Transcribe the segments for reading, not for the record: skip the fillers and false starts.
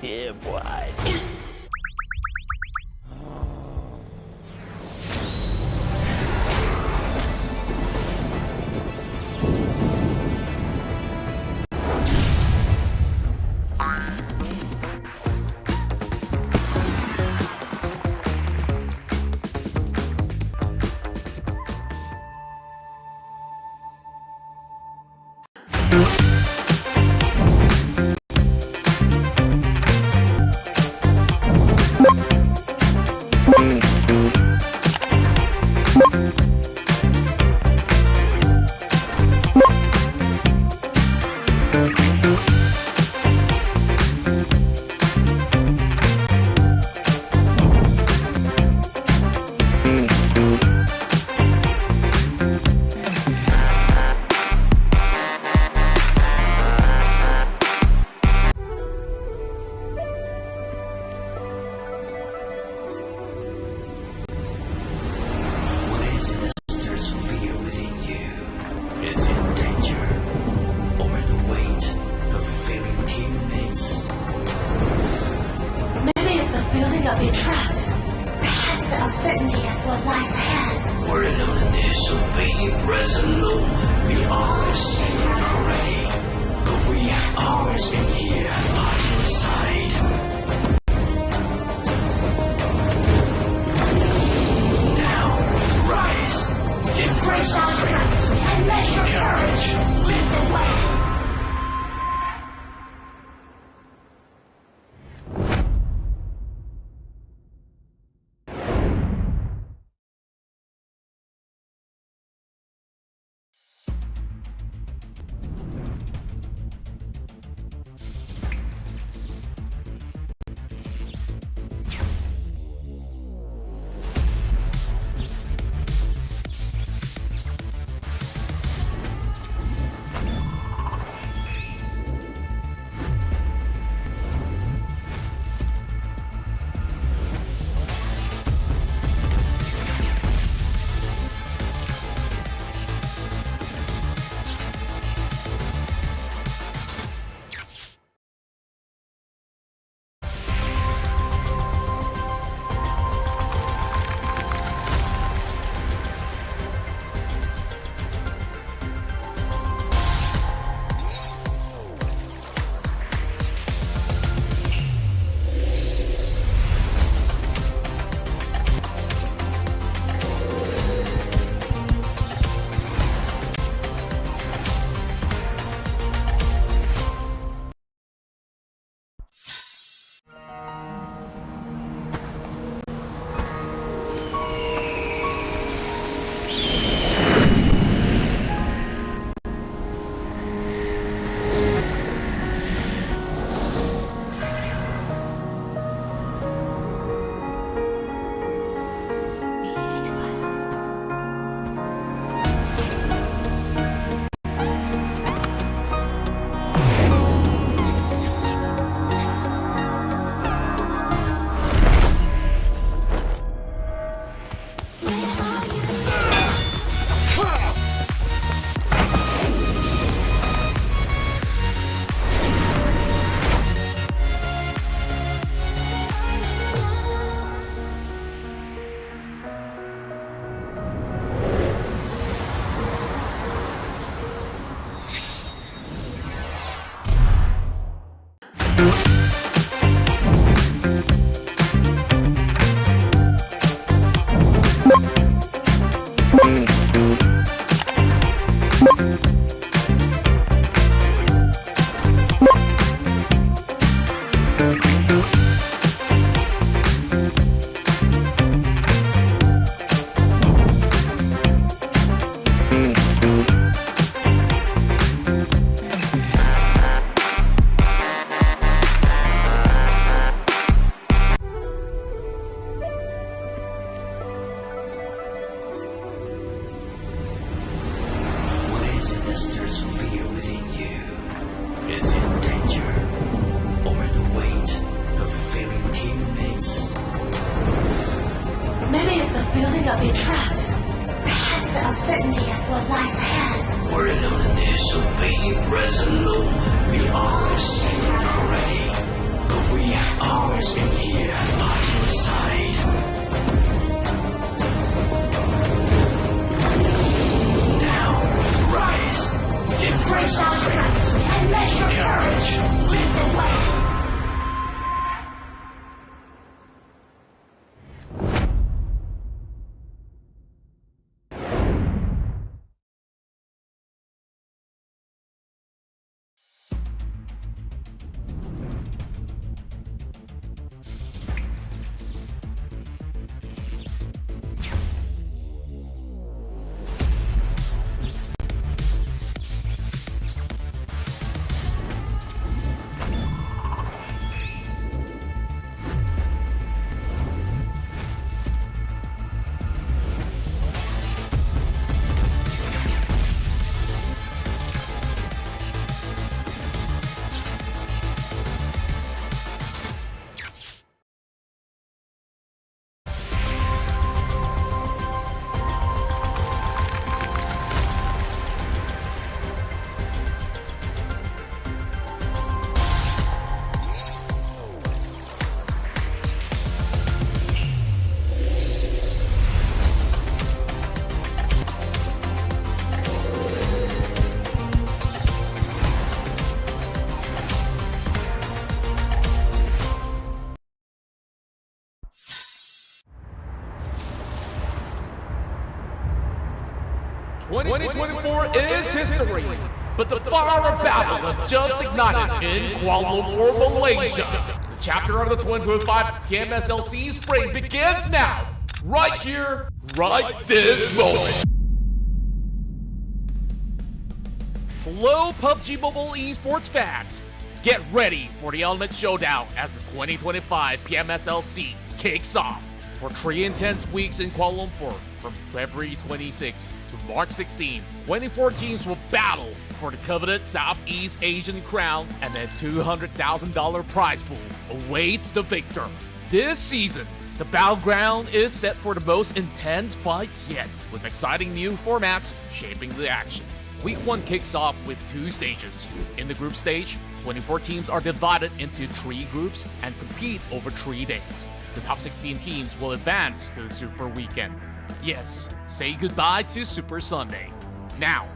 Yeah, boy. 2024 is history, but the fire of battle have just ignited in Kuala Lumpur, Malaysia. The chapter of the 2025 PMSL SEA Spring begins now, right here, right this moment. Hello, PUBG Mobile Esports fans. Get ready for the ultimate showdown as the 2025 PMSL SEA kicks off. For 3 intense weeks in Kuala Lumpur, from February 26 to March 16, 24 teams will battle for the coveted Southeast Asian crown, and a $200,000 prize pool awaits the victor. This season, the battleground is set for the most intense fights yet, with exciting new formats shaping the action. Week 1 kicks off with 2 stages. In the group stage, 24 teams are divided into 3 groups and compete over 3 days. The top 16 teams will advance to the Super Weekend. Yes, say goodbye to Super Sunday. Now,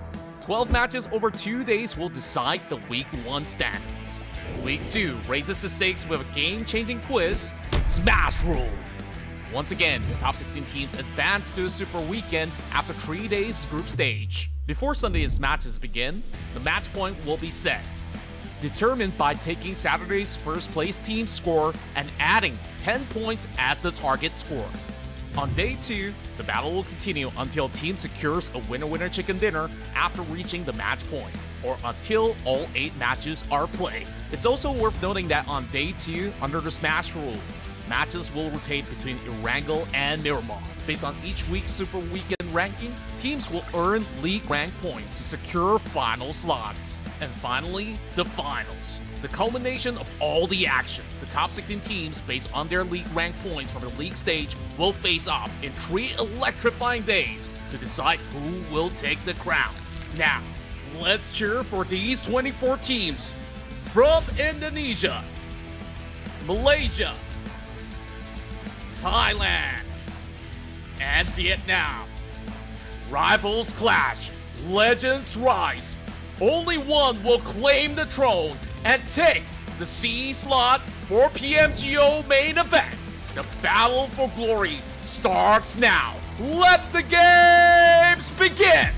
12 matches over 2 days will decide the Week 1 standings. Week 2 raises the stakes with a game-changing twist, Smash Rule. Once again, the top 16 teams advance to the Super Weekend after 3 days group stage. Before Sunday's matches begin, the match point will be set, determined by taking Saturday's first place team score and adding 10 points as the target score. On day 2, the battle will continue until team secures a winner-winner chicken dinner after reaching the match point, or until all 8 matches are played. It's also worth noting that on day 2, under the Smash Rule, matches will rotate between Erangel and Miramar. Based on each week's Super Weekend ranking, teams will earn league rank points to secure final slots. And finally, the finals, the culmination of all the action. The top 16 teams, based on their league rank points from the league stage, will face off in 3 electrifying days to decide who will take the crown. Now, let's cheer for these 24 teams from Indonesia, Malaysia, Thailand, and Vietnam. Rivals clash, legends rise. Only one will claim the throne and take the C slot for PMGO main event. The battle for glory starts now. Let the games begin!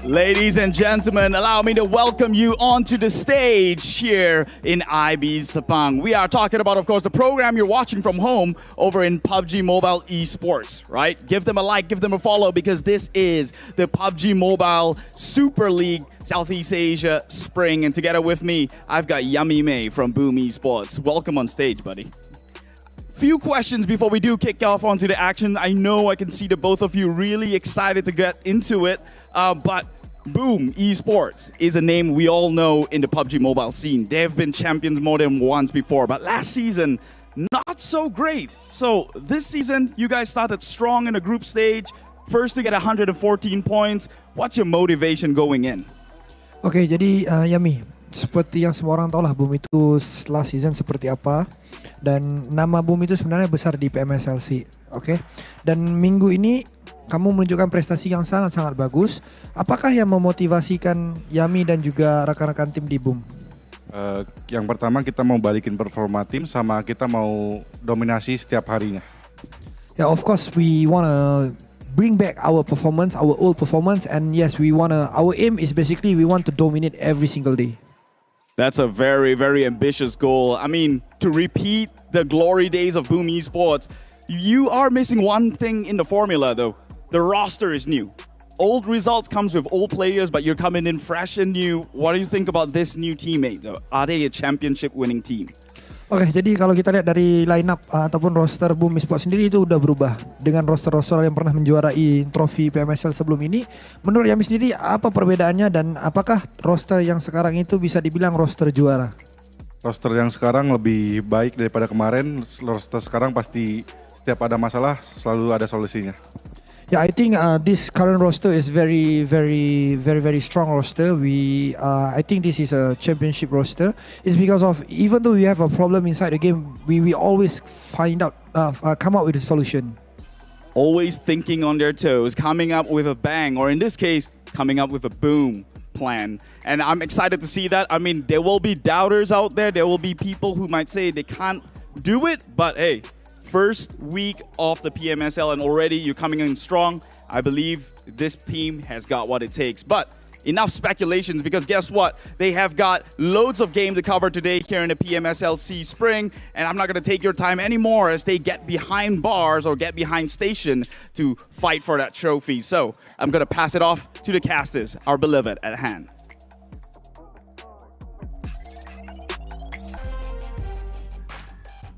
Ladies and gentlemen, allow me to welcome you onto the stage here in IB Sepang. We are talking about, of course, the program you're watching from home over in PUBG Mobile Esports, right? Give them a like, give them a follow, because this is the PUBG Mobile Super League Southeast Asia Spring. And together with me, I've got Yummy May from Boom Esports. Welcome on stage, buddy. Few questions before we do kick off onto the action. I know I can see the both of you really excited to get into it, but Boom Esports is a name we all know in the PUBG Mobile scene. They've been champions more than once before, but last season, not so great. So this season, you guys started strong in the group stage, first to get 114 points. What's your motivation going in? Oke, jadi Yami, seperti yang semua orang tahu lah, Boom itu last season seperti apa. Dan nama Boom itu sebenarnya besar di PMSL SEA. Oke. Dan minggu ini kamu menunjukkan prestasi yang sangat-sangat bagus. Apakah yang memotivasikan Yami dan juga rekan-rekan tim di Boom? Yang pertama kita mau balikin performa tim, sama kita mau dominasi setiap harinya. Yeah, of course we wanna bring back our performance, our old performance, and yes, our aim is basically we want to dominate every single day. That's a very, very ambitious goal. I mean, to repeat the glory days of Boom Esports, you are missing one thing in the formula though. The roster is new. Old results comes with old players, but you're coming in fresh and new. What do you think about this new teammate though? Are they a championship winning team? Oke, jadi kalau kita lihat dari lineup ataupun roster Boom Esports sendiri itu udah berubah dengan roster-roster yang pernah menjuarai trofi PMSL sebelum ini. Menurut Yami sendiri, apa perbedaannya dan apakah roster yang sekarang itu bisa dibilang roster juara? Roster yang sekarang lebih baik daripada kemarin. Roster sekarang pasti setiap ada masalah selalu ada solusinya. Yeah, I think this current roster is very strong roster. I think this is a championship roster. It's because of, even though we have a problem inside the game, we always come up with a solution. Always thinking on their toes, coming up with a bang, or in this case, coming up with a boom. plan. And I'm excited to see that. I mean, there will be doubters out there. There will be people who might say they can't do it. But hey, first week of the PMSL and already you're coming in strong. I believe this team has got what it takes. But enough speculations, because guess what? They have got loads of game to cover today here in the PMSL SEA Spring, and I'm not going to take your time anymore as they get behind bars or get behind station to fight for that trophy. So I'm going to pass it off to the casters, our beloved at hand.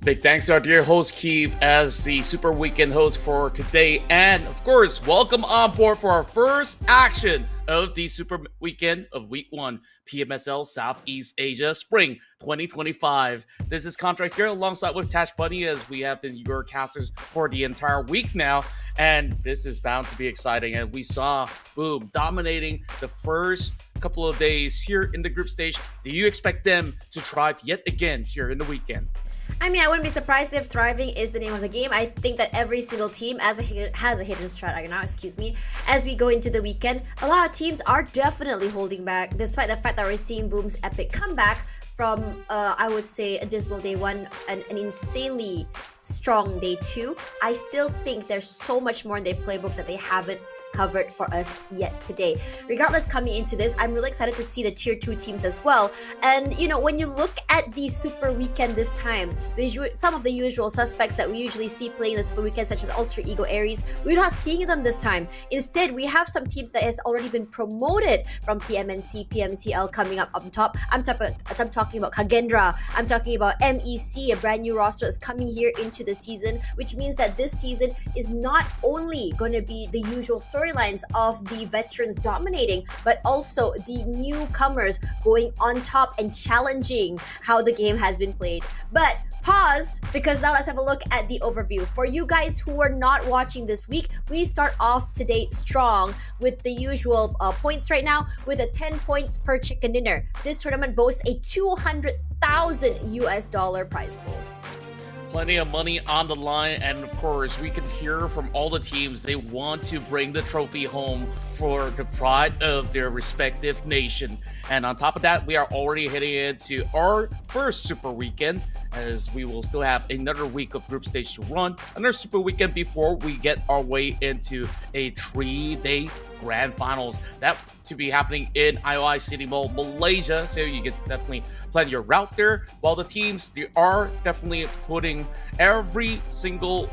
Big thanks to our dear host Keith as the Super Weekend host for today. And of course, welcome on board for our first action of the Super Weekend of Week 1 PMSL Southeast Asia Spring 2025. This is Contract here alongside with Tash Bunny as we have been your casters for the entire week now. And this is bound to be exciting. And we saw Boom dominating the first couple of days here in the group stage. Do you expect them to thrive yet again here in the weekend? I mean, I wouldn't be surprised if thriving is the name of the game. I think that every single team has a hidden strat right now, excuse me. As we go into the weekend, a lot of teams are definitely holding back, despite the fact that we're seeing Boom's epic comeback from, I would say, a dismal day 1 and an insanely strong day 2. I still think there's so much more in their playbook that they haven't covered for us yet today. Regardless, coming into this, I'm really excited to see the tier 2 teams as well. And you know, when you look at the Super Weekend this time, some of the usual suspects that we usually see playing the Super Weekend, such as Alter Ego Aries, we're not seeing them this time. Instead, we have some teams that has already been promoted from PMNC, PMCL coming up top. I'm talking about KAGENDRA. I'm talking about MEC, a brand new roster is coming here into the season, which means that this season is not only going to be the usual storylines of the veterans dominating, but also the newcomers going on top and challenging how the game has been played. But pause, because now let's have a look at the overview. For you guys who are not watching this week, we start off today strong with the usual points right now with a 10 points per chicken dinner. This tournament boasts a $200,000 prize pool. Plenty of money on the line, and of course we can hear from all the teams they want to bring the trophy home for the pride of their respective nation. And on top of that, we are already heading into our first Super Weekend, as we will still have another week of group stage to run, another Super Weekend before we get our way into a 3-day grand finals. That to be happening in IOI City Mall, Malaysia. So you get to definitely plan your route there. While the teams, they are definitely putting every single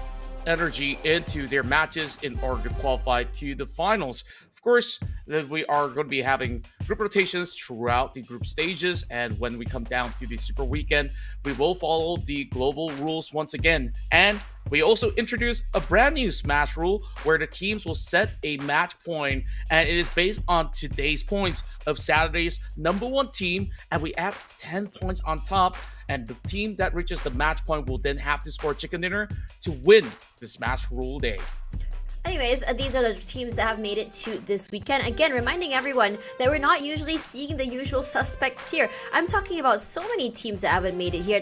energy into their matches in order to qualify to the finals. Of course, we are going to be having group rotations throughout the group stages, and when we come down to the Super Weekend, we will follow the global rules once again. And we also introduce a brand new Smash rule where the teams will set a match point, and it is based on today's points of Saturday's #1 team, and we add 10 points on top, and the team that reaches the match point will then have to score chicken dinner to win the Smash rule day. Anyways, these are the teams that have made it to this weekend. Again, reminding everyone that we're not usually seeing the usual suspects here. I'm talking about so many teams that haven't made it here,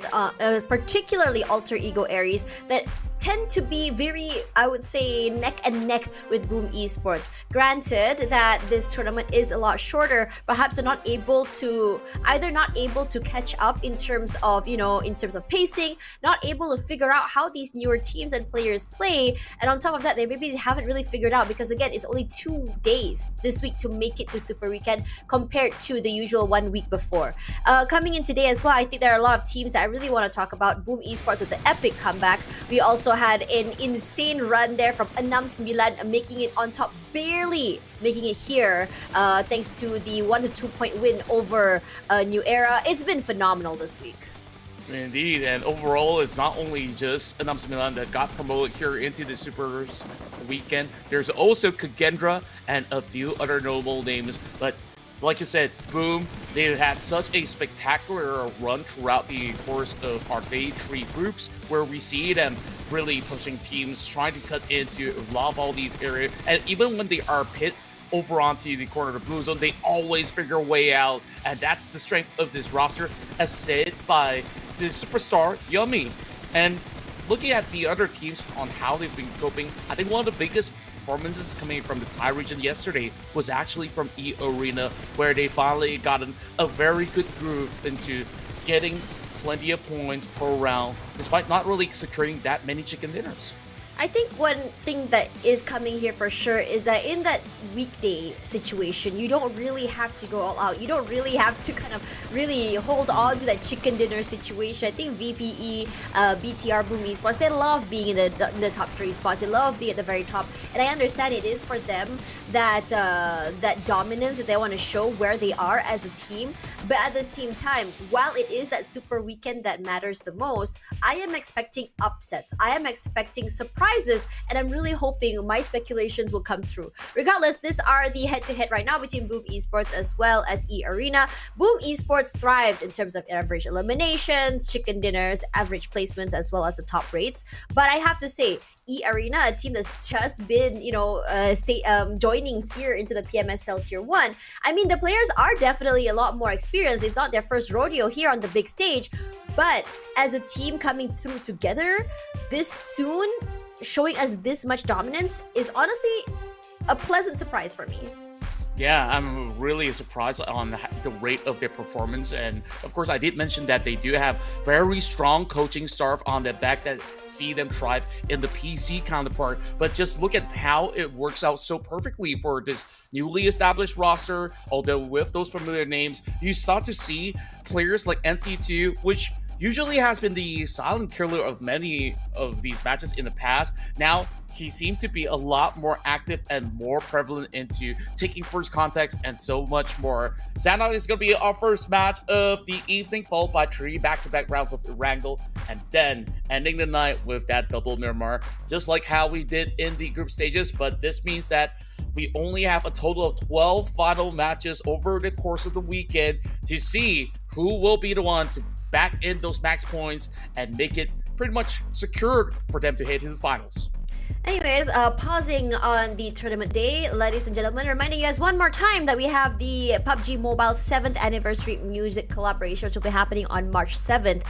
particularly Alter Ego Aries, that tend to be very, I would say, neck and neck with Boom Esports. Granted that this tournament is a lot shorter, perhaps they're not able to catch up in terms of, in terms of pacing, not able to figure out how these newer teams and players play. And on top of that, they maybe haven't really figured out, because again, it's only 2 days this week to make it to Super Weekend compared to the usual 1 week before. Coming in today as well, I think there are a lot of teams that I really want to talk about. Boom Esports with the epic comeback. We also had an insane run there from ENAM SEMBILAN, making it on top, barely making it here, thanks to the 1 to 2 point win over New Era. It's been phenomenal this week. Indeed, and overall, it's not only just ENAM SEMBILAN that got promoted here into the Super Weekend. There's also KAGENDRA and a few other notable names, but like you said, Boom, they've had such a spectacular run throughout the course of our Day 3 groups, where we see them really pushing teams, trying to cut into a lot of all these areas. And even when they are pit over onto the corner of the blue zone, they always figure a way out. And that's the strength of this roster, as said by the superstar, Yummy. And looking at the other teams on how they've been coping, I think one of the biggest performances coming from the Thai region yesterday was actually from eArena, where they finally gotten a very good groove into getting plenty of points per round, despite not really securing that many chicken dinners. I think one thing that is coming here for sure is that in that weekday situation, you don't really have to go all out. You don't really have to kind of really hold on to that chicken dinner situation. I think VPE, BTR, Boom Esports, they love being in the top 3 spots. They love being at the very top. And I understand it is for them that that dominance that they want to show where they are as a team. But at the same time, while it is that super weekend that matters the most, I am expecting upsets. I am expecting surprises, and I'm really hoping my speculations will come through. Regardless, these are the head-to-head right now between Boom Esports as well as eArena. Boom Esports thrives in terms of average eliminations, chicken dinners, average placements, as well as the top rates. But I have to say, eArena, a team that's just been, joining here into the PMSL Tier 1. I mean, the players are definitely a lot more experienced. It's not their first rodeo here on the big stage. But as a team coming through together this soon, showing us this much dominance is honestly a pleasant surprise for me. Yeah, I'm really surprised on the rate of their performance. And of course, I did mention that they do have very strong coaching staff on their back that see them thrive in the PC counterpart. But just look at how it works out so perfectly for this newly established roster. Although with those familiar names, you start to see players like NC2, which usually has been the silent killer of many of these matches in the past. Now, he seems to be a lot more active and more prevalent into taking first contacts and so much more. Sanhok is going to be our first match of the evening, followed by 3 back-to-back rounds of Erangel, and then ending the night with that double Miramar, just like how we did in the group stages. But this means that we only have a total of 12 final matches over the course of the weekend to see who will be the one to back in those max points and make it pretty much secured for them to head to the finals. Anyways, pausing on the tournament day, ladies and gentlemen, reminding you guys one more time that we have the PUBG Mobile 7th anniversary music collaboration, which will be happening on March 7th.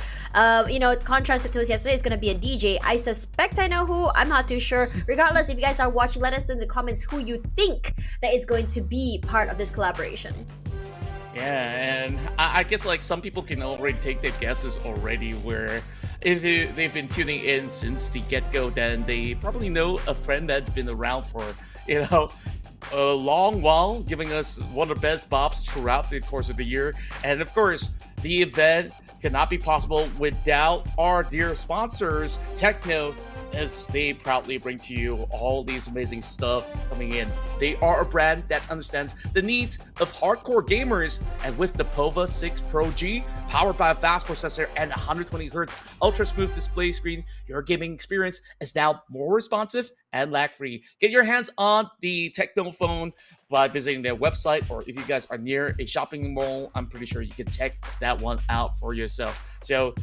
Contrasted to us yesterday, it's going to be a DJ. I suspect I know who. I'm not too sure. Regardless, if you guys are watching, let us know in the comments who you think that is going to be part of this collaboration. Yeah, and I guess like some people can already take their guesses already, where if they've been tuning in since the get-go, then they probably know a friend that's been around for, a long while, giving us one of the best bops throughout the course of the year. And of course, the event cannot be possible without our dear sponsors, TECNO, as they proudly bring to you all these amazing stuff coming in. They are a brand that understands the needs of hardcore gamers, and with the POVA 6 Pro G, powered by a fast processor and 120Hz ultra smooth display screen, your gaming experience is now more responsive and lag-free. Get your hands on the TECNO phone by visiting their website, or if you guys are near a shopping mall, I'm pretty sure you can check that one out for yourself. So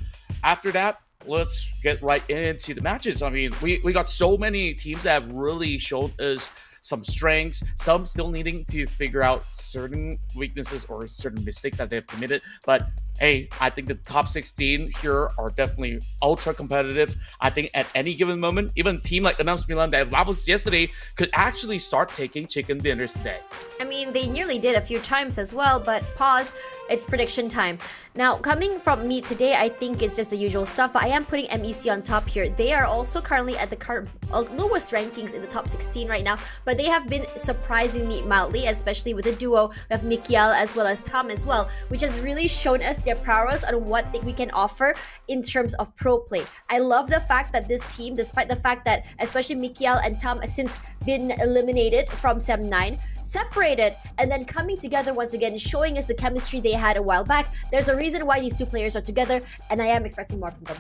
after that, let's get right into the matches. I mean, we got so many teams that have really shown us some strengths, some still needing to figure out certain weaknesses or certain mistakes that they've committed. But hey, I think the top 16 here are definitely ultra competitive. I think at any given moment, even a team like ENAM SEMBILAN that rivals yesterday could actually start taking chicken dinners today. I mean, they nearly did a few times as well, but pause, it's prediction time. Now, coming from me today, I think it's just the usual stuff, but I am putting MEC on top here. They are also currently at the lowest rankings in the top 16 right now, but they have been surprising me mildly, especially with the duo of Mikial as well as Tom as well, which has really shown us their prowess on what we can offer in terms of pro play. I love the fact that this team, despite the fact that especially Mikial and Tom has since been eliminated from SEM9, separated and then coming together once again, showing us the chemistry they had a while back. There's a reason why these two players are together, and I am expecting more from them.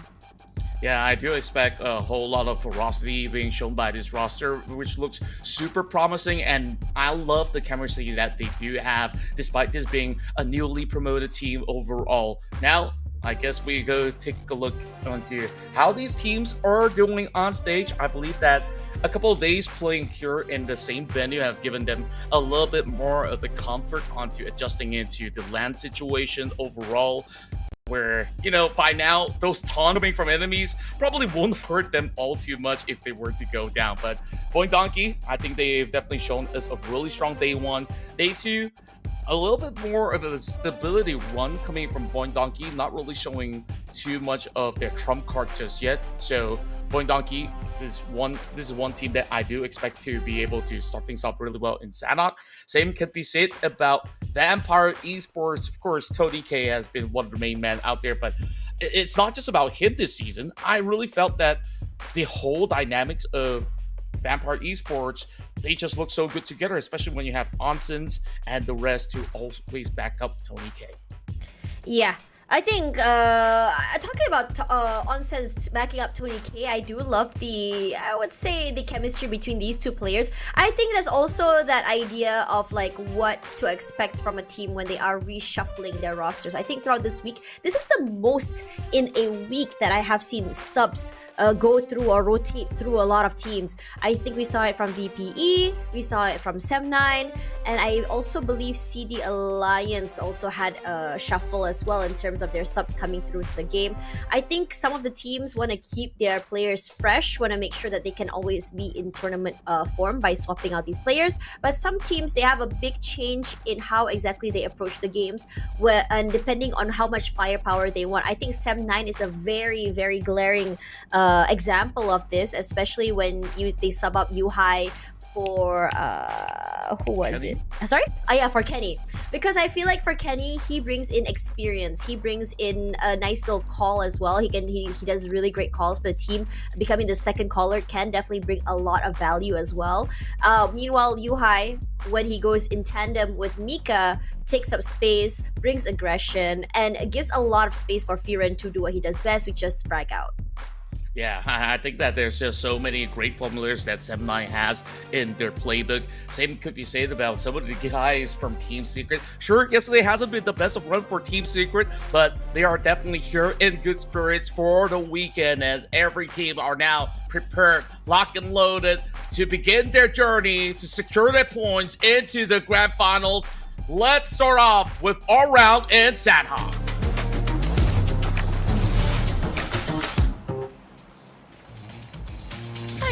Yeah, I do expect a whole lot of ferocity being shown by this roster, which looks super promising, and I love the chemistry that they do have, despite this being a newly promoted team overall. Now, I guess we go take a look onto how these teams are doing on stage. I believe that a couple of days playing here in the same venue have given them a little bit more of the comfort onto adjusting into the LAN situation overall. where, by now, those taunts coming from enemies probably won't hurt them all too much if they were to go down. But VOIN Donkey, I think they've definitely shown us a really strong day one. Day two, a little bit more of a stability run coming from VOIN Donkey, not really showing too much of their trump card just yet. So VOIN Donkey is one team that I do expect to be able to start things off really well in Sanhok. Same can be said about Vampire Esports. Of course, Tony K has been one of the main men out there, but it's not just about him this season. I really felt that the whole dynamics of Vampire Esports, they just look so good together, especially when you have Onsens and the rest to always back up Tony K. Yeah. I think talking about Onsen's backing up Tony K, I do love the chemistry between these two players. I think there's also that idea of like what to expect from a team when they are reshuffling their rosters. I think throughout this week, this is the most in a week that I have seen subs go through or rotate through a lot of teams. I think we saw it from VPE, we saw it from SEM9, and I also believe CD Alliance also had a shuffle as well in terms of their subs coming through to the game. I think some of the teams want to keep their players fresh, want to make sure that they can always be in tournament form by swapping out these players. But some teams, they have a big change in how exactly they approach the games, and depending on how much firepower they want. I think SEM9 is a very, very glaring example of this, especially when they sub up Yuhai for who was Kenny? it? Sorry? Yeah, for Kenny. Because I feel like for Kenny, he brings in experience. He brings in a nice little call as well. He does really great calls for the team. Becoming the second caller can definitely bring a lot of value as well. Meanwhile, Yuhai, when he goes in tandem with Mika, takes up space, brings aggression, and gives a lot of space for Firen to do what he does best, which is frag out. Yeah, I think that there's just so many great formulas that SEM9 has in their playbook. Same could be said about some of the guys from Team Secret. Sure, yesterday hasn't been the best of run for Team Secret, but they are definitely here in good spirits for the weekend, as every team are now prepared, locked and loaded to begin their journey to secure their points into the grand finals. Let's start off with our round in Sanhok.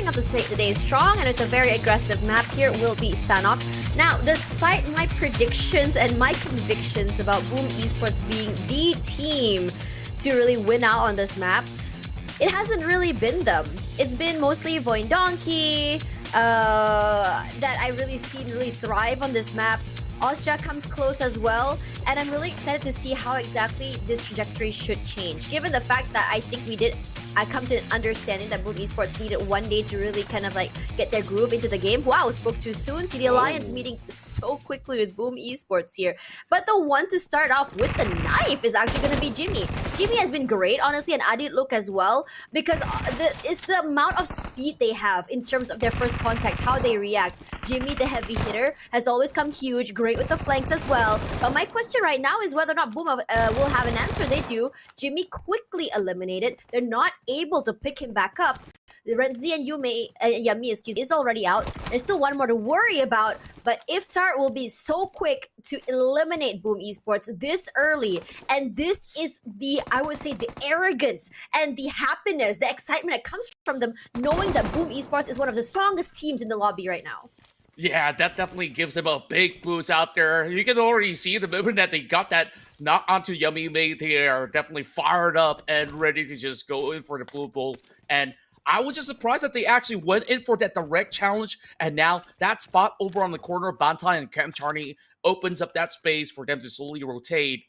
Up to say today strong, and with a very aggressive map here will be Sanhok. Now, despite my predictions and my convictions about Boom Esports being the team to really win out on this map, it hasn't really been them. It's been mostly VOIN Donkey that I really seen really thrive on this map. OSJA comes close as well, and I'm really excited to see how exactly this trajectory should change, given the fact that I think I come to an understanding that Boom Esports needed one day to really kind of like get their groove into the game. Wow, spoke too soon. CD Alliance meeting so quickly with Boom Esports here. But the one to start off with the knife is actually going to be Jimmy. Jimmy has been great, honestly, and Adit look as well, because it's the amount of speed they have in terms of their first contact, how they react. Jimmy, the heavy hitter, has always come huge, great with the flanks as well. But my question right now is whether or not Boom will have an answer. They do. Jimmy quickly eliminated. They're not able to pick him back up. Renzi and Yami is already out. There's still one more to worry about, but Iftar will be so quick to eliminate Boom Esports this early, and this is I would say, the arrogance and the happiness, the excitement that comes from them, knowing that Boom Esports is one of the strongest teams in the lobby right now. Yeah, that definitely gives them a big boost out there. You can already see the moment that they got that knock onto Yummy Mate, they are definitely fired up and ready to just go in for the Blue Bull. And I was just surprised that they actually went in for that direct challenge, and now that spot over on the corner of Bantai and Cam Charney opens up that space for them to slowly rotate.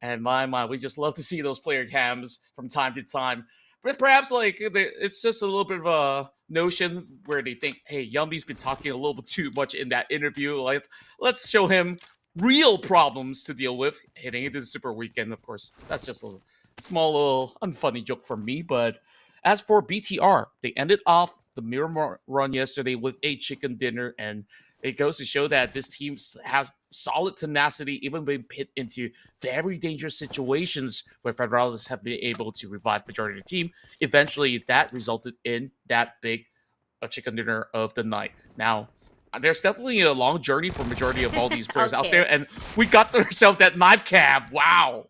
And my, we just love to see those player cams from time to time. But perhaps like it's just a little bit of a notion where they think, hey, Yummy's been talking a little bit too much in that interview. Like, let's show him real problems to deal with heading into the Super Weekend. Of course, that's just a small little unfunny joke from me. But as for BTR, they ended off the Miramar run yesterday with a chicken dinner, and it goes to show that this team has solid tenacity, even when put into very dangerous situations where Federales have been able to revive majority of the team. Eventually, that resulted in that big chicken dinner of the night. Now, there's definitely a long journey for majority of all these players out there, and we got ourselves that knife cab. Wow.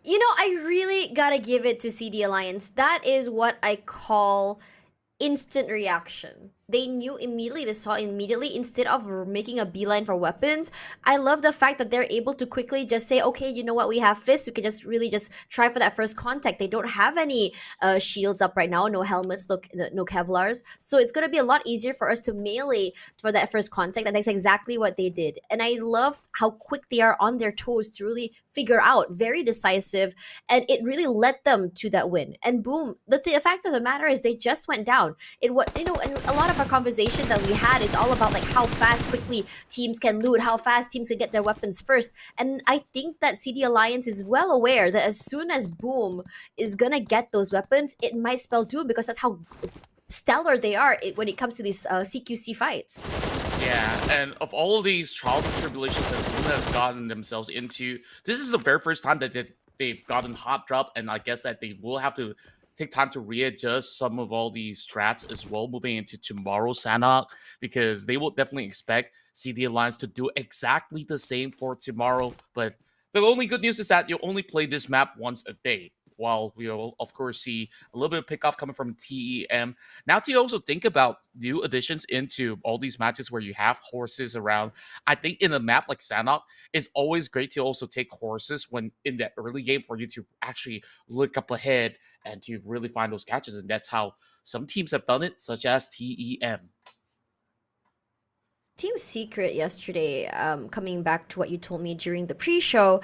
You know, I really gotta give it to CD Alliance. That is what I call instant reaction. They knew immediately, they saw immediately instead of making a beeline for weapons. I love the fact that they're able to quickly just say, okay, you know what, we have fists, we can just really just try for that first contact. They don't have any shields up right now, no helmets, no Kevlars. So it's gonna be a lot easier for us to melee for that first contact, and that's exactly what they did. And I loved how quick they are on their toes to really figure out, very decisive, and it really led them to that win. And boom, the fact of the matter is they just went down. It was, you know, and a lot of our conversation that we had is all about like how fast quickly teams can loot, how fast teams can get their weapons first. And I think that CD Alliance is well aware that as soon as Boom is gonna get those weapons, it might spell doom, because that's how stellar they are when it comes to these CQC fights. Yeah, and of all of these trials and tribulations that Boom has gotten themselves into, this is the very first time that they've gotten hot drop, and I guess that they will have to take time to readjust some of all these strats as well moving into tomorrow's Sanhok, because they will definitely expect CD Alliance to do exactly the same for tomorrow. But the only good news is that you only play this map once a day, while we'll of course see a little bit of pickoff coming from TEM. Now to also think about new additions into all these matches where you have horses around, I think in a map like Sanhok, it's always great to also take horses when in that early game for you to actually look up ahead and to really find those catches. And that's how some teams have done it, such as TEM. Team Secret yesterday, coming back to what you told me during the pre-show,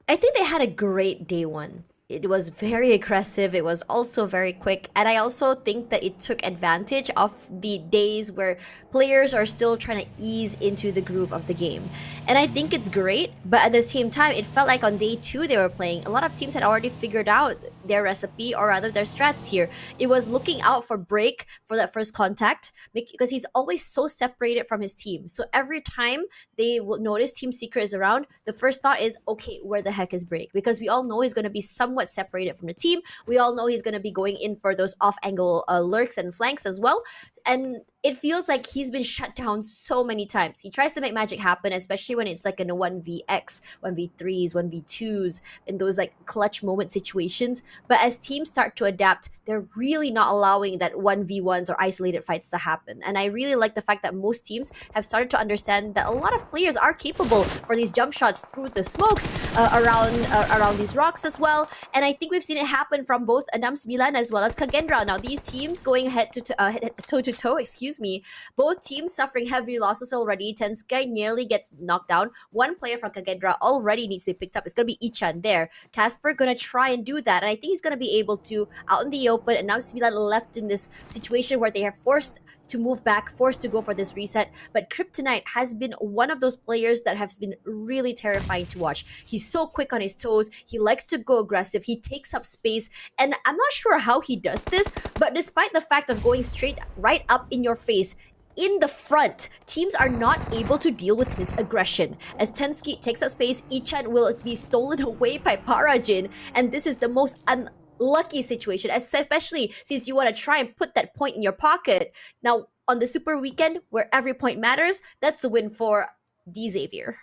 I think they had a great day one. It was very aggressive. It was also very quick. And I also think that it took advantage of the days where players are still trying to ease into the groove of the game. And I think it's great, but at the same time, it felt like on day two they were playing, a lot of teams had already figured out their recipe, or rather their strats here. It was looking out for Break for that first contact, because he's always so separated from his team. So every time they will notice Team Secret is around, the first thought is, okay, where the heck is Break? Because we all know he's going to be somewhat separated from the team. We all know he's going to be going in for those off-angle lurks and flanks as well. And it feels like he's been shut down so many times. He tries to make magic happen, especially when it's like in a 1vx, 1v3s, 1v2s, in those like clutch moment situations. But as teams start to adapt, they're really not allowing that 1v1s or isolated fights to happen. And I really like the fact that most teams have started to understand that a lot of players are capable for these jump shots through the smokes around these rocks as well. And I think we've seen it happen from both ENAM SEMBILAN as well as KAGENDRA. Now these teams going toe to toe, excuse me, both teams suffering heavy losses already. Tensky nearly gets knocked down. One player from KAGENDRA already needs to be picked up. It's going to be Ichan there. Casper going to try and do that. And I think he's going to be able to, out in the open, and now SEMBILAN left in this situation where they are forced to move back, forced to go for this reset. But Kryptonite has been one of those players that has been really terrifying to watch. He's so quick on his toes. He likes to go aggressive. He takes up space. And I'm not sure how he does this, but despite the fact of going straight right up in your face, in the front, teams are not able to deal with his aggression. As Tensky takes up space, Ichan will be stolen away by Parajin. And this is the most unlucky situation, especially since you want to try and put that point in your pocket. Now, on the SuperWeekend, where every point matters, that's the win for D Xavier.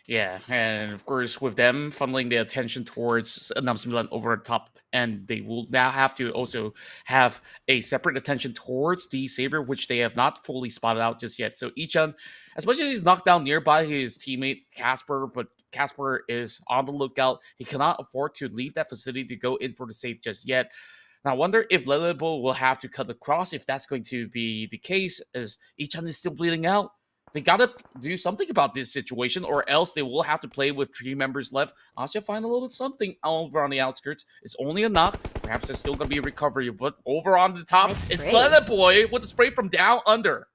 Yeah, and of course, with them funneling the attention towards ENAM SEMBILAN over the top, and they will now have to also have a separate attention towards the Savior, which they have not fully spotted out just yet. So Ichan, as much as he's knocked down nearby his teammate Casper, but Casper is on the lookout. He cannot afford to leave that facility to go in for the save just yet. Now, I wonder if Lelebull will have to cut across if that's going to be the case, as Ichan is still bleeding out. They gotta do something about this situation, or else they will have to play with 3 members left. OSJA find a little bit something over on the outskirts. It's only a knock. Perhaps there's still gonna be a recovery, but over on the top, Nice it's spray. Lelebull with a spray from down under.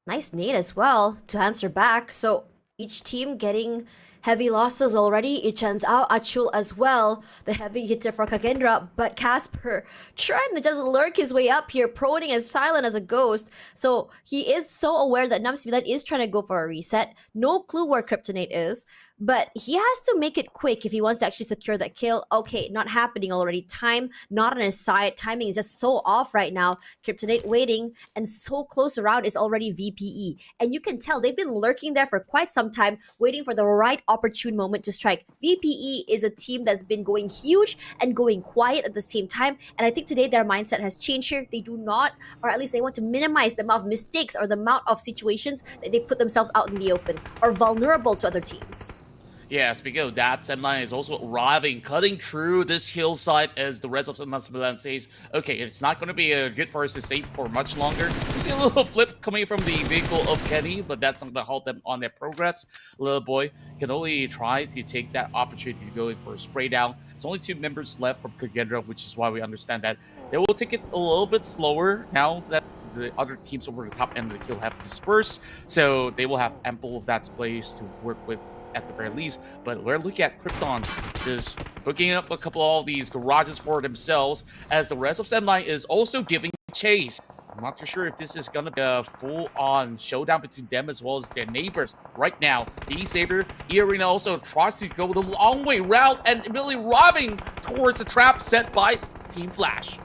Nice nade as well to answer back. So each team getting heavy losses already. Ichan's out, Achul as well, the heavy hitter for KAGENDRA, but Casper trying to just lurk his way up here, proning as silent as a ghost. So he is so aware that ENAM SEMBILAN is trying to go for a reset. No clue where Kryptonite is, but he has to make it quick if he wants to actually secure that kill. Okay, not happening already. Time not on his side. Timing is just so off right now. Kryptonite waiting, and so close around is already VPE. And you can tell they've been lurking there for quite some time, waiting for the right opportune moment to strike. VPE is a team that's been going huge and going quiet at the same time. And I think today their mindset has changed here. They do not, or at least they want to minimize the amount of mistakes or the amount of situations that they put themselves out in the open or vulnerable to other teams. Yeah, speaking of that, SEMBILAN is also arriving, cutting through this hillside as the rest of SEMBILAN says, okay, it's not going to be good for us to stay for much longer. You see a little flip coming from the vehicle of Kenny, but that's not going to halt them on their progress. Little boy can only try to take that opportunity to go in for a spray down. It's only 2 members left from KAGENDRA, which is why we understand that they will take it a little bit slower now that the other teams over the top end of the hill have dispersed. So they will have ample of that space to work with at the very least. But we're looking at Krypton just hooking up a couple of these garages for themselves as the rest of SEMBILAN is also giving chase. I'm not too sure if this is gonna be a full-on showdown between them as well as their neighbors. Right now, D-Saber, eArena also tries to go the long way route and really robbing towards the trap set by Team Flash.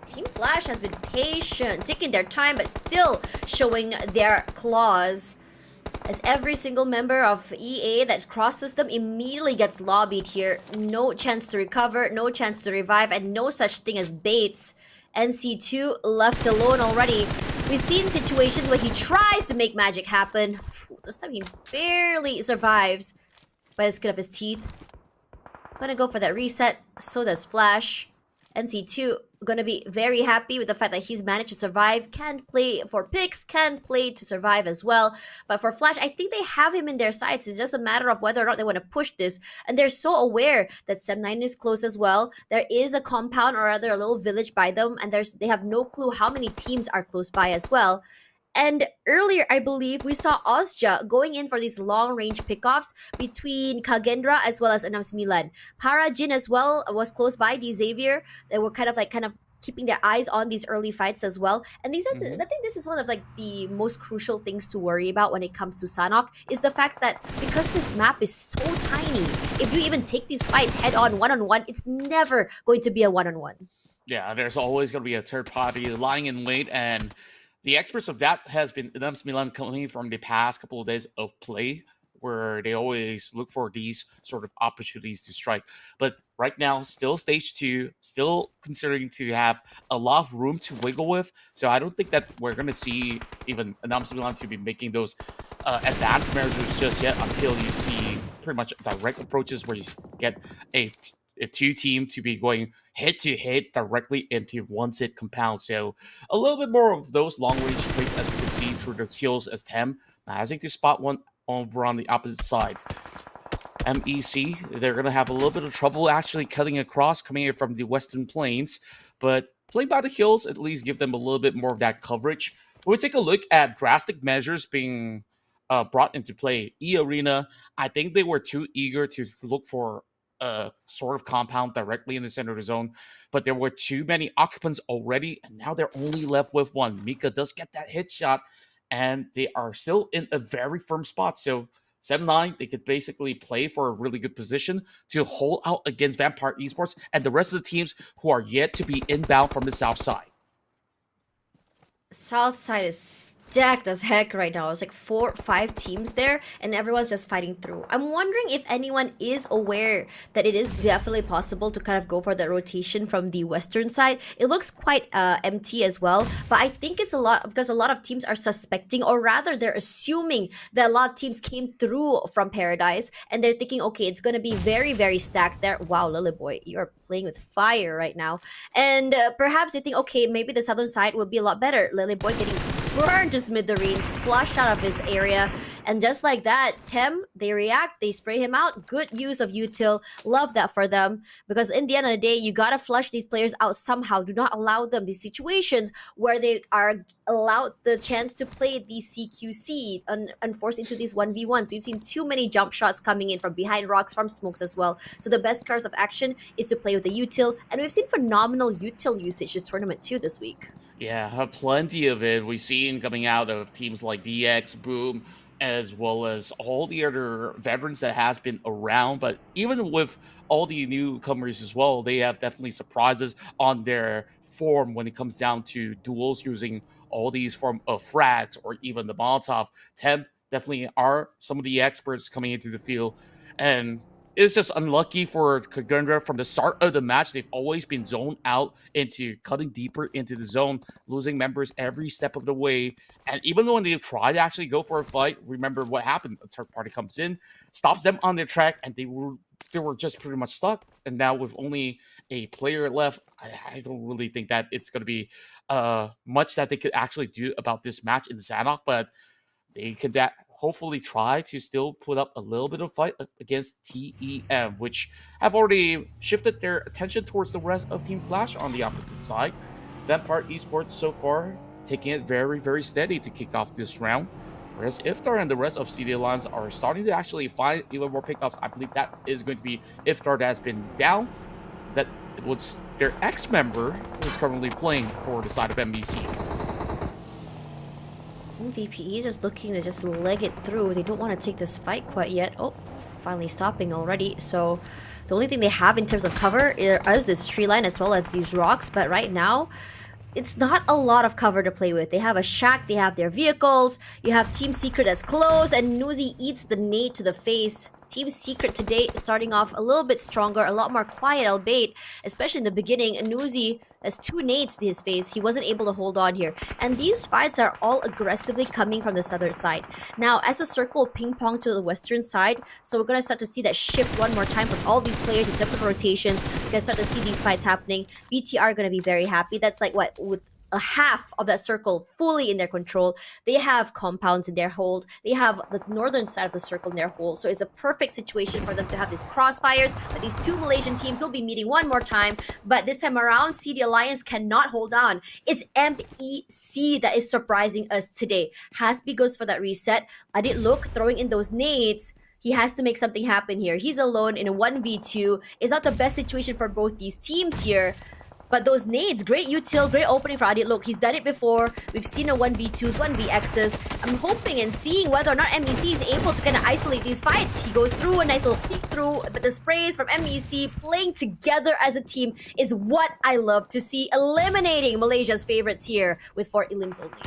Team Flash has been patient, taking their time, but still showing their claws. As every single member of EA that crosses them immediately gets lobbied here. No chance to recover, no chance to revive, and no such thing as baits. NC2 left alone already. We've seen situations where he tries to make magic happen. This time he barely survives by the skin of his teeth. Gonna go for that reset, so does Flash. NC2 gonna be very happy with the fact that he's managed to survive. Can play for picks, can play to survive as well. But for Flash, I think they have him in their sights. It's just a matter of whether or not they want to push this. And they're so aware that SEM9 is close as well. There is a compound or rather a little village by them, and they have no clue how many teams are close by as well. And earlier, I believe, we saw OSJA going in for these long-range pickoffs between KAGENDRA as well as ENAM. Parajin as well was close by, Xavier. They were kind of keeping their eyes on these early fights as well. And these are I think this is one of the most crucial things to worry about when it comes to Sanhok, is the fact that because this map is so tiny, if you even take these fights head-on, one-on-one, it's never going to be a one-on-one. Yeah, there's always going to be a third party lying in wait, and the experts of that has been ENAM coming from the past couple of days of play, where they always look for these sort of opportunities to strike. But right now, still stage 2, still considering to have a lot of room to wiggle with. So I don't think that we're going to see even ENAM to be making those advanced measures just yet until you see pretty much direct approaches where you get a 2-team to be going head-to-head directly into one set compound. So a little bit more of those long-range plays as we can see through the hills as Tem managing to spot one over on the opposite side. MEC, they're going to have a little bit of trouble actually cutting across, coming in from the western plains, but playing by the hills at least give them a little bit more of that coverage. When we take a look at drastic measures being brought into play, eArena, I think they were too eager to look for a sort of compound directly in the center of the zone, but there were too many occupants already, and now they're only left with one. Mika does get that hit shot, and they are still in a very firm spot. So SEM9, they could basically play for a really good position to hold out against Vampire Esports and the rest of the teams who are yet to be inbound from the south side. South side is stacked as heck right now. It's like 4 or 5 teams there, and everyone's just fighting through. I'm wondering if anyone is aware that it is definitely possible to kind of go for the rotation from the western side. It looks quite empty as well, but I think it's a lot because a lot of teams are suspecting, or rather they're assuming that a lot of teams came through from Paradise, and they're thinking, okay, it's going to be very, very stacked there. Wow, Lilyboy, you're playing with fire right now. And perhaps they think, okay, maybe the southern side will be a lot better. Lilyboy getting burned to smithereens, flushed out of his area, and just like that, Tem, they react, they spray him out. Good use of util, love that for them, because in the end of the day, you gotta flush these players out somehow. Do not allow them these situations where they are allowed the chance to play the CQC and forced into these 1v1s. We've seen too many jump shots coming in from behind rocks, from smokes as well. So the best course of action is to play with the util, and we've seen phenomenal util usage this tournament too this week. Yeah, plenty of it. We've seen coming out of teams like DX, Boom, as well as all the other veterans that has been around. But even with all the newcomers as well, they have definitely surprises on their form when it comes down to duels using all these form of frags or even the Molotov. Temp definitely are some of the experts coming into the field. And it's just unlucky for KAGENDRA from the start of the match. They've always been zoned out into cutting deeper into the zone, losing members every step of the way. And even when they try to actually go for a fight, remember what happened. A third party comes in, stops them on their track, and they were just pretty much stuck. And now with only a player left, I don't really think that it's going to be much that they could actually do about this match in Sanhok, but they could hopefully try to still put up a little bit of fight against TEM, which have already shifted their attention towards the rest of Team Flash on the opposite side. That part Esports so far taking it very, very steady to kick off this round. Whereas Iftar and the rest of CD Alliance are starting to actually find even more pickups. I believe that is going to be Iftar that has been down. That was their ex-member who's currently playing for the side of MBC. VPE just looking to just leg it through. They don't want to take this fight quite yet. Oh, finally stopping already. So the only thing they have in terms of cover is this tree line as well as these rocks. But right now, it's not a lot of cover to play with. They have a shack, they have their vehicles, you have Team Secret that's close, and Nuzi eats the nade to the face. Team Secret today starting off a little bit stronger, a lot more quiet, albeit, especially in the beginning. Nuzi has 2 nades to his face. He wasn't able to hold on here. And these fights are all aggressively coming from the southern side. Now, as a circle ping pong to the western side, so we're going to start to see that shift one more time from all these players in terms of rotations. We're going to start to see these fights happening. BTR are going to be very happy. That's like what with a half of that circle fully in their control. They have compounds in their hold. They have the northern side of the circle in their hold. So it's a perfect situation for them to have these crossfires. But these 2 Malaysian teams will be meeting one more time. But this time around, CD Alliance cannot hold on. It's MEC that is surprising us today. Hasbi goes for that reset. Adit Look throwing in those nades. He has to make something happen here. He's alone in a 1v2. It's not the best situation for both these teams here. But those nades, great util, great opening for Adit. Look, he's done it before. We've seen a 1v2s, 1vx's. I'm hoping and seeing whether or not MEC is able to kind of isolate these fights. He goes through a nice little peek through, but the sprays from MEC playing together as a team is what I love to see, eliminating Malaysia's favorites here with 4 elims only.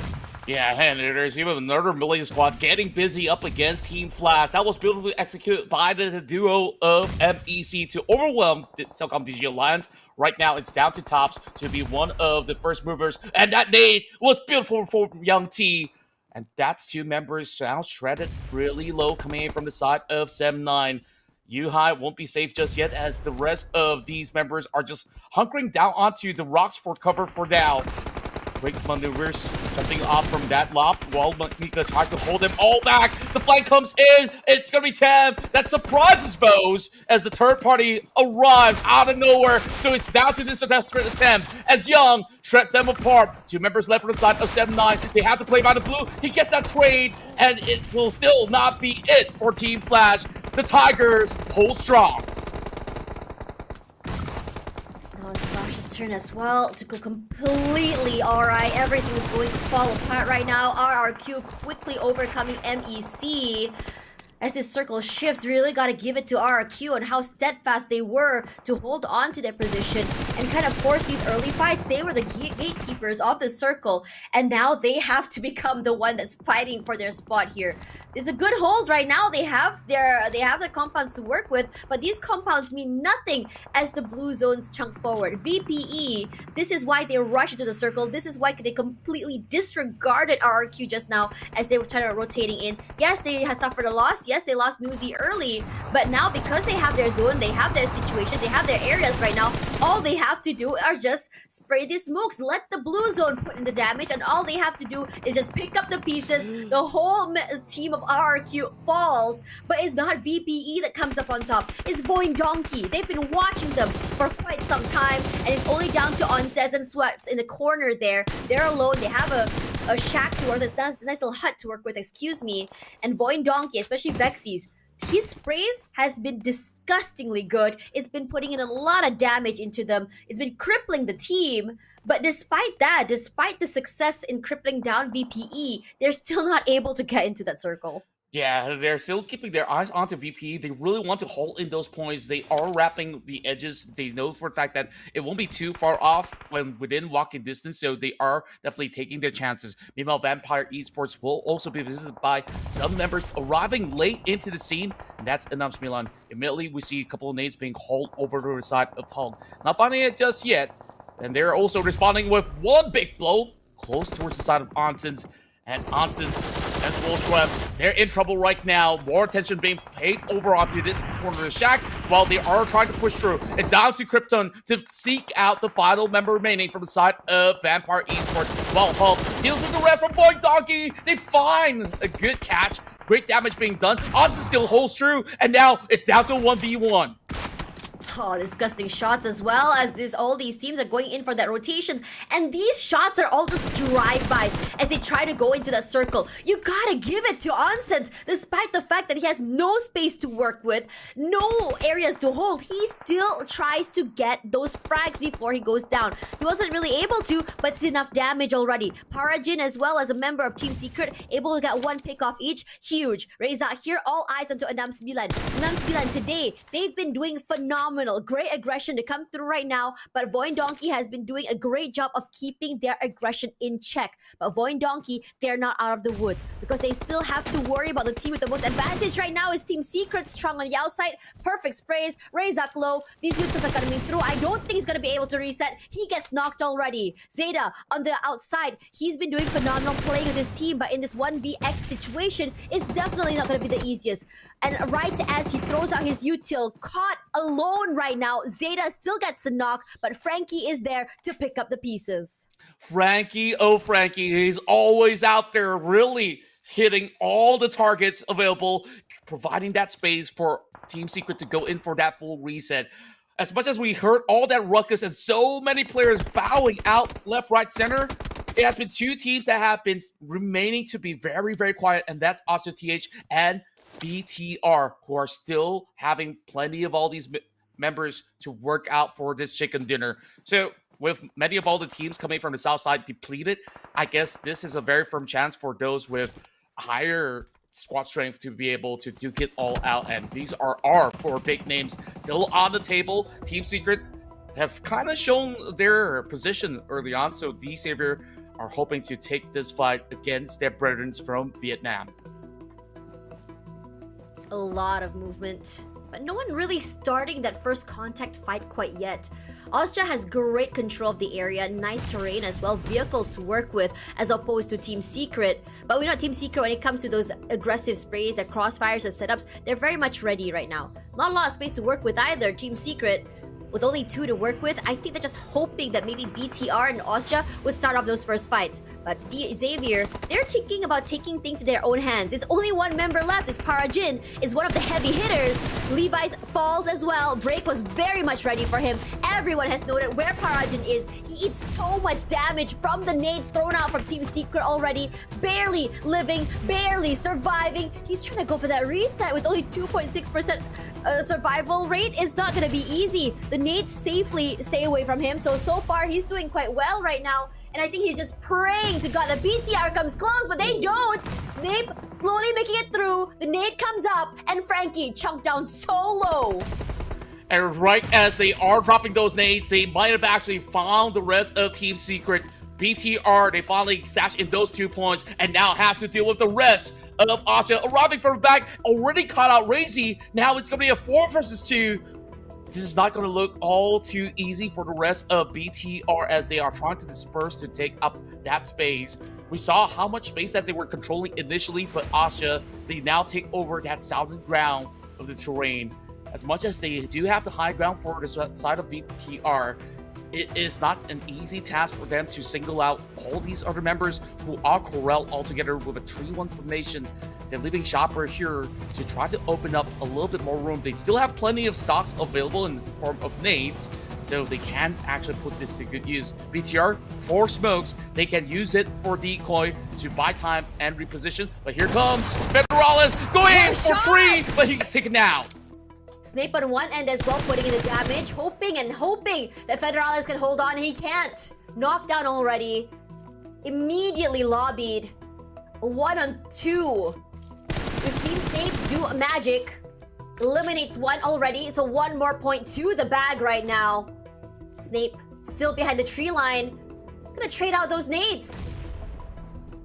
Yeah, and there's even another Malaysia squad getting busy up against Team Flash. That was beautifully executed by the duo of MEC to overwhelm the CELCOMDIGI Alliance. Right now, it's down to Tops to be one of the first movers. And that nade was beautiful for Young T. And that's 2 members now shredded really low coming in from the side of SEM9. Yuhai won't be safe just yet as the rest of these members are just hunkering down onto the rocks for cover for now. Quick maneuvers, jumping off from that lob while MAQNA tries to hold them all back. The flank comes in. It's going to be Tam. That surprises Bose as the third party arrives out of nowhere. So it's down to this desperate attempt as Young shreds them apart. 2 members left on the side of 7-9. They have to play by the blue. He gets that trade, and it will still not be it for Team Flash. The Tigers hold strong. Now it's Flash's turn as well to go completely alright. Everything is going to fall apart right now. RRQ quickly overcoming MEC. As this circle shifts, really got to give it to RRQ on how steadfast they were to hold on to their position and kind of force these early fights. They were the gatekeepers of the circle, and now they have to become the one that's fighting for their spot here. It's a good hold right now. They have the compounds to work with, but these compounds mean nothing as the blue zones chunk forward. VPE, this is why they rushed into the circle. This is why they completely disregarded RRQ just now as they were trying to rotating in. Yes, they have suffered a loss. Yes, they lost Nuzi early, but now because they have their zone, they have their situation, they have their areas right now, all they have to do are just spray these smokes, let the blue zone put in the damage, and all they have to do is just pick up the pieces. The whole team of RRQ falls, but it's not VPE that comes up on top. It's VOIN Donkey. They've been watching them for quite some time, and it's only down to Onses and Sweps in the corner there. They're alone. They have a shack to work with, a nice little hut to work with, excuse me. And VOIN Donkey, especially Vexy's, his sprays has been disgustingly good. It's been putting in a lot of damage into them. It's been crippling the team. But despite that, despite the success in crippling down VPE, they're still not able to get into that circle. Yeah, they're still keeping their eyes onto VP. They really want to hold in those points. They are wrapping the edges. They know for a fact that it won't be too far off when within walking distance, so they are definitely taking their chances. Meanwhile, Vampire Esports will also be visited by some members arriving late into the scene, and that's ENAM SEMBILAN. Immediately, we see a couple of nades being hauled over to the side of Hong. Not finding it just yet, and they're also responding with one big blow close towards the side of Onsens. And Onsens as well as Shrebs, they're in trouble right now. More attention being paid over onto this corner of the shack while they are trying to push through. It's down to Krypton to seek out the final member remaining from the side of Vampire Esports. While Hulk deals with the rest from VOIN Donkey. They find a good catch. Great damage being done. Onsens still holds true. And now it's down to 1v1. Oh, disgusting shots as well as all these teams are going in for that rotations, and these shots are all just drive-bys as they try to go into that circle. You gotta give it to Onsens, despite the fact that he has no space to work with, no areas to hold, he still tries to get those frags before he goes down. He wasn't really able to, but it's enough damage already. Parajin as well as a member of Team Secret, able to get one pick off each, huge. Reza here, all eyes onto ENAM SEMBILAN. ENAM SEMBILAN today, they've been doing phenomenal. Great aggression to come through right now, but VOIN Donkey has been doing a great job of keeping their aggression in check. But VOIN Donkey, they're not out of the woods because they still have to worry about the team with the most advantage right now is Team Secret, strong on the outside. Perfect sprays, Razak low. These Yutas are coming through. I don't think he's going to be able to reset. He gets knocked already. Zeta on the outside, he's been doing phenomenal playing with his team, but in this 1vx situation, it's definitely not going to be the easiest. And right as he throws out his util, caught alone right now, Zeta still gets a knock, but Frankie is there to pick up the pieces. Frankie, oh Frankie, he's always out there really hitting all the targets available, providing that space for Team Secret to go in for that full reset. As much as we heard all that ruckus and so many players bowing out left, right, center, it has been two teams that have been remaining to be very, very quiet, and that's OSJA TH and BTR, who are still having plenty of all these members to work out for this chicken dinner. So with many of all the teams coming from the south side depleted, I guess this is a very firm chance for those with higher squad strength to be able to duke it all out. And these are our four big names still on the table. Team Secret have kind of shown their position early on, so D-Savior are hoping to take this fight against their brethren from Vietnam. A lot of movement, but no one really starting that first contact fight quite yet. OSJA has great control of the area, nice terrain as well, vehicles to work with as opposed to Team Secret. But we know Team Secret, when it comes to those aggressive sprays, the crossfires, the setups, they're very much ready right now. Not a lot of space to work with either. Team Secret, with only two to work with, I think they're just hoping that maybe BTR and OSJA would start off those first fights. But Xavier, they're thinking about taking things to their own hands. It's only one member left. It's Parajin, is one of the heavy hitters. Levi's falls as well. Break was very much ready for him. Everyone has noted where Parajin is. He eats so much damage from the nades thrown out from Team Secret already. Barely living, barely surviving. He's trying to go for that reset with only 2.6% survival rate. Is not going to be easy. The nades safely stay away from him. So far, he's doing quite well right now. And I think he's just praying to God that BTR comes close, but they don't. Snape slowly making it through. The nade comes up, and Frankie chunked down so low. And right as they are dropping those nades, they might have actually found the rest of Team Secret. BTR, they finally stashed in those 2 points, and now has to deal with the rest of OSJA arriving from the back. Already caught out Razy. Now it's going to be a 4 versus 2. This is not going to look all too easy for the rest of BTR as they are trying to disperse to take up that space. We saw how much space that they were controlling initially, but OSJA, they now take over that southern ground of the terrain. As much as they do have the high ground for the side of BTR, it is not an easy task for them to single out all these other members who are corralled all together with a 3-1 formation. They're leaving Shopper here to try to open up a little bit more room. They still have plenty of stocks available in the form of nades, so they can actually put this to good use. BTR, 4 smokes. They can use it for decoy to buy time and reposition. But here comes Federales going in for 3, but he gets taken down. Snape on one end as well, putting in the damage, hoping that Federales can hold on. He can't. Knocked down already. Immediately lobbied. 1 on 2. We've seen Snape do magic. Eliminates one already, so one more point to the bag right now. Snape still behind the tree line. Gonna trade out those nades.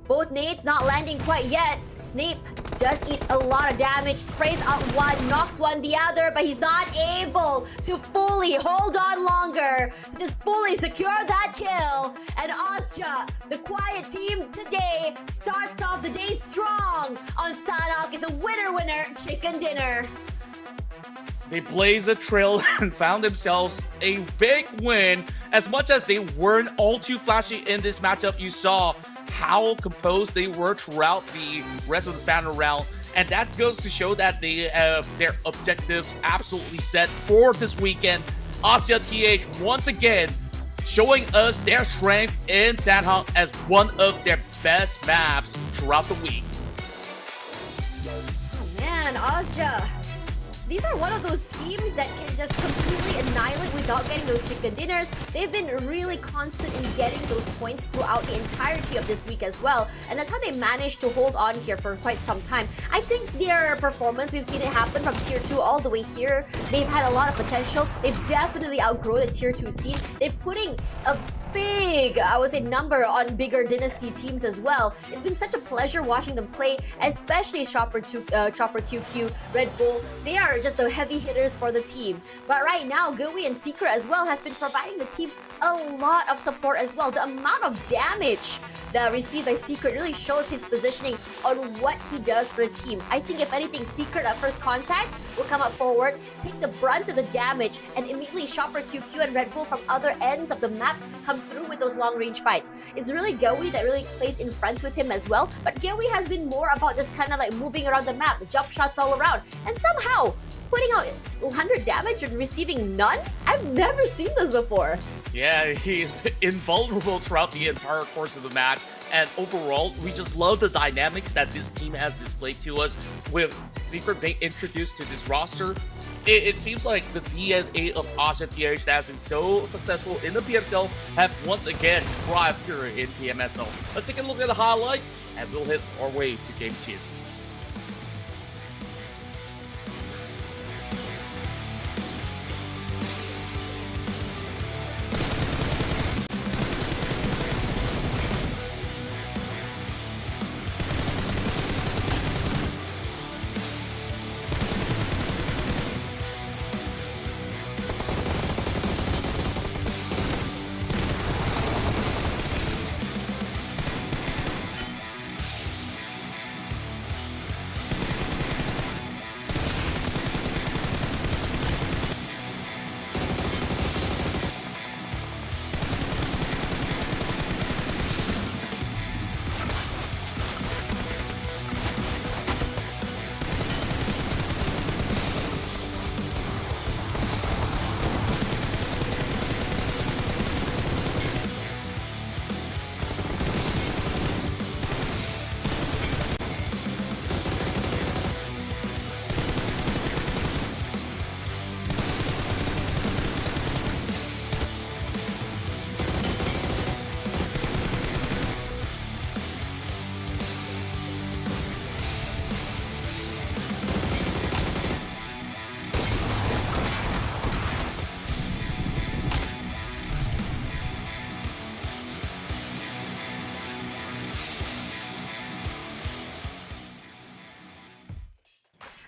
Both nades not landing quite yet. Snape does eat a lot of damage, sprays out one, knocks one the other, but he's not able to fully hold on longer to just fully secure that kill. And OSJA, the quiet team today, starts off the day strong on Sanhok. It's a winner chicken dinner. They blazed a trail and found themselves a big win. As much as they weren't all too flashy in this matchup, you saw how composed they were throughout the rest of the span round. And that goes to show that they have their objectives absolutely set for this weekend. OSJA TH once again showing us their strength in Sanhok as one of their best maps throughout the week. Oh man, OSJA. These are one of those teams that can just completely annihilate without getting those chicken dinners. They've been really constant in getting those points throughout the entirety of this week as well. And that's how they managed to hold on here for quite some time. I think their performance, we've seen it happen from Tier 2 all the way here. They've had a lot of potential. They've definitely outgrown the Tier 2 scene. They're putting a big, I would say, number on bigger dynasty teams as well. It's been such a pleasure watching them play, especially Chopper QQ, Red Bull. They are just the heavy hitters for the team. But right now, GUI and Secret as well has been providing the team a lot of support as well. The amount of damage that received by Secret really shows his positioning on what he does for the team. I think if anything, Secret at first contact will come up forward, take the brunt of the damage, and immediately Chopper QQ and Red Bull from other ends of the map come through with those long range fights. It's really GUI that really plays in front with him as well, but GUI has been more about just kind of like moving around the map, jump shots all around, and somehow putting out 100 damage and receiving none? I've never seen this before. Yeah, he's invulnerable throughout the entire course of the match. And overall, we just love the dynamics that this team has displayed to us with Secret being introduced to this roster. It seems like the DNA of OSJA TH that has been so successful in the PMSL have once again thrived here in PMSL. Let's take a look at the highlights and we'll hit our way to Game 2.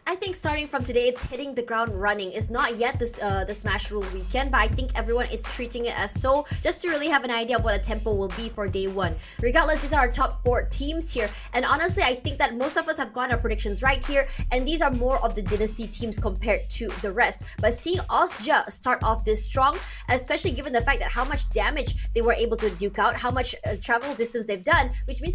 I think starting from today, it's hitting the ground running. It's not yet the Smash Rule weekend, but I think everyone is treating it as so, just to really have an idea of what the tempo will be for day one. Regardless, these are our top 4 teams here, and honestly, I think that most of us have gotten our predictions right here, and these are more of the dynasty teams compared to the rest. But seeing OSJA start off this strong, especially given the fact that how much damage they were able to duke out, how much travel distance they've done, which means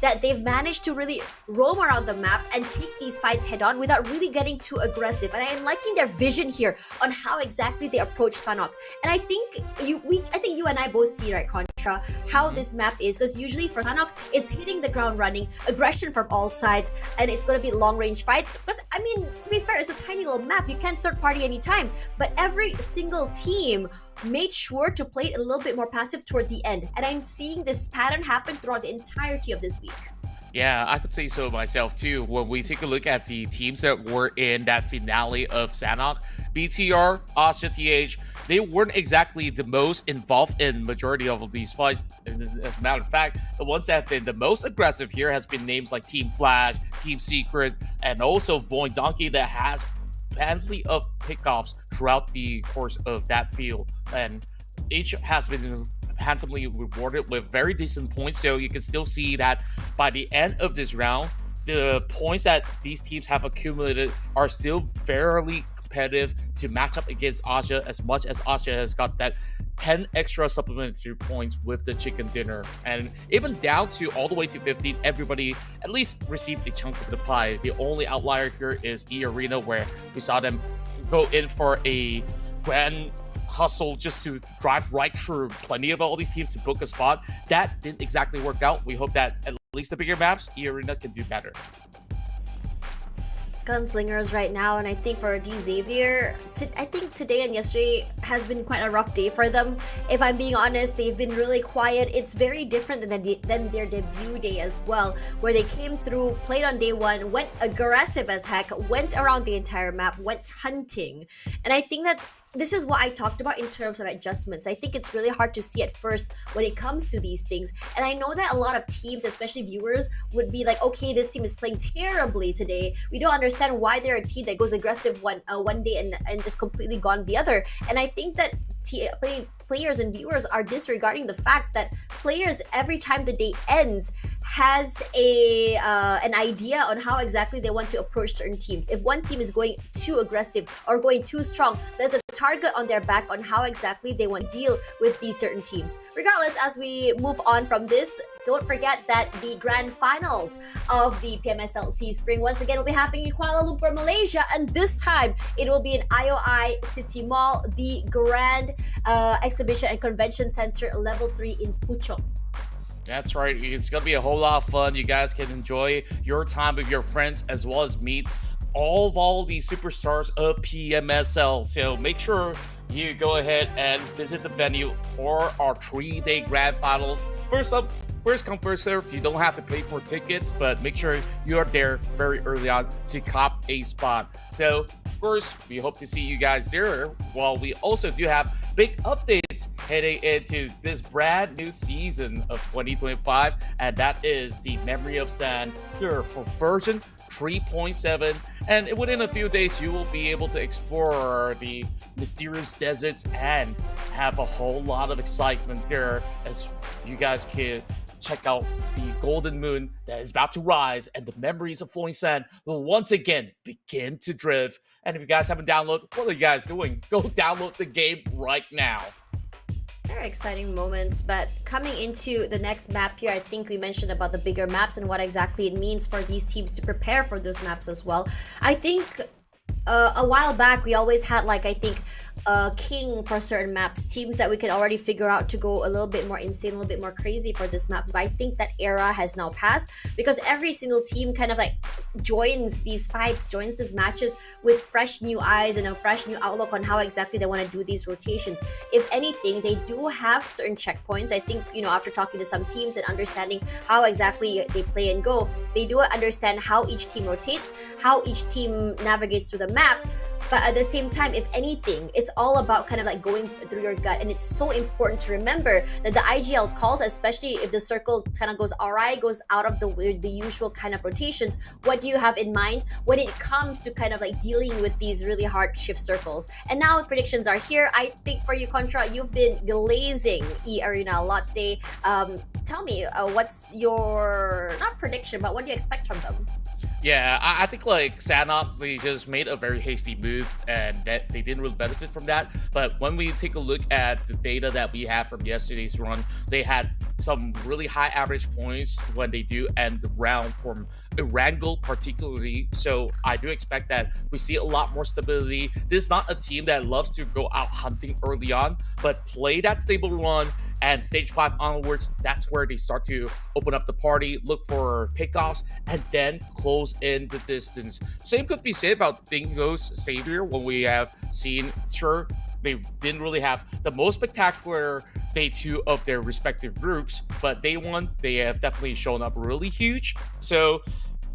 that they've managed to really roam around the map and take these fights head on without really getting too aggressive. And I am liking their vision here on how exactly they approach Sanhok. And I think you and I both see, right, Contra, how this map is, because usually for Sanhok, it's hitting the ground running, aggression from all sides, and it's going to be long range fights. Because I mean, to be fair, it's a tiny little map. You can't third party anytime, but every single team made sure to play it a little bit more passive toward the end. And I'm seeing this pattern happen throughout the entirety of this week. Yeah, I could say so myself too. When we take a look at the teams that were in that finale of Sanhok, BTR, OSJA, TH, they weren't exactly the most involved in majority of these fights. As a matter of fact, the ones that have been the most aggressive here has been names like Team Flash, Team Secret, and also VOIN Donkey that has plenty of pickoffs throughout the course of that field. And each has been handsomely rewarded with very decent points, so you can still see that by the end of this round, the points that these teams have accumulated are still fairly competitive to match up against OSJA, as much as OSJA has got that 10 extra supplementary points with the chicken dinner. And even down to all the way to 15, everybody at least received a chunk of the pie. The only outlier here is eArena, where we saw them go in for a grand hustle just to drive right through plenty of all these teams to book a spot. That didn't exactly work out. We hope that at least the bigger maps, eArena can do better. Gunslingers right now, and I think for D Xavier, I think today and yesterday has been quite a rough day for them. If I'm being honest, they've been really quiet. It's very different than their debut day as well, where they came through, played on day one, went aggressive as heck, went around the entire map, went hunting. And I think that this is what I talked about in terms of adjustments. I think it's really hard to see at first when it comes to these things. And I know that a lot of teams, especially viewers, would be like, okay, this team is playing terribly today. We don't understand why they're a team that goes aggressive one day and just completely gone the other. And I think that players and viewers are disregarding the fact that players, every time the day ends, has an idea on how exactly they want to approach certain teams. If one team is going too aggressive or going too strong, there's a target on their back on how exactly they want to deal with these certain teams. Regardless, as we move on from this, don't forget that the grand finals of the PMSL SEA Spring once again will be happening in Kuala Lumpur, Malaysia, and this time it will be in IOI City Mall, the Grand Exhibition and Convention Center Level 3 in Puchong. That's right. It's going to be a whole lot of fun. You guys can enjoy your time with your friends as well as meet all the superstars of PMSL. So make sure you go ahead and visit the venue for our 3-day grand finals. First come, first serve. You don't have to pay for tickets, but make sure you are there very early on to cop a spot. So, of course, we hope to see you guys there. While we also do have big updates heading into this brand new season of 2025, and that is the Memory of Sand here for version 3.7. And within a few days, you will be able to explore the mysterious deserts and have a whole lot of excitement there as you guys can check out the golden moon that is about to rise, and the memories of flowing sand will once again begin to drift. And if you guys haven't downloaded, what are you guys doing? Go download the game right now. Very exciting moments, but coming into the next map here, I think we mentioned about the bigger maps and what exactly it means for these teams to prepare for those maps as well. I think a while back we always had, like, I think king for certain maps, teams that we can already figure out to go a little bit more insane, a little bit more crazy for this map. But I think that era has now passed, because every single team kind of like joins these fights, joins these matches with fresh new eyes and a fresh new outlook on how exactly they want to do these rotations. If anything, they do have certain checkpoints. I think, you know, after talking to some teams and understanding how exactly they play and go, they do understand how each team rotates, how each team navigates through the map. But at the same time, if anything, it's all about kind of like going through your gut. And it's so important to remember that the IGL's calls, especially if the circle kind of goes RI, goes out of the usual kind of rotations, what do you have in mind when it comes to kind of like dealing with these really hard shift circles? And now predictions are here. I think for you, Contra, you've been glazing eArena a lot today. Tell me, what's your, not prediction, but what do you expect from them? Yeah, I think like Sanhok, they just made a very hasty move, and that they didn't really benefit from that. But when we take a look at the data that we have from yesterday's run, they had some really high average points when they do end the round from Erangel particularly. So I do expect that we see a lot more stability. This is not a team that loves to go out hunting early on, but play that stable run, and stage 5 onwards, that's where they start to open up the party, look for pickoffs, and then close in the distance. Same could be said about Dingo's Savior, when we have seen, sure, they didn't really have the most spectacular day 2 of their respective groups, but day 1 they have definitely shown up really huge. So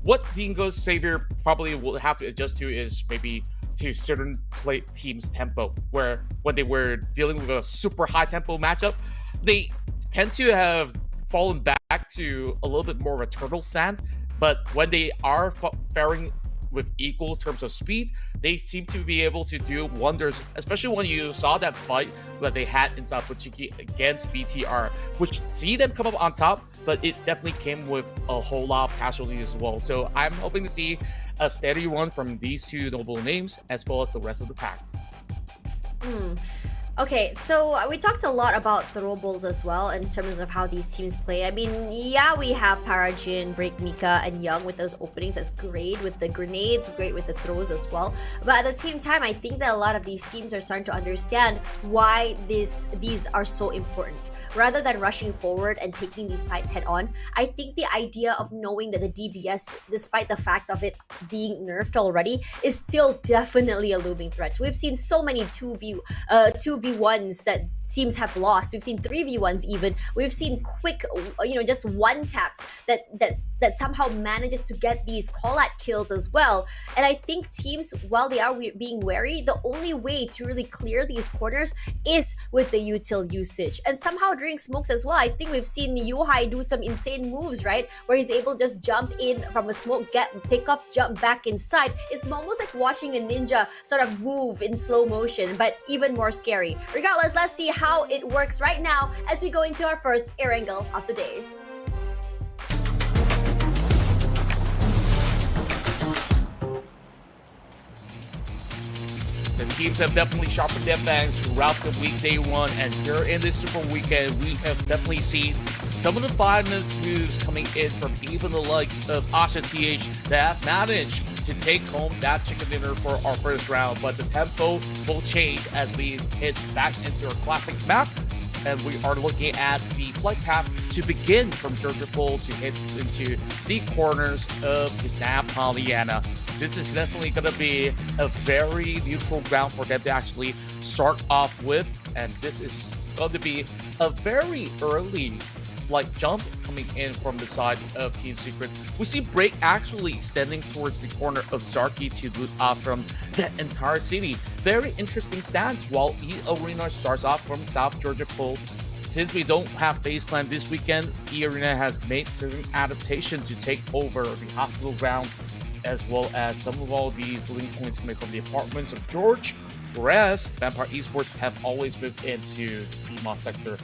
what Dingo's Savior probably will have to adjust to is maybe to certain play teams' tempo, where when they were dealing with a super high tempo matchup, they tend to have fallen back to a little bit more of a turtle stand. But when they are faring with equal terms of speed, they seem to be able to do wonders, especially when you saw that fight that they had in South Pachiki against BTR, which see them come up on top, but it definitely came with a whole lot of casualties as well. So I'm hoping to see a steady run from these two noble names as well as the rest of the pack. Okay, so we talked a lot about throwables as well in terms of how these teams play. I mean, yeah, we have Parajin, Break Mika, and Young with those openings. That's great with the grenades, great with the throws as well. But at the same time, I think that a lot of these teams are starting to understand why these are so important. Rather than rushing forward and taking these fights head on, I think the idea of knowing that the DBS, despite the fact of it being nerfed already, is still definitely a looming threat. We've seen so many 2v1s that teams have lost. We've seen 3v1s even. We've seen quick, just one taps that somehow manages to get these call-out kills as well. And I think teams, while they are being wary, the only way to really clear these corners is with the util usage. And somehow during smokes as well, I think we've seen Yuhai do some insane moves, right? Where he's able to just jump in from a smoke, pick off, jump back inside. It's almost like watching a ninja sort of move in slow motion, but even more scary. Regardless, let's see how it works right now as we go into our first Erangel of the day. The teams have definitely sharpened their fangs throughout the weekday one, and here in this Super Weekend, we have definitely seen some of the finest moves coming in from even the likes of OSJA TH that have managed to take home that chicken dinner for our first round. But the tempo will change as we hit back into our classic map, and we are looking at the flight path to begin from Georgia Pole to hit into the corners of ENAM Pollyanna. This is definitely going to be a very neutral ground for them to actually start off with, and this is going to be a very early jump coming in from the side of Team Secret. We see Break actually extending towards the corner of Zarky to loot off from that entire city. Very interesting stance, while eArena starts off from South Georgia Pole. Since we don't have FaZe Clan this weekend, eArena has made certain adaptations to take over the hospital grounds, as well as some of all these living points coming from the apartments of George, whereas Vampire Esports have always moved into the PMSL sector.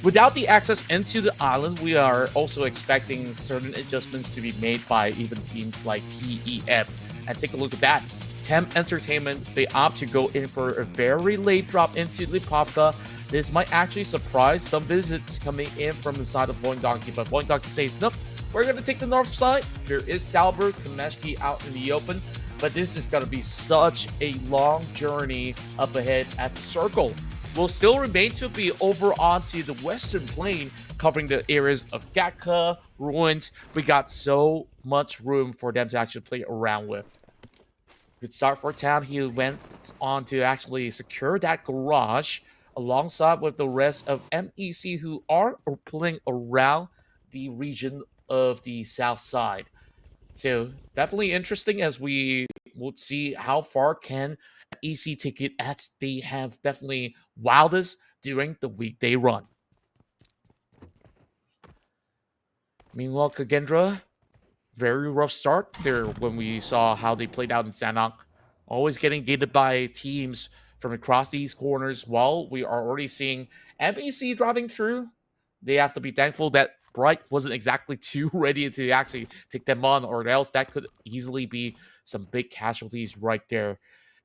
Without the access into the island, we are also expecting certain adjustments to be made by even teams like TEM. And take a look at that. TEM Entertainment, they opt to go in for a very late drop into Lipovka. This might actually surprise some visits coming in from the side of VOIN, but VOIN says, nope, we're going to take the north side. There is Salberg, Kameshki out in the open, but this is going to be such a long journey up ahead as the circle will still remain to be over onto the western plain, covering the areas of Gatka, Ruins. We got so much room for them to actually play around with. Good start for Town. He went on to actually secure that garage alongside with the rest of MEC, who are pulling around the region of the south side. So definitely interesting as we will see how far can MEC take it, as they have definitely wowed us during the weekday run. Meanwhile, KAGENDRA, very rough start there when we saw how they played out in Sanhok. Always getting gated by teams from across these corners, while we are already seeing MEC driving through. They have to be thankful that Bright wasn't exactly too ready to actually take them on, or else that could easily be some big casualties right there.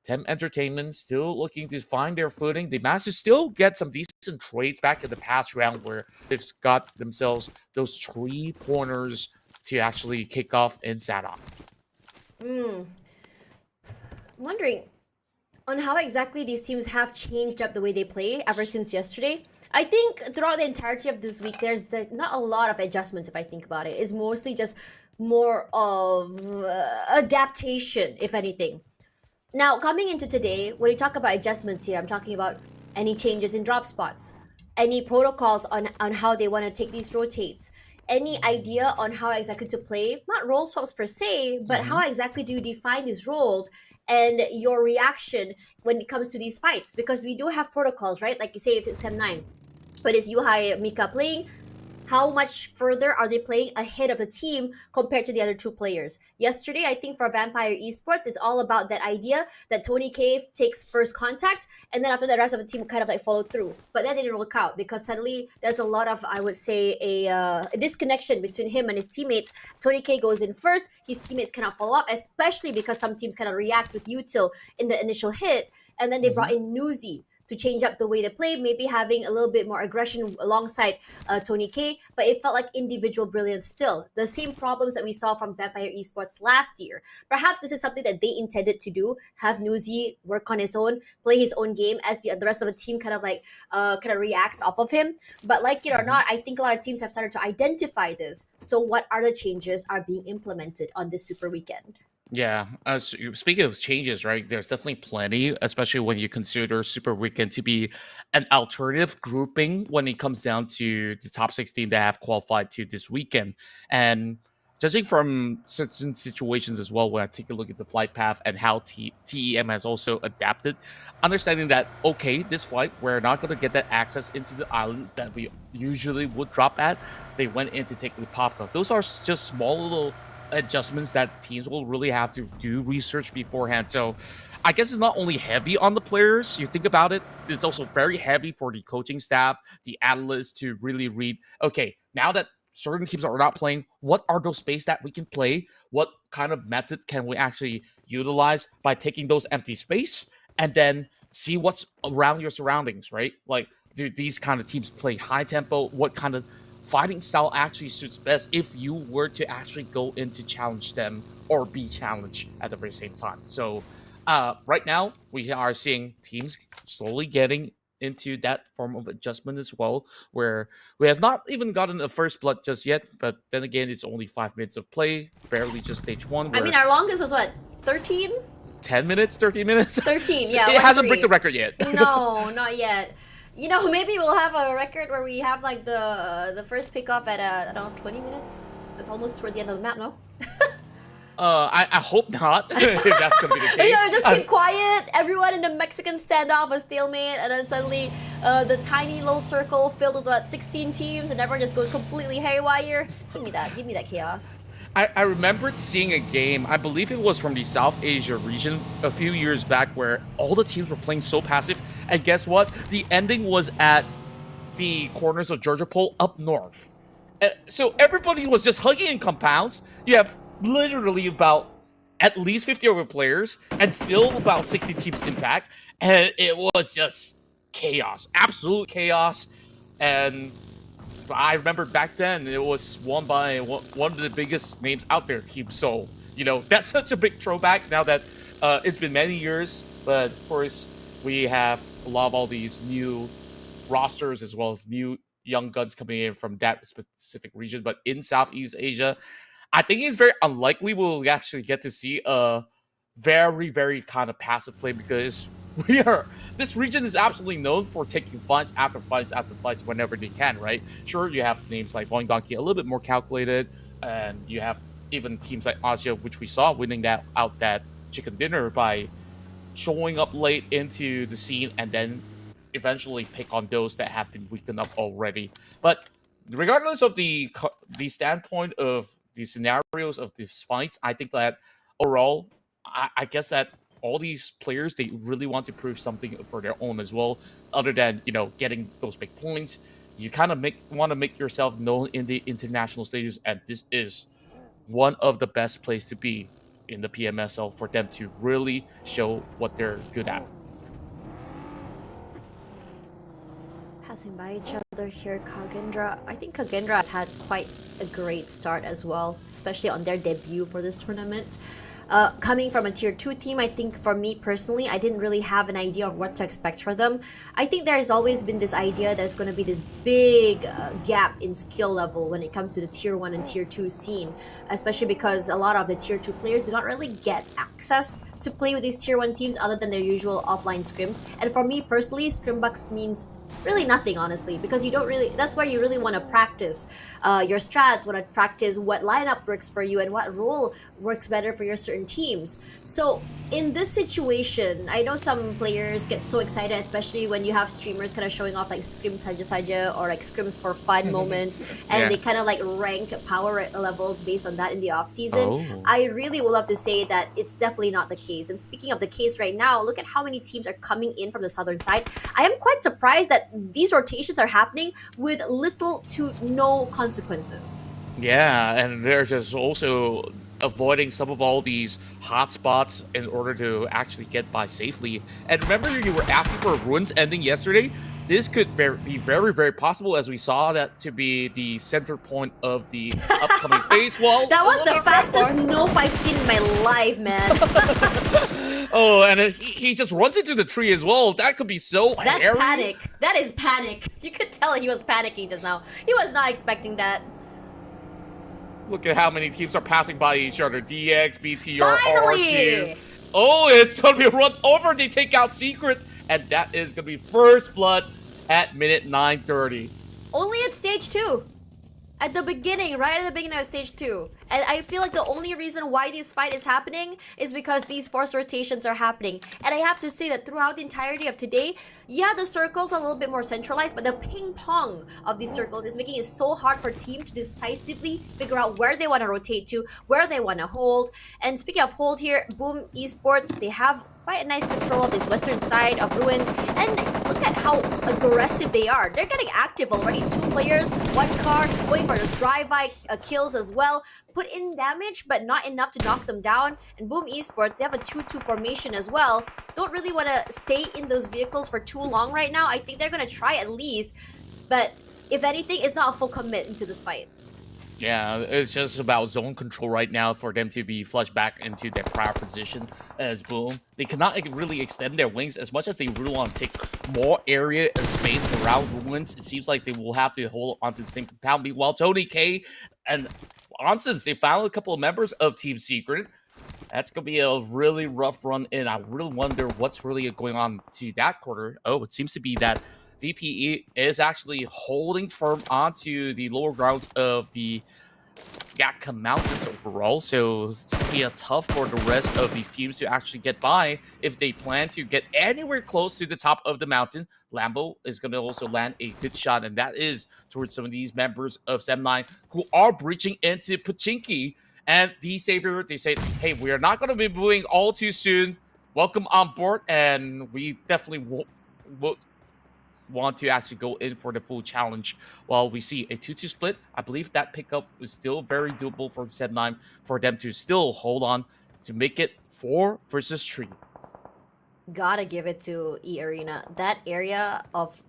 TEM Entertainment still looking to find their footing. They managed to still get some decent trades back in the past round, where they've got themselves those 3 corners to actually kick off in Sanhok. I'm wondering on how exactly these teams have changed up the way they play ever since yesterday. I think throughout the entirety of this week, there's not a lot of adjustments if I think about it. It's mostly just more of adaptation, if anything. Now, coming into today, when we talk about adjustments here, I'm talking about any changes in drop spots, any protocols on how they want to take these rotates, any idea on how exactly to play, not role swaps per se, but how exactly do you define these roles and your reaction when it comes to these fights? Because we do have protocols, right? Like you say, if it's SEM9, but is Yuhai Mika playing? How much further are they playing ahead of the team compared to the other two players? Yesterday, I think for Vampire Esports, it's all about that idea that Tony K takes first contact, and then after the rest of the team kind of like follow through. But that didn't work out because suddenly there's a lot of, I would say, a disconnection between him and his teammates. Tony K goes in first, his teammates cannot follow up, especially because some teams kind of react with util in the initial hit, and then they brought in Nuzi to change up the way they play, maybe having a little bit more aggression alongside Tony K, but it felt like individual brilliance still. The same problems that we saw from Vampire Esports last year. Perhaps this is something that they intended to do, have Nuzi work on his own, play his own game as the rest of the team kind of reacts off of him. But like it or not, I think a lot of teams have started to identify this. So what other changes are being implemented on this Super Weekend? Yeah, speaking of changes, right? There's definitely plenty, especially when you consider Super Weekend to be an alternative grouping when it comes down to the top 16 that have qualified to this weekend. And judging from certain situations as well, when I take a look at the flight path and how TEM has also adapted, understanding that, okay, this flight, we're not going to get that access into the island that we usually would drop at. They went in to take Lipovka. Those are just small little adjustments that teams will really have to do research beforehand. So I guess it's not only heavy on the players. You think about it, it's also very heavy for the coaching staff, the analysts to really read, okay, now that certain teams are not playing, what are those space that we can play? What kind of method can we actually utilize by taking those empty space and then see what's around your surroundings, right? Like, do these kind of teams play high tempo? What kind of fighting style actually suits best if you were to actually go in to challenge them or be challenged at the very same time? So right now, we are seeing teams slowly getting into that form of adjustment as well, where we have not even gotten a first blood just yet, but then again, it's only 5 minutes of play, barely just stage 1. I mean, our longest was what, 13? 10 minutes, 13 minutes? 13, So yeah. it hasn't break the record yet. No, not yet. You know, maybe we'll have a record where we have like the first pickoff at I don't know, 20 minutes. It's almost toward the end of the map, no? I hope not, if that's gonna be the case. You know, just keep quiet. Everyone in the Mexican standoff, a stalemate, and then suddenly the tiny little circle filled with what, 16 teams, and everyone just goes completely haywire. Give me that chaos. I remembered seeing a game, I believe it was from the South Asia region a few years back, where all the teams were playing so passive, and guess what? The ending was at the corners of Georgia Pole up north. So everybody was just hugging in compounds. You have literally about at least 50 over players and still about 60 teams intact, and it was just chaos, absolute chaos. And I remember back then it was won by one of the biggest names out there, Team Seoul. You know, that's such a big throwback now that it's been many years, but of course we have a lot of all these new rosters as well as new young guns coming in from that specific region. But in Southeast Asia, I think it's very unlikely we'll actually get to see a very, very kind of passive play, because this region is absolutely known for taking fights after fights after fights whenever they can, right? Sure, you have names like VOIN Donkey a little bit more calculated, and you have even teams like OSJA, which we saw winning that chicken dinner by showing up late into the scene and then eventually pick on those that have been weakened up already. But regardless of the standpoint of the scenarios of these fights, I think that overall, I guess that all these players, they really want to prove something for their own as well, other than, you know, getting those big points. You kind of want to make yourself known in the international stages, and this is one of the best places to be in the PMSL for them to really show what they're good at. Passing by each other here, KAGENDRA. I think KAGENDRA has had quite a great start as well, especially on their debut for this tournament. Coming from a tier 2 team, I think for me personally, I didn't really have an idea of what to expect for them. I think there has always been this idea there's going to be this big gap in skill level when it comes to the tier 1 and tier 2 scene, especially because a lot of the tier 2 players do not really get access to play with these tier 1 teams other than their usual offline scrims. And for me personally, scrimbucks means really nothing, honestly, because you don't really, that's where you really want to practice your strats, want to practice what lineup works for you and what role works better for your certain teams. So in this situation, I know some players get so excited, especially when you have streamers kind of showing off like scrims saja or like scrims for fun moments, and they kind of like ranked power levels based on that in the off season. I really would love to say that it's definitely not the case. And speaking of the case right now, look at how many teams are coming in from the southern side. I am quite surprised that these rotations are happening with little to no consequences. Yeah, and they're just also avoiding some of all these hotspots in order to actually get by safely. And remember, you were asking for a ruins ending yesterday? This could be very, very possible, as we saw that to be the center point of the upcoming phase wall. That was the fastest nope I've seen in my life, man. Oh, and he just runs into the tree as well. That could be so That's hairy. panic. That is panic. You could tell he was panicking just now. He was not expecting that. Look at how many teams are passing by each other. DX, BTR, Finally! RRQ. Oh, it's going to be run over. They take out Secret. And that is going to be first blood at minute 9:30. Only at stage 2. At the beginning, right at the beginning of stage 2. And I feel like the only reason why this fight is happening is because these forced rotations are happening. And I have to say that throughout the entirety of today, yeah, the circles are a little bit more centralized, but the ping pong of these circles is making it so hard for team to decisively figure out where they want to rotate to, where they want to hold. And speaking of hold here, Boom Esports, they have quite a nice control of this western side of ruins, and look at how aggressive they are. They're getting active already. 2 players, 1 car, going for those drive-by kills as well. Put in damage, but not enough to knock them down. And Boom Esports, they have a 2-2 formation as well. Don't really want to stay in those vehicles for too long right now. I think they're going to try at least, but if anything, it's not a full commit into this fight. Yeah, it's just about zone control right now for them to be flushed back into their prior position as Boom. They cannot really extend their wings as much as they really want to take more area and space around ruins. It seems like they will have to hold onto the same compound. Meanwhile, Tony K and Onsens, they found a couple of members of Team Secret. That's going to be a really rough run in. I really wonder what's really going on to that quarter. Oh, it seems to be that VPE is actually holding firm onto the lower grounds of the Gatka Mountains overall, so it's going to be tough for the rest of these teams to actually get by if they plan to get anywhere close to the top of the mountain. Lambo is going to also land a good shot, and that is towards some of these members of SEM9 who are breaching into Pachinki. And the Savior, they say, hey, we are not going to be moving all too soon. Welcome on board, and we definitely will want to actually go in for the full challenge. While we see a 2-2 split, I believe that pickup is still very doable for SEM9 for them to still hold on to make it 4 versus 3. Gotta give it to eArena. That area of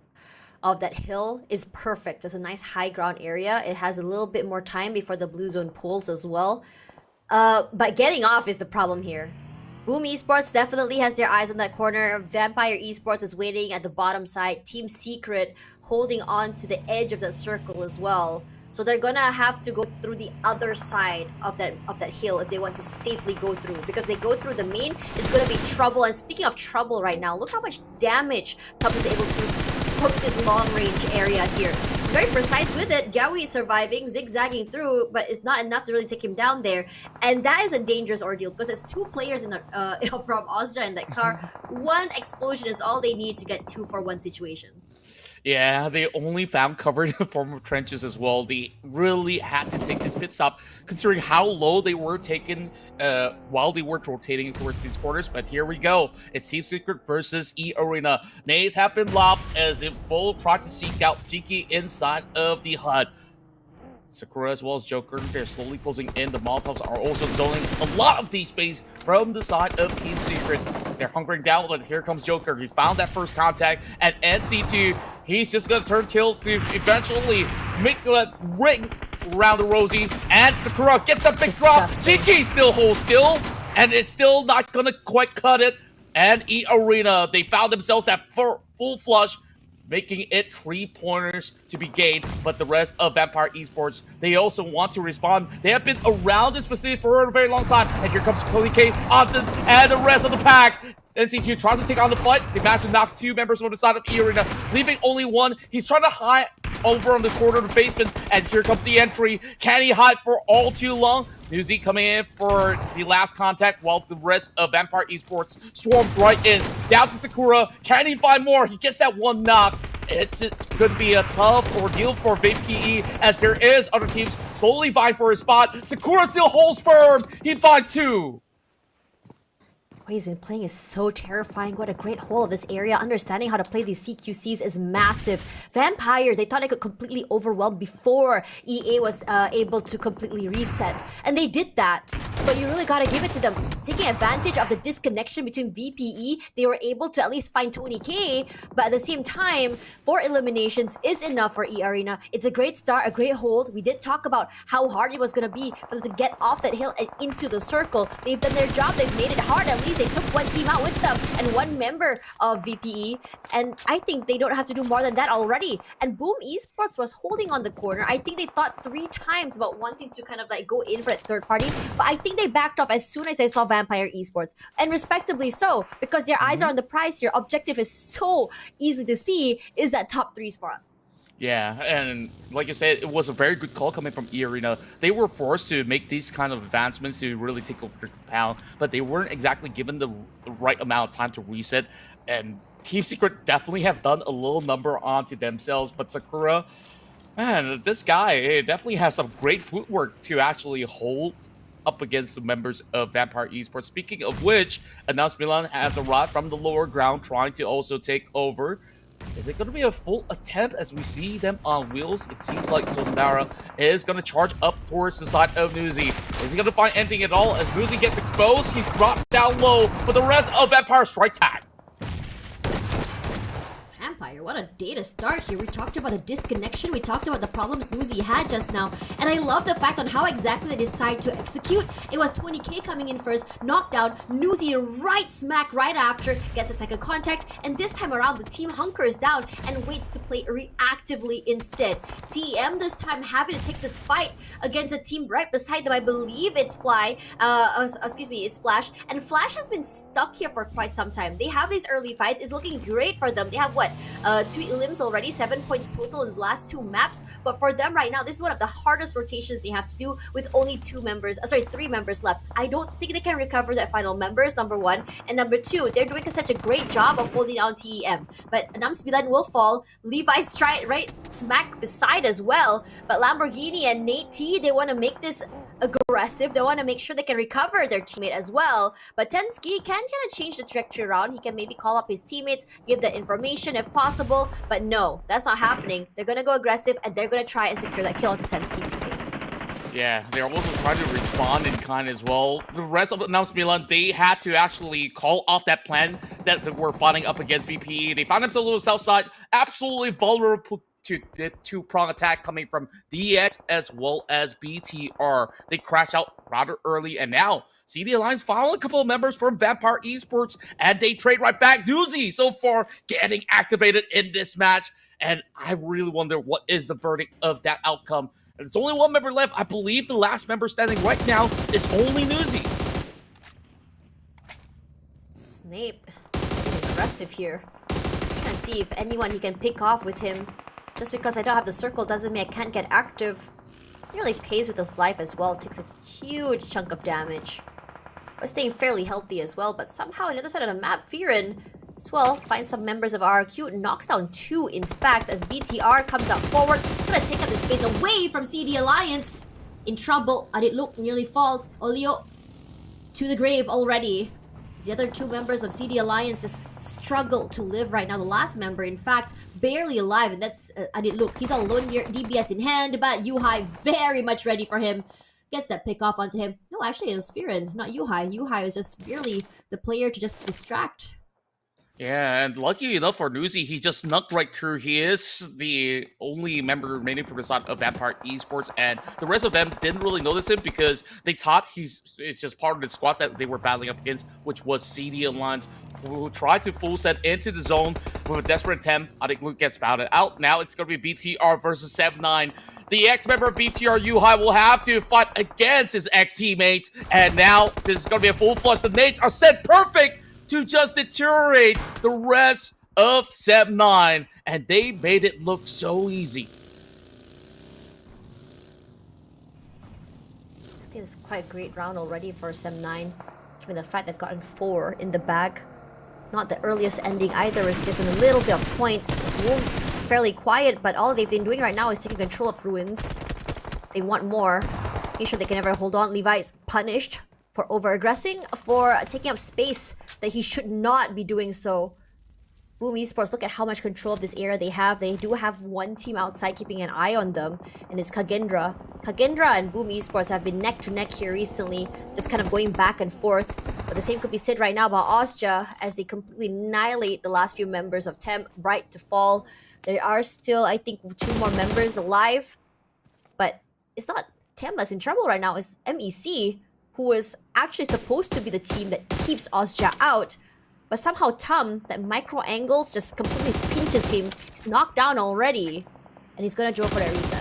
that hill is perfect. It's a nice high ground area. It has a little bit more time before the blue zone pulls as well. But getting off is the problem here. Boom Esports definitely has their eyes on that corner. Vampire Esports is waiting at the bottom side. Team Secret holding on to the edge of that circle as well. So they're gonna have to go through the other side of that hill if they want to safely go through. Because if they go through the main, it's gonna be trouble. And speaking of trouble right now, look how much damage Tubbs is able to put this long range area here. He's very precise with it. Gawi is surviving, zigzagging through, but it's not enough to really take him down there. And that is a dangerous ordeal because it's 2 players in the from OSJA in that car. 1 explosion is all they need to get 2-for-1 situation. Yeah, they only found cover in the form of trenches as well. They really had to take this pit stop, considering how low they were taken while they were rotating towards these corners. But here we go. It's Team Secret versus eArena. Nades have been lobbed as if both tried to seek out Jinky inside of the HUD. Sakura as well as Joker, they're slowly closing in. The Molotovs are also zoning a lot of the space from the side of Team Secret. They're hunkering down, but here comes Joker. He found that first contact, and NC2, he's just going to turn kills to eventually make that ring around the Rosie, and Sakura gets a big drop. Jinky still holds still. and it's still not gonna quite cut it. And eArena, they found themselves that full flush, making it 3 pointers to be gained. But the rest of Vampire Esports, they also want to respond. They have been around this facility for a very long time. And here comes Tony K, Onsens, and the rest of the pack. NCT tries to take on the fight. They managed to knock 2 members from the side of eArena, leaving only 1. He's trying to hide over on the corner of the basement, and here comes the entry. Can he hide for all too long? Newsy coming in for the last contact, while the rest of Vampire Esports swarms right in. Down to Sakura. Can he find more? He gets that 1 knock. It's going to be a tough ordeal for VPE, as there is other teams slowly vying for his spot. Sakura still holds firm. He finds 2. What he's been playing is so terrifying. What a great whole of this area. Understanding how to play these CQCs is massive. Vampire, they thought they could completely overwhelm before EA was able to completely reset. And they did that. But you really gotta give it to them. Taking advantage of the disconnection between VPE, they were able to at least find Tony K. But at the same time, 4 eliminations is enough for eArena. It's a great start, a great hold. We did talk about how hard it was gonna be for them to get off that hill and into the circle. They've done their job. They've made it hard. At least they took 1 team out with them and 1 member of VPE. And I think they don't have to do more than that already. And Boom Esports was holding on the corner. I think they thought 3 times about wanting to kind of like go in for that third party. But I think they backed off as soon as they saw Vampire Esports. And respectably so, because their eyes are on the prize here. Objective is so easy to see, is that top 3 spot. Yeah, and like you said, it was a very good call coming from eArena. They were forced to make these kind of advancements to really take over the compound, but they weren't exactly given the right amount of time to reset. And Team Secret definitely have done a little number onto themselves, but Sakura, man, this guy definitely has some great footwork to actually hold up against the members of Vampire Esports. Speaking of which, Milan has arrived from the lower ground, trying to also take over. Is it going to be a full attempt as we see them on wheels? It seems like Sondara is going to charge up towards the side of Newsy. Is he going to find anything at all? As Newsy gets exposed, he's dropped down low, but the rest of Vampire strike tag. Vampire, what a day to start here. We talked about the disconnection, we talked about the problems Newsy had just now, and I love the fact on how exactly they decide to execute. It was 20K coming in first, knocked down, Newsy right smack right after, gets a second contact, and this time around the team hunkers down and waits to play reactively instead. TEM this time having to take this fight against a team right beside them. I believe it's it's Flash, and Flash has been stuck here for quite some time. They have these early fights, it's looking great for them. They have what? 2 elims already, 7 points total in the last 2 maps. But for them right now, this is one of the hardest rotations they have to do with only 3 members left. I don't think they can recover that final members, number 1. And number 2, they're doing such a great job of holding down TEM. But SEMBILAN will fall. Levi's right smack beside as well. But Lamborghini and Nate T, they want to make this aggressive. They want to make sure they can recover their teammate as well. But Tensky can kind of change the trajectory around. He can maybe call up his teammates, give the information if possible. But no, that's not happening. They're going to go aggressive and they're going to try and secure that kill onto Tensky TK. Yeah, they're also trying to respond in kind as well. The rest of Milan, they had to actually call off that plan that they were fighting up against VPE. They found themselves on the south side, absolutely vulnerable to the 2-prong attack coming from DX as well as BTR. They crash out rather early, and now CD Alliance following a couple of members from Vampire Esports, and they trade right back. Newsy so far getting activated in this match, and I really wonder what is the verdict of that outcome. And there's only 1 member left. I believe the last member standing right now is only Newsy. Snape getting aggressive here. Trying to see if anyone he can pick off with him. Just because I don't have the circle doesn't mean I can't get active. He really pays with his life as well. Takes a huge chunk of damage. Was staying fairly healthy as well, but somehow on the other side of the map, Fearin as well finds some members of RQ, knocks down 2 in fact as BTR comes out forward. Gonna take up the space away from CD Alliance. In trouble, Aditlook nearly falls. Olio to the grave already. The other 2 members of CD Alliance just struggle to live right now. The last member, in fact, barely alive, and that's Aditlook. He's all alone here, DBS in hand, but Yuhai very much ready for him. Gets that pick off onto him. No, actually, it was Fearin, not Yuhai. Yuhai was just merely the player to just distract. Yeah, and lucky enough for Newsy, he just snuck right through. He is the only member remaining from the side of Vampire Esports, and the rest of them didn't really notice him because they thought it's just part of the squad that they were battling up against, which was CD Alliance, who tried to full set into the zone with a desperate attempt. I think Luke gets spouted out. Now it's going to be BTR versus 7-9. The ex-member of BTR Yuhai will have to fight against his ex-teammate, and now this is going to be a full flush. The nades are set perfect to just deteriorate the rest of 7-9, and they made it look so easy. I think it's quite a great round already for 7-9, given the fact they've gotten 4 in the bag. Not the earliest ending either, which gives them a little bit of points. Wolf fairly quiet, but all they've been doing right now is taking control of Ruins. They want more. Make sure they can never hold on. Levi is punished for over-aggressing, for taking up space that he should not be doing so. Boom Esports, look at how much control of this area they have. They do have one team outside keeping an eye on them, and it's KAGENDRA. KAGENDRA and Boom Esports have been neck to neck here recently, just kind of going back and forth. But the same could be said right now about OSJA as they completely annihilate the last few members of Temp, Bright to fall. There are still, I think, 2 more members alive, but it's not Temp that's in trouble right now. It's MEC, who was actually supposed to be the team that keeps OSJA out. But somehow Tum, that micro angles just completely pinches him. He's knocked down already. And he's gonna draw for that reset.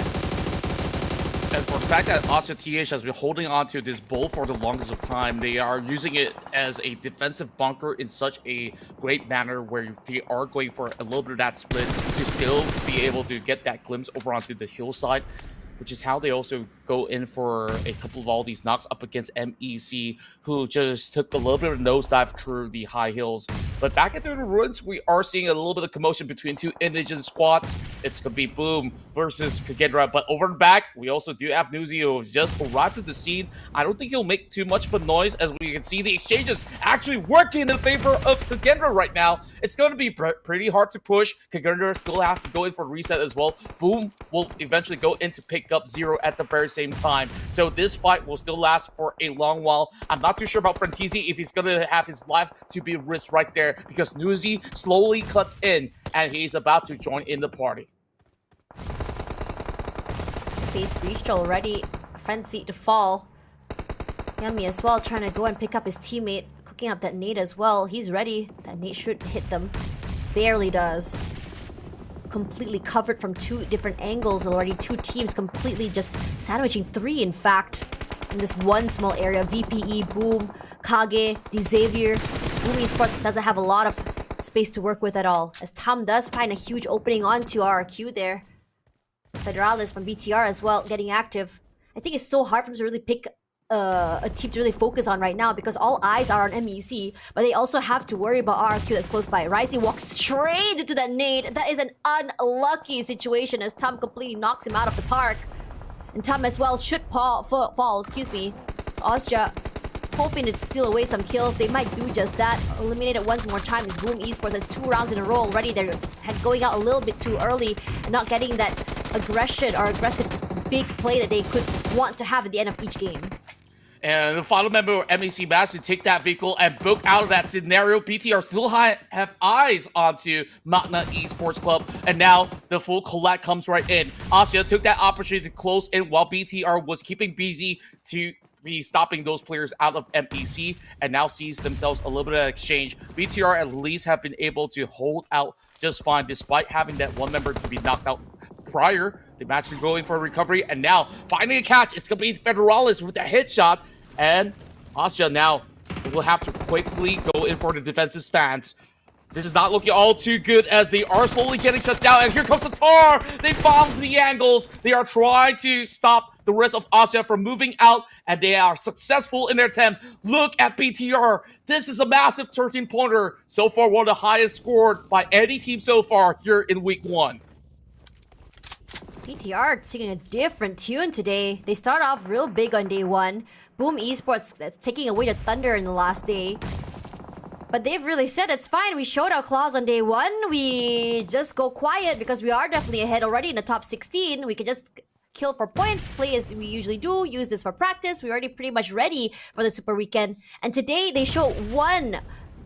And for the fact that OSJA TH has been holding on to this bull for the longest of time, they are using it as a defensive bunker in such a great manner where they are going for a little bit of that split to still be able to get that glimpse over onto the hillside, which is how they also go in for a couple of all these knocks up against MEC, who just took a little bit of a nosedive through the high hills. But back into the ruins, we are seeing a little bit of commotion between 2 indigenous squads. It's going to be Boom versus KAGENDRA. But over and back, we also do have Newsy, who has just arrived at the scene. I don't think he'll make too much of a noise, as we can see the exchanges actually working in favor of KAGENDRA right now. It's going to be pretty hard to push. KAGENDRA still has to go in for reset as well. Boom will eventually go in to pick up 0 at the very same time. So this fight will still last for a long while. I'm not too sure about Frantisi if he's going to have his life to be risked right there, because Newsy slowly cuts in and he's about to join in the party. Space breached already. Frenzy to fall. Yummy as well, trying to go and pick up his teammate. Cooking up that nade as well. He's ready. That nade should hit them. Barely does. Completely covered from 2 different angles already. 2 teams completely just sandwiching 3, in fact, in this one small area. VPE, Boom, Kage, Xavier. Boom Esports doesn't have a lot of space to work with at all, as Tom does find a huge opening onto RRQ there. Federalis from BTR as well getting active. I think it's so hard for him to really pick a team to really focus on right now, because all eyes are on MEC, but they also have to worry about RRQ that's close by. Risey walks straight into that nade. That is an unlucky situation, as Tom completely knocks him out of the park. And Tom as well should fall, excuse me. So OSJA hoping to steal away some kills. They might do just that. Eliminated once more time is Boom Esports. Has 2 rounds in a row already. They're going out a little bit too early and not getting that aggression or aggressive big play that they could want to have at the end of each game. And the final member of MEC managed to take that vehicle and book out of that scenario. BTR still have eyes onto MAQNA Esports Club, and now the full collect comes right in. OSJA took that opportunity to close in while BTR was keeping busy to be stopping those players out of MEC, and now sees themselves a little bit of exchange. BTR at least have been able to hold out just fine, despite having that one member to be knocked out prior. They managed to go in for a recovery, and now finding a catch. It's going to be Federalis with a headshot, and OSJA now will have to quickly go in for the defensive stance. This is not looking all too good, as they are slowly getting shut down, and here comes the Tar! They found the angles. They are trying to stop the rest of OSJA from moving out, and they are successful in their attempt. Look at BTR. This is a massive 13-pointer. So far, one of the highest scored by any team so far here in Week 1. BTR singing a different tune today. They start off real big on day 1. Boom Esports taking away the thunder in the last day. But they've really said it's fine. We showed our claws on day 1. We just go quiet because we are definitely ahead already in the top 16. We can just kill for points, play as we usually do, use this for practice. We're already pretty much ready for the Super Weekend. And today they show one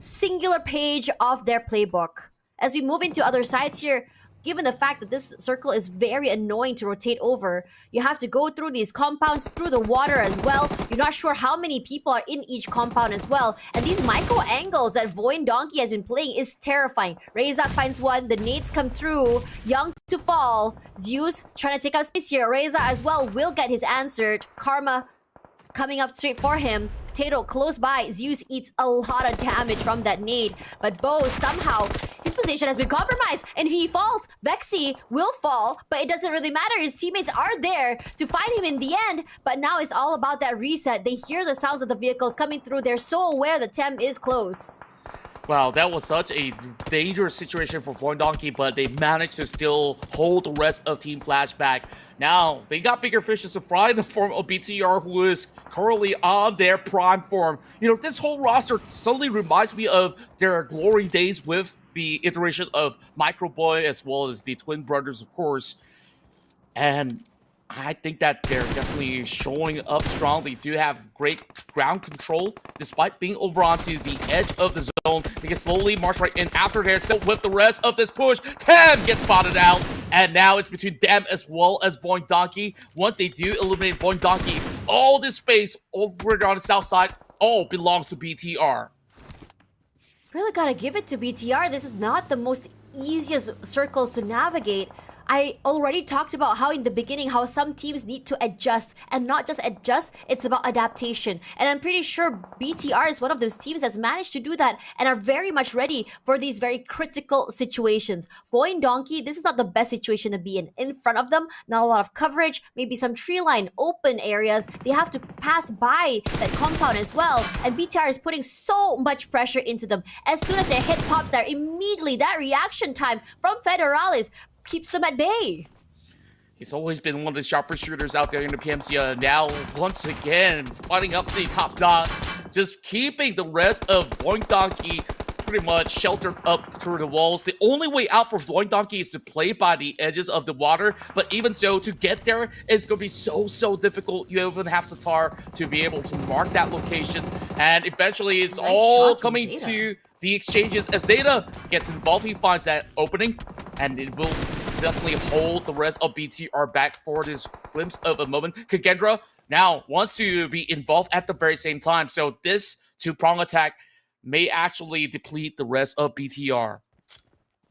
singular page of their playbook. As we move into other sides here, given the fact that this circle is very annoying to rotate over, you have to go through these compounds, through the water as well. You're not sure how many people are in each compound as well. And these micro angles that VOIN Donkey has been playing is terrifying. Razak finds one, the nades come through, Young to fall. Zeus trying to take up space here. Reza as well will get his answered. Karma coming up straight for him. Potato close by. Zeus eats a lot of damage from that nade. But Bo somehow, his position has been compromised. And if he falls, Vexy will fall. But it doesn't really matter. His teammates are there to find him in the end. But now it's all about that reset. They hear the sounds of the vehicles coming through. They're so aware the Tem is close. Wow, that was such a dangerous situation for VOIN Donkey, but they managed to still hold the rest of Team Flashback. Now, they got bigger fishes to fry in the form of BTR, who is currently on their prime form. You know, this whole roster suddenly reminds me of their glory days with the iteration of Microboy as well as the twin brothers, of course. And I think that they're definitely showing up strong. They do have great ground control, despite being over onto the edge of the zone. They can slowly march right in after their set with the rest of this push. Tem gets spotted out, and now it's between them as well as VOIN Donkey. Once they do eliminate VOIN Donkey, all this space over on the south side all belongs to BTR. Really gotta give it to BTR. This is not the most easiest circles to navigate. I already talked about how in the beginning how some teams need to adjust, and not just adjust, it's about adaptation. And I'm pretty sure BTR is one of those teams that's managed to do that and are very much ready for these very critical situations. VOIN Donkey, this is not the best situation to be in front of them, not a lot of coverage, maybe some tree line, open areas. They have to pass by that compound as well, and BTR is putting so much pressure into them. As soon as their hit pops there, immediately that reaction time from Federalis keeps them at bay. He's always been one of the sharpest shooters out there in the PMSL. Now, once again, fighting up the top dots, just keeping the rest of VOIN Donkey pretty much sheltered up through the walls. The only way out for VOIN Donkey is to play by the edges of the water, but even so, to get there, it's going to be so difficult. You even have Satar to be able to mark that location, and eventually it's Nice all shots from coming Zeta. to the exchanges. As Zeta gets involved, he finds that opening, and it will definitely hold the rest of BTR back for this glimpse of a moment. KAGENDRA now wants to be involved at the very same time, so this two-prong attack may actually deplete the rest of BTR.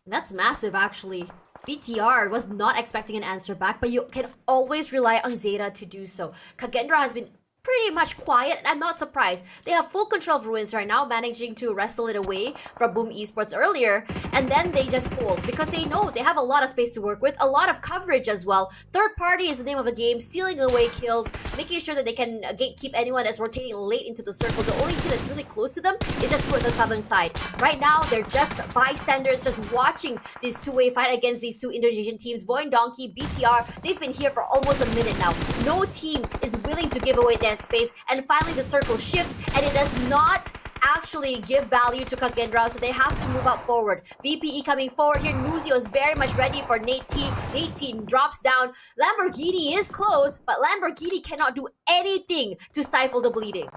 That's massive, actually. BTR was not expecting an answer back, but you can always rely on Zeta to do so. KAGENDRA has been pretty much quiet, and I'm not surprised. They have full control of Ruins right now, managing to wrestle it away from Boom Esports earlier, and then they just pulled because they know they have a lot of space to work with, a lot of coverage as well. Third party is the name of the game, stealing away kills, making sure that they can gatekeep anyone that's rotating late into the circle. The only team that's really close to them is just toward the southern side. Right now, they're just bystanders, just watching this two-way fight against these two Indonesian teams. VOIN Donkey, BTR, they've been here for almost a minute now. No team is willing to give away their space, and finally the circle shifts, and it does not actually give value to KAGENDRA, so they have to move up forward. VPE coming forward here. Nuzio is very much ready for Nate T. Nate T drops down. Lamborghini is close, but Lamborghini cannot do anything to stifle the bleeding.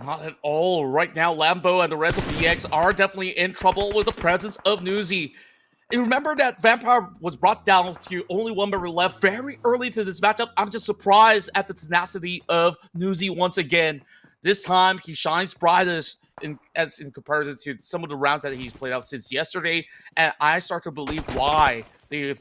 Not at all. Right now, Lambo and the rest of BX are definitely in trouble with the presence of Nuzi. And remember that Vampire was brought down to only one member left very early to this matchup. I'm just surprised at the tenacity of Nuzi once again. This time, he shines brightest in comparison to some of the rounds that he's played out since yesterday. And I start to believe why they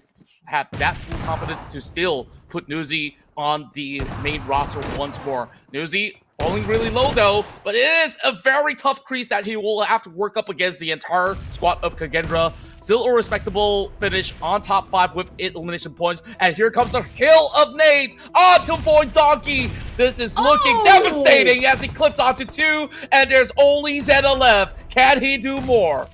have that full confidence to still put Nuzi on the main roster once more. Nuzi falling really low though, but it is a very tough crease that he will have to work up against the entire squad of KAGENDRA. Still a respectable finish on top 5 with 8 elimination points. And here comes the hail of nades onto VOIN Donkey. This is looking devastating as he clips onto 2, and there's only Zeta left. Can he do more?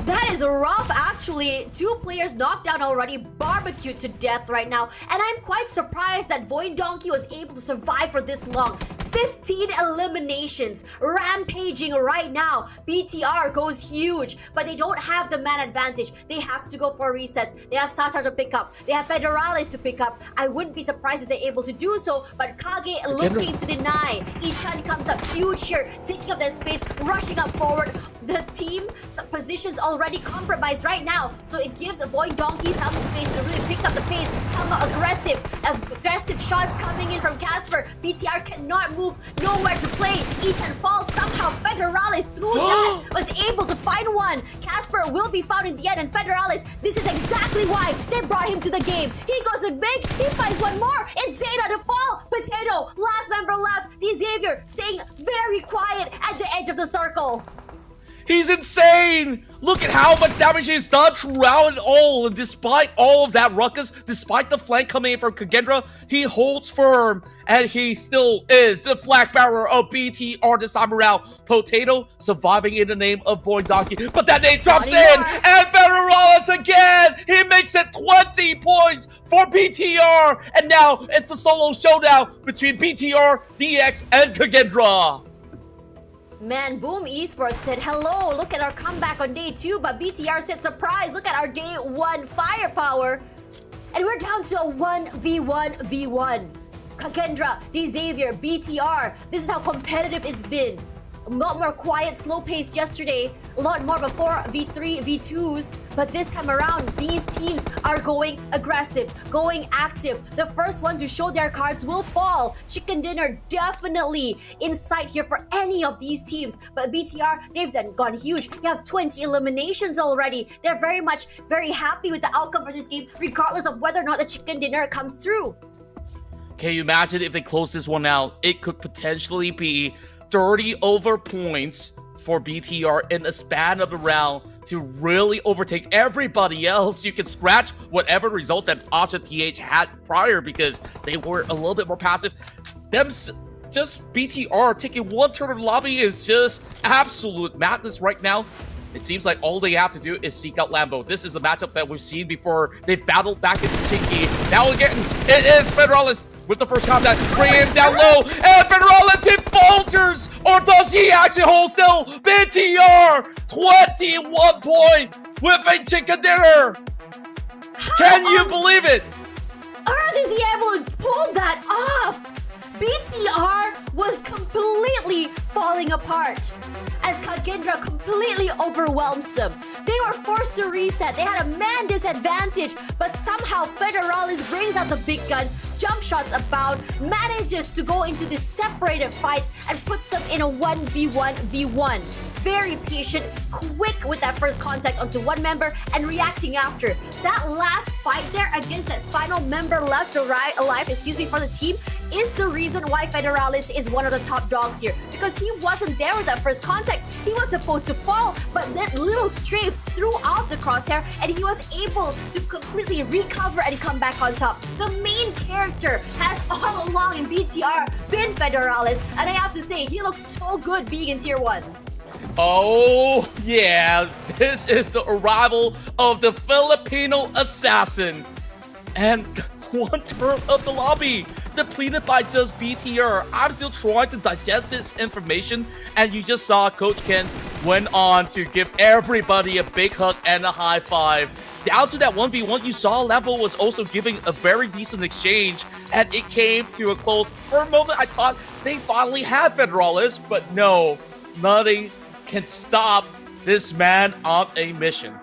That is rough, actually. 2 players knocked down already, barbecued to death right now. And I'm quite surprised that VOIN Donkey was able to survive for this long. 15 eliminations, rampaging right now. BTR goes huge, but they don't have the man advantage. They have to go for resets. They have Satar to pick up. They have Federalis to pick up. I wouldn't be surprised if they're able to do so, but Kage looking to deny. Ichan comes up huge here, taking up that space, rushing up forward. the team positions already compromised right now, so it gives VOIN Donkey some space to really pick up the pace. How about aggressive shots coming in from Casper. BTR cannot move, nowhere to play. Each and fall. Somehow Federalis through that was able to find one. Casper will be found in the end, and Federalis, this is exactly why they brought him to the game. He goes big, he finds one more. It's Zeta to fall. Potato, last member left. The Xavier staying very quiet at the edge of the circle. He's insane! Look at how much damage he's done throughout it all, and despite all of that ruckus, despite the flank coming in from KAGENDRA, he holds firm, and he still is the flag bearer of BTR this time around. Potato surviving in the name of VOIN Donkey, but that name drops in, and Federalis again! He makes it 20 points for BTR, and now it's a solo showdown between BTR, DX, and KAGENDRA. Man, Boom Esports said, hello, look at our comeback on day 2, but BTR said, surprise, look at our day 1 firepower. And we're down to a 1v1v1. KAGENDRA, Xavier, BTR, this is how competitive it's been. A lot more quiet, slow paced yesterday, a lot more before V3, V2s, but this time around, these teams are going aggressive, going active. The first one to show their cards will fall. Chicken Dinner definitely in sight here for any of these teams, but BTR, they've gone huge. They have 20 eliminations already. They're very happy with the outcome for this game, regardless of whether or not the Chicken Dinner comes through. Can you imagine if they close this one out? It could potentially be 30 over points for BTR in the span of the round to really overtake everybody else. You can scratch whatever results that OSJA TH had prior because they were a little bit more passive. Just BTR taking one turn in the lobby is just absolute madness right now. It seems like all they have to do is seek out Lambo. This is a matchup that we've seen before. They've battled back into Chinky. Now again, it is Federalis with the first contact. Bring him down low. And Federalis, he falters. Or does he actually hold still? BTR, 21 point with a chicken dinner. Can you believe it? Earth is he able to pull that off? BTR was completely falling apart as KAGENDRA completely overwhelms them. They were forced to reset. They had a man disadvantage, but somehow Federalis brings out the big guns, jump shots about, manages to go into these separated fights and puts them in a 1v1v1. Very patient, quick with that first contact onto one member and reacting after. That last fight there against that final member left alive, for the team is the reason why Federalis is one of the top dogs here, because he wasn't there with that first contact. He was supposed to fall, but that little strafe threw out the crosshair and he was able to completely recover and come back on top. The main character has all along in BTR been Federalis, and I have to say, he looks so good being in tier 1. Oh, yeah, this is the arrival of the Filipino assassin. And one turn of the lobby, depleted by just BTR. I'm still trying to digest this information, and you just saw Coach Ken went on to give everybody a big hug and a high five. Down to that 1v1, you saw Lambo was also giving a very decent exchange, and it came to a close. For a moment, I thought they finally had Federalis, but no, nothing can stop this man on a mission.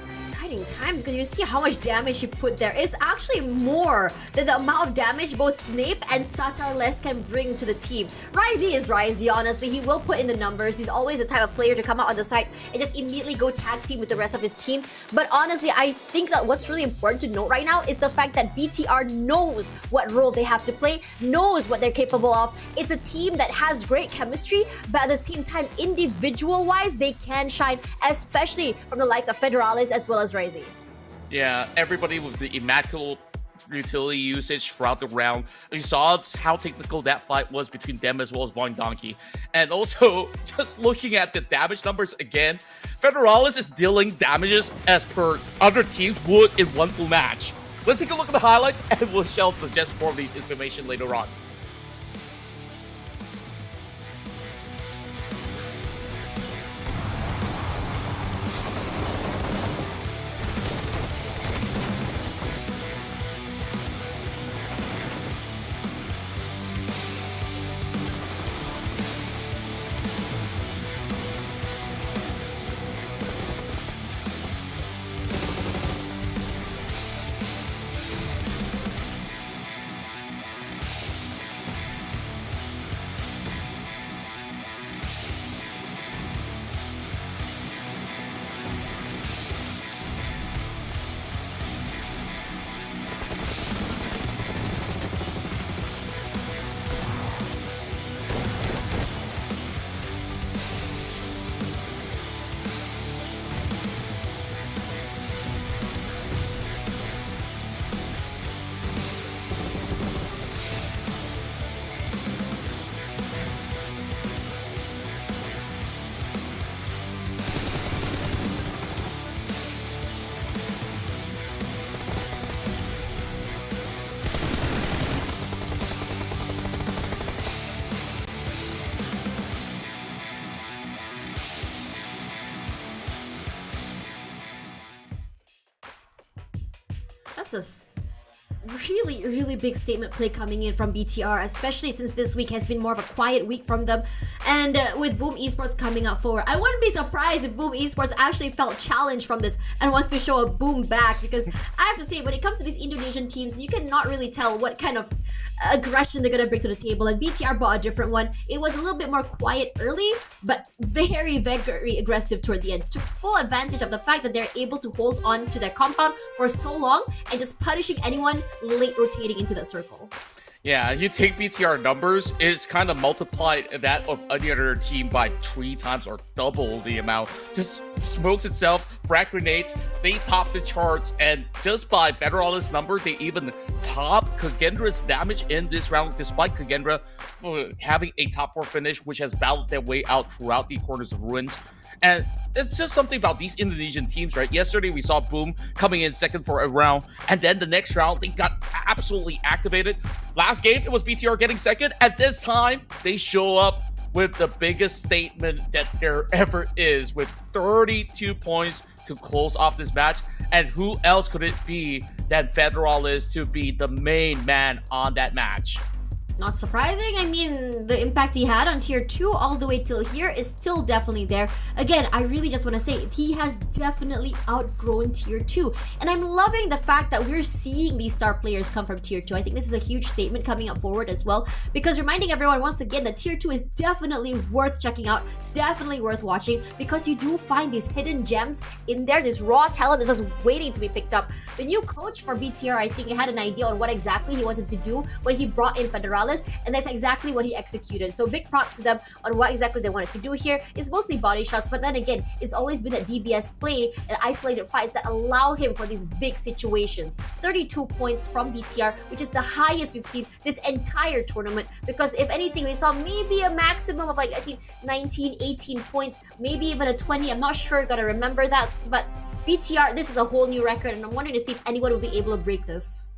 Exciting times, because you see how much damage he put there. It's actually more than the amount of damage both Snape and Satarles can bring to the team. Ryzy is Ryzy, honestly. He will put in the numbers. He's always the type of player to come out on the side and just immediately go tag team with the rest of his team. But honestly, I think that what's really important to note right now is the fact that BTR knows what role they have to play, knows what they're capable of. It's a team that has great chemistry, but at the same time, individual-wise, they can shine, especially from the likes of Federalis as well as Ryzy. Yeah, everybody with the immaculate utility usage throughout the round. You saw how technical that fight was between them as well as VOIN Donkey. And also, just looking at the damage numbers again, Federalis is dealing damages as per other teams would in one full match. Let's take a look at the highlights, and we'll shall suggest more of these information later on. that's a really, really big statement play coming in from BTR, especially since this week has been more of a quiet week from them. And with Boom Esports coming up forward, I wouldn't be surprised if Boom Esports actually felt challenged from this and wants to show a Boom back, because I have to say, when it comes to these Indonesian teams, you cannot really tell what kind of aggression they're gonna bring to the table. And BTR bought a different one. It was a little bit more quiet early, but very, very aggressive toward the end. Took full advantage of the fact that they're able to hold on to their compound for so long and just punishing anyone late rotating into that circle. Yeah, you take BTR numbers, it's kind of multiplied that of any other team by 3 times or double the amount. Just smokes itself, frag grenades, they top the charts, and just by Federalist number, they even top KAGENDRA's damage in this round, despite KAGENDRA having a top 4 finish, which has battled their way out throughout the corners of Ruins. And it's just something about these Indonesian teams, right? Yesterday, we saw Boom coming in second for a round, and then the next round, they got absolutely activated. Last game, it was BTR getting second, and this time, they show up with the biggest statement that there ever is, with 32 points to close off this match. And who else could it be than Federalist to be the main man on that match? Not surprising. I mean, the impact he had on tier 2 all the way till here is still definitely there. Again, I really just want to say he has definitely outgrown tier 2. And I'm loving the fact that we're seeing these star players come from tier 2. I think this is a huge statement coming up forward as well, because reminding everyone once again that tier 2 is definitely worth checking out, definitely worth watching, because you do find these hidden gems in there, this raw talent that's just waiting to be picked up. The new coach for BTR, I think, had an idea on what exactly he wanted to do when he brought in Federalist, and that's exactly what he executed. So big props to them on what exactly they wanted to do here. It's mostly body shots, but then again, it's always been that DBS play and isolated fights that allow him for these big situations. 32 points from BTR, which is the highest we've seen this entire tournament, because if anything, we saw maybe a maximum of, like, I think 19, 18 points, maybe even a 20. I'm not sure, gotta remember that, but BTR, this is a whole new record, and I'm wondering to see if anyone will be able to break this.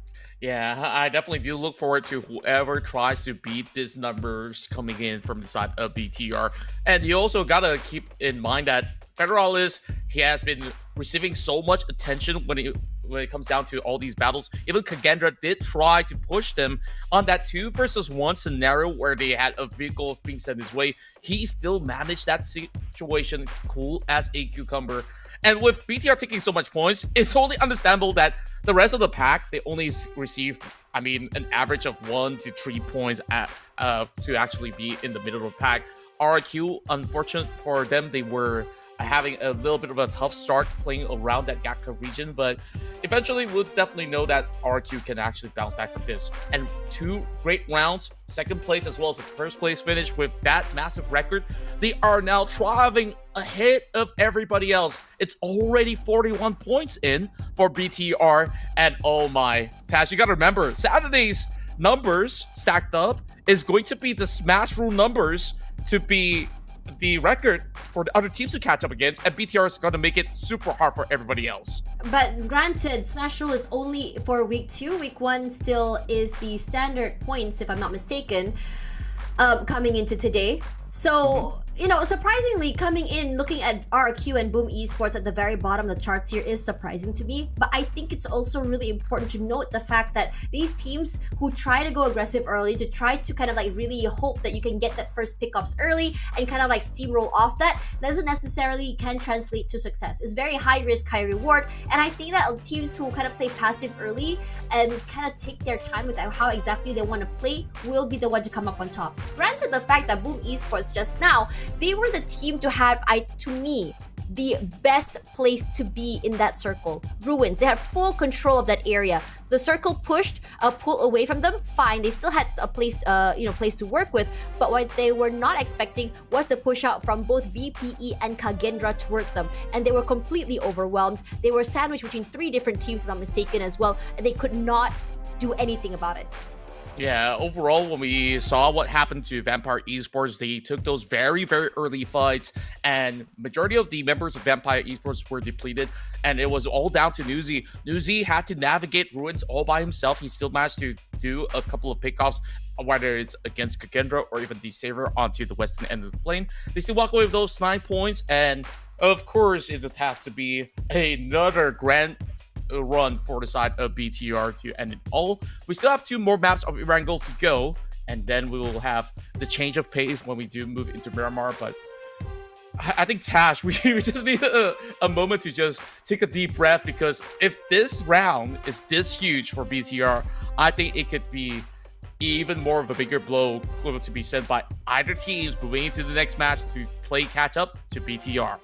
Yeah, I definitely do look forward to whoever tries to beat these numbers coming in from the side of BTR. And you also gotta keep in mind that Federalist, he has been receiving so much attention when it comes down to all these battles. Even KAGENDRA did try to push them on that 2 versus 1 scenario where they had a vehicle being sent his way. He still managed that situation cool as a cucumber. And with BTR taking so much points, it's only understandable that the rest of the pack, they only receive, I mean, an average of 1 to 3 points to actually be in the middle of the pack. RQ, unfortunate for them, they were having a little bit of a tough start playing around that Gakka region, but eventually we'll definitely know that RQ can actually bounce back from this. And 2 great rounds, second place as well as the first place finish with that massive record. They are now thriving ahead of everybody else. It's already 41 points in for BTR, and oh my, Tash, you gotta remember, Saturday's numbers stacked up is going to be the smash rule numbers to be the record for the other teams to catch up against, and BTR is going to make it super hard for everybody else. But granted, Smash Rule is only for week 2. Week 1 still is the standard points, if I'm not mistaken, coming into today. So, you know, surprisingly, coming in, looking at RQ and Boom Esports at the very bottom of the charts here is surprising to me. But I think it's also really important to note the fact that these teams who try to go aggressive early, to try to kind of like really hope that you can get that first pickoffs early and kind of like steamroll off that, doesn't necessarily can translate to success. It's very high risk, high reward. And I think that teams who kind of play passive early and kind of take their time with how exactly they want to play will be the one to come up on top. Granted, the fact that Boom Esports just now, they were the team to have, to me, the best place to be in that circle. Ruins, they had full control of that area. The circle pushed a pull away from them, fine, they still had a place place to work with, but what they were not expecting was the push out from both VPE and KAGENDRA toward them, and they were completely overwhelmed. They were sandwiched between 3 different teams, if I'm mistaken, as well, and they could not do anything about it. Yeah, overall, when we saw what happened to Vampire Esports, they took those very, very early fights, and majority of the members of Vampire Esports were depleted, and it was all down to Newsy. Newsy had to navigate Ruins all by himself. He still managed to do a couple of pickoffs, whether it's against KAGENDRA or even the Saver onto the western end of the plane. They still walk away with those 9 points, and of course, it has to be another grand run for the side of BTR to end it all. We still have 2 more maps of Erangel to go, and then we will have the change of pace when we do move into Miramar. But I think Tash, we just need a moment to just take a deep breath, because if this round is this huge for BTR, I think it could be even more of a bigger blow to be sent by either teams moving into the next match to play catch up to BTR.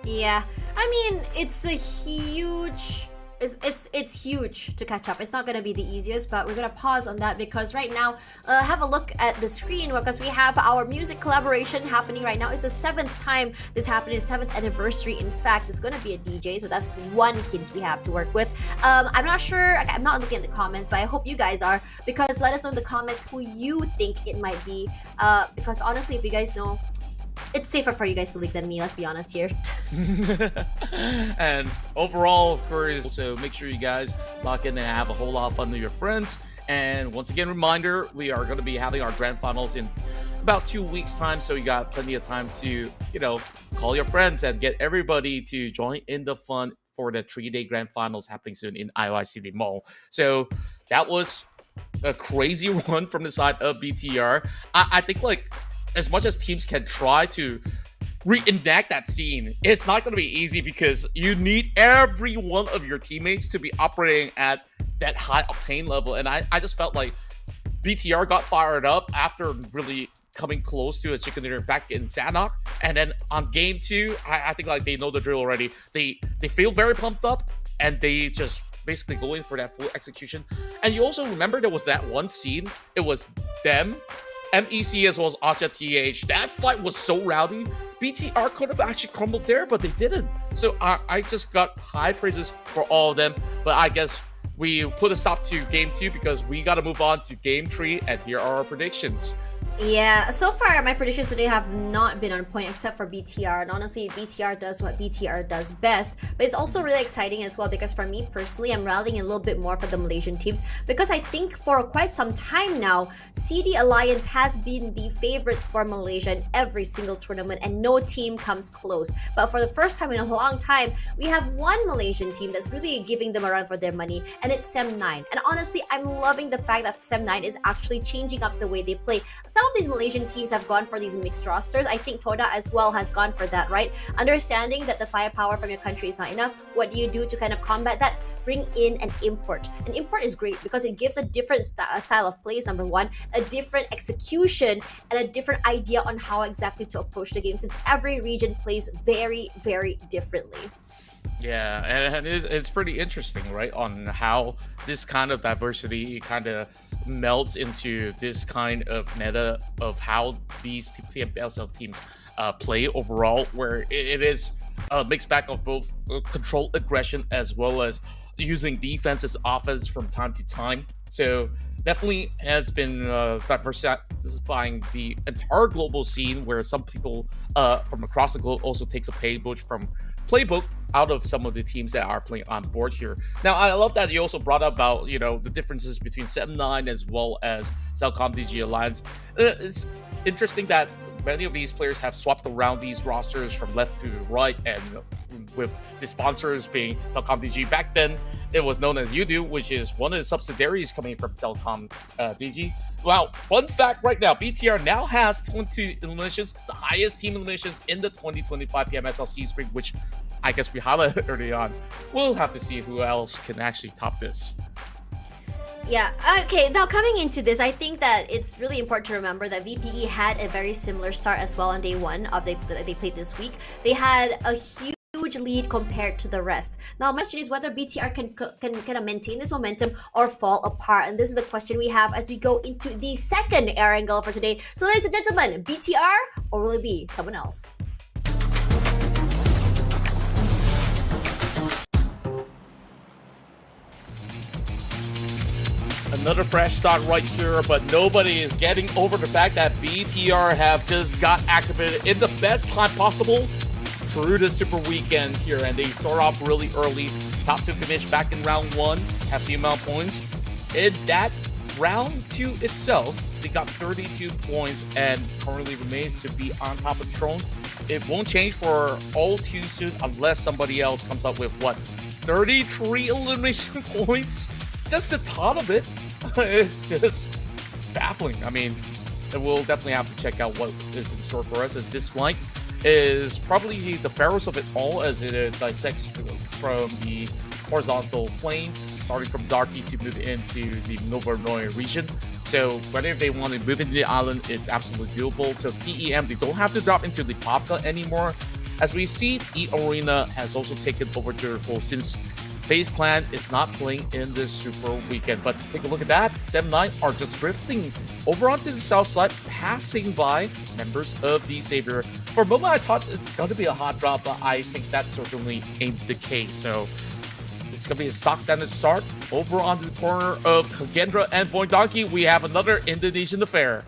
Yeah, I mean, it's a huge... It's huge to catch up. It's not going to be the easiest, but we're going to pause on that because right now, have a look at the screen, because we have our music collaboration happening right now. It's the 7th time this happened, 7th anniversary. In fact, it's going to be a DJ, so that's one hint we have to work with. I'm not sure, I'm not looking at the comments, but I hope you guys are, because let us know in the comments who you think it might be, because honestly, if you guys know, it's safer for you guys to leak than me, let's be honest here. And overall, of course, also make sure you guys lock in and have a whole lot of fun with your friends. And once again, reminder, we are going to be having our grand finals in about 2 weeks time, so you got plenty of time to, you know, call your friends and get everybody to join in the fun for the 3-day grand finals happening soon in IOI City Mall. So that was a crazy run from the side of BTR. I think, like, as much as teams can try to reenact that scene, it's not going to be easy, because you need every one of your teammates to be operating at that high octane level. And I just felt like BTR got fired up after really coming close to a chicken dinner back in Sanhok. And then on game 2, I think like they know the drill already. They feel very pumped up, and they just basically go in for that full execution. And you also remember there was that one scene. It was them, MEC as well as OSJA TH. That fight was so rowdy. BTR could have actually crumbled there, but they didn't. So I just got high praises for all of them. But I guess we put a stop to game 2 because we got to move on to game 3, and here are our predictions. Yeah, so far my predictions today have not been on point except for BTR, and honestly BTR does what BTR does best. But it's also really exciting as well, because for me personally, I'm rallying a little bit more for the Malaysian teams, because I think for quite some time now, CD Alliance has been the favorites for Malaysia in every single tournament, and no team comes close. But for the first time in a long time, we have one Malaysian team that's really giving them a run for their money, and it's SEM9. And honestly, I'm loving the fact that SEM9 is actually changing up the way they play. Some of these Malaysian teams have gone for these mixed rosters. I think Toda as well has gone for that, right? Understanding that the firepower from your country is not enough, what do you do to kind of combat that? Bring in an import. An import is great because it gives a different style of plays, number one, a different execution, and a different idea on how exactly to approach the game, since every region plays very, very differently. Yeah, and it's pretty interesting, right, on how this kind of diversity kind of melds into this kind of meta of how these PMSL teams play overall, where it is a mixed bag of both controlled aggression as well as using defense as offense from time to time. So definitely has been diversifying the entire global scene, where some people from across the globe also takes a playbook out of some of the teams that are playing on board here. Now, I love that you also brought up about, you know, the differences between SEM9 as well as CELCOMDIGI Alliance. It's interesting that many of these players have swapped around these rosters from left to right, and with the sponsors being CELCOMDIGI. Back then, it was known as UDO, which is one of the subsidiaries coming from CELCOMDIGI. Wow, fun fact right now, BTR now has 22 eliminations, the highest team eliminations in the 2025 PMSL SEA Spring, which I guess we highlighted early on. We'll have to see who else can actually top this. Yeah, okay, now coming into this, I think that it's really important to remember that VPE had a very similar start as well on day 1 of they played this week. They had a huge lead compared to the rest. Now, my question is whether BTR can kind of maintain this momentum or fall apart. And this is a question we have as we go into the second Erangel for today. So, ladies and gentlemen, BTR, or will it be someone else? Another fresh start right here, but nobody is getting over the fact that BTR have just got activated in the best time possible through the Super Weekend here, and they start off really early. Top 2 finish back in round 1, have the amount of points. In that round 2 itself, they got 32 points and currently remains to be on top of the throne. It won't change for all too soon unless somebody else comes up with, what, 33 elimination points. Just the thought of it is just baffling. I mean, we'll definitely have to check out what is in store for us, as this flank is probably the fairest of it all, as it dissects from the horizontal planes, starting from Zarki to move into the Novornoy region. So whether they want to move into the island, it's absolutely doable. So TEM, they don't have to drop into the Popka anymore. As we see, eArena has also taken over Jericho, since FaZe Clan is not playing in this Super Weekend. But take a look at that. SEM9 are just drifting over onto the south side, passing by members of the Savior. For a moment, I thought it's going to be a hot drop, but I think that certainly ain't the case. So it's going to be a stock standard start. Over onto the corner of KAGENDRA and VOIN Donkey, we have another Indonesian affair.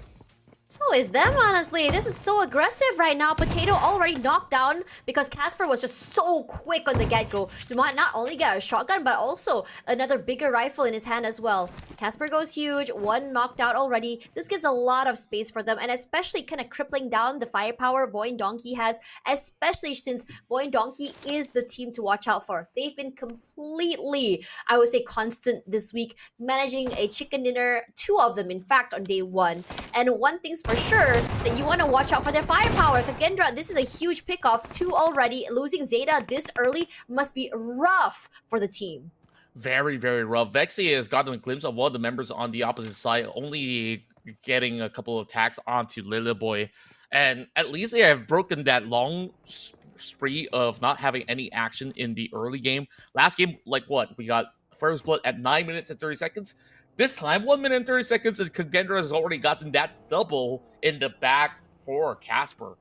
It's always them, honestly. This is so aggressive right now. Potato already knocked down because Casper was just so quick on the get-go to not only get a shotgun, but also another bigger rifle in his hand as well. Casper goes huge, one knocked out already. This gives a lot of space for them, and especially kind of crippling down the firepower VOIN Donkey has, especially since VOIN Donkey is the team to watch out for. They've been completely, I would say, constant this week, managing a chicken dinner, 2 of them, in fact, on day 1. And one thing's for sure that you want to watch out for their firepower. KAGENDRA, this is a huge pickoff, 2 already. Losing Zeta this early must be rough for the team. Very, very rough. Vexy has gotten a glimpse of one of the members on the opposite side, only getting a couple of attacks onto Lilyboy. And at least they have broken that long spree of not having any action in the early game. Last game, like what? We got first blood at 9 minutes and 30 seconds. This time, 1 minute and 30 seconds, and KAGENDRA has already gotten that double in the back for Casper.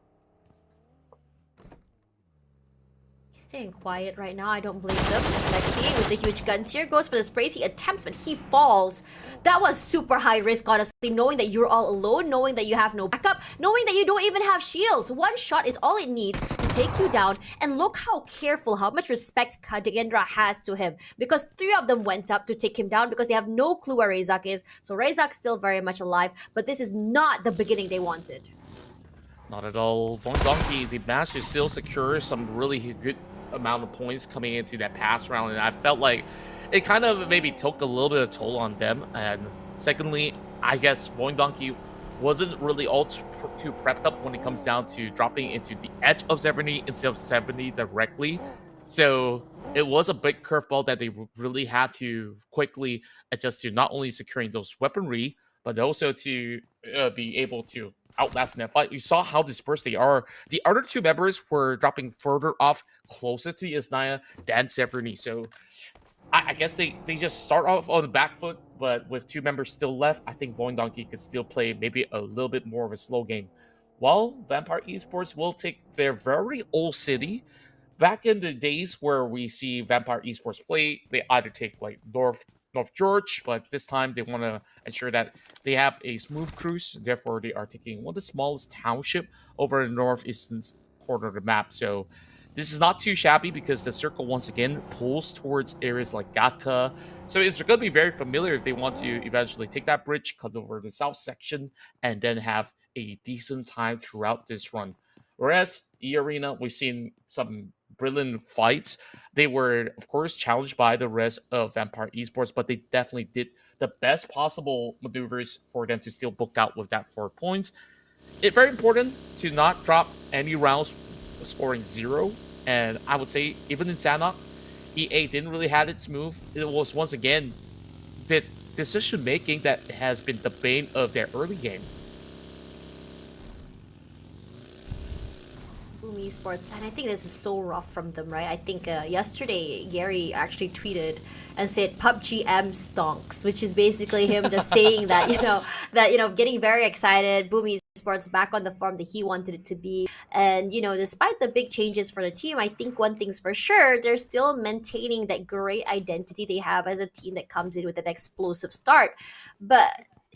He's staying quiet right now. I don't blame them. Lexi with the huge guns here goes for the sprays. He attempts, but he falls. That was super high risk, honestly, knowing that you're all alone, knowing that you have no backup, knowing that you don't even have shields. One shot is all it needs to take you down. And look how careful, how much respect KAGENDRA has to him, because 3 of them went up to take him down because they have no clue where Razak is. So Razak's still very much alive, but this is not the beginning they wanted. Not at all. VOIN Donkey, they managed to still secure some really good amount of points coming into that past round, and I felt like it kind of maybe took a little bit of toll on them. And secondly, I guess VOIN Donkey wasn't really all too prepped up when it comes down to dropping into the edge of 70 instead of 70 directly. So it was a big curveball that they really had to quickly adjust to, not only securing those weaponry, but also to be able to outlast in that fight. You saw how dispersed they are. The other 2 members were dropping further off, closer to Yasnaya than Severny. So I guess they just start off on the back foot, but with 2 members still left, I think VOIN Donkey could still play maybe a little bit more of a slow game. While Vampire Esports will take their very old city. Back in the days where we see Vampire Esports play, they either take like North George, but this time they want to ensure that they have a smooth cruise. Therefore, they are taking one of the smallest township over in the northeastern corner of the map. So this is not too shabby, because the circle once again pulls towards areas like Gata. So it's going to be very familiar if they want to eventually take that bridge, cut over the south section, and then have a decent time throughout this run. Whereas eArena, we've seen some brilliant fights. They were, of course, challenged by the rest of Vampire Esports, but they definitely did the best possible maneuvers for them to still book out with that 4 points. It's very important to not drop any rounds scoring 0. And I would say, even in Sanhok, EA didn't really have its move. It was, once again, the decision-making that has been the bane of their early game. Esports, and I think this is so rough from them, right? I think yesterday Gary actually tweeted and said PUBG M stonks, which is basically him just saying that getting very excited. Boom Esports back on the form that he wanted it to be, and despite the big changes for the team, I think one thing's for sure, they're still maintaining that great identity they have as a team that comes in with an explosive start, but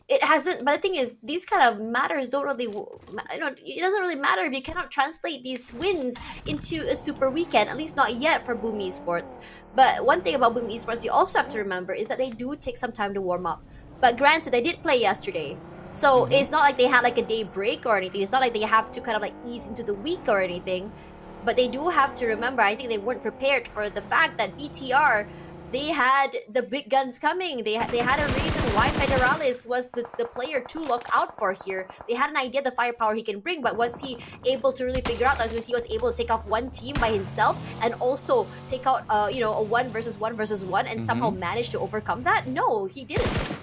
it hasn't. But the thing is, these kind of matters don't really, it doesn't really matter if you cannot translate these wins into a super weekend, at least not yet for Boom Esports. But one thing about Boom Esports you also have to remember is that they do take some time to warm up. But granted, they did play yesterday. So it's not like they had like a day break or anything. It's not like they have to kind of like ease into the week or anything. But they do have to remember, I think they weren't prepared for the fact that BTR, they had the big guns coming. They had a reason why Federalis was the player to look out for here. They had an idea the firepower he can bring, but was he able to really figure out that he was able to take off one team by himself and also take out a 1 versus 1 versus 1 and somehow manage to overcome that? No, he didn't.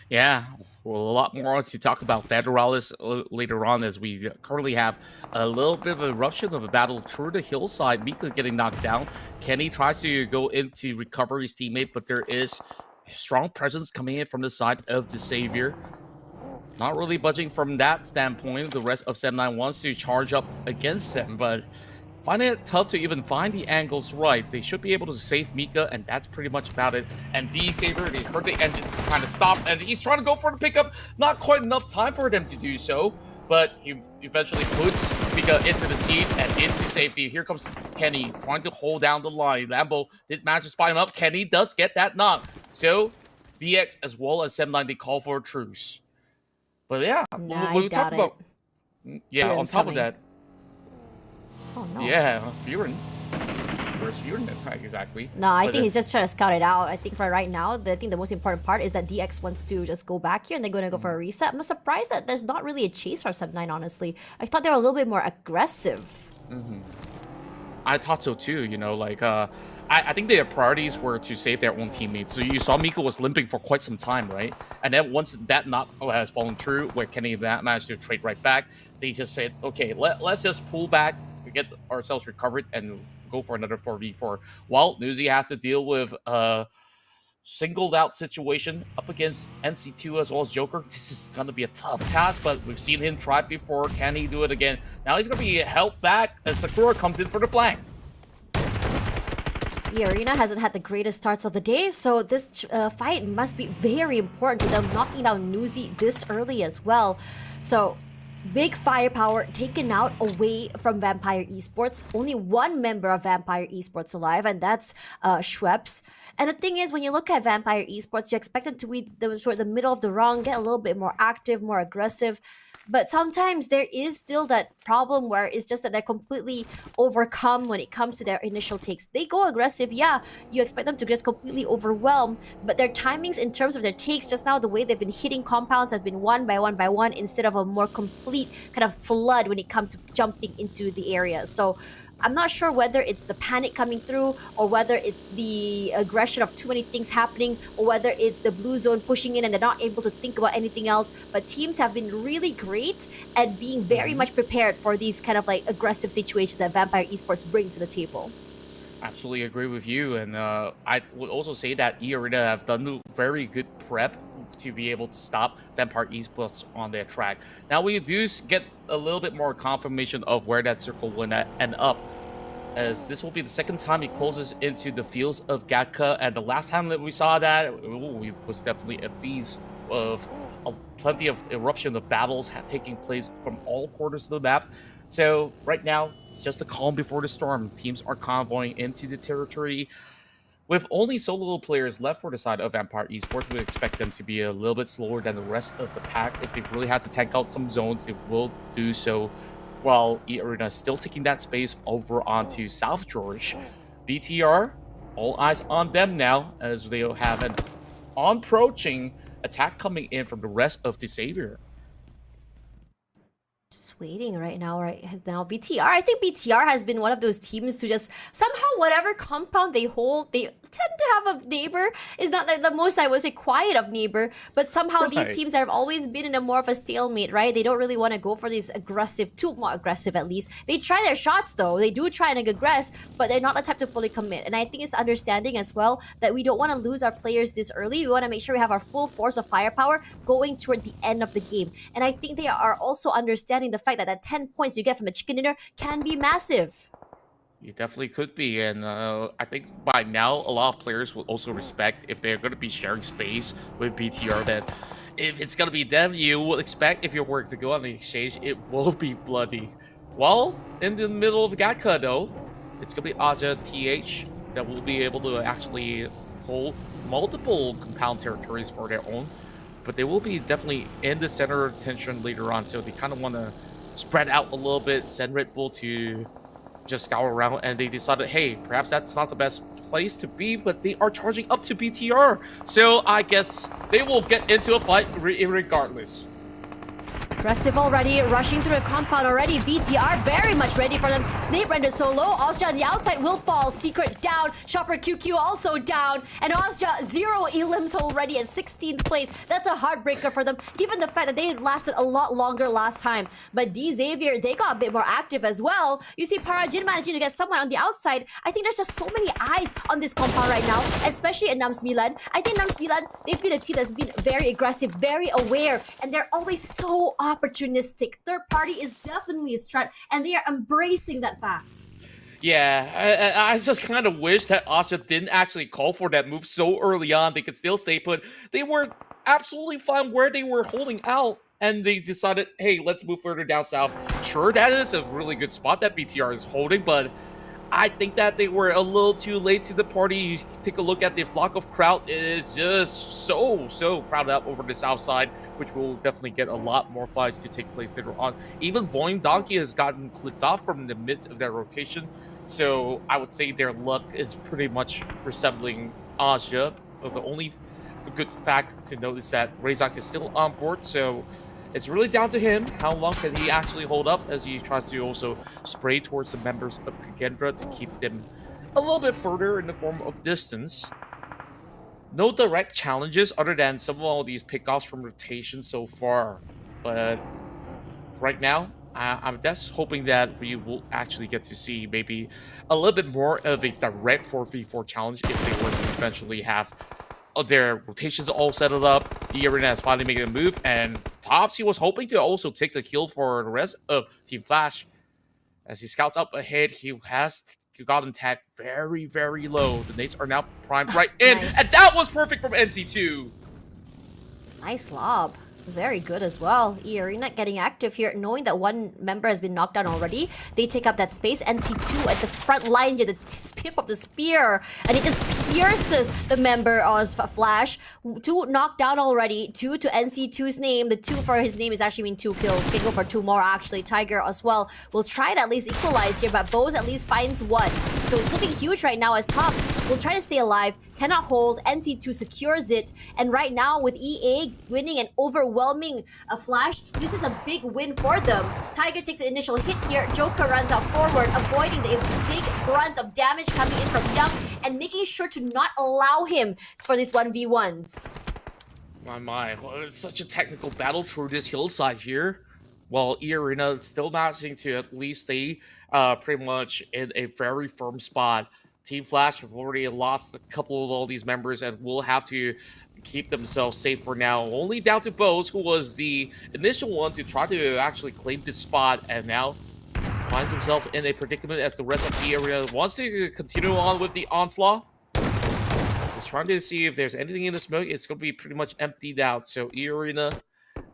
Yeah, well, a lot more to talk about Federalis later on, as we currently have a little bit of a eruption of a battle through the hillside. Mika getting knocked down. Kenny tries to go in to recover his teammate, but there is a strong presence coming in from the side of the Savior. Not really budging from that standpoint. The rest of SEM9 wants to charge up against them, but finding it tough to even find the angles right. They should be able to save Mika, and that's pretty much about it. And the Savior, they heard the engines kind of stop, and he's trying to go for the pickup. Not quite enough time for them to do so, but he eventually puts Mika into the seat and into safety. Here comes Kenny trying to hold down the line. Lambo did manage to spy him up. Kenny does get that knock. So DX as well as SEM9, they call for a truce. But yeah, Nah, we talk about. Yeah, Furin's on top coming. of that. Oh no. Yeah, Furin. Where's Furin? Exactly. No, I But think he's just trying to scout it out. I think for right now, I think the most important part is that DX wants to just go back here and they're going to go for a reset. I'm surprised that there's not really a chase for Sub9, honestly. I thought they were a little bit more aggressive. I thought so too, I think their priorities were to save their own teammates. So you saw Mika was limping for quite some time, right? And then once that knock has fallen through, where Kenny managed to trade right back, they just said, okay, let's just pull back, get ourselves recovered, and go for another 4v4. While Newsy has to deal with a singled out situation up against NC2 as well as Joker. This is going to be a tough task, but we've seen him try it before. Can he do it again? Now he's going to be held back as Sakura comes in for the flank. eArena hasn't had the greatest starts of the day, so this fight must be very important to them, knocking down Newsy this early as well. So, big firepower taken out away from Vampire Esports. Only one member of Vampire Esports alive, and that's Schweppes. And the thing is, when you look at Vampire Esports, you expect them to be the middle of the rung, get a little bit more active, more aggressive. But sometimes there is still that problem where it's just that they're completely overcome when it comes to their initial takes. They go aggressive, yeah, you expect them to just completely overwhelm, but their timings in terms of their takes, just now the way they've been hitting compounds has been one by one by one instead of a more complete kind of flood when it comes to jumping into the area. So I'm not sure whether it's the panic coming through or whether it's the aggression of too many things happening or whether it's the blue zone pushing in and they're not able to think about anything else. But teams have been really great at being very much prepared for these kind of like aggressive situations that Vampire Esports bring to the table. Absolutely agree with you, and I would also say that eArena have done very good prep to be able to stop Vampire Esports on their track. Now we do get a little bit more confirmation of where that circle will end up, as this will be the second time he closes into the fields of Gatka, and the last time that we saw that, it was definitely a feast of plenty of eruption of battles taking place from all corners of the map. So right now, it's just a calm before the storm. Teams are convoying into the territory. With only solo players left for the side of Vampire Esports, we expect them to be a little bit slower than the rest of the pack. If they really have to tank out some zones, they will do so, while eArena is still taking that space over onto South George. BTR, all eyes on them now, as they have an approaching attack coming in from the rest of the Savior. Just waiting right now, BTR. I think BTR has been one of those teams to just somehow whatever compound they hold, they tend to have a neighbor. Is not like the most, I would say, quiet of neighbor, but somehow these teams have always been in a more of a stalemate, right? They don't really want to go for these aggressive, too more aggressive at least. They try their shots though. They do try and aggress, but they're not the type to fully commit. And I think it's understanding as well that we don't want to lose our players this early. We want to make sure we have our full force of firepower going toward the end of the game. And I think they are also understanding the fact that that 10 points you get from a chicken dinner can be massive. It definitely could be, and I think by now a lot of players will also respect, if they're going to be sharing space with BTR, that if it's going to be them, you will expect if your work to go on the exchange, it will be bloody. While in the middle of Gatka though, it's going to be OSJA TH that will be able to actually hold multiple compound territories for their own, but they will be definitely in the center of attention later on, so they kind of want to spread out a little bit, send Red Bull to just scour around and they decided, hey, perhaps that's not the best place to be, but they are charging up to BTR. So I guess they will get into a fight regardless. Aggressive already, rushing through a compound already. BTR very much ready for them. Snape rendered so low. OSJA on the outside will fall. Secret down. Shopper QQ also down. And OSJA 0 elims already at 16th place. That's a heartbreaker for them, given the fact that they lasted a lot longer last time. But D Xavier, they got a bit more active as well. You see Parajin managing to get someone on the outside. I think there's just so many eyes on this compound right now, especially in ENAM Sembilan. I think ENAM Sembilan, they've been a team that's been very aggressive, very aware, and they're always so opportunistic. Third party is definitely a strat, and they are embracing that fact. Yeah, I just kind of wish that OSJA didn't actually call for that move so early on. They could still stay put. They were absolutely fine where they were holding out, and they decided, hey, let's move further down south. Sure, that is a really good spot that BTR is holding, but I think that they were a little too late to the party. You take a look at the flock of crowd. It is just so crowded up over the south side, which will definitely get a lot more fights to take place later on. Even VOIN Donkey has gotten clipped off from the midst of their rotation. So I would say their luck is pretty much resembling OSJA. But the only good fact to note is that Razak is still on board. So it's really down to him. How long can he actually hold up as he tries to also spray towards the members of KAGENDRA to keep them a little bit further in the form of distance. No direct challenges other than some of all these pickoffs from rotation so far. But right now, I'm just hoping that we will actually get to see maybe a little bit more of a direct 4v4 challenge if they were to eventually have their rotations all settled up. eArena is finally making a move, and Topsy was hoping to also take the kill for the rest of Team Flash. As he scouts up ahead, he has gotten tagged very low. The nades are now primed right in, Nice. and that was perfect from NC2. Nice lob. Very good as well. eArena getting active here, knowing that one member has been knocked down already. They take up that space. NC2 at the front line here, the tip of the spear, and it just pierces the member of Flash. 2 knocked down already. 2 to NC2's name. The 2 for his name is actually mean 2 kills. Can go for 2 more actually. Tiger as well will try to at least equalize here, but Bose at least finds 1. So it's looking huge right now as Tops will try to stay alive. Cannot hold. NC2 secures it, and right now with EA winning an overwhelming Flash, this is a big win for them. Tiger takes the initial hit here. Joker runs out forward, avoiding the big brunt of damage coming in from Young and making sure to not allow him for these 1v1s. My, well, it's such a technical battle through this hillside here. While eArena still managing to at least stay pretty much in a very firm spot. Team Flash have already lost a couple of all these members and will have to keep themselves safe for now. Only down to Bose, who was the initial one to try to actually claim this spot, and now finds himself in a predicament as the rest of the area wants to continue on with the onslaught. Just trying to see if there's anything in the smoke. It's going to be pretty much emptied out. So eArena,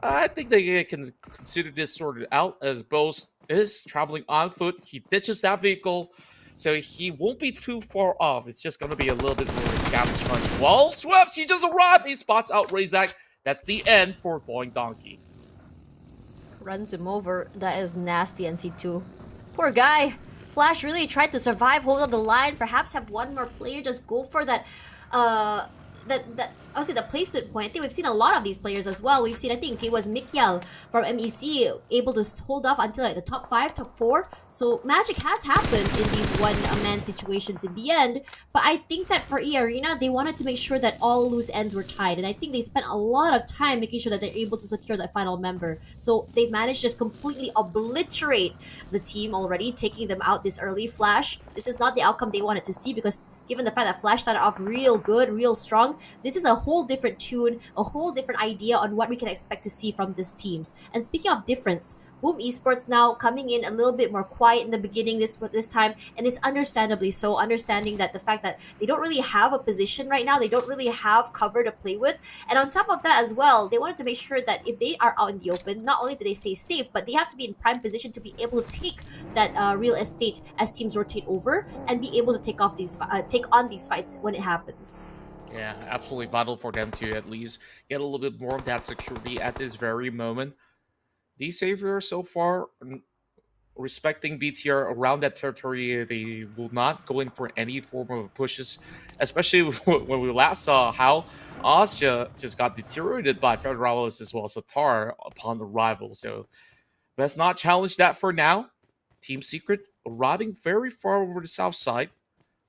I think they can consider this sorted out, as Bose is traveling on foot. He ditches that vehicle, so he won't be too far off. It's just going to be a little bit more of a scavenge hunt. Well, Sweps, he just arrived. He spots out Razak. That's the end for VOIN Donkey. Runs him over. That is nasty, NC2. Poor guy. Flash really tried to survive, hold on the line, perhaps have one more player just go for that obviously the placement point. I think we've seen a lot of these players as well. We've seen, I think it was Mikyal from MEC able to hold off until like the top 5, top 4. So magic has happened in these one-man situations in the end. But I think that for eArena, they wanted to make sure that all loose ends were tied. And I think they spent a lot of time making sure that they're able to secure that final member. So they've managed to just completely obliterate the team already, taking them out this early. Flash, this is not the outcome they wanted to see, because given the fact that Flash started off real good, real strong, this is a whole different tune, a whole different idea on what we can expect to see from these teams. And speaking of difference, Boom Esports now coming in a little bit more quiet in the beginning this time, and it's understandably so, understanding that the fact that they don't really have a position right now, they don't really have cover to play with, and on top of that as well, they wanted to make sure that if they are out in the open, not only do they stay safe, but they have to be in prime position to be able to take that real estate as teams rotate over and be able to take on these fights when it happens. Yeah, absolutely vital for them to at least get a little bit more of that security at this very moment. The Savior so far respecting BTR around that territory. They will not go in for any form of pushes, especially when we last saw how OSJA just got deteriorated by Federalis as well as Satar upon arrival. So let's not challenge that for now. Team Secret arriving very far over the south side,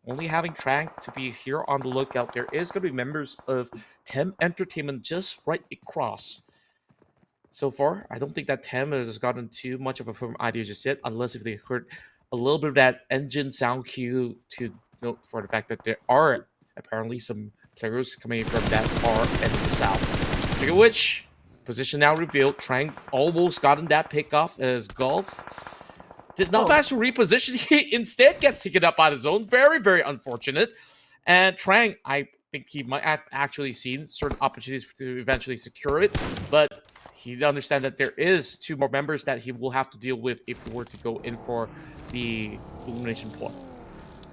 only having Trank to be here on the lookout. There is going to be members of Tem Entertainment just right across. So far, I don't think that Tem has gotten too much of a firm idea just yet, unless if they heard a little bit of that engine sound cue to note for the fact that there are apparently some players coming from that far end of the south. Speaking of which, position now revealed. Trank almost gotten that pick off as Golf did not manage to reposition. He instead gets taken up by the zone. Very, very unfortunate. And Trang, I think he might have actually seen certain opportunities to eventually secure it, but he understands that there is 2 more members that he will have to deal with if he were to go in for the elimination point.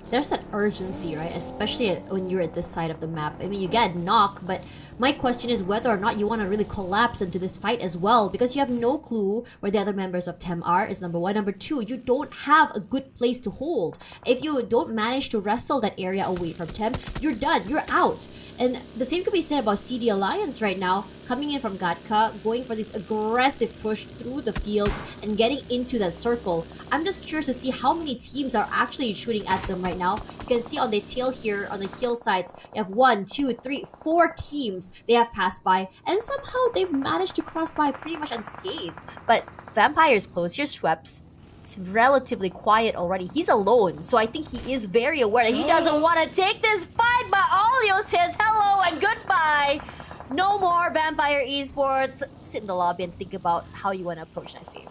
There's that urgency, right? Especially when you're at this side of the map. I mean, you get knocked, but my question is whether or not you want to really collapse into this fight as well, because you have no clue where the other members of TEM are, is number 1. Number 2, you don't have a good place to hold. If you don't manage to wrestle that area away from TEM, you're done, you're out. And the same could be said about CD Alliance right now, coming in from Gatka, going for this aggressive push through the fields and getting into that circle. I'm just curious to see how many teams are actually shooting at them right now. You can see on the tail here, on the hillsides, you have 1, 2, 3, 4 teams they have passed by, and somehow they've managed to cross by pretty much unscathed. But Vampire's close. Here's Schweppes. It's relatively quiet already. He's alone, so I think he is very aware that he doesn't want to take this fight, but Olio says hello and goodbye. No more Vampire Esports. Sit in the lobby and think about how you want to approach next game.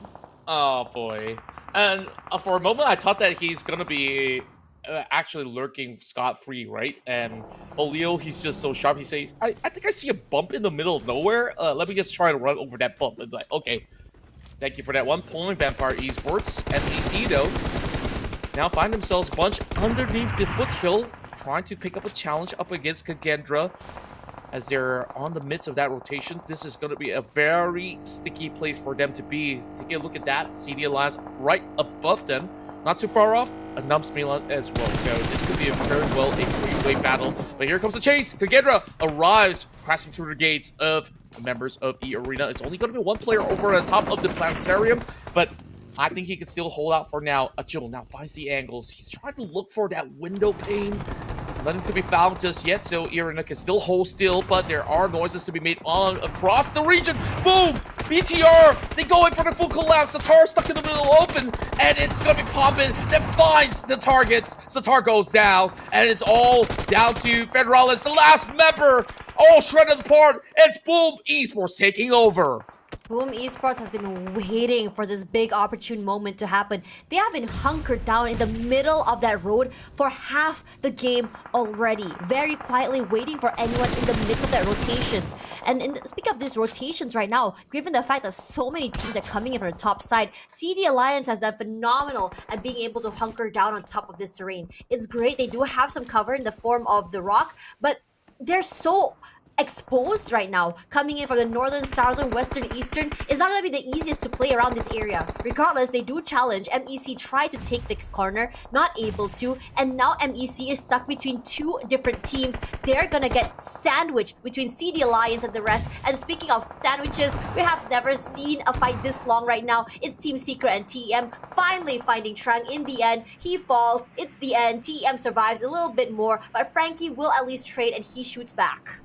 Oh boy. And for a moment I thought that he's gonna be actually lurking scot-free, right? And Olio, he's just so sharp. He says, I think I see a bump in the middle of nowhere. Let me just try to run over that bump. It's like, okay, thank you for that 1 point, Vampire Esports. NEC though now find themselves bunched underneath the foothill, trying to pick up a challenge up against KAGENDRA as they're on the midst of that rotation. This is going to be a very sticky place for them to be. Take a look at that. CD Alliance right above them. Not too far off, SEMBILAN as well. So this could be a very well a 3-way battle. But here comes the chase. KAGENDRA arrives, crashing through the gates of members of eArena. It's only going to be 1 player over on top of the planetarium, but I think he can still hold out for now. Achil now finds the angles. He's trying to look for that window pane. Nothing to be found just yet, so eArena can still hold still, but there are noises to be made on across the region. Boom! BTR, they go in for the full collapse. Satar stuck in the middle open, and it's gonna be popping. That finds the targets. Satar goes down, and it's all down to Federalis, the last member, all shredded apart. It's Boom Esports taking over. Boom Esports has been waiting for this big opportune moment to happen. They have been hunkered down in the middle of that road for half the game already. Very quietly waiting for anyone in the midst of that rotations. And speaking of these rotations right now, given the fact that so many teams are coming in from the top side, CD Alliance has done phenomenal at being able to hunker down on top of this terrain. It's great. They do have some cover in the form of the rock, but they're so exposed right now. Coming in from the northern, southern, western, eastern is not going to be the easiest to play around this area. Regardless, they do challenge. MEC tried to take this corner, not able to, and now MEC is stuck between 2 different teams. They're gonna get sandwiched between CD Alliance and the rest. And speaking of sandwiches, we have never seen a fight this long right now. It's Team Secret and TEM finally finding Trang in the end. He falls, it's the end. TEM survives a little bit more, but Frankie will at least trade and he shoots back.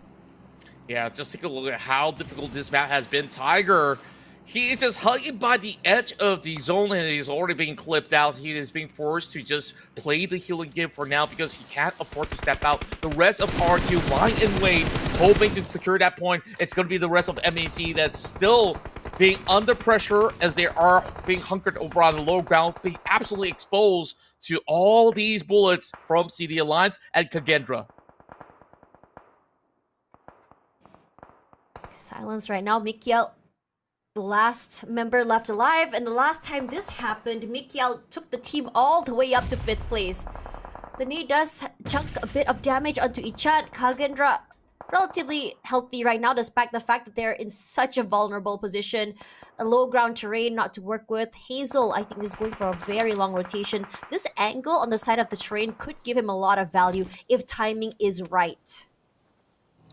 Yeah, just take a look at how difficult this map has been. Tiger, he is just hugging by the edge of the zone and he's already being clipped out. He is being forced to just play the healing game for now because he can't afford to step out. The rest of RQ lying in wait, hoping to secure that point. It's going to be the rest of MEC that's still being under pressure as they are being hunkered over on the low ground, being absolutely exposed to all these bullets from CD Alliance and KAGENDRA. Silence right now. Mikiel, the last member left alive, and the last time this happened, Mikiel took the team all the way up to 5th place. The nade does chunk a bit of damage onto Ichat. KAGENDRA relatively healthy right now, despite the fact that they're in such a vulnerable position. A low ground terrain not to work with. Hazel, I think, is going for a very long rotation. This angle on the side of the terrain could give him a lot of value if timing is right.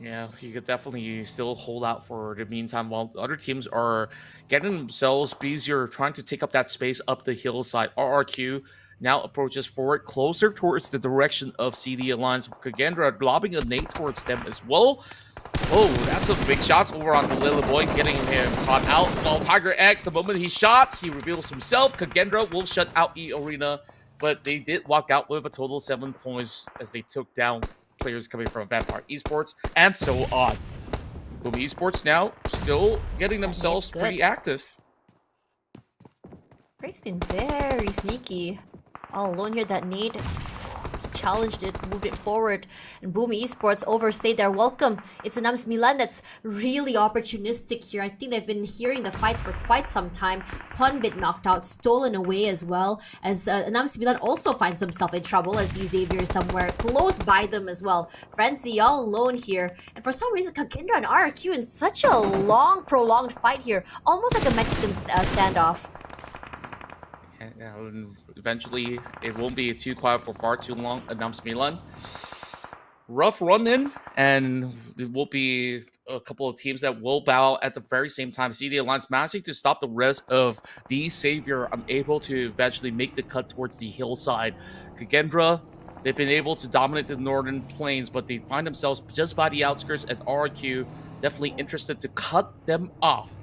Yeah, he could definitely still hold out for the meantime while other teams are getting themselves busier, trying to take up that space up the hillside. RRQ now approaches forward closer towards the direction of CD Alliance. KAGENDRA lobbing a nade towards them as well. Oh, that's some big shots over on the Lily Boy, getting him caught out. While Tiger X, the moment he shot, he reveals himself. KAGENDRA will shut out eArena, but they did walk out with a total of 7 points as they took down players coming from Vampire Esports and so on. Boom Esports now still getting themselves pretty active. Break's been very sneaky. All alone here, that nade. Challenged it, moved it forward, and Boom Esports overstayed their welcome. It's ENAM's Milan that's really opportunistic here. I think they've been hearing the fights for quite some time. Ponbit knocked out, stolen away as well, as ENAM's Milan also finds himself in trouble as D Xavier is somewhere close by them as well. Frenzy all alone here, and for some reason KAGENDRA and RRQ in such a long, prolonged fight here, almost like a Mexican standoff. And eventually, it won't be too quiet for far too long. ENAM's Milan. Rough run in, and it will be a couple of teams that will bow at the very same time. CD Alliance managing to stop the rest of the Savior, unable to eventually make the cut towards the hillside. KAGENDRA, they've been able to dominate the northern plains, but they find themselves just by the outskirts at RRQ. Definitely interested to cut them off.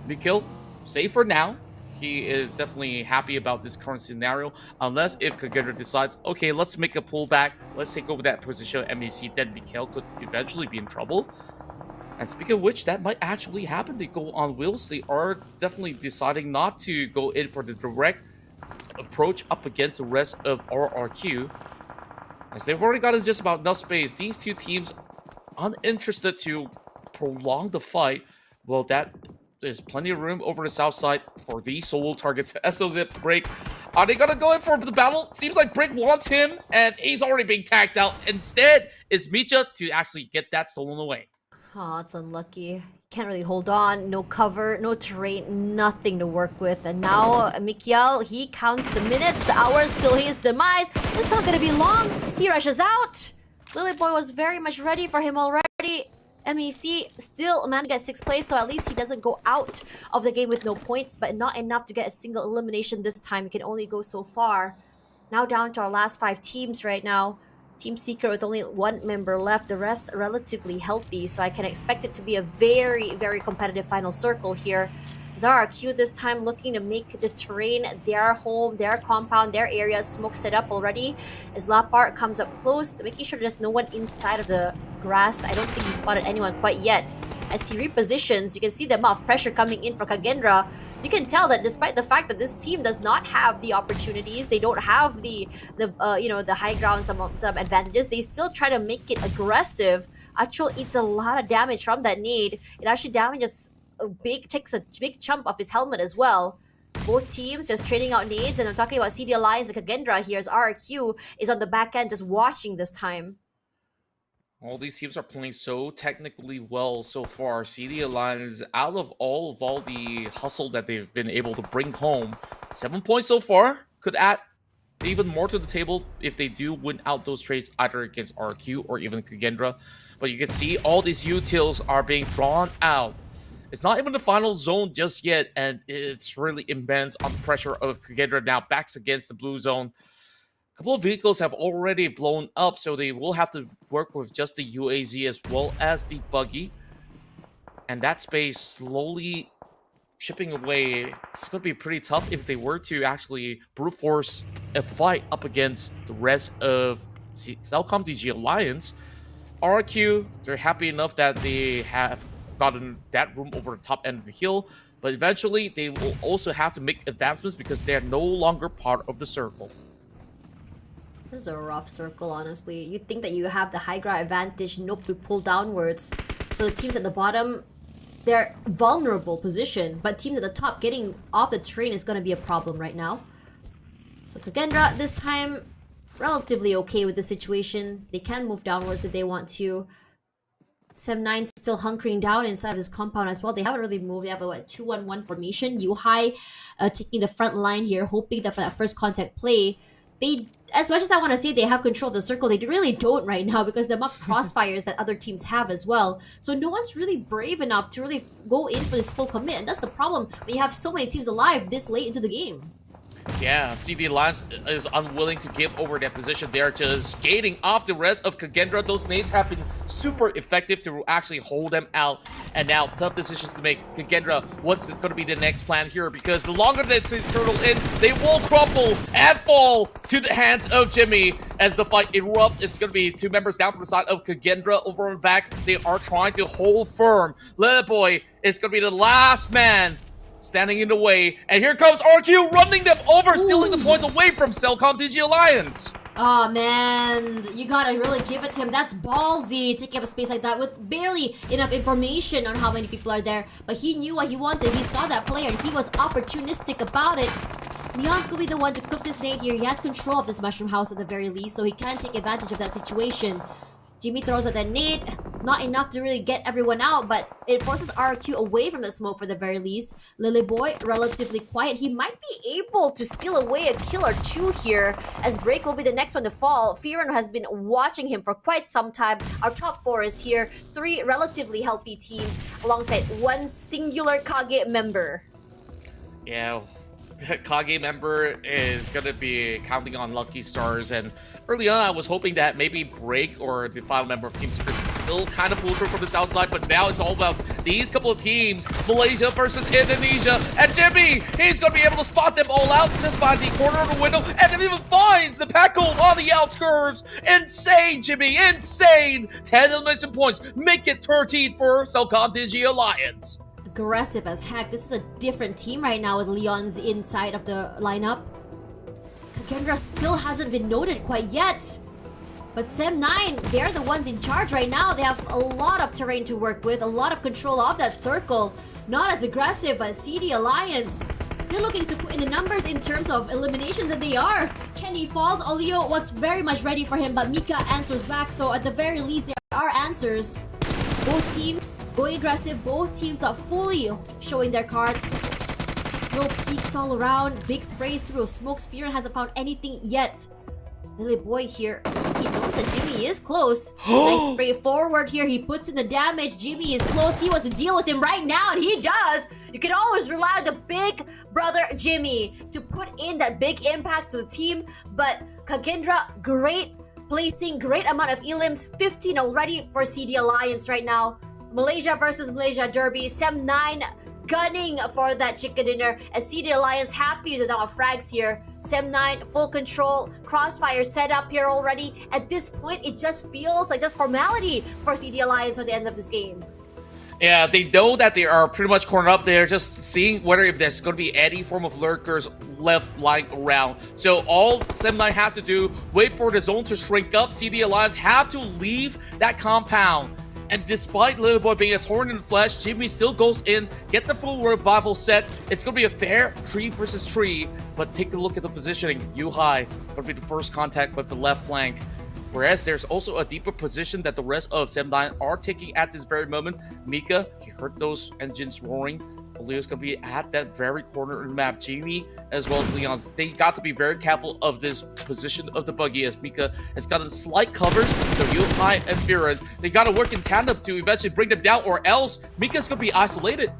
Mikil, safe for now. He is definitely happy about this current scenario, unless if KAGENDRA decides, okay, let's make a pullback, let's take over that position at MEC, then Mikhail could eventually be in trouble. And speaking of which, that might actually happen. They go on wheels. They are definitely deciding not to go in for the direct approach up against the rest of RRQ, as they've already gotten just about enough space. These two teams uninterested to prolong the fight. Well, that there's plenty of room over the south side for these solo targets. SOZip, Break. Are they gonna go in for the battle? Seems like Break wants him, and he's already being tagged out. Instead, it's Micha to actually get that stolen away. Oh, it's unlucky. Can't really hold on. No cover, no terrain, nothing to work with. And now Mikiel, he counts the minutes, the hours till his demise. It's not gonna be long. He rushes out. Lily Boy was very much ready for him already. MEC still managed to get 6th place, so at least he doesn't go out of the game with no points, but not enough to get a single elimination this time. He can only go so far. Now down to our last 5 teams right now. Team Seeker with only 1 member left, the rest relatively healthy, so I can expect it to be a very, very competitive final circle here. RRQ this time looking to make this terrain their home, their compound, their area, smoke set up already. As Lapart comes up close, making sure there's no one inside of the grass. I don't think he spotted anyone quite yet. As he repositions, you can see the amount of pressure coming in for KAGENDRA. You can tell that despite the fact that this team does not have the opportunities, they don't have the high ground, some advantages, they still try to make it aggressive. Actually, it's a lot of damage from that nade. It actually damages takes a big chunk off his helmet as well. Both teams just trading out nades, and I'm talking about CD Alliance and KAGENDRA here as RRQ is on the back end just watching this time. All these teams are playing so technically well so far. CD Alliance, out of all the hustle that they've been able to bring home, 7 points so far, could add even more to the table if they do win out those trades either against RRQ or even KAGENDRA. But you can see all these utils are being drawn out. It's not even the final zone just yet, and it's really immense on the pressure of KAGENDRA now. Backs against the blue zone. A couple of vehicles have already blown up, so they will have to work with just the UAZ as well as the buggy. And that space slowly chipping away. It's going to be pretty tough if they were to actually brute force a fight up against the rest of CELCOMDIGI Alliance. RRQ, they're happy enough that they have gotten that room over the top end of the hill, but eventually they will also have to make advancements because they are no longer part of the circle. This is a rough circle, honestly. You'd think that you have the high ground advantage, nope, we pull downwards. So the teams at the bottom, they're vulnerable position, but teams at the top getting off the terrain is going to be a problem right now. So KAGENDRA this time relatively okay with the situation. They can move downwards if they want to. Sem9 still hunkering down inside of this compound as well. They haven't really moved. They have a 2-1-1 formation. Yuhai taking the front line here, hoping that for that first contact play, they, as much as I want to say they have control of the circle, they really don't right now because the amount of crossfires that other teams have as well. So no one's really brave enough to really go in for this full commit, and that's the problem when you have so many teams alive this late into the game. Yeah, CD Alliance is unwilling to give over their position. They're just gating off the rest of Kagendra. Those nades have been super effective to actually hold them out. And now, tough decisions to make. Kagendra, what's going to be the next plan here? Because the longer they turtle in, they will crumble and fall to the hands of Jimmy. As the fight erupts, it's going to be 2 members down from the side of Kagendra over and back. They are trying to hold firm. Little Boy is going to be the last man standing in the way, and here comes RQ running them over, stealing the points away from CELCOMDIGI Alliance. Oh man, you gotta really give it to him. That's ballsy, taking up a space like that with barely enough information on how many people are there. But he knew what he wanted. He saw that player and he was opportunistic about it. Leon's gonna be the one to cook this nade here. He has control of this mushroom house at the very least, so he can take advantage of that situation. Jimmy throws at that nade, not enough to really get everyone out, but it forces RQ away from the smoke for the very least. Lily Boy, relatively quiet. He might be able to steal away a kill or 2 here, as Break will be the next one to fall. Firen has been watching him for quite some time. Our top 4 is here. 3 relatively healthy teams, alongside 1 singular Kage member. Yeah, Kage member is going to be counting on lucky stars, and early on, I was hoping that maybe Break or the final member of Team Secret still kind of pull through from the south side, but now it's all about these couple of teams, Malaysia versus Indonesia, and Jimmy, he's going to be able to spot them all out just by the corner of the window, and it even finds the Packle on the outskirts. Insane, Jimmy, insane! 10 elimination points, make it 13 for CELCOMDIGI Alliance. Aggressive as heck. This is a different team right now with Leon's inside of the lineup. Kagendra still hasn't been noted quite yet. But Sem9, they're the ones in charge right now. They have a lot of terrain to work with, a lot of control of that circle. Not as aggressive as CD Alliance. They're looking to put in the numbers in terms of eliminations, and they are. Kenny falls. Olio was very much ready for him, but Mika answers back. So at the very least, there are answers. Both teams going aggressive. Both teams not fully showing their cards. Little peeks all around, big sprays through smoke. Sphere hasn't found anything yet. Lily Boy here, he knows that Jimmy is close. Nice spray forward here, he puts in the damage. Jimmy is close, he wants to deal with him right now, and he does. You can always rely on the big brother Jimmy to put in that big impact to the team. But Kagendra, great placing, great amount of elims, 15 already for CD Alliance right now. Malaysia versus Malaysia Derby, Sem9 gunning for that chicken dinner, as CD Alliance happy with our frags here. Sem9 full control, crossfire set up here already. At this point, it just feels like just formality for CD Alliance at the end of this game. Yeah, they know that they are pretty much cornered up. They're just seeing whether if there's going to be any form of lurkers left lying around. So all Sem9 has to do, wait for the zone to shrink up. CD Alliance have to leave that compound. And despite Little Boy being a thorn in the flesh, Jimmy still goes in, get the full revival set. It's going to be a fair 3 versus 3, but take a look at the positioning. Yuhai going to be the first contact with the left flank. Whereas there's also a deeper position that the rest of Sem9 are taking at this very moment. Mika, you heard those engines roaring. Leo's going to be at that very corner of the map. Jimmy, as well as Leon's, they got to be very careful of this position of the buggy, as Mika has gotten slight covers. So Yuhai and Firen, they got to work in tandem to eventually bring them down, or else Mika's going to be isolated.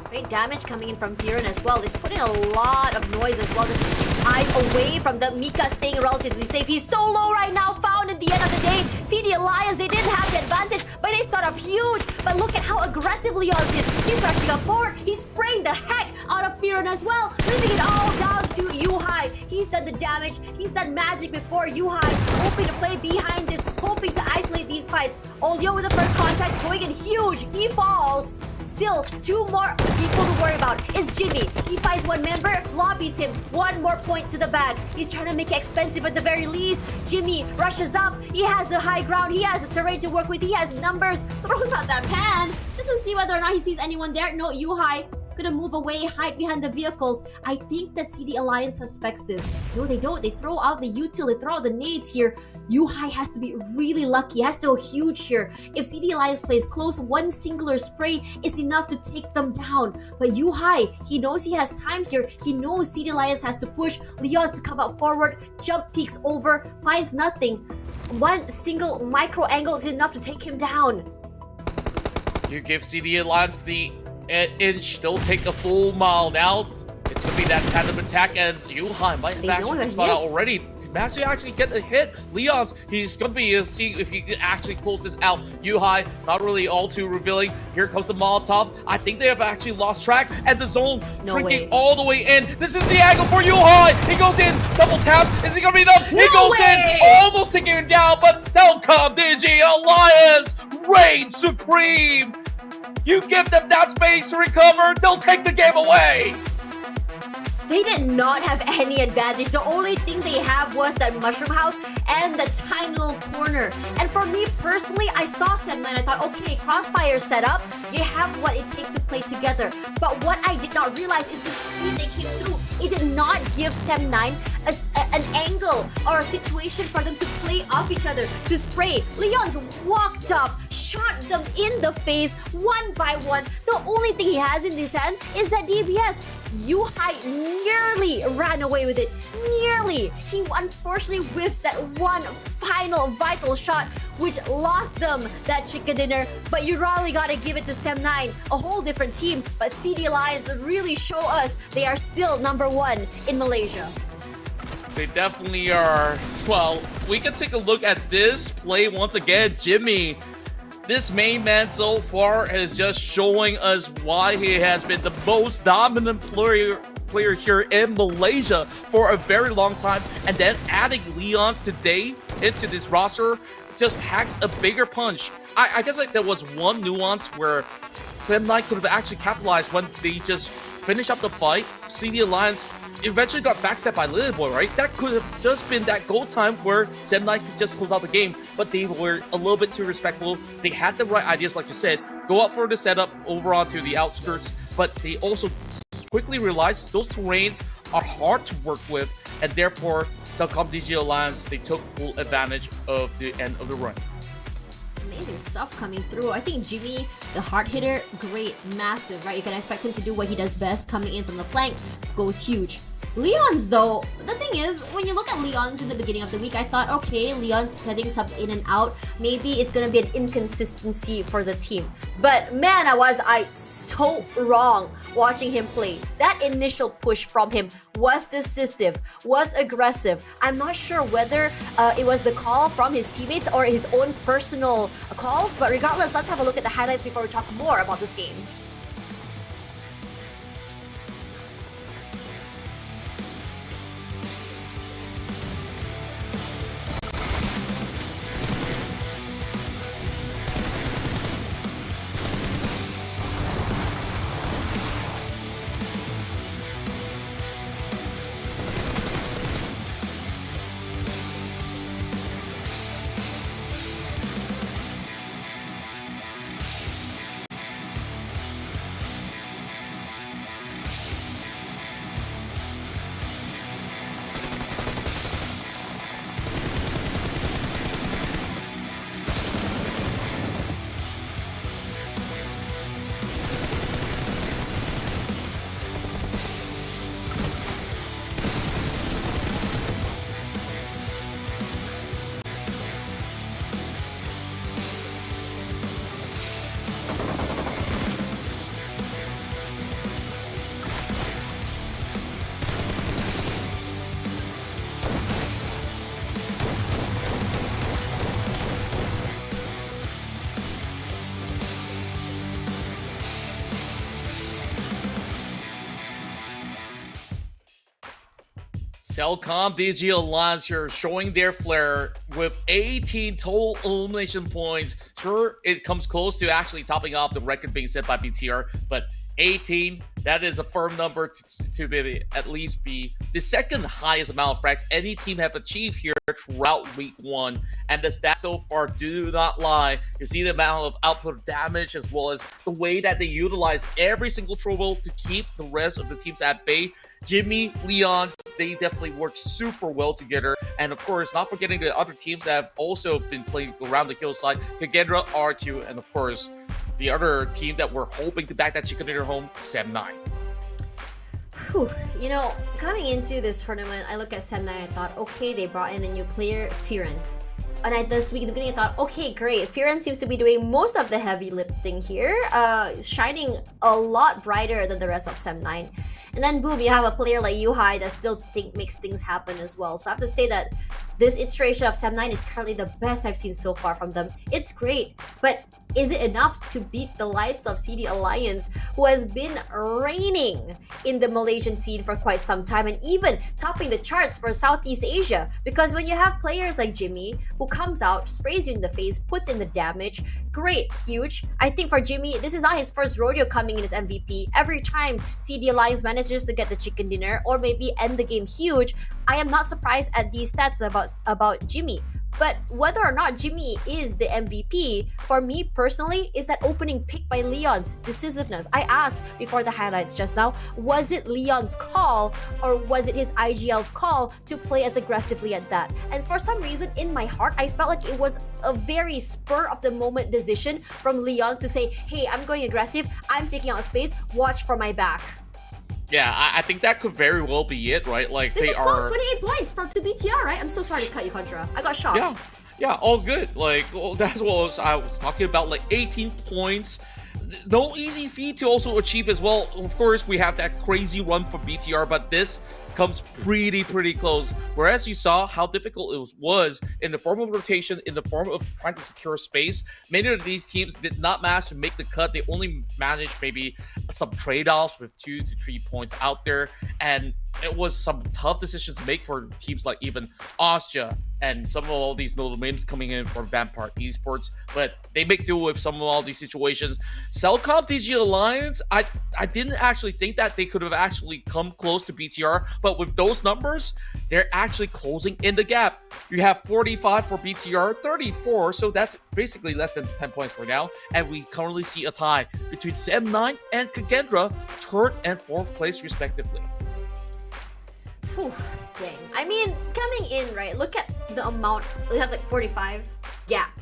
Great damage coming in from Firen as well. He's putting a lot of noise as well, just to keep eyes away from the Mika staying relatively safe. He's so low right now, found at the end of the day. CD Alliance, they didn't have the advantage, but they start off huge. But look at how aggressively Leon is. He's rushing up forward. He's spraying the heck out of Firen as well, leaving it all down to Yuhai. He's done the damage. He's done magic before. Yuhai hoping to play behind this, hoping to isolate these fights. Olio with the first contact, going in huge. He falls. Still, 2 more people to worry about. It's Jimmy. He finds 1 member, lobbies him. 1 more point to the bag. He's trying to make it expensive at the very least. Jimmy rushes up. He has the high ground. He has the terrain to work with. He has numbers. Throws out that pan just to see whether or not he sees anyone there. No, Yuhai gonna move away, hide behind the vehicles. I think that CD Alliance suspects this. No, they don't. They throw out the util, they throw out the nades here. Yuhai has to be really lucky, has to go huge here. If CD Alliance plays close, one singular spray is enough to take them down. But Yuhai, he knows he has time here. He knows CD Alliance has to push. Leon's to come up forward, jump peeks over, finds nothing. One single micro angle is enough to take him down. You give CD Alliance the inch, they'll take a full mile now. It's gonna be that kind of attack, and Yuhai might have actually been spotted out already. Managed to actually get a hit. Leon's, he's gonna be seeing if he can actually close this out. Yuhai, not really all too revealing. Here comes the Molotov. I think they have actually lost track, and the zone shrinking all the way in. This is the angle for Yuhai. He goes in, double tap. Is he gonna be enough? He goes in, almost taking him down, but CELCOMDIGI Alliance reigns supreme. You give them that space to recover, they'll take the game away. They did not have any advantage. The only thing they have was that mushroom house and the tiny little corner. And for me personally, I saw SEMBILAN. I thought, okay, crossfire setup, you have what it takes to play together. But what I did not realize is the speed they came through. It did not give SEM9 an angle or a situation for them to play off each other, to spray. Leon's walked up, shot them in the face one by one. The only thing he has in his hand is that DBS. Yuhai nearly ran away with it. Nearly. He unfortunately whiffs that one final vital shot, which lost them that chicken dinner. But you really gotta give it to SEM9, a whole different team. But CD Alliance really show us they are still #1 in Malaysia. They definitely are. Well, we can take a look at this play once again. Jimmy, this main man so far is just showing us why he has been the most dominant player here in Malaysia for a very long time. And then adding Leon's today into this roster just packs a bigger punch. I guess like there was one nuance where SEM9 could have actually capitalized when they just finished up the fight. CD Alliance eventually got backstabbed by Little Boy, right? That could have just been that goal time where SEM9 could just close out the game, but they were a little bit too respectful. They had the right ideas, like you said, go up for the setup over onto the outskirts, but they also quickly realized those terrains are hard to work with, and therefore CELCOMDIGI Alliance, they took full advantage of the end of the run. Amazing stuff coming through. I think Jimmy, the hard hitter, great, massive, right? You can expect him to do what he does best, coming in from the flank, goes huge. Leon's though, the thing is, when you look at Leon's in the beginning of the week, I thought, okay, Leon's getting subs in and out. Maybe it's gonna be an inconsistency for the team. But man, was I so wrong watching him play. That initial push from him was decisive, was aggressive. I'm not sure whether it was the call from his teammates or his own personal calls, but regardless, let's have a look at the highlights before we talk more about this game. CELCOMDIGI Alliance here showing their flair with 18 total elimination points. Sure, it comes close to actually topping off the record being set by BTR, but 18, that is a firm number to be, at least be the second highest amount of frags any team have achieved here throughout week 1. And the stats so far do not lie. You see the amount of output damage as well as the way that they utilize every single trouble to keep the rest of the teams at bay. Jimmy, Leon, they definitely work super well together. And of course, not forgetting the other teams that have also been playing around the hillside, KAGENDRA, RQ, and of course, the other team that we're hoping to back that chicken dinner home, SEM9. Whew. You know, coming into this tournament, I look at SEM9 and I thought, okay, they brought in a new player, Firen. And this week in the beginning, I thought, okay, great. Firen seems to be doing most of the heavy lifting here, shining a lot brighter than the rest of SEM9. And then boom, you have a player like Yuhai that still makes things happen as well. So I have to say that this iteration of SEM9 is currently the best I've seen so far from them. It's great, but is it enough to beat the likes of CD Alliance, who has been reigning in the Malaysian scene for quite some time and even topping the charts for Southeast Asia? Because when you have players like Jimmy, who comes out, sprays you in the face, puts in the damage, great, huge. I think for Jimmy, this is not his first rodeo coming in as MVP. Every time CD Alliance manages to get the chicken dinner or maybe end the game huge, I am not surprised at these stats about Jimmy. But whether or not Jimmy is the MVP, for me personally, is that opening pick by Leon's decisiveness. I asked before the highlights just now, was it Leon's call or was it his IGL's call to play as aggressively at that? And for some reason, in my heart, I felt like it was a very spur-of-the-moment decision from Leon's to say, hey, I'm going aggressive, I'm taking out space, watch for my back. Yeah, I think that could very well be it, right? Like This they is are close, 28 points from to BTR, right? I'm so sorry to cut you, Contra. I got shocked. Yeah, all good. Like, well, that's what I was talking about. Like 18 points. No easy feat to also achieve as well. Of course, we have that crazy run for BTR, but this comes pretty close. Whereas you saw how difficult it was in the form of rotation, in the form of trying to secure space. Many of these teams did not manage to make the cut. They only managed maybe some trade-offs with 2 to 3 points out there. And it was some tough decisions to make for teams like even OSJA and some of all these notable names coming in from Vampire Esports, but they make do with some of all these situations. CELCOMDIGI Alliance, I didn't actually think that they could have actually come close to BTR, but with those numbers, they're actually closing in the gap. You have 45 for BTR, 34, so that's basically less than 10 points for now, and we currently see a tie between SEM9 and KAGENDRA, 3rd and 4th place respectively. Whew, dang. I mean, coming in, right, look at the amount. We have like 45 gap,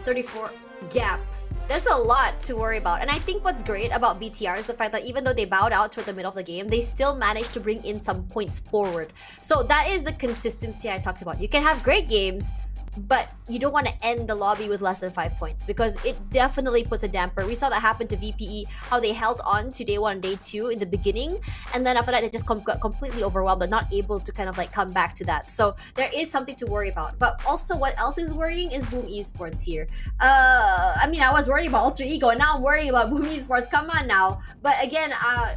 34 gap. There's a lot to worry about. And I think what's great about BTR is the fact that even though they bowed out toward the middle of the game, they still managed to bring in some points forward. So that is the consistency I talked about. You can have great games, but you don't want to end the lobby with less than 5 points because it definitely puts a damper. We saw that happen to VPE, how they held on to Day1 and Day2 in the beginning, and then after that they just got completely overwhelmed and not able to kind of like come back to that. So there is something to worry about. But also what else is worrying is Boom Esports here. I mean, I was worried about Ultra Ego and now I'm worrying about Boom Esports. Come on now. But again,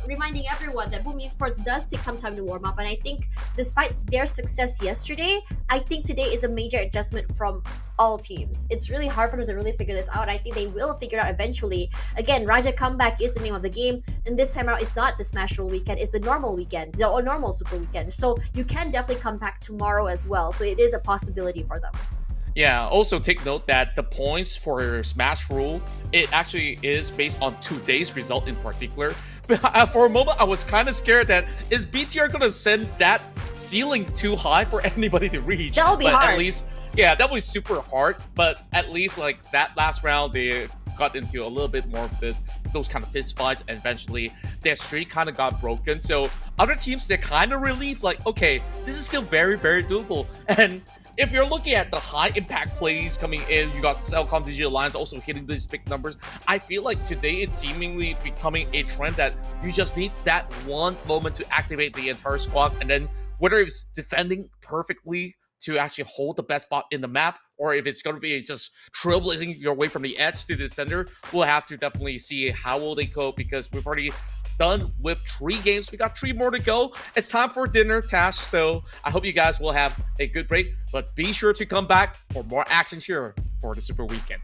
reminding everyone that Boom Esports does take some time to warm up, and I think despite their success yesterday, I think today is a major adjustment from all teams. It's really hard for them to really figure this out. I think they will figure it out eventually. Again, Raja Comeback is the name of the game, and this time around it's not the Smash Roll weekend, it's the normal weekend, the normal Super Weekend. So you can definitely come back tomorrow as well. So it is a possibility for them. Yeah, also take note that the points for Smash Rule, it actually is based on today's result in particular. But for a moment, I was kind of scared that is BTR going to send that ceiling too high for anybody to reach? That would be hard. At least, yeah, that was super hard. But at least like that last round, they got into a little bit more of those kind of fist fights, and eventually their streak kind of got broken. So other teams, they're kind of relieved, like, okay, this is still very doable. And if you're looking at the high impact plays coming in, you got CELCOMDIGI Alliance also hitting these big numbers. I feel like today it's seemingly becoming a trend that you just need that one moment to activate the entire squad, and then whether it's defending perfectly to actually hold the best spot in the map, or if it's going to be just trailblazing your way from the edge to the center, we'll have to definitely see how will they cope, because we've already done with 3 games. We got 3 more to go. It's time for dinner, Tash. So I hope you guys will have a good break, but be sure to come back for more action here for the Super Weekend.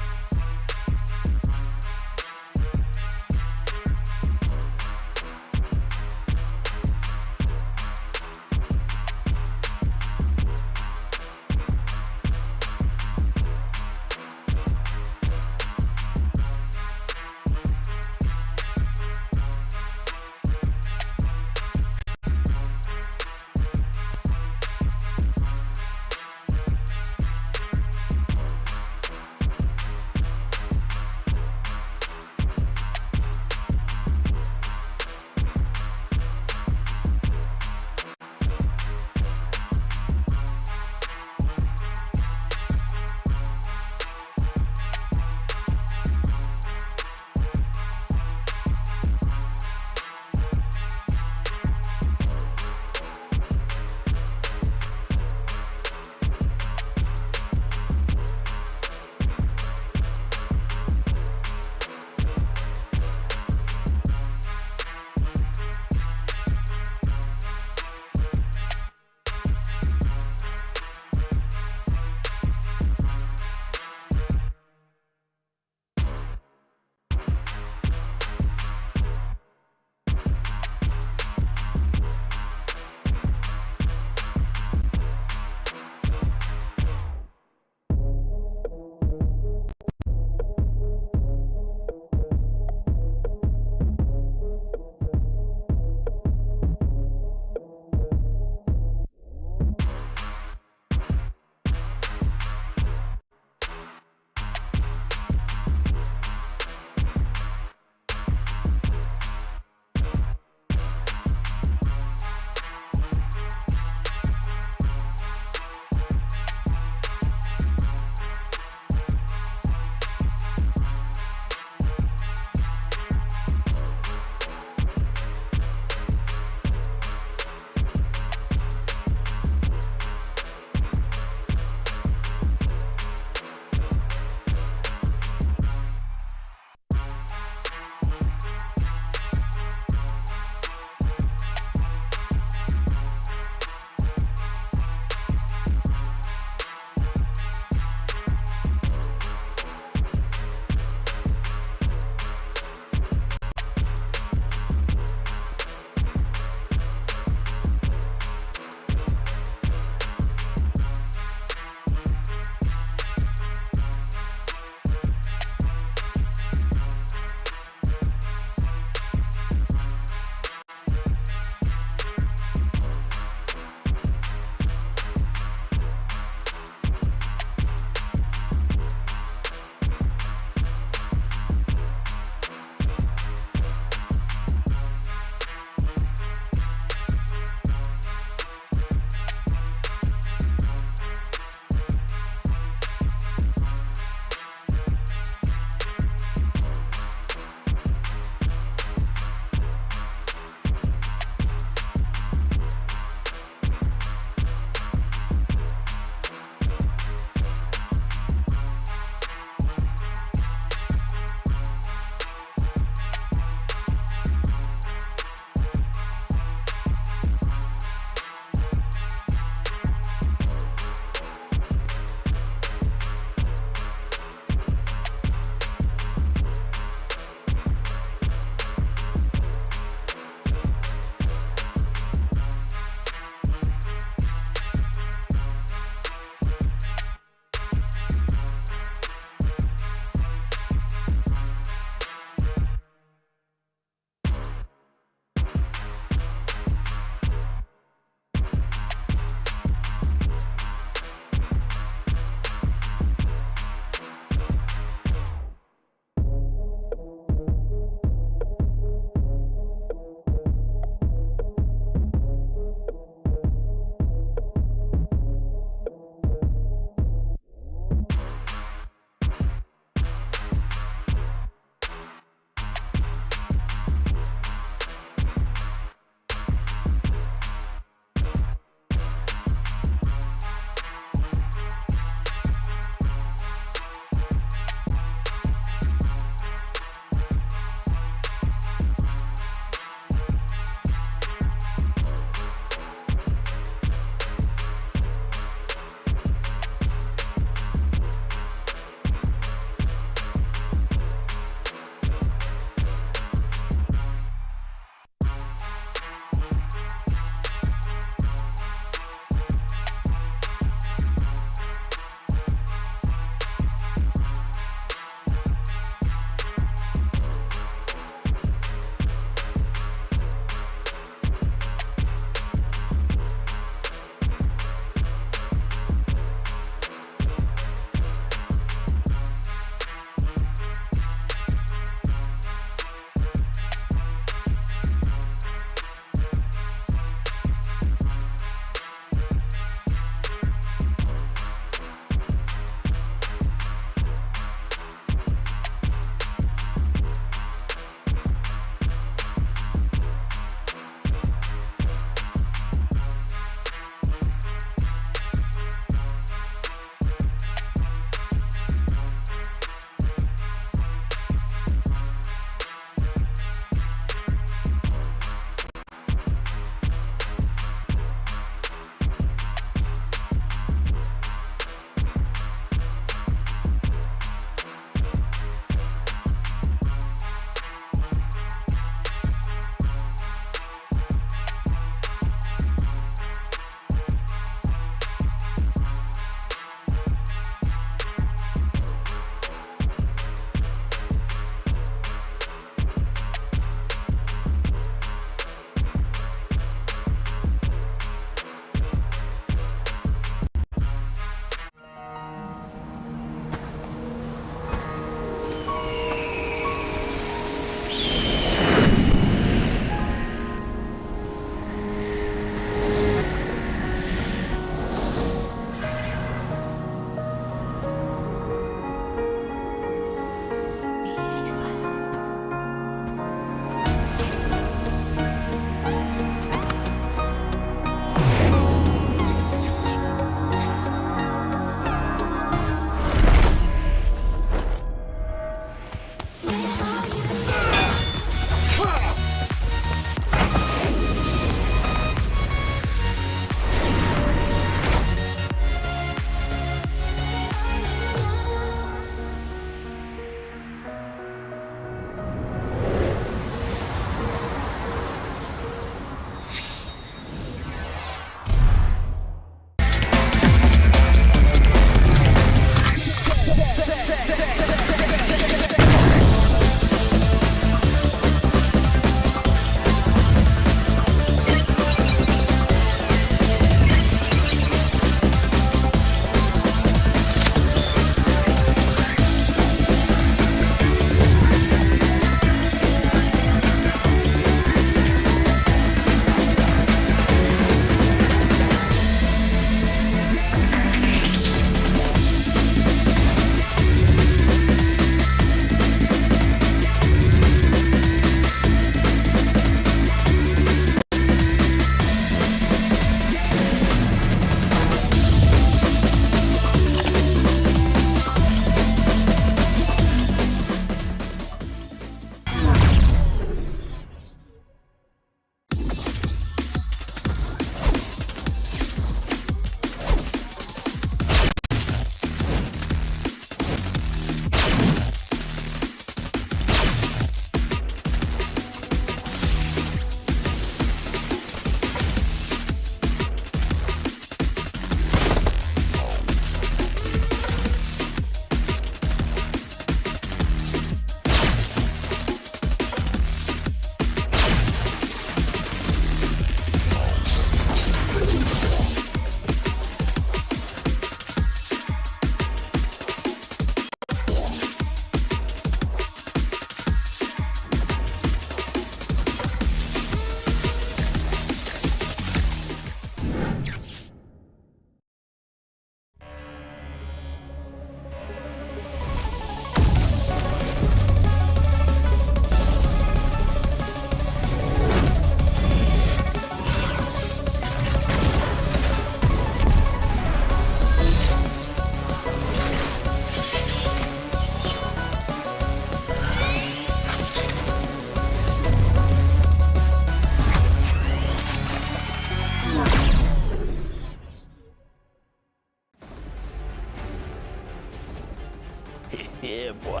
Yeah, boy.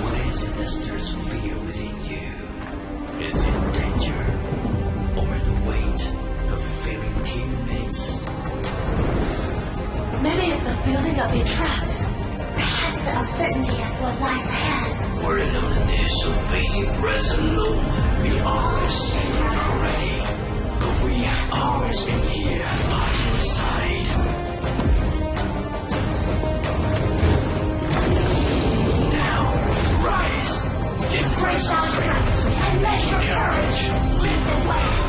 What is it that stirs fear within you? Is it danger or the weight of failing teammates? Maybe it's the feeling of being trapped. Perhaps the uncertainty of what lies ahead. For the loneliness of facing threats alone, we always say we're not ready, but we have always been here by your side. Now, rise, embrace our strength, And let your courage, lead the way.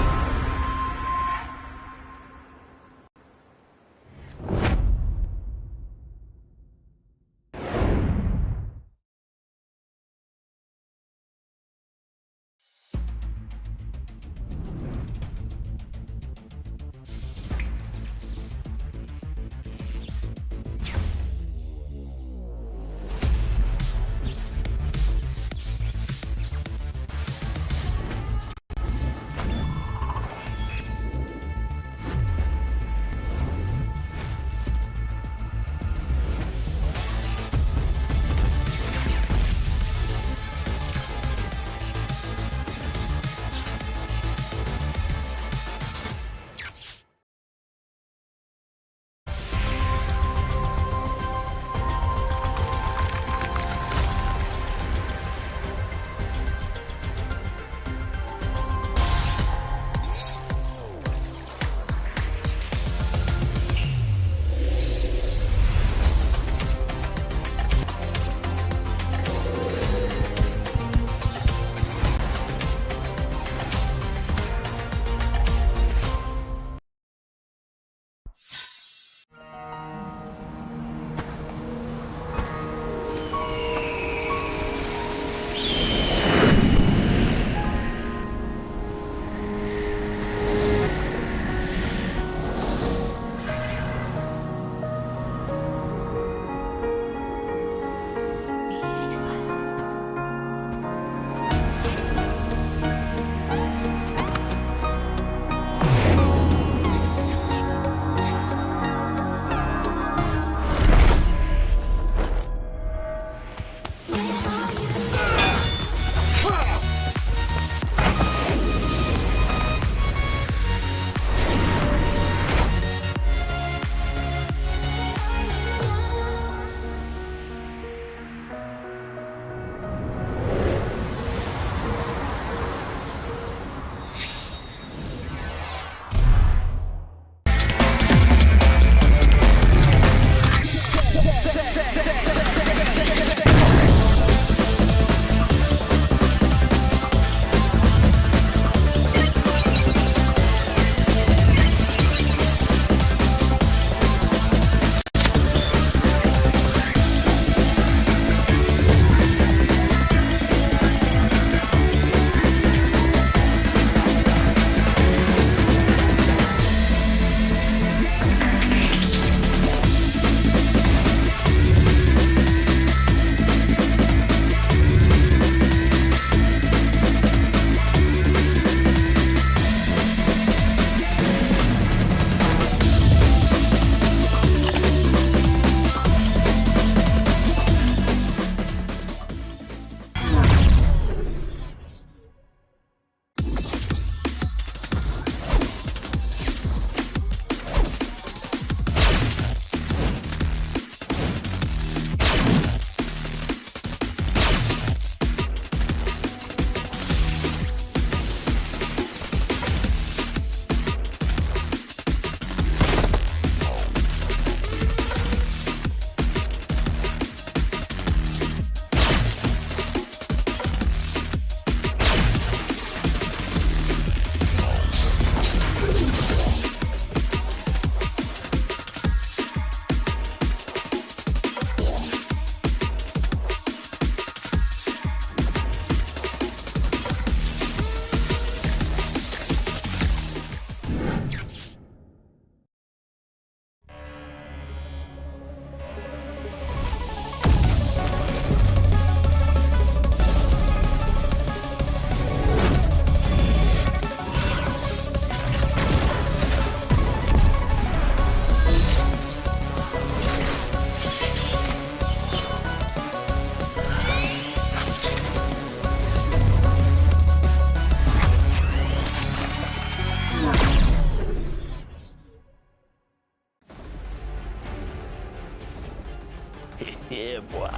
Yeah, boy.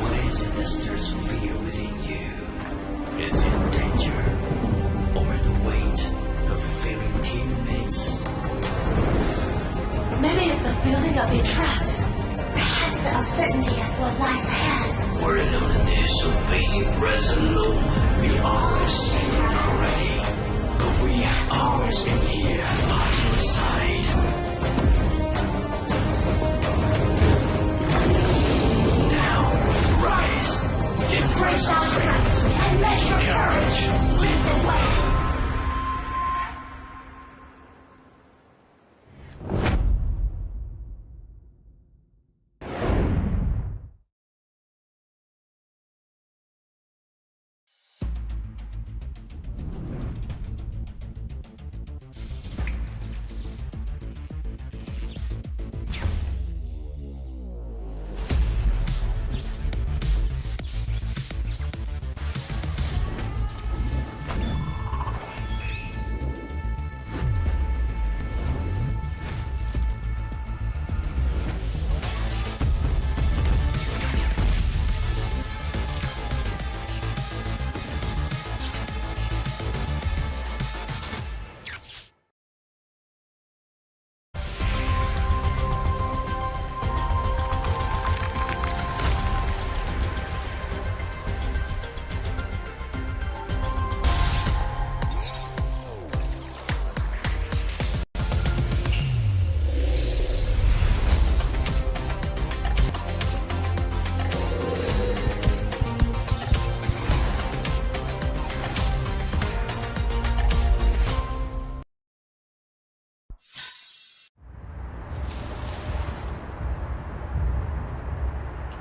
What is it that stirs fear within you? Is it danger? Or the weight of failing teammates? Maybe it's the feeling of being trapped. Perhaps the uncertainty of what lies ahead. We're in the initial facing threats alone. We always say we're not ready. But we have always been here by your side. Now, rise. Embrace our strength And let your courage. Lead the way.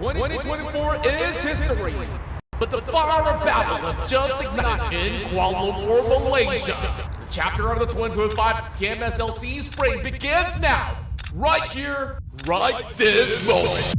Twenty 2024 is history, but the fire of battle have just ignited in Kuala Lumpur, Malaysia. The chapter of the 2025 PMSL SEA Spring begins now, right here, right this moment.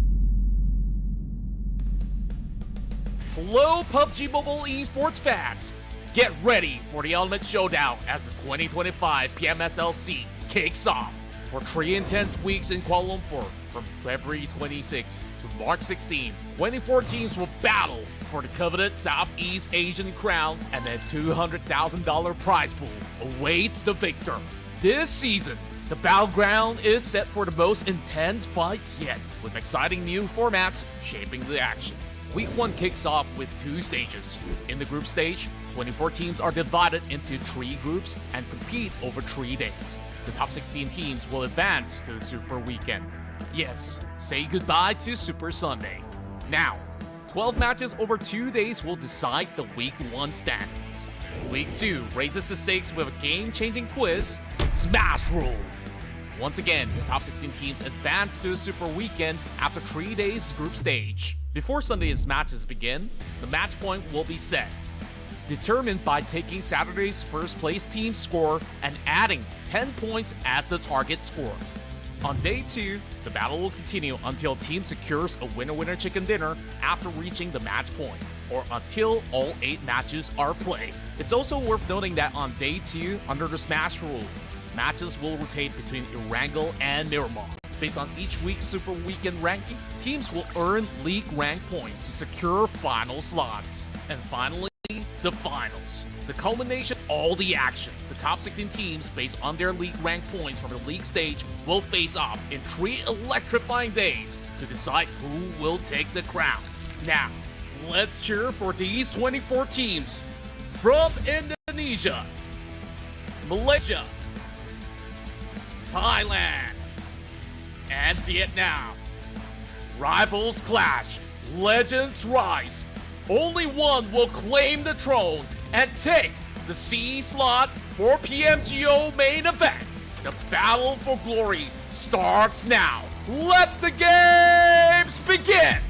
Hello, PUBG Mobile Esports fans. Get ready for the ultimate showdown as the 2025 PMSL SEA kicks off. For 3 intense weeks in Kuala Lumpur, from February 26 to March 16, 24 teams will battle for the coveted Southeast Asian crown, and a $200,000 prize pool awaits the victor. This season, the battleground is set for the most intense fights yet, with exciting new formats shaping the action. Week 1 kicks off with 2 stages. In the group stage, 24 teams are divided into 3 groups and compete over 3 days. The top 16 teams will advance to the Super Weekend. Yes, say goodbye to Super Sunday. Now, 12 matches over 2 days will decide the Week 1 standings. Week 2 raises the stakes with a game-changing twist, Smash Rule. Once again, the top 16 teams advance to the Super Weekend after 3 days group stage. Before Sunday's matches begin, the match point will be set, determined by taking Saturday's first place team score and adding 10 points as the target score. On day 2, the battle will continue until team secures a winner-winner chicken dinner after reaching the match point, or until all 8 matches are played. It's also worth noting that on day 2, under the Smash rule, matches will rotate between Erangel and Miramar. Based on each week's Super Weekend ranking, teams will earn league rank points to secure final slots. And finally, the finals. The culmination of all the action. The top 16 teams based on their league rank points from the league stage will face off in 3 electrifying days to decide who will take the crown. Now, let's cheer for these 24 teams from Indonesia, Malaysia, Thailand, and Vietnam. Rivals clash, legends rise. Only one will claim the throne and take the C slot for PMGO main event. The battle for glory starts now. Let the games begin!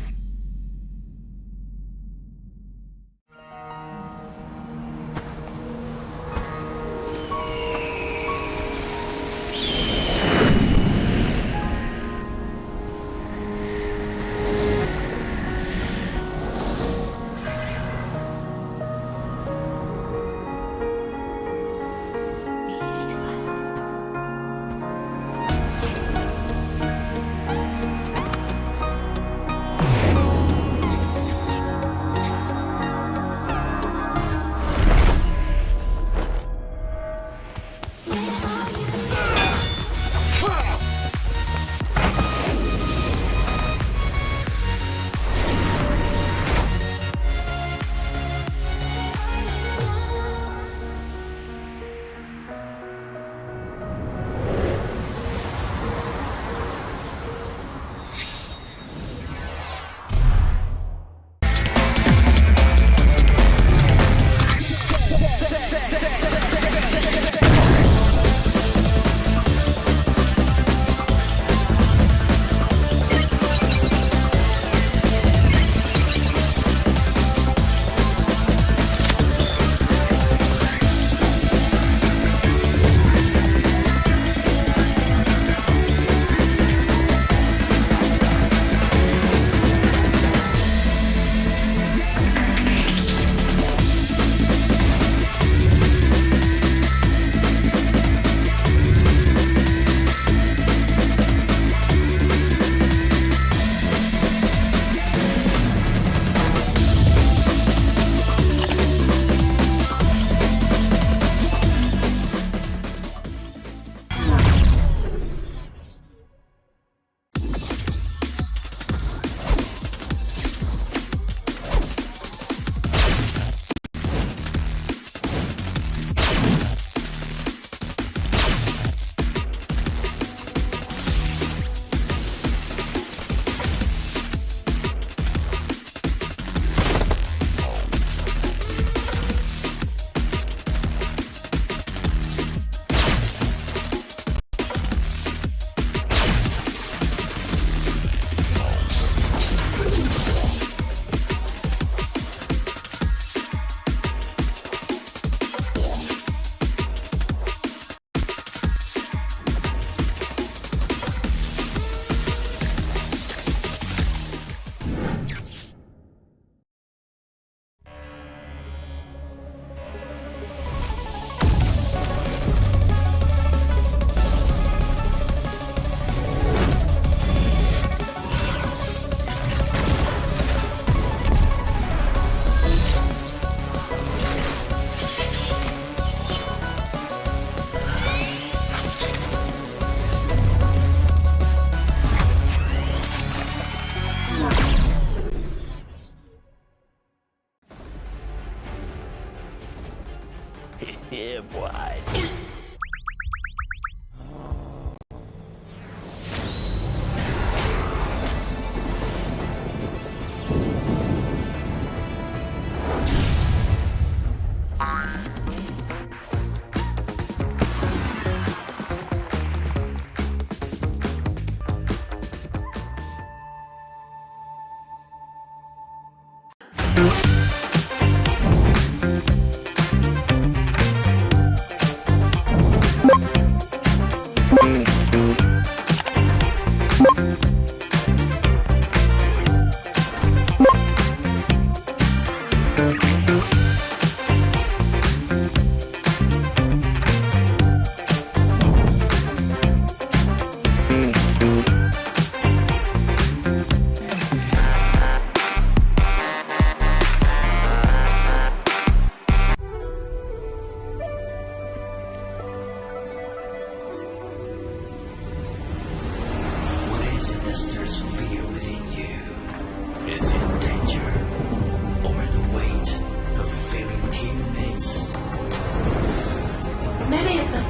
Yeah, boy.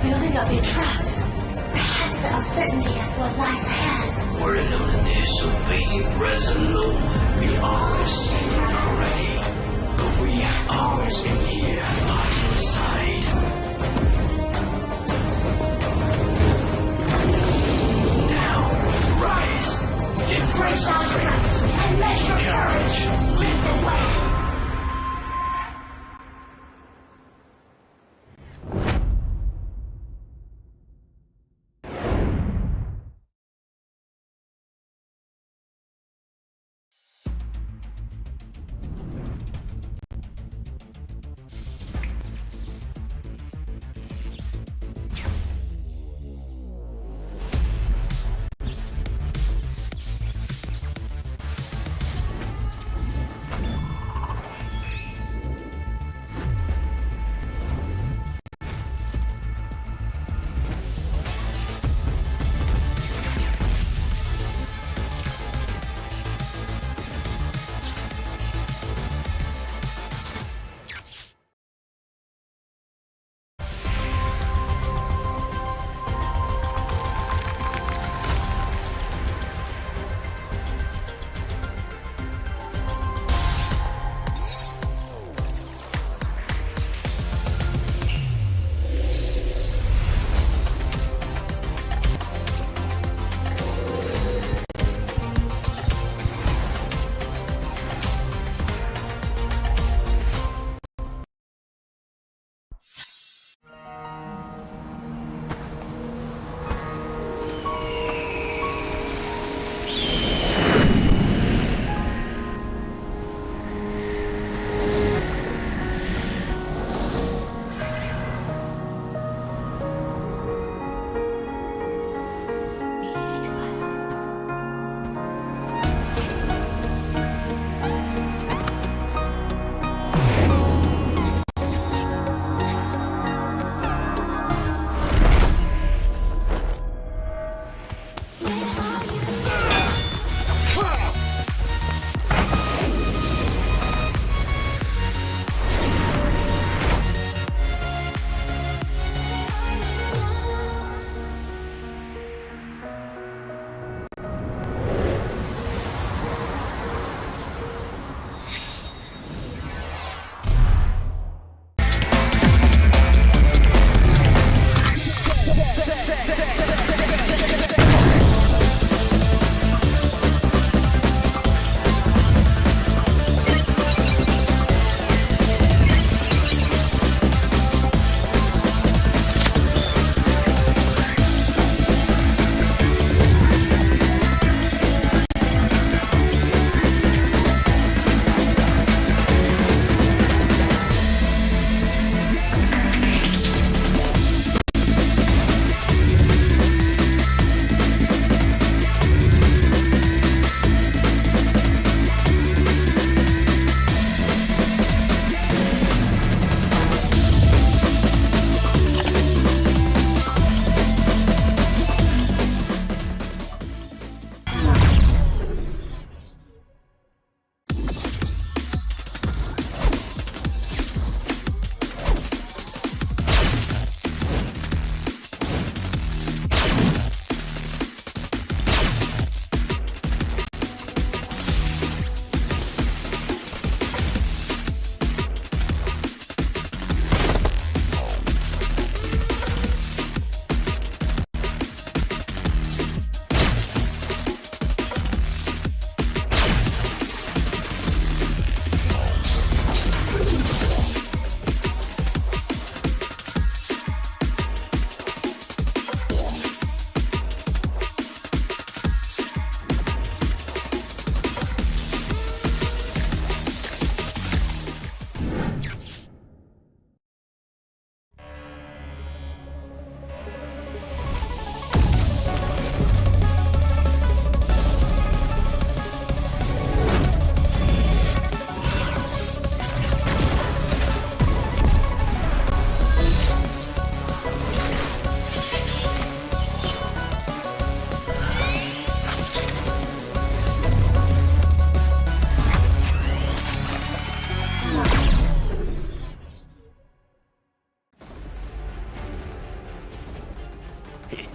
Building up, you're trapped. I have the uncertainty of what lies ahead. We're in the midst of facing threats alone. We always say you're not ready, but we have always been here by your side. Now, rise, embrace our strength, And let your courage, lead the way.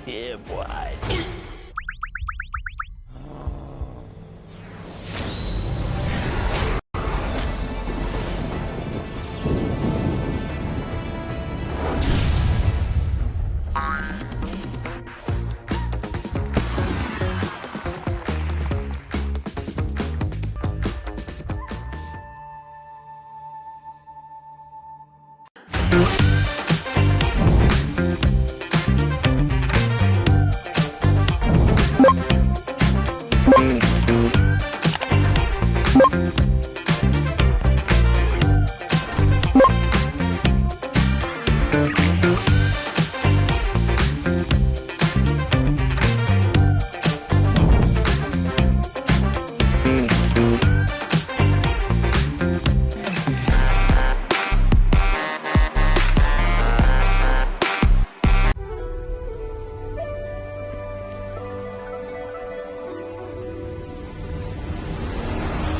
Yeah, boy.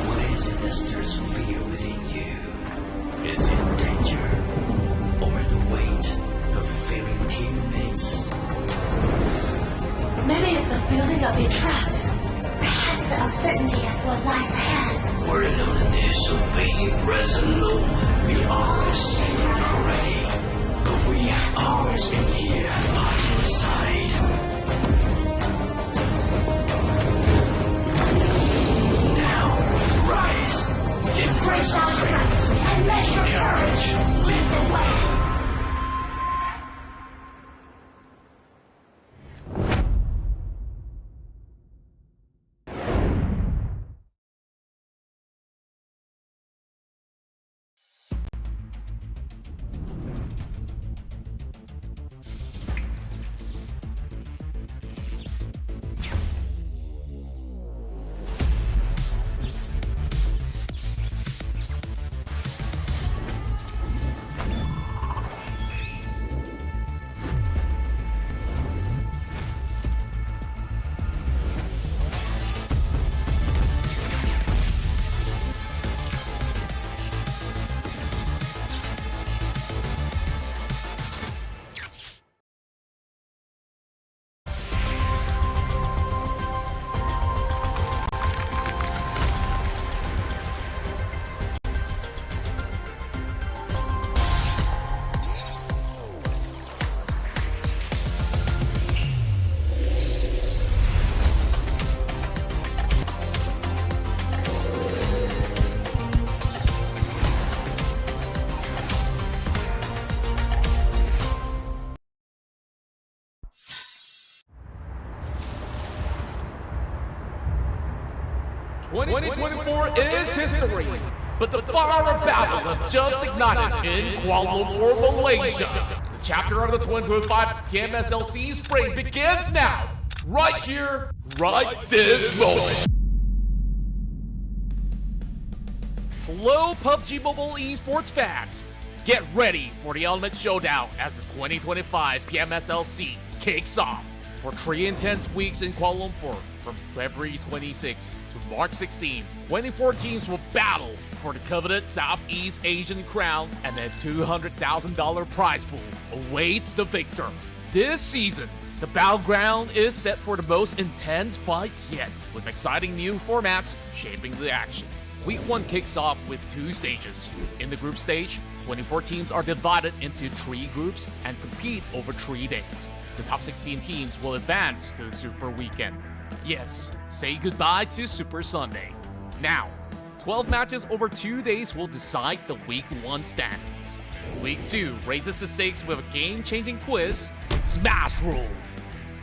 What is it that stirs fear within you? Is it danger? Or the weight of failing teammates? Maybe it's the feeling of being trapped. Perhaps the uncertainty of what lies ahead. We're in an initial facing threats alone. We always standing not ready. But we have always been here by your side. Now, rise. Embrace our strength and let your courage lead the way. Twenty 2024 is history, but the fire of battle have just ignited in Kuala Lumpur, Malaysia. The chapter of the 2025 PMSL SEA Spring begins now, right here, right this moment. Hello, PUBG Mobile Esports fans. Get ready for the ultimate showdown as the 2025 PMSL SEA kicks off. For 3 intense weeks in Kuala Lumpur, from February 26 to March 16, 24 teams will battle for the coveted Southeast Asian crown, and the $200,000 prize pool awaits the victor. This season, the battleground is set for the most intense fights yet, with exciting new formats shaping the action. Week 1 kicks off with 2 stages. In the group stage, 24 teams are divided into 3 groups and compete over 3 days. The top 16 teams will advance to the Super Weekend. Yes, say goodbye to Super Sunday. Now, 12 matches over 2 days will decide the Week 1 standings. Week 2 raises the stakes with a game-changing twist, Smash Rule.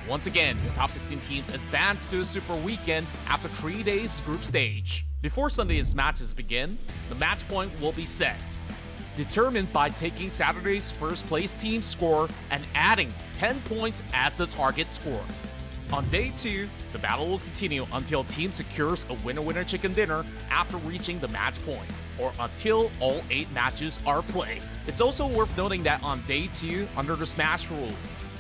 Once again, the top 16 teams advance to the Super Weekend after 3 days group stage. Before Sunday's matches begin, the match point will be set, determined by taking Saturday's first place team score and adding 10 points as the target score. On day 2, the battle will continue until team secures a winner-winner chicken dinner after reaching the match point, or until all 8 matches are played. It's also worth noting that on day 2, under the Smash Rule,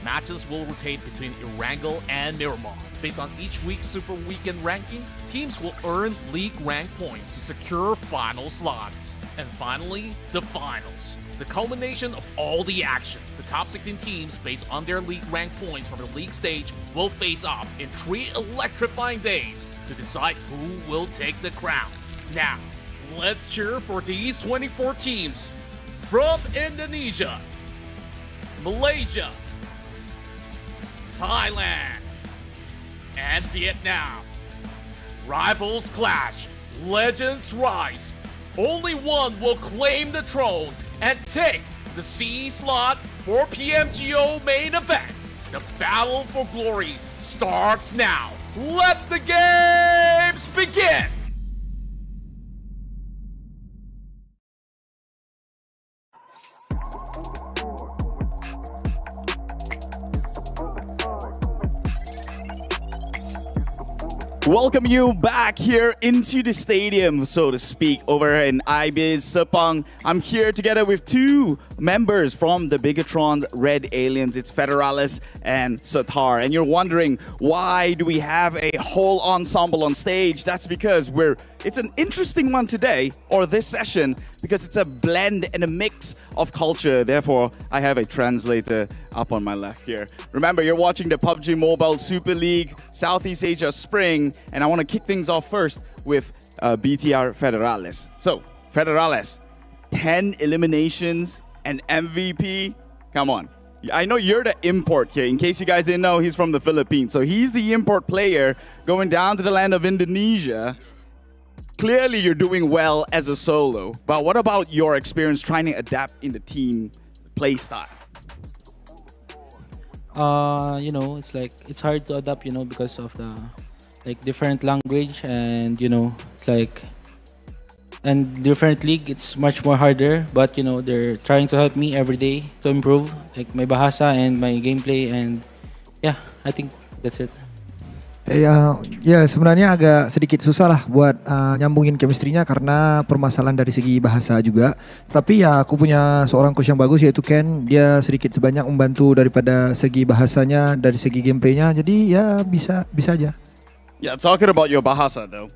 matches will rotate between Erangel and Miramar. Based on each week's Super Weekend ranking, teams will earn league rank points to secure final slots. And finally, the finals. The culmination of all the action. The top 16 teams, based on their league rank points from the league stage, will face off in 3 electrifying days to decide who will take the crown. Now, let's cheer for these 24 teams from Indonesia, Malaysia, Thailand, and Vietnam. Rivals clash, legends rise. Only one will claim the throne and take the C slot for PMGO main event. The battle for glory starts now. Let the games begin! Welcome you back here into the stadium, so to speak, over in IBIS Sepang. I'm here together with 2 members from the BIGETRON Red Aliens. It's Federalis and Satar. And you're wondering, why do we have a whole ensemble on stage? That's because it's an interesting one today, or this session, because it's a blend and a mix of culture. Therefore, I have a translator up on my left here. Remember, you're watching the PUBG Mobile Super League Southeast Asia Spring, and I want to kick things off first with BTR Federalis. So, Federalis, 10 eliminations and MVP. Come on. I know you're the import here. In case you guys didn't know, he's from the Philippines. So he's the import player going down to the land of Indonesia. Clearly, you're doing well as a solo. But what about your experience trying to adapt in the team play style? It's like it's hard to adapt, because of the different language, and it's like, and different league, it's much more harder. But they're trying to help me every day to improve, like my bahasa and my gameplay, and yeah, I think that's it. Ya sebenarnya agak sedikit susah lah buat nyambungin chemistry-nya karena permasalahan dari segi bahasa juga. Tapi ya aku punya seorang coach yang bagus, yaitu Ken. Dia sedikit sebanyak membantu daripada segi bahasanya, dari segi gameplay-nya. Jadi ya bisa aja. Yeah, talking about your bahasa though.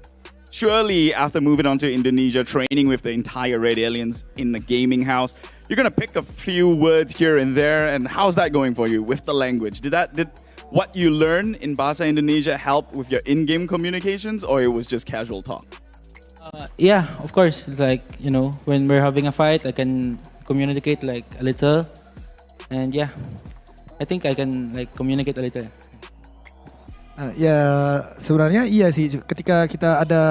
Surely after moving on to Indonesia, training with the entire Red Aliens in the gaming house, you're gonna pick a few words here and there. And how's that going for you with the language? Did what you learn in Bahasa Indonesia help with your in-game communications, or it was just casual talk? Yeah, of course. It's like, when we're having a fight, I can communicate like a little. And yeah, I think I can communicate a little. Ya sebenarnya iya sih, ketika kita ada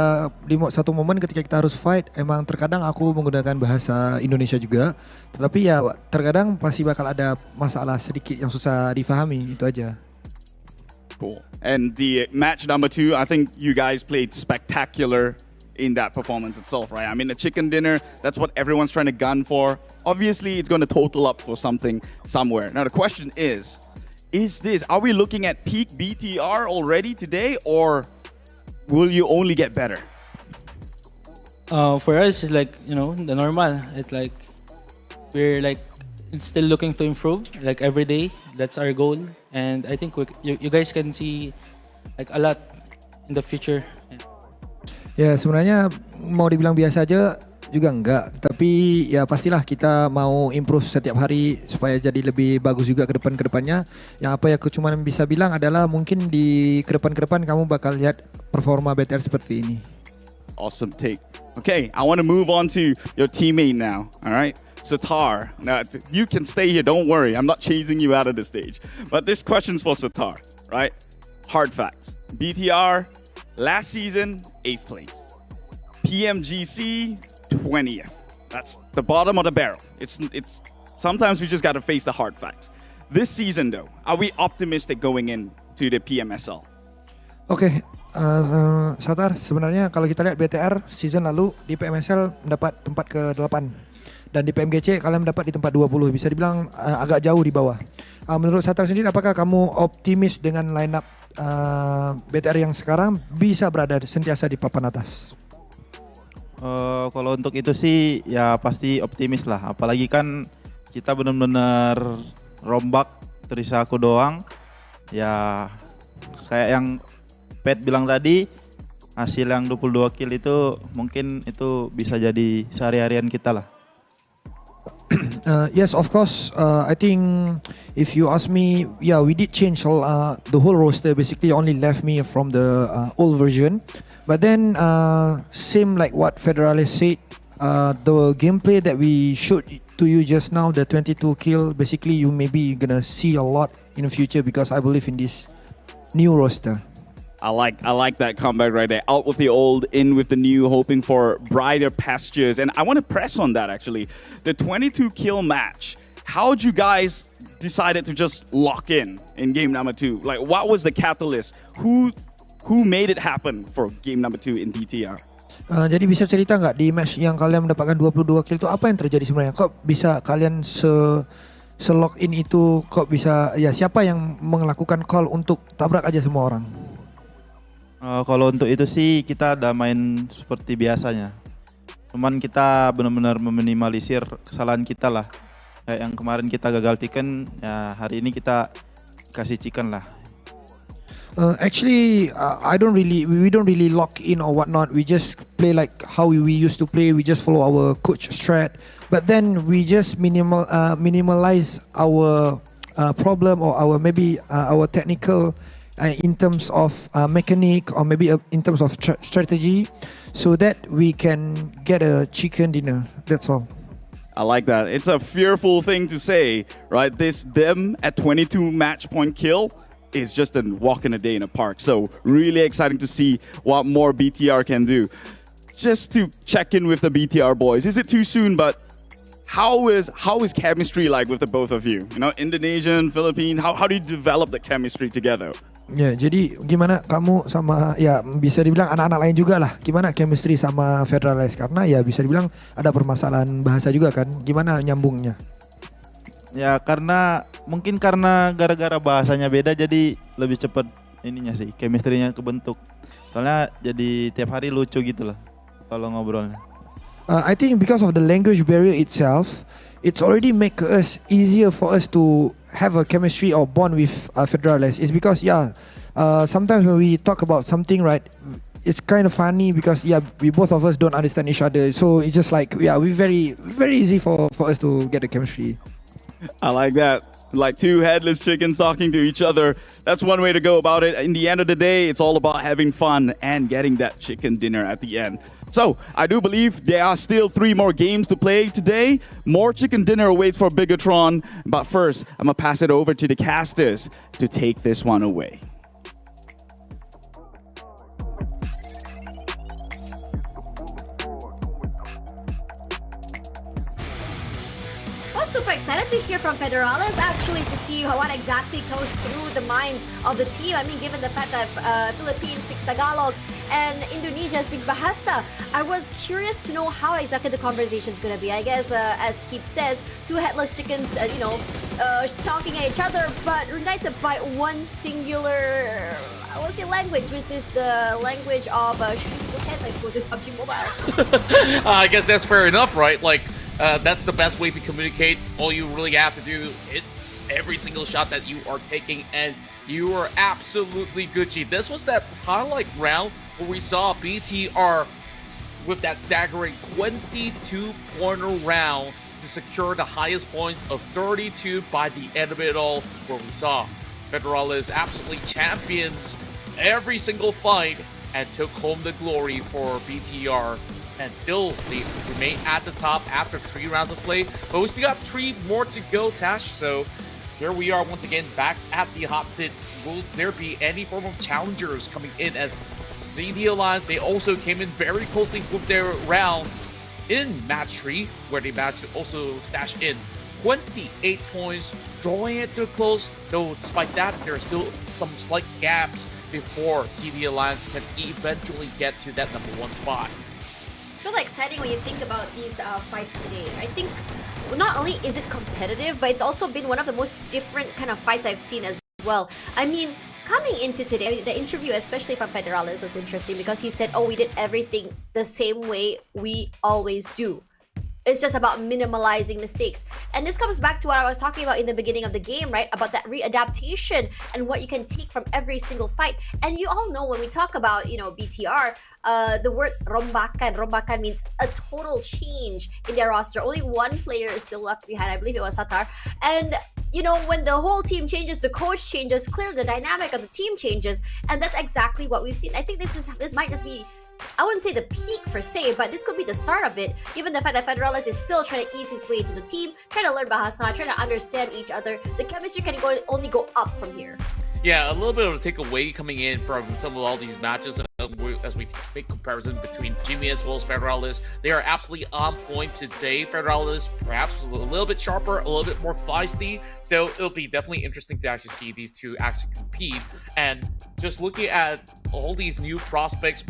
di satu momen ketika kita harus fight, emang terkadang aku menggunakan bahasa Indonesia juga. Tetapi ya terkadang pasti bakal ada masalah sedikit yang susah difahami, itu aja. Cool. And the match number 2, I think you guys played spectacular in that performance itself, right? I mean, the chicken dinner, that's what everyone's trying to gun for. Obviously, it's going to total up for something somewhere. Now, the question is are we looking at peak BTR already today, or will you only get better? For us, it's like, the normal. It's like, we're still looking to improve, every day. That's our goal. And I think you guys can see a lot in the future. Ya sebenarnya mau dibilang biasa aja juga enggak, tetapi ya pastilah kita mau improve setiap hari supaya jadi lebih bagus juga ke depannya. Yang apa ya aku cuma bisa bilang adalah mungkin di ke depan kamu bakal lihat performa BTR seperti ini. Awesome take. Okay, I want to move on to your teammate now. All right. Satar, now you can stay here, don't worry, I'm not chasing you out of the stage. But this question's for Satar, right? Hard facts. BTR, last season, 8th place. PMGC, 20th. That's the bottom of the barrel. It's sometimes we just gotta face the hard facts. This season though, are we optimistic going into the PMSL? Oke, Satar, sebenarnya kalau kita lihat BTR season lalu di PMSL mendapat tempat ke-8. Dan di PMGC kalian mendapat di tempat 20, bisa dibilang agak jauh di bawah. Menurut Satar sendiri, apakah kamu optimis dengan line up BTR yang sekarang bisa berada sentiasa di papan atas? Kalau untuk itu sih ya pasti optimis lah. Apalagi kan kita benar-benar rombak terisa aku doang. Ya kayak yang Pet bilang tadi, hasil yang 22 kill itu mungkin itu bisa jadi sehari-harian kita lah. Yes, of course. I think if you ask me, yeah, we did change the whole roster. Basically, only left me from the old version. But then, same like what Federalis said, the gameplay that we showed to you just now, the 22 kill, basically you maybe gonna see a lot in the future because I believe in this new roster. I like that comeback right there. Out with the old, in with the new, hoping for brighter pastures. And I want to press on that actually. The 22 kill match. How'd you guys decided to just lock in game number 2? Like, what was the catalyst? Who made it happen for game number 2 in BTR? Jadi bisa cerita nggak di match yang kalian mendapatkan 22 kill itu apa yang terjadi sebenarnya? Kok bisa kalian se-lock in itu? Kok bisa, ya siapa yang melakukan call untuk tabrak aja semua orang? Kalau untuk itu sih kita ada main seperti biasanya. Cuman kita benar-benar meminimalisir kesalahan kita lah. Kayak yang kemarin kita gagal chicken, ya hari ini kita kasih chicken lah. Actually, we don't really lock in or whatnot. We just play like how we used to play. We just follow our coach strat. But then we just minimalize our problem or our technical in terms of mechanic or maybe in terms of strategy, so that we can get a chicken dinner. That's all. I like that. It's a fearful thing to say, right? Them at 22 match point kill is just a walk in a day in a park. So really exciting to see what more BTR can do. Just to check in with the BTR boys, is it too soon? But how is chemistry like with the both of you? You know, Indonesian, Philippine. How do you develop the chemistry together? Ya, jadi gimana kamu sama, ya bisa dibilang anak-anak lain juga lah, gimana chemistry sama Federalis? Karena ya bisa dibilang ada permasalahan bahasa juga kan, gimana nyambungnya? Ya mungkin karena gara-gara bahasanya beda jadi lebih cepat ininya sih, chemistry-nya kebentuk. Soalnya jadi tiap hari lucu gitu lah kalau ngobrolnya. I think because of the language barrier itself, it's already make us easier for us to have a chemistry or bond with Federalis. It's because sometimes when we talk about something, right, it's kind of funny because we both of us don't understand each other. So it's just like we very very easy for us to get the chemistry. I like that. Like two headless chickens talking to each other. That's one way to go about it. In the end of the day, it's all about having fun and getting that chicken dinner at the end. So, I do believe there are still 3 more games to play today. More chicken dinner awaits for BIGETRON. But first, I'm going to pass it over to the casters to take this one away. Super excited to hear from Federalis actually to see what exactly goes through the minds of the team. I mean, given the fact that Philippines speaks Tagalog and Indonesia speaks Bahasa, I was curious to know how exactly the conversation is going to be. I guess, as Keith says, 2 headless chickens, talking at each other, but united by one singular, I would say, language, which is the language of shooting people's heads, I suppose, in PUBG Mobile. I guess that's fair enough, right? Like, that's the best way to communicate. All you really have to do is hit every single shot that you are taking, and you are absolutely Gucci. This was that kind of like round where we saw BTR with that staggering 22-pointer round to secure the highest points of 32 by the end of it all, where we saw Federalis absolutely champions every single fight and took home the glory for BTR. And still, they remain at the top after 3 rounds of play. But we still got 3 more to go, Tash. So here we are once again back at the hot seat. Will there be any form of challengers coming in? As CD Alliance, they also came in very closely with their round in match 3, where they managed to also stash in 28 points, drawing it to a close. Though despite that, there are still some slight gaps before CD Alliance can eventually get to that #1 spot. It's really exciting when you think about these fights today. I think not only is it competitive, but it's also been one of the most different kind of fights I've seen as well. I mean, coming into today, the interview, especially from Federalis, was interesting because he said, we did everything the same way we always do. It's just about minimalizing mistakes. And this comes back to what I was talking about in the beginning of the game, right? About that readaptation and what you can take from every single fight. And you all know when we talk about, BTR, the word rombakan means a total change in their roster. Only one player is still left behind. I believe it was Satar. And when the whole team changes, the coach changes, clearly the dynamic of the team changes, and that's exactly what we've seen. I think this might just be, I wouldn't say the peak per se, but this could be the start of it, given the fact that Federalis is still trying to ease his way into the team, trying to learn Bahasa, trying to understand each other. The chemistry can only go up from here. Yeah, a little bit of a takeaway coming in from some of all these matches. As we make comparison between Jimmy as well as Federalis, they are absolutely on point today. Federalis perhaps a little bit sharper, a little bit more feisty. So it'll be definitely interesting to actually see these two actually compete. And just looking at all these new prospects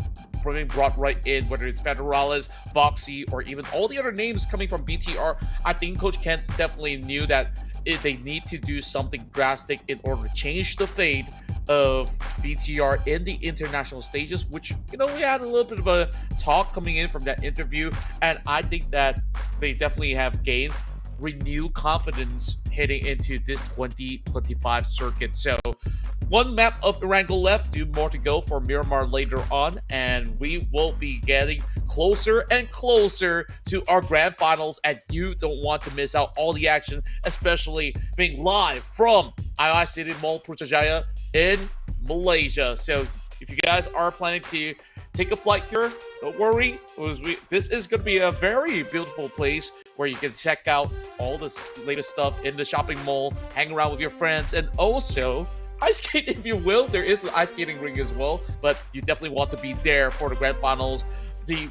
being brought right in, whether it's Federalis, Boxy, or even all the other names coming from BTR, I think Coach Kent definitely knew that they need to do something drastic in order to change the fate of BTR in the international stages, which, we had a little bit of a talk coming in from that interview, and I think that they definitely have gained renewed confidence heading into this 2025 circuit. So one map of Erangel left, 2 more to go for Miramar later on, and we will be getting closer and closer to our grand finals, and you don't want to miss out all the action, especially being live from II City Mall Putrajaya in Malaysia. So if you guys are planning to take a flight here, don't worry, this is going to be a very beautiful place where you can check out all this latest stuff in the shopping mall, hang around with your friends, and also ice skate, if you will. There is an ice skating ring as well, but you definitely want to be there for the grand finals,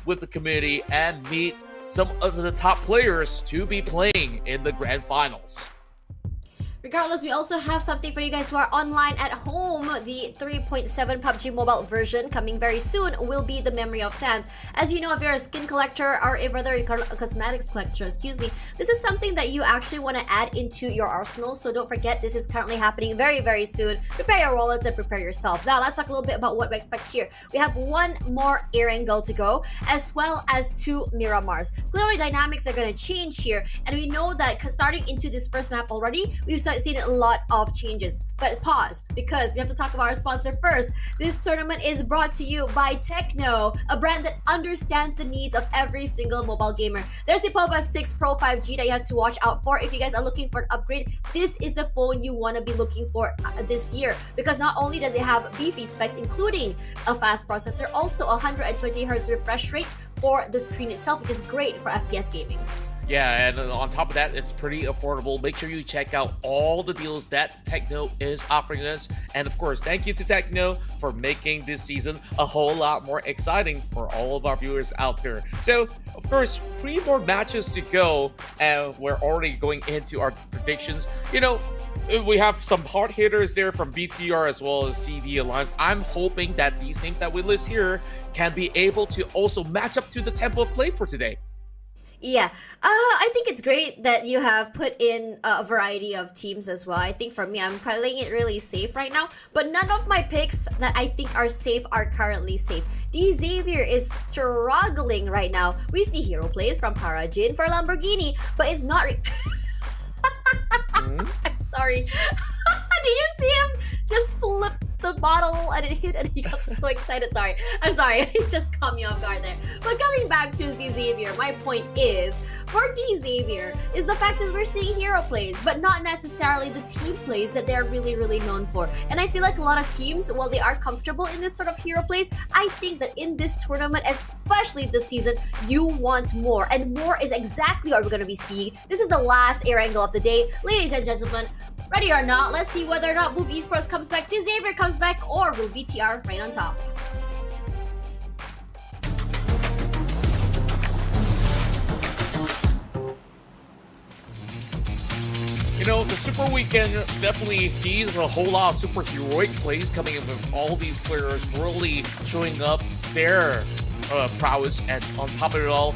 with the community, and meet some of the top players to be playing in the grand finals. Regardless, we also have something for you guys who are online at home. The 3.7 PUBG mobile version coming very soon will be the Memory of Sands. As you know, if you're a skin collector or if rather a cosmetics collector, this is something that you actually want to add into your arsenal. So don't forget, this is currently happening very, very soon. Prepare your wallets and prepare yourself. Now, let's talk a little bit about what we expect here. We have 1 more Erangel to go, as well as 2 Miramars. Clearly, dynamics are going to change here, and we know that starting into this first map already, we've seen a lot of changes. But pause, because we have to talk about our sponsor first. This tournament is brought to you by TECNO, a brand that understands the needs of every single mobile gamer. There's the POVA 6 Pro 5G that you have to watch out for. If you guys are looking for an upgrade, this is the phone you want to be looking for this year, because not only does it have beefy specs, including a fast processor, also 120Hz refresh rate for the screen itself, which is great for FPS gaming. Yeah, and on top of that, it's pretty affordable. Make sure you check out all the deals that TECNO is offering us. And of course, thank you to TECNO for making this season a whole lot more exciting for all of our viewers out there. So, of course, 3 more matches to go, and we're already going into our predictions. We have some hard hitters there from BTR as well as CD Alliance. I'm hoping that these names that we list here can be able to also match up to the tempo of play for today. Yeah, I think it's great that you have put in a variety of teams as well. I think for me, I'm playing it really safe right now, but none of my picks that I think are safe are currently safe. The Xavier is struggling right now. We see hero plays from Parajin for Lamborghini, but it's not... I'm sorry. Did you see him just flip the bottle and it hit and he got so excited? I'm sorry. It just caught me off guard there. But coming back to D Xavier, my point is, for D Xavier, is the fact is we're seeing hero plays, but not necessarily the team plays that they're really, really known for. And I feel like a lot of teams, while they are comfortable in this sort of hero plays, I think that in this tournament, especially this season, you want more. And more is exactly what we're going to be seeing. This is the last Erangel of the day. Ladies and gentlemen, ready or not, let's see whether or not Boop Esports comes back, D Xavier comes back, or will BTR reign on top? The Super Weekend definitely sees a whole lot of super heroic plays coming in with all these players really showing up their prowess, and on top of it all,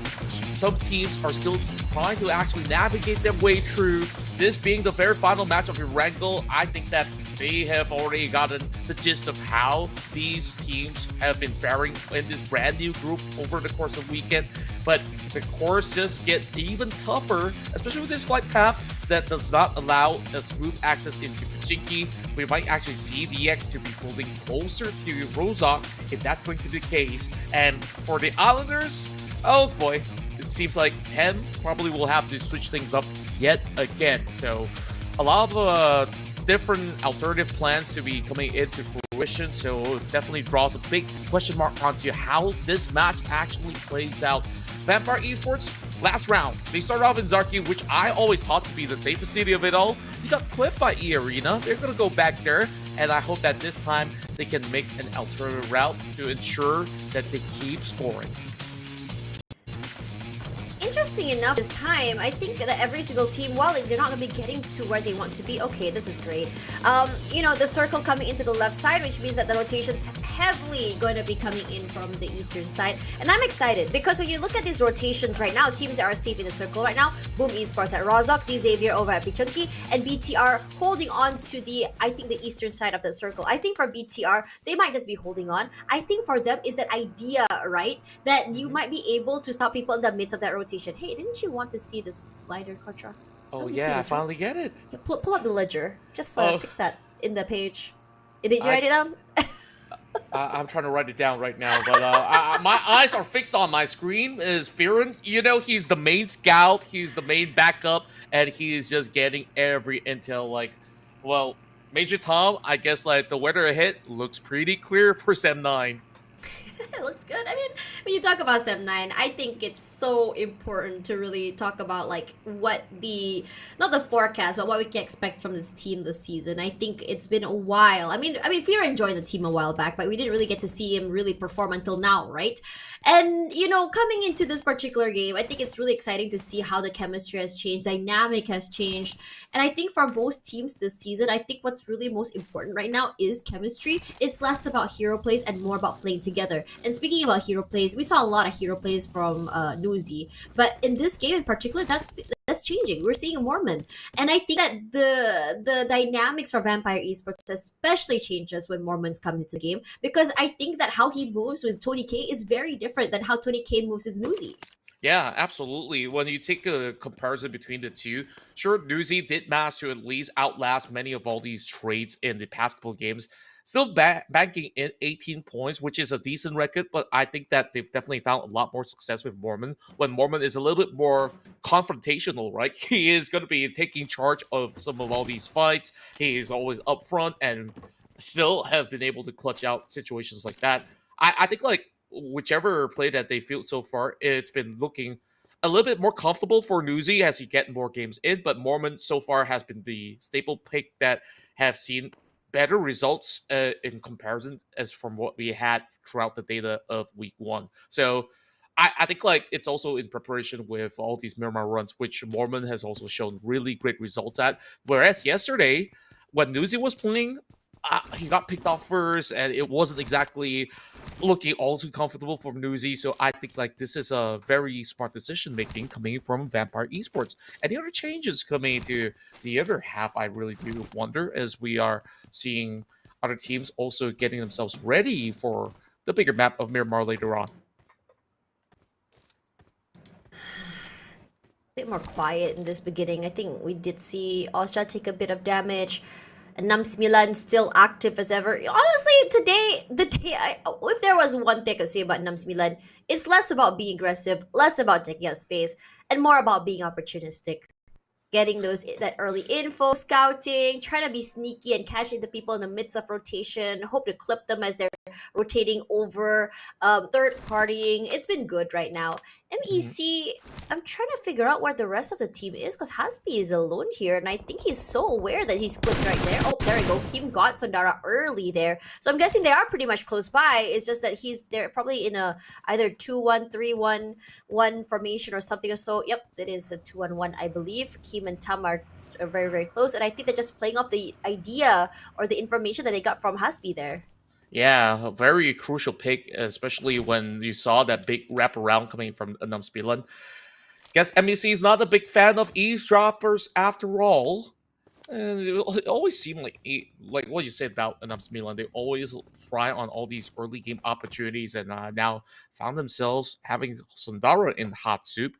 some teams are still trying to actually navigate their way through this being the very final match of Erangel, I think that they have already gotten the gist of how these teams have been faring in this brand new group over the course of the weekend. But the course just get even tougher, especially with this flight path that does not allow a smooth access into Pachinki. We might actually see DX to be moving closer to Rozok if that's going to be the case. And for the Islanders, oh boy, it seems like Hem probably will have to switch things up yet again. So a lot of different alternative plans to be coming into fruition. So it definitely draws a big question mark onto how this match actually plays out. Vampire Esports, last round, they started off in Zarki, which I always thought to be the safest city of it all. They got clipped by eArena. They're going to go back there, and I hope that this time they can make an alternative route to ensure that they keep scoring. Interesting enough, this time, I think that every single team, while they're not going to be getting to where they want to be, okay, this is great. You know, the circle coming into the left side, which means that the rotation's heavily going to be coming in from the eastern side. And I'm excited because when you look at these rotations right now, teams that are safe in the circle right now, Boom Esports at Rozok, Xavier over at Pachunki, and BTR holding on to the, I think, the eastern side of the circle. I think for BTR, they might just be holding on. I think for them is that idea, right? That you might be able to stop people in the midst of that rotation. Hey, didn't you want to see this glider, Contra? Oh yeah, I finally get it. Pull up the ledger. Just tick that in the page. Did you write it down? I'm trying to write it down right now, but my eyes are fixed on my screen. Is Firen? You know, he's the main scout, he's the main backup, and he's just getting every intel. Like, well, Major Tom, I guess like the weather ahead looks pretty clear for Sem9. It looks good. I mean, when you talk about Sem9, I think it's so important to really talk about like what the, not the forecast, but what we can expect from this team this season. I think it's been a while. I mean, Firen joined the team a while back, but we didn't really get to see him really perform until now, right? And, you know, coming into this particular game, I think it's really exciting to see how the chemistry has changed, dynamic has changed. And I think for most teams this season, I think what's really most important right now is chemistry. It's less about hero plays and more about playing together. And speaking about hero plays, we saw a lot of hero plays from Nuzi, but in this game in particular, that's changing. We're seeing a Mormon, and I think that the dynamics for Vampire Esports especially changes when Mormons come into the game, because I think that how he moves with Tony K is very different than how Tony K moves with Nuzi. Yeah, absolutely. When you take a comparison between the two, sure, Nuzi did manage to at least outlast many of all these trades in the past couple games. Still banking in 18 points, which is a decent record, but I think that they've definitely found a lot more success with Mormon, when Mormon is a little bit more confrontational, right? He is going to be taking charge of some of all these fights. He is always up front and still have been able to clutch out situations like that. I think like whichever play that they field so far, it's been looking a little bit more comfortable for Nuzi as he get more games in, but Mormon so far has been the staple pick that have seen better results in comparison as from what we had throughout the data of week one. So I think like it's also in preparation with all these Miramar runs, which Mormon has also shown really great results at. Whereas yesterday, when Nuzi was playing, he got picked off first, and it wasn't exactly looking all too comfortable for Nuzi. So I think like this is a very smart decision making coming from Vampire Esports. Any other changes coming into the other half, I really do wonder, as we are seeing other teams also getting themselves ready for the bigger map of Miramar later on. Bit more quiet in this beginning. I think we did see OSJA take a bit of damage. And Milan still active as ever. Honestly, today, if there was one thing I could say about Milan, it's less about being aggressive, less about taking up space, and more about being opportunistic. Getting that early info, scouting, trying to be sneaky and catching the people in the midst of rotation, hope to clip them as they're rotating over, third partying. It's been good right now. MEC, I'm trying to figure out where the rest of the team is, because Haspi is alone here, and I think he's so aware that he's clipped right there. Oh, there we go. Kim got Sondara early there. So I'm guessing they are pretty much close by. It's just that they're probably in a either 2-1, 3-1-1 formation or something or so. Yep, it is a 2-1-1, I believe. Kim and Tam are very, very close, and I think they're just playing off the idea or the information that they got from Haspi there. Yeah, a very crucial pick, especially when you saw that big wraparound coming from Milan. Guess MEC is not a big fan of eavesdroppers after all. And it always seemed like what you said about ENAM Milan. They always try on all these early game opportunities, and now found themselves having Sundara in hot soup.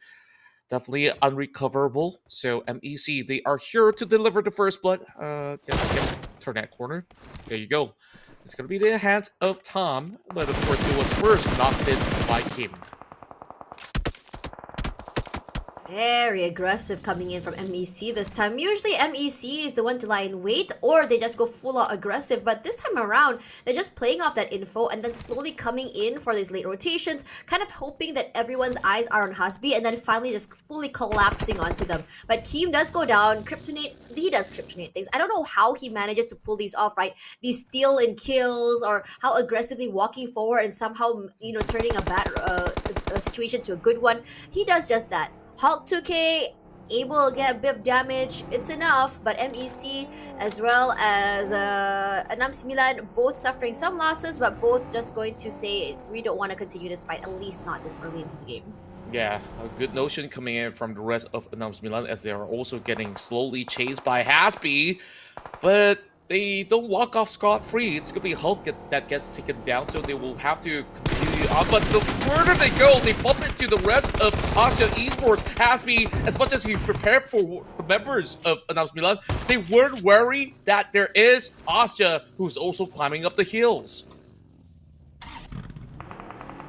Definitely unrecoverable. So MEC, they are here to deliver the first blood. Just turn that corner. There you go. It's gonna be in the hands of Tom, but of course it was first knocked in by Kim. Very aggressive coming in from MEC this time. Usually MEC is the one to lie in wait, or they just go full out aggressive, but this time around they're just playing off that info and then slowly coming in for these late rotations, kind of hoping that everyone's eyes are on Husby and then finally just fully collapsing onto them. But Keem does go down. Kryptonite, he does Kryptonite things. I don't know how he manages to pull these off, right? These steal and kills, or how aggressively walking forward and somehow, you know, turning a bad a situation to a good one. He does just that. Hulk 2K able to get a bit of damage, it's enough, but MEC as well as ENAM Milan both suffering some losses, but both just going to say we don't want to continue this fight, at least not this early into the game. Yeah, a good notion coming in from the rest of ENAM Milan, as they are also getting slowly chased by Hasby, but they don't walk off scot-free. It's going to be Hulk that gets taken down, so they will have to continue on. But the further they go, they bump into the rest of OSJA Esports. Hasby, as much as he's prepared for the members of ENAM Milan, they weren't worried that there is OSJA who's also climbing up the hills.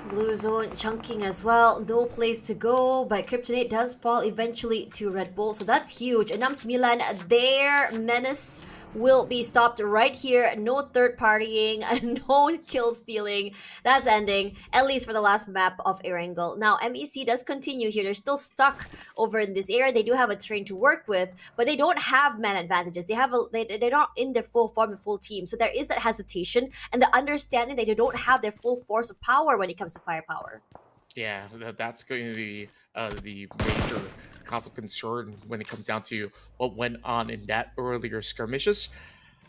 Blue zone chunking as well, no place to go, but Kryptonite does fall eventually to Red Bull, so that's huge. ENAM Milan, their menace will be stopped right here. No third partying, no kill stealing. That's ending, at least for the last map of Erangel. Now MEC does continue here. They're still stuck over in this area. They do have a train to work with, but they don't have man advantages. They're not in their full form and full team, so there is that hesitation and the understanding that they don't have their full force of power when it comes to firepower. Yeah, that's going to be the major cause of concern when it comes down to what went on in that earlier skirmishes.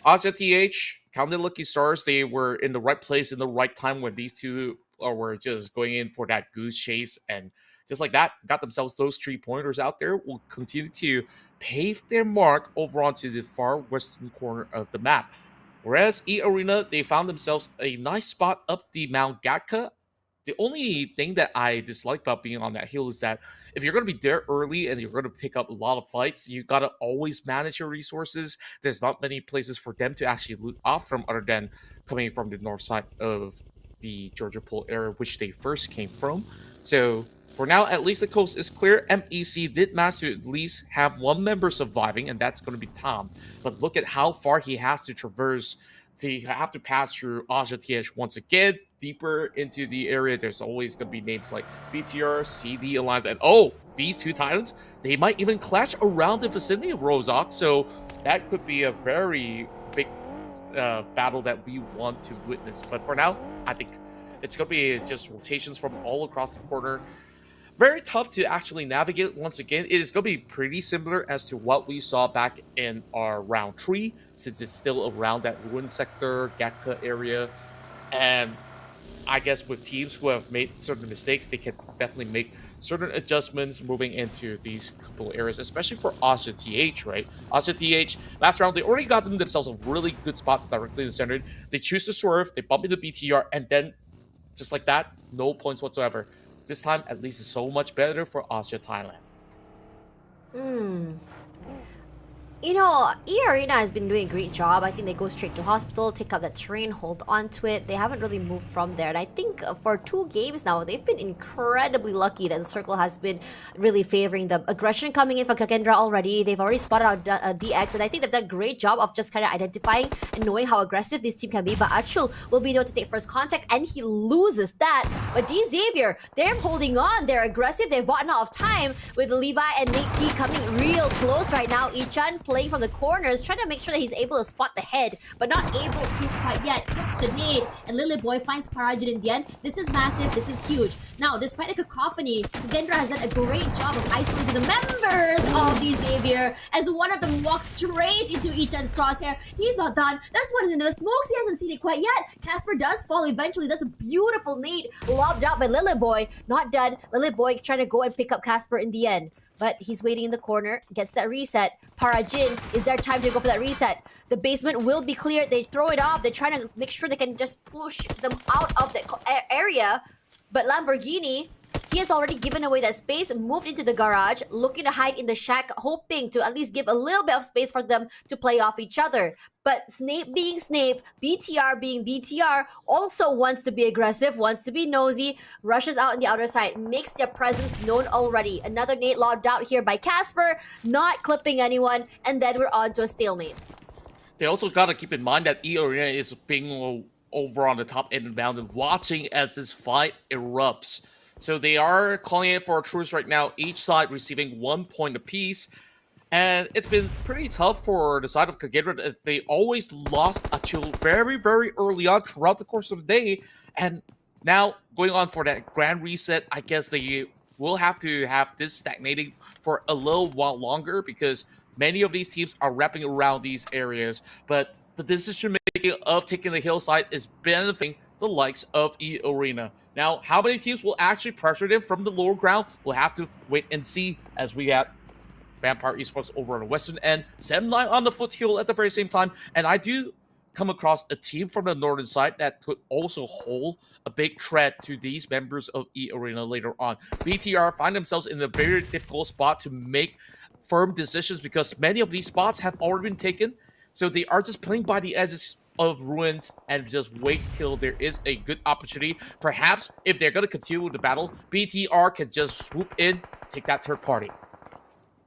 OSJA TH, counted lucky stars, they were in the right place in the right time when these two were just going in for that goose chase, and just like that, got themselves those 3-pointers out there. Will continue to pave their mark over onto the far western corner of the map. Whereas eArena, they found themselves a nice spot up the Mount Gatka. The only thing that I dislike about being on that hill is that if you're going to be there early and you're going to pick up a lot of fights, you got to always manage your resources. There's not many places for them to actually loot off from other than coming from the north side of the Georgia Pool area, which they first came from. So for now, at least the coast is clear. MEC did manage to at least have one member surviving, and that's going to be Tom. But look at how far he has to traverse. They have to pass through OSJA TH once again, deeper into the area. There's always going to be names like BTR, CD Alliance, and oh, these two titans, they might even clash around the vicinity of Rozak. So that could be a very big battle that we want to witness. But for now, I think it's going to be just rotations from all across the corner. Very tough to actually navigate once again. It is going to be pretty similar as to what we saw back in our round 3, since it's still around that ruin sector, Gatka area. And I guess with teams who have made certain mistakes, they can definitely make certain adjustments moving into these couple areas, especially for OSJA TH, right? OSJA TH, last round, they already got themselves a really good spot directly in the center. They choose to swerve, they bump into BTR, and then just like that, no points whatsoever. This time, at least, it's so much better for OSJA Thailand. You know, eArena has been doing a great job. I think they go straight to hospital, take out that train, hold on to it. They haven't really moved from there. And I think for 2 games now, they've been incredibly lucky that the circle has been really favoring them. Aggression coming in for KAGENDRA already. They've already spotted out DX, and I think they've done a great job of just kind of identifying and knowing how aggressive this team can be. But Achul will be able to take first contact, and he loses that. But D Xavier, they're holding on. They're aggressive. They've bought enough time with Levi and Nate T coming real close right now. Ichan playing from the corners, trying to make sure that he's able to spot the head, but not able to quite yet. Hooks the nade, and Lily Boy finds Parajit in the end. This is massive, this is huge. Now, despite the cacophony, KAGENDRA has done a great job of isolating the members of the Xavier, as one of them walks straight into Ichan's crosshair. He's not done. That's one in the smokes. He hasn't seen it quite yet. Casper does fall eventually. That's a beautiful nade swapped out by Lilyboy. Not dead. Lilyboy trying to go and pick up Casper in the end. But he's waiting in the corner, gets that reset. Parajin, is there time to go for that reset? The basement will be cleared. They throw it off. They're trying to make sure they can just push them out of the area. But Lamborghini, he has already given away that space, moved into the garage, looking to hide in the shack, hoping to at least give a little bit of space for them to play off each other. But Snape being Snape, BTR being BTR, also wants to be aggressive, wants to be nosy, rushes out on the outer side, makes their presence known already. Another nade lobbed out here by Casper, not clipping anyone, and then we're on to a stalemate. They also gotta keep in mind that eArena is being over on the top end of the mountain, watching as this fight erupts. So they are calling it for a truce right now, each side receiving 1 point apiece. And it's been pretty tough for the side of KAGENDRA. They always lost a chill very, very early on throughout the course of the day. And now going on for that grand reset, I guess they will have to have this stagnating for a little while longer because many of these teams are wrapping around these areas. But the decision making of taking the hillside is benefiting the likes of eArena. Now, how many teams will actually pressure them from the lower ground? We'll have to wait and see as we have Vampire Esports over on the western end, SEMBILAN on the foothill at the very same time, and I do come across a team from the northern side that could also hold a big threat to these members of eArena later on. BTR find themselves in a very difficult spot to make firm decisions because many of these spots have already been taken, so they are just playing by the edges of ruins and just wait till there is a good opportunity. Perhaps if they're going to continue the battle, BTR can just swoop in, take that third party.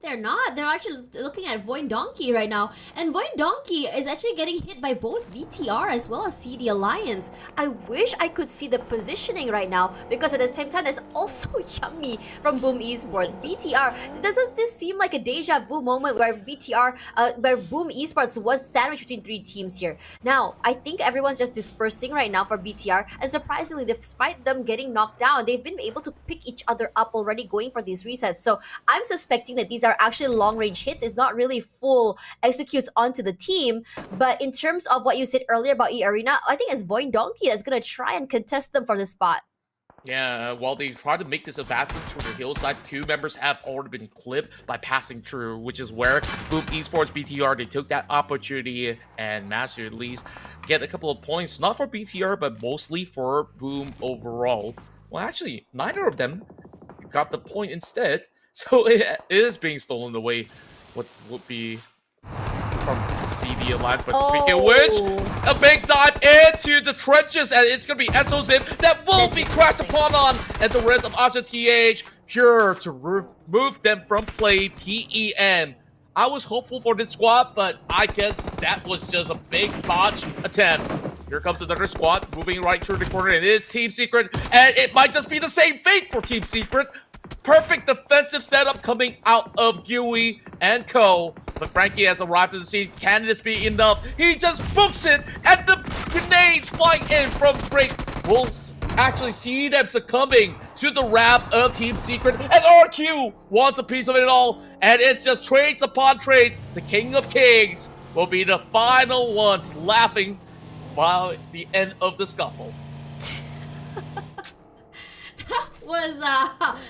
They're not. They're actually looking at VOIN Donkey right now. And VOIN Donkey is actually getting hit by both VTR as well as CD Alliance. I wish I could see the positioning right now because at the same time, there's also Yummy from Boom Esports. BTR, doesn't this seem like a deja vu moment where where Boom Esports was sandwiched between 3 teams here? Now, I think everyone's just dispersing right now for BTR. And surprisingly, despite them getting knocked down, they've been able to pick each other up already going for these resets. So I'm suspecting that these are actually long-range hits. It's not really full executes onto the team, but in terms of what you said earlier about eArena, I think it's VOIN Donkey that's going to try and contest them for the spot. Yeah, while they try to make this advancement to the hillside, 2 members have already been clipped by passing through, which is where Boom Esports BTR, they took that opportunity and managed to at least get a couple of points, not for BTR, but mostly for Boom overall. Well, actually, neither of them got the point instead. So it is being stolen away. What would be from CD Alliance, but speaking of which, a big dive into the trenches, and it's gonna be SOZIM that will be crashed upon on, and the rest of OSJA TH here to remove them from play. TEM. I was hopeful for this squad, but I guess that was just a big botch attempt. Here comes another squad moving right through the corner. It is Team Secret, and it might just be the same fate for Team Secret. Perfect defensive setup coming out of Gui and Co. But Frankie has arrived to the scene. Can this be enough? He just books it, and the grenades flying in from Break. We'll actually see them succumbing to the wrath of Team Secret. And RQ wants a piece of it all. And it's just trades upon trades. The King of Kings will be the final ones laughing by the end of the scuffle.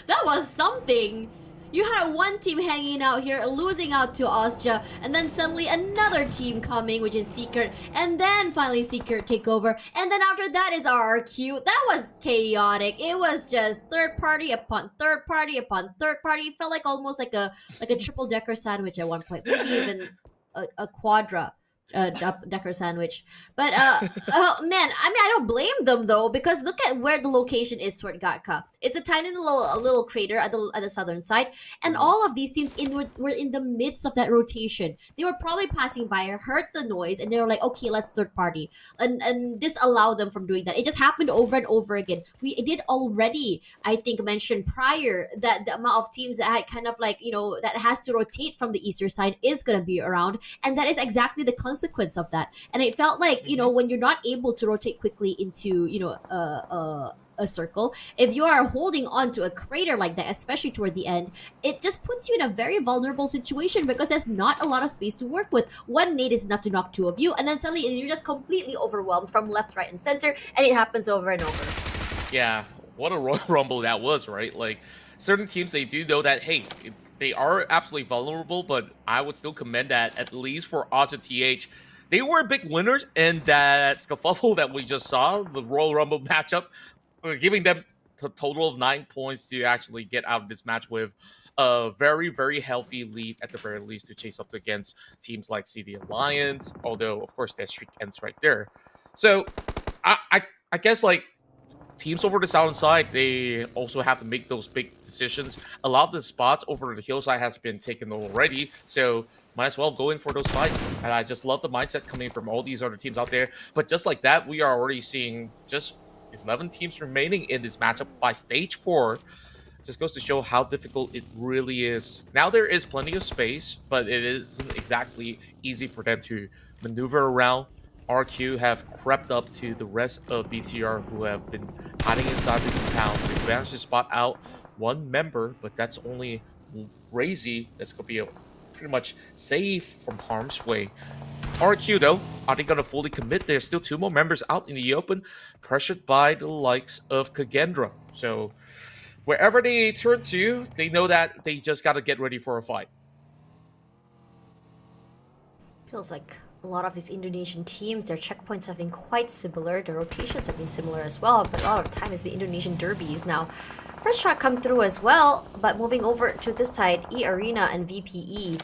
That was something. You had one team hanging out here, losing out to OSJA, and then suddenly another team coming, which is Secret, and then finally Secret take over, and then after that is RQ. That was chaotic. It was just third party upon third party upon third party. It felt like almost like a triple decker sandwich at one point, maybe even a quadra. Decker sandwich. But man, I mean, I don't blame them though, because look at where the location is toward Gatka. It's a tiny little crater at the southern side, and all of these teams were in the midst of that rotation. They were probably passing by, heard the noise, and they were like, okay, let's third party, and this allowed them from doing that. It just happened over and over again. We did already, I think, mention prior that the amount of teams that had kind of like, you know, that has to rotate from the eastern side is gonna be around, and that is exactly the consequence of that. And it felt like, you know, when you're not able to rotate quickly into, you know, a circle, if you are holding on to a crater like that, especially toward the end, it just puts you in a very vulnerable situation because there's not a lot of space to work with. One nade is enough to knock 2 of you, and then suddenly you're just completely overwhelmed from left, right, and center, and it happens over and over. Yeah, what a Royal Rumble that was, right? Like, certain teams, they do know that, hey, they are absolutely vulnerable, but I would still commend that, at least for OSJA TH. They were big winners in that scuffle that we just saw, the Royal Rumble matchup, giving them a total of 9 points to actually get out of this match with a very, very healthy lead at the very least to chase up against teams like CD Alliance, although, of course, their streak ends right there. So, I guess, like, teams over the southern side, they also have to make those big decisions. A lot of the spots over the hillside has been taken already, so might as well go in for those fights. And I just love the mindset coming from all these other teams out there. But just like that, we are already seeing just 11 teams remaining in this matchup by stage 4. Just goes to show how difficult it really is. Now there is plenty of space, but it isn't exactly easy for them to maneuver around. RQ have crept up to the rest of BTR, who have been hiding inside the compounds. They managed to spot out one member, but that's only Razy. That's going to be pretty much safe from harm's way. RQ, though, are they going to fully commit? There's still 2 more members out in the open, pressured by the likes of KAGENDRA. So wherever they turn to, they know that they just got to get ready for a fight. Feels like a lot of these Indonesian teams, their checkpoints have been quite similar. The rotations have been similar as well, but a lot of time has been Indonesian derbies. Now, first shot come through as well, but moving over to this side, eArena and VPE.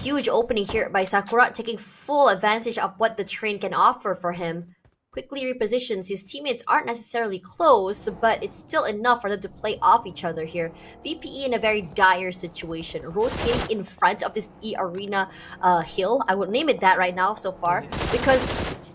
Huge opening here by Sakura, taking full advantage of what the train can offer for him. Quickly repositions. His teammates aren't necessarily close, but it's still enough for them to play off each other here. VPE in a very dire situation, rotating in front of this eArena hill. I would name it that right now so far, because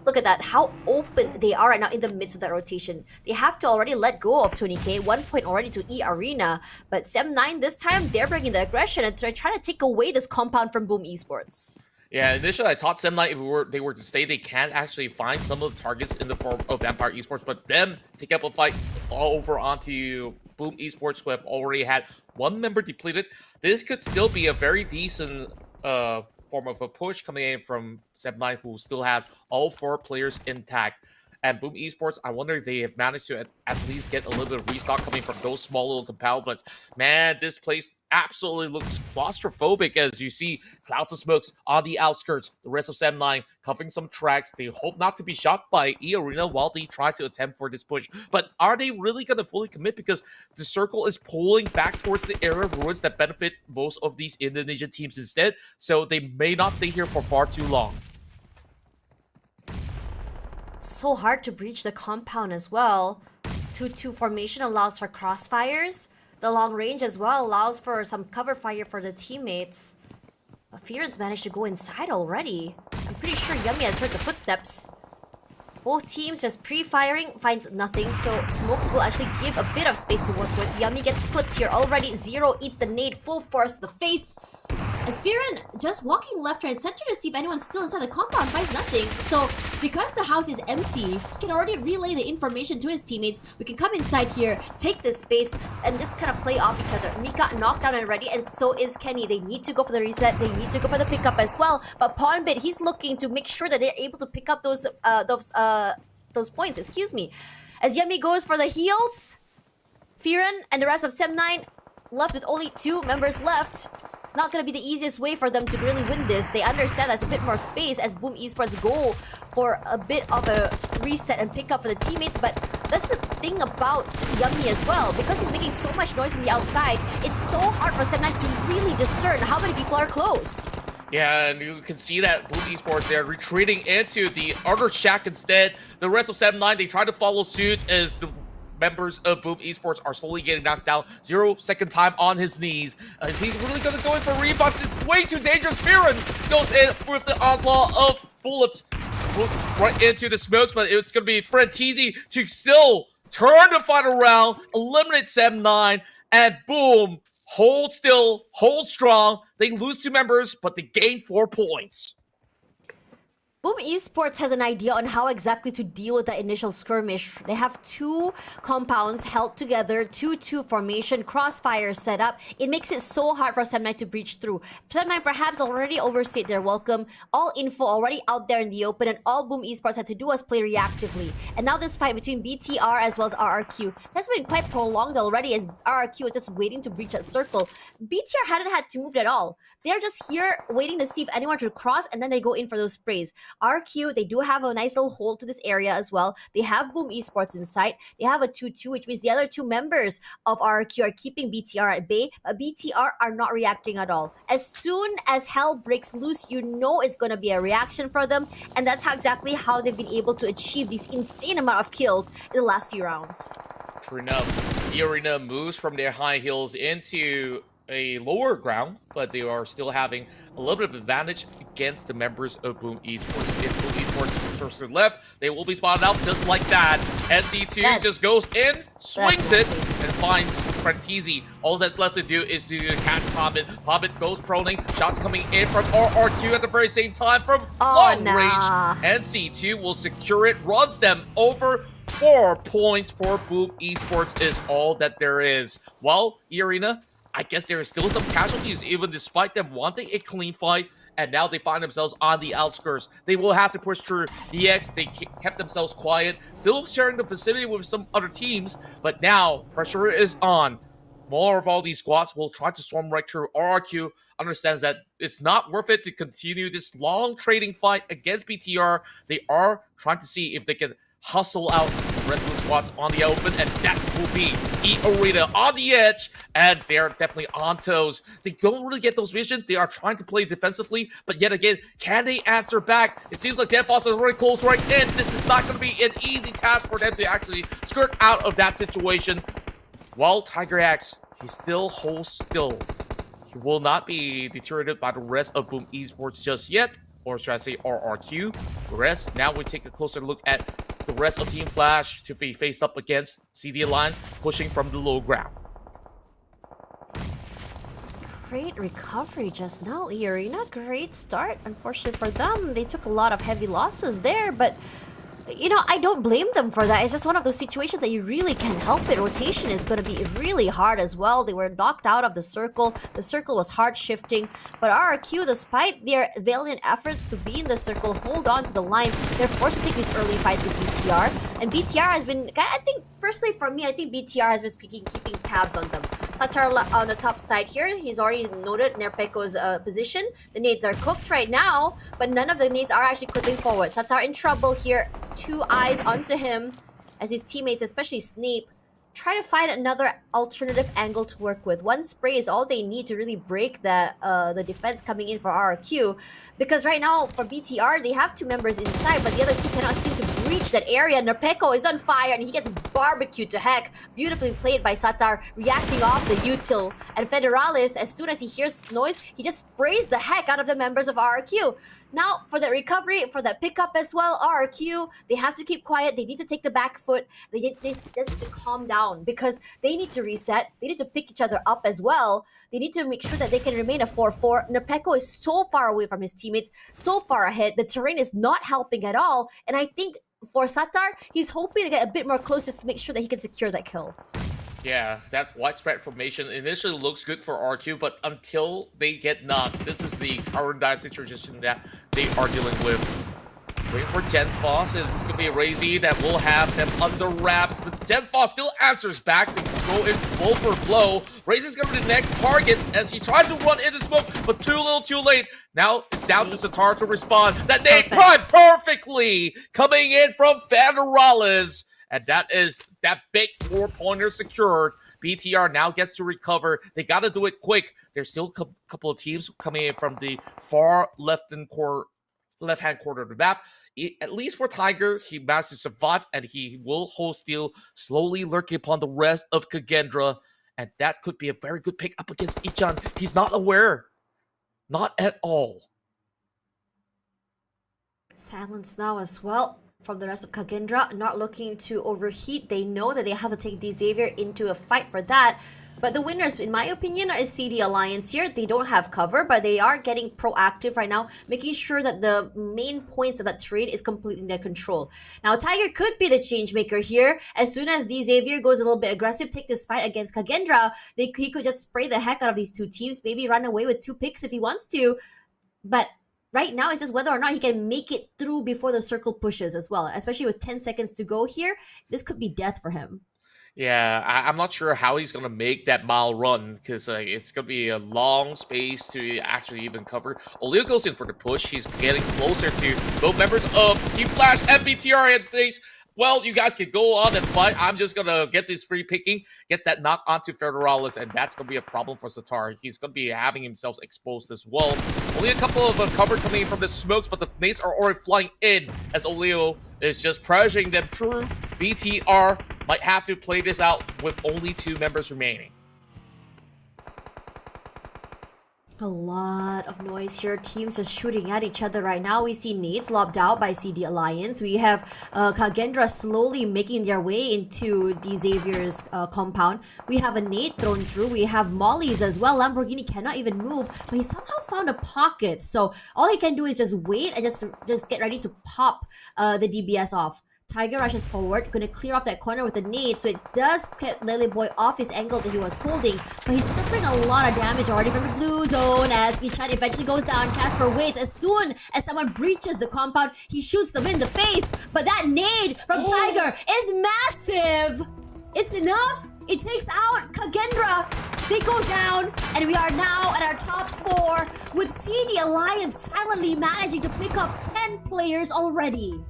look at that, how open they are right now in the midst of that rotation. They have to already let go of 20k, 1 point already to eArena, but Sem9 this time, they're bringing the aggression and they're trying to take away this compound from Boom Esports. Yeah, initially I thought Sem9, if they were to stay, they can't actually find some of the targets in the form of Vampire Esports, but them take up a fight all over onto Boom Esports, who have already had 1 member depleted. This could still be a very decent form of a push coming in from Sem9, who still has all 4 players intact. And Boom Esports, I wonder if they have managed to at least get a little bit of restock coming from those small little compound. But man, this place absolutely looks claustrophobic as you see clouds of smokes on the outskirts. The rest of Sem9 covering some tracks. They hope not to be shot by eArena while they try to attempt for this push. But are they really going to fully commit? Because the circle is pulling back towards the area of ruins that benefit most of these Indonesian teams instead. So they may not stay here for far too long. So hard to breach the compound as well. 2-2 formation allows for crossfires. The long range as well allows for some cover fire for the teammates. But Firen's managed to go inside already. I'm pretty sure Yummy has heard the footsteps. Both teams just pre-firing, finds nothing, so Smokes will actually give a bit of space to work with. Yummy gets clipped here already. Zero eats the nade full force to the face. As Firen just walking left, right, and center to see if anyone's still inside the compound, finds nothing. So, because the house is empty, he can already relay the information to his teammates. We can come inside here, take this space, and just kind of play off each other. Mika knocked down already, and so is Kenny. They need to go for the reset. They need to go for the pickup as well. But Pawnbit, he's looking to make sure that they're able to pick up those points. Excuse me. As Yummy goes for the heals, Firen and the rest of Sem9 left with only 2 members left. It's not going to be the easiest way for them to really win this. They understand there's a bit more space as Boom Esports go for a bit of a reset and pick up for the teammates, but that's the thing about Yummy as well. Because he's making so much noise on the outside, it's so hard for Sem9 to really discern how many people are close. Yeah, and you can see that Boom Esports, they're retreating into the other shack instead. The rest of Sem9, they try to follow suit as the members of Boom Esports are slowly getting knocked down. 0 second time on his knees. Is he really going to go in for a rebuff? This is way too dangerous. Firen goes in with the onslaught of bullets right into the smokes, but it's going to be Frentizi to still turn the fight around, eliminate Sem9, and boom, hold still, hold strong. They lose 2 members, but they gain 4 points. Boom Esports has an idea on how exactly to deal with that initial skirmish. They have two compounds held together, 2-2 formation, crossfire set up. It makes it so hard for SEM9 to breach through. SEM9 perhaps already overstayed their welcome. All info already out there in the open, and all Boom Esports had to do was play reactively. And now this fight between BTR as well as RRQ, that's been quite prolonged already, as RRQ was just waiting to breach that circle. BTR hadn't had to move at all. They're just here waiting to see if anyone should cross, and then they go in for those sprays. RQ, they do have a nice little hold to this area as well. They have Boom Esports in sight. They have a 2-2, which means the other two members of RQ are keeping BTR at bay, but BTR are not reacting at all. As soon as hell breaks loose, you know it's going to be a reaction for them, and that's exactly how they've been able to achieve this insane amount of kills in the last few rounds. True enough, eArena moves from their high hills into a lower ground, but they are still having a little bit of advantage against the members of Boom Esports. If Boom Esports turns to the left, they will be spotted out just like that. SC2 just goes in, swings it, and finds Frantisi. All that's left to do is to catch Hobbit. Hobbit goes proning, shots coming in from RRQ at the very same time from long range. NC2 will secure it, runs them over. 4 points for Boom Esports is all that there is. Well, eArena, I guess there are still some casualties, even despite them wanting a clean fight, and now they find themselves on the outskirts. They will have to push through. DX, they kept themselves quiet, still sharing the vicinity with some other teams, but now pressure is on. More of all these squads will try to swarm right through. RRQ understands that it's not worth it to continue this long trading fight against BTR. They are trying to see if they can hustle out the rest of the squads on the open, and that will be eArena on the edge, and they're definitely on toes. They don't really get those visions. They are trying to play defensively, but yet again, can they answer back? It seems like Danfoss is very close right in. This is not going to be an easy task for them to actually skirt out of that situation. While Tiger Axe, he still holds still. He will not be deteriorated by the rest of Boom Esports just yet, or should I say RRQ. The rest, now we take a closer look at the rest of Team Flash to be faced up against CD Alliance, pushing from the low ground. Great recovery just now, eArena. Great start. Unfortunately for them, they took a lot of heavy losses there, but you know, I don't blame them for that. It's just one of those situations that you really can't help it. Rotation is going to be really hard as well. They were knocked out of the circle. The circle was hard shifting. But RRQ, despite their valiant efforts to be in the circle, hold on to the line, they're forced to take these early fights with BTR. And BTR has been, I think, personally for me, I think BTR has been keeping tabs on them. Satar on the top side here, he's already noted Nerpeko's position. The nades are cooked right now, but none of the nades are actually clipping forward. Satar in trouble here. 2 eyes onto him as his teammates, especially Snape, try to find another alternative angle to work with. One spray is all they need to really break the defense coming in for RRQ. Because right now, for BTR, they have 2 members inside, but the other 2 cannot seem to breach that area. Nerpeko is on fire, and he gets barbecued to heck. Beautifully played by Satar, reacting off the util. And Federalis, as soon as he hears noise, he just sprays the heck out of the members of RRQ. Now, for the recovery, for that pickup as well, RRQ, they have to keep quiet. They need to take the back foot. They just to calm down, because they need to reset. They need to pick each other up as well. They need to make sure that they can remain a 4-4. Nerpeko is so far away from his teammates, so far ahead. The terrain is not helping at all. And I think for Satar, he's hoping to get a bit more close just to make sure that he can secure that kill. Yeah, that widespread formation initially looks good for RQ, but until they get knocked, this is the current dire situation that they are dealing with. Waiting for Genfoss. It's going to be Razy that will have them under wraps, but Genfoss still answers back to go in blow for blow. Razy's going to be the next target as he tries to run into smoke, but too little too late. Now it's down to Satar to respond. That nade primed perfectly coming in from Federalis. And that is that big 4-pointer secured. BTR now gets to recover. They got to do it quick. There's still a couple of teams coming in from the far left-hand corner of the map. At least for Tiger, he managed to survive, and he will hold steal, slowly lurking upon the rest of Kagendra. And that could be a very good pick up against Ichan. He's not aware. Not at all. Silence now as well from the rest of Kagendra, not looking to overheat. They know that they have to take D Xavier into a fight for that. But the winners, in my opinion, is CD Alliance here. They don't have cover, but they are getting proactive right now, making sure that the main points of that trade is completely in their control. Now, Tiger could be the change maker here. As soon as D Xavier goes a little bit aggressive, take this fight against Kagendra, he could just spray the heck out of these two teams, maybe run away with 2 picks if he wants to. But right now, it's just whether or not he can make it through before the circle pushes as well. Especially with 10 seconds to go here, this could be death for him. Yeah, I'm not sure how he's gonna make that mile run because it's gonna be a long space to actually even cover. Olio goes in for the push. He's getting closer to both members of Team Flash and BTR and says, well, you guys can go on and fight. I'm just gonna get this free picking. Gets that knock onto Federalis, and that's gonna be a problem for Satar. He's gonna be having himself exposed as well. Only a couple of cover coming in from the smokes, but the nades are already flying in as Olio is just pressuring them through. BTR might have to play this out with only 2 members remaining. A lot of noise here. Teams just shooting at each other right now. We see nades lobbed out by CD Alliance. We have Kagendra slowly making their way into the Xavier's compound. We have a nade thrown through. We have mollies as well. Lamborghini cannot even move, but he somehow found a pocket. So all he can do is just wait and just get ready to pop the DBS off. Tiger rushes forward, gonna clear off that corner with a nade, so it does get Lily Boy off his angle that he was holding, but he's suffering a lot of damage already from the blue zone as Michan eventually goes down. Casper waits. As soon as someone breaches the compound, he shoots them in the face, but that nade from Tiger is massive! It's enough! It takes out Kagendra! They go down, and we are now at our top 4 with CD Alliance silently managing to pick off 10 players already.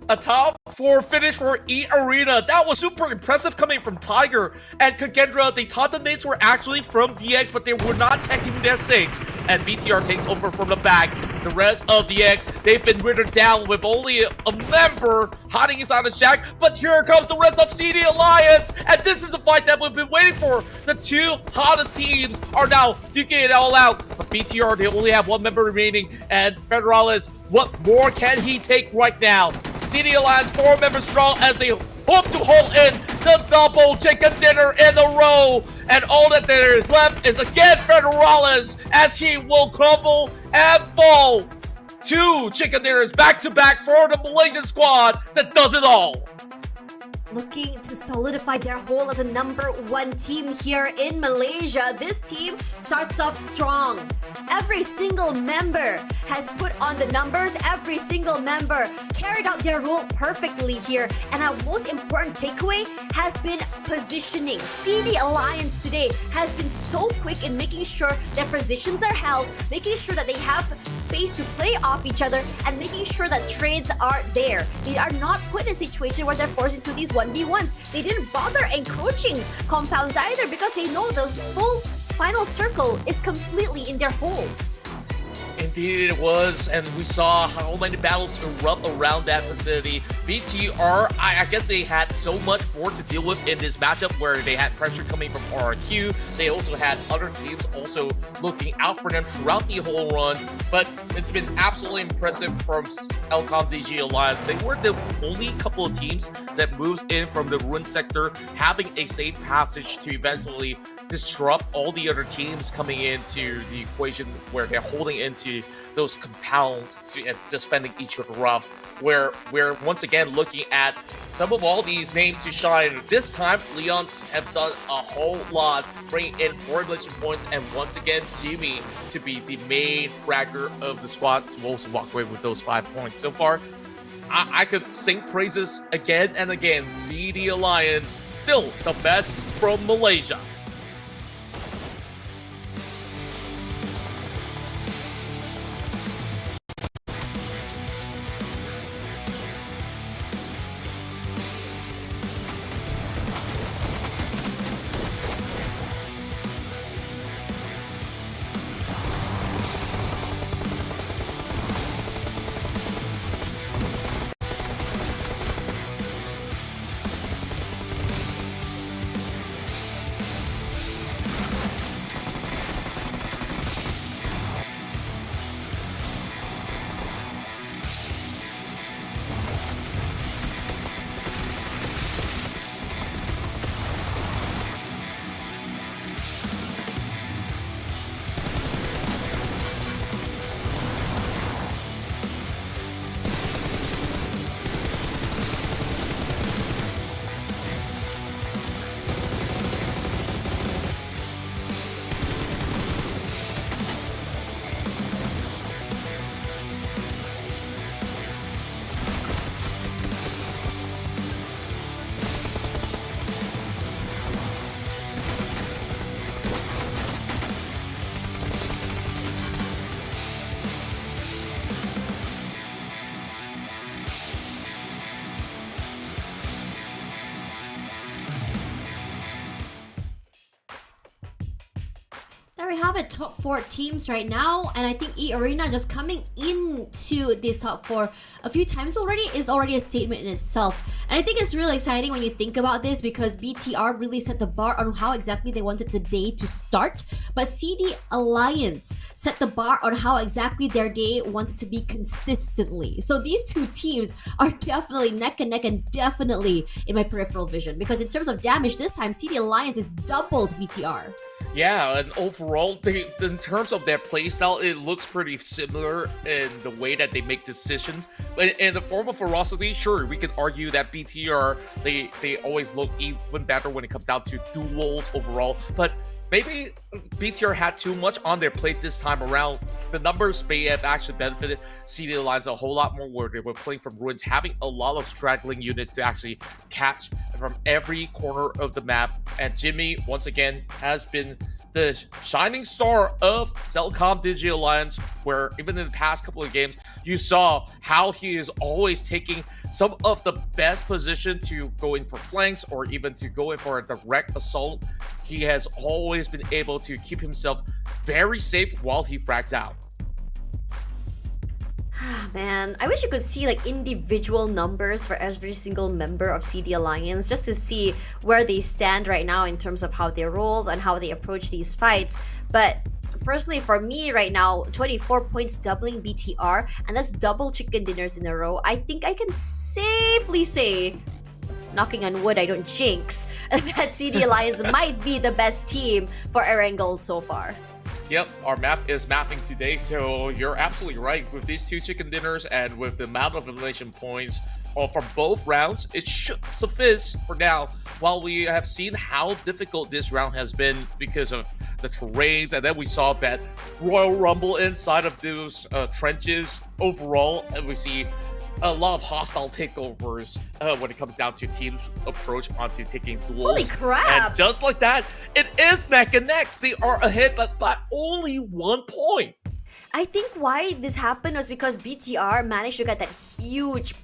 A top 4 finish for eArena. That was super impressive coming from Tiger and Kagendra. They thought the nades were actually from DX, but they were not checking their sinks. And BTR takes over from the back. The rest of DX, they've been withered down with only a member hiding inside the shack. But here comes the rest of CD Alliance. And this is the fight that we've been waiting for. The 2 hottest teams are now duking it all out. But BTR, they only have 1 member remaining. And Federalis, what more can he take right now? CD Alliance 4 members strong as they hope to hold in the double chicken dinner in a row. And all that there is left is against Federalis as he will crumble and fall. 2 chicken dinners back to back for the Malaysian squad that does it all. Looking to solidify their hold as a number 1 team here in Malaysia. This team starts off strong. Every single member has put on the numbers. Every single member carried out their role perfectly here. And our most important takeaway has been positioning. CD Alliance today has been so quick in making sure their positions are held, making sure that they have space to play off each other, and making sure that trades are there. They are not put in a situation where they're forced into these 1v1s. They didn't bother encroaching compounds either because they know the full final circle is completely in their hold. Indeed it was, and we saw how many battles erupt around that vicinity. BTR, I guess they had so much more to deal with in this matchup where they had pressure coming from RRQ. They also had other teams also looking out for them throughout the whole run, but it's been absolutely impressive from CELCOMDIGI Alliance. They were the only couple of teams that moves in from the ruin sector, having a safe passage to eventually disrupt all the other teams coming into the equation where they're holding into those compounds and just fending each other off. Where we're once again looking at some of all these names to shine. This time, Leons have done a whole lot, bringing in 4 elimination points, and once again, Jimmy to be the main fragger of the squad to also walk away with those 5 points. So far, I could sing praises again and again. CD Alliance, still the best from Malaysia. There we have it, top 4 teams right now, and I think eArena just coming into this top 4 a few times already is already a statement in itself. And I think it's really exciting when you think about this because BTR really set the bar on how exactly they wanted the day to start, but CD Alliance set the bar on how exactly their day wanted to be consistently. So these two teams are definitely neck and neck and definitely in my peripheral vision because in terms of damage this time, CD Alliance is doubled BTR. Yeah, and overall, in terms of their playstyle, it looks pretty similar in the way that they make decisions. But in the form of ferocity, sure, we can argue that BTR, they always look even better when it comes down to duels overall. But maybe BTR had too much on their plate this time around. The numbers may have actually benefited CD Alliance a whole lot more where they were playing from ruins, having a lot of straggling units to actually catch from every corner of the map. And Jimmy, once again, has been the shining star of CELCOMDIGI Alliance, where even in the past couple of games, you saw how he is always taking some of the best position to go in for flanks or even to go in for a direct assault. He has always been able to keep himself very safe while he frags out. Man, I wish you could see like individual numbers for every single member of CD Alliance just to see where they stand right now in terms of how their roles and how they approach these fights. But personally, for me right now, 24 points doubling BTR, and that's double chicken dinners in a row. I think I can safely say, knocking on wood, I don't jinx, that CD Alliance might be the best team for Erangel so far. Yep, our map is mapping today, so you're absolutely right. With these 2 chicken dinners and with the amount of elimination points for both rounds, it should suffice for now. While we have seen how difficult this round has been because of the terrains, and then we saw that Royal Rumble inside of those trenches overall, and we see a lot of hostile takeovers when it comes down to teams' approach onto taking duels. Holy crap! And just like that, it is neck and neck. They are ahead, but by only 1 point. I think why this happened was because BTR managed to get that huge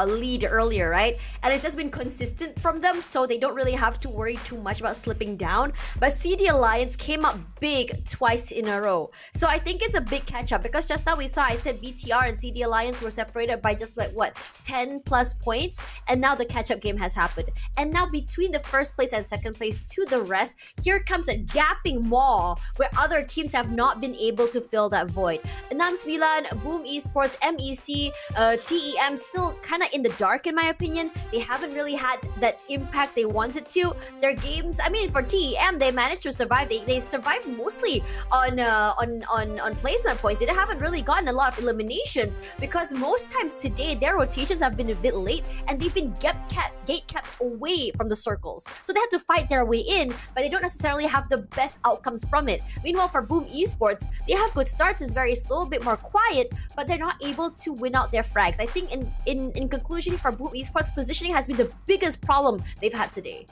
lead earlier, right? And it's just been consistent from them, so they don't really have to worry too much about slipping down. But CD Alliance came up big twice in a row. So I think it's a big catch-up because just now we saw, I said BTR and CD Alliance were separated by just like, what, 10 plus points? And now the catch-up game has happened. And now between the first place and second place to the rest, here comes a gapping wall where other teams have not been able to fill that void. ENAM SEMBILAN, Boom Esports, MEC, TEM still kind of in the dark in my opinion. They haven't really had that impact they wanted to. Their games, I mean, for TEM, they managed to survive. They survived mostly on placement points. They haven't really gotten a lot of eliminations because most times today their rotations have been a bit late and they've been gate kept away from the circles. So they had to fight their way in, but they don't necessarily have the best outcomes from it. Meanwhile, for Boom Esports, they have good starts. It's very slow, a bit more quiet, but they're not able to win out their frags. I think in conclusion, for Boom Esports, positioning has been the biggest problem they've had today.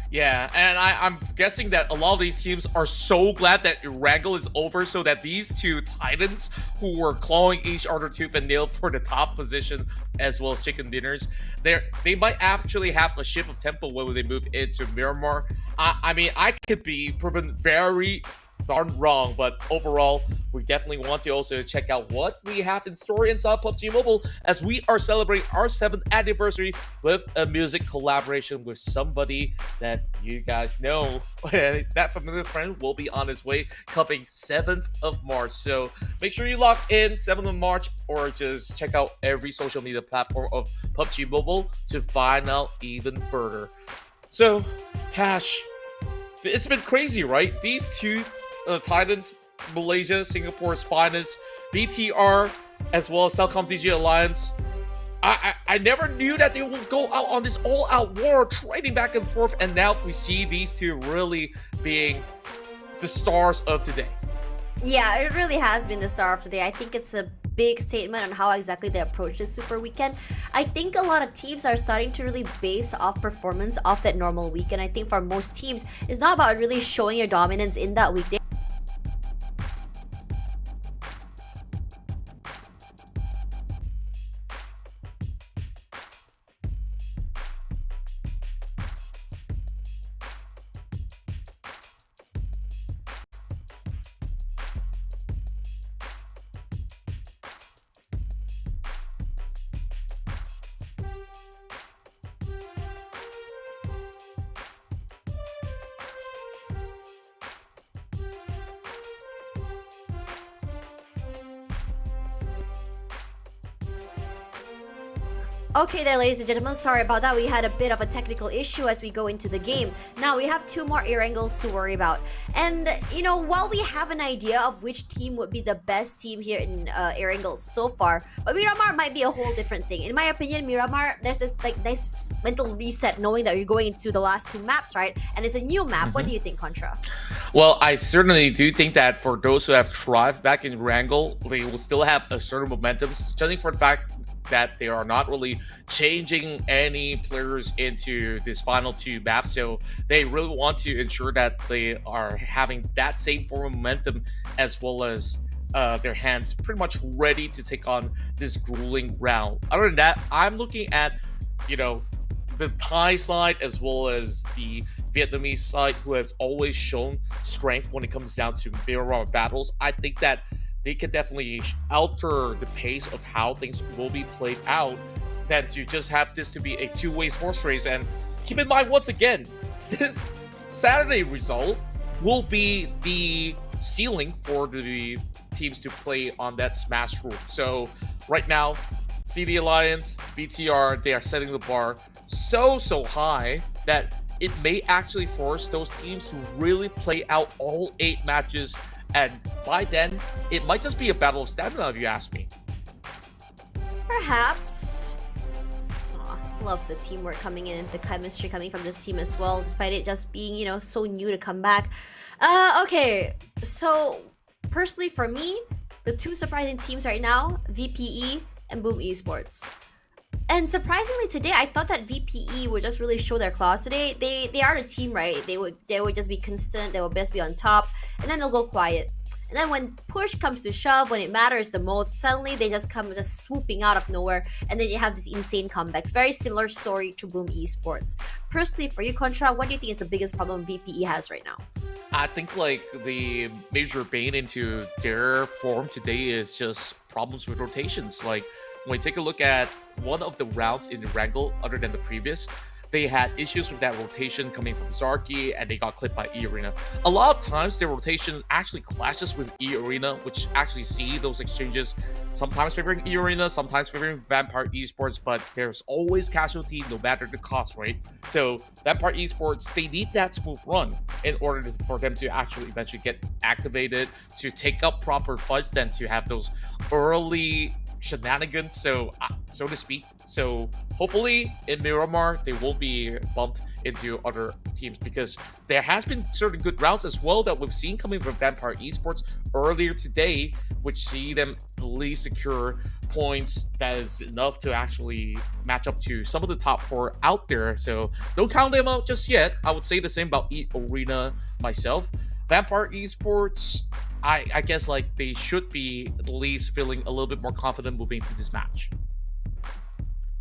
Yeah, and I'm guessing that a lot of these teams are so glad that Erangel is over so that these 2 Titans who were clawing each other tooth and nail for the top position as well as chicken dinners, they might actually have a shift of tempo when they move into Miramar. I mean, I could be proven very darn wrong, but overall, we definitely want to also check out what we have in store inside PUBG Mobile as we are celebrating our 7th anniversary with a music collaboration with somebody that you guys know. That familiar friend will be on his way coming 7th of March. So make sure you lock in 7th of March or just check out every social media platform of PUBG Mobile to find out even further. So, Tash, it's been crazy, right? These 2 Titans, Malaysia, Singapore's finest, BTR, as well as CELCOMDIGI Alliance. I never knew that they would go out on this all-out war, trading back and forth, and now we see these 2 really being the stars of today. Yeah, it really has been the star of today. I think it's a big statement on how exactly they approach this Super Weekend. I think a lot of teams are starting to really base off performance off that normal weekend. I think for most teams, it's not about really showing your dominance in that week. Okay there, ladies and gentlemen, sorry about that. We had a bit of a technical issue as we go into the game. Now we have 2 more Erangels to worry about. And, you know, while we have an idea of which team would be the best team here in Erangel so far, but Miramar might be a whole different thing. In my opinion, Miramar, there's this like nice mental reset knowing that you're going into the last 2 maps, right? And it's a new map. What do you think, Contra? Well, I certainly do think that for those who have thrived back in Erangel, they will still have a certain momentum, judging for the fact that they are not really changing any players into this final 2 maps. So they really want to ensure that they are having that same form of momentum, as well as their hands pretty much ready to take on this grueling round. Other than that, I'm looking at, you know, the Thai side as well as the Vietnamese side, who has always shown strength when it comes down to Miramar battles. I think that they can definitely alter the pace of how things will be played out than to just have this to be a 2-way horse race. And keep in mind, once again, this Saturday result will be the ceiling for the teams to play on that Smash room. So right now, CD Alliance, BTR, they are setting the bar so high that it may actually force those teams to really play out all 8 matches. And by then, it might just be a battle of stamina, if you ask me. Perhaps. Love the teamwork coming in, the chemistry coming from this team as well, despite it just being, you know, so new to come back. Okay, so personally for me, the 2 surprising teams right now, VPE and Boom Esports. And surprisingly today, I thought that VPE would just really show their class today. They are the team, right? They would just be constant, they will best be on top, and then they'll go quiet. And then when push comes to shove, when it matters the most, suddenly they just come just swooping out of nowhere, and then you have these insane comebacks. Very similar story to Boom Esports. Personally, for you, Contra, what do you think is the biggest problem VPE has right now? I think like the major bane into their form today is just problems with rotations. Like, when we take a look at one of the rounds in Erangel, other than the previous, they had issues with that rotation coming from Zarky, and they got clipped by eArena. A lot of times, their rotation actually clashes with eArena, which actually see those exchanges sometimes favoring eArena, sometimes favoring Vampire Esports, but there's always casualty no matter the cost, right? So Vampire Esports, they need that smooth run in order for them to actually eventually get activated, to take up proper fights, than to have those early shenanigans, so to speak. So hopefully in Miramar they won't be bumped into other teams, because there has been certain good rounds as well that we've seen coming from Vampire Esports earlier today, which see them at least secure points that is enough to actually match up to some of the top 4 out there. So don't count them out just yet. I would say the same about eArena myself. Vampire Esports, I guess like they should be at least feeling a little bit more confident moving into this match.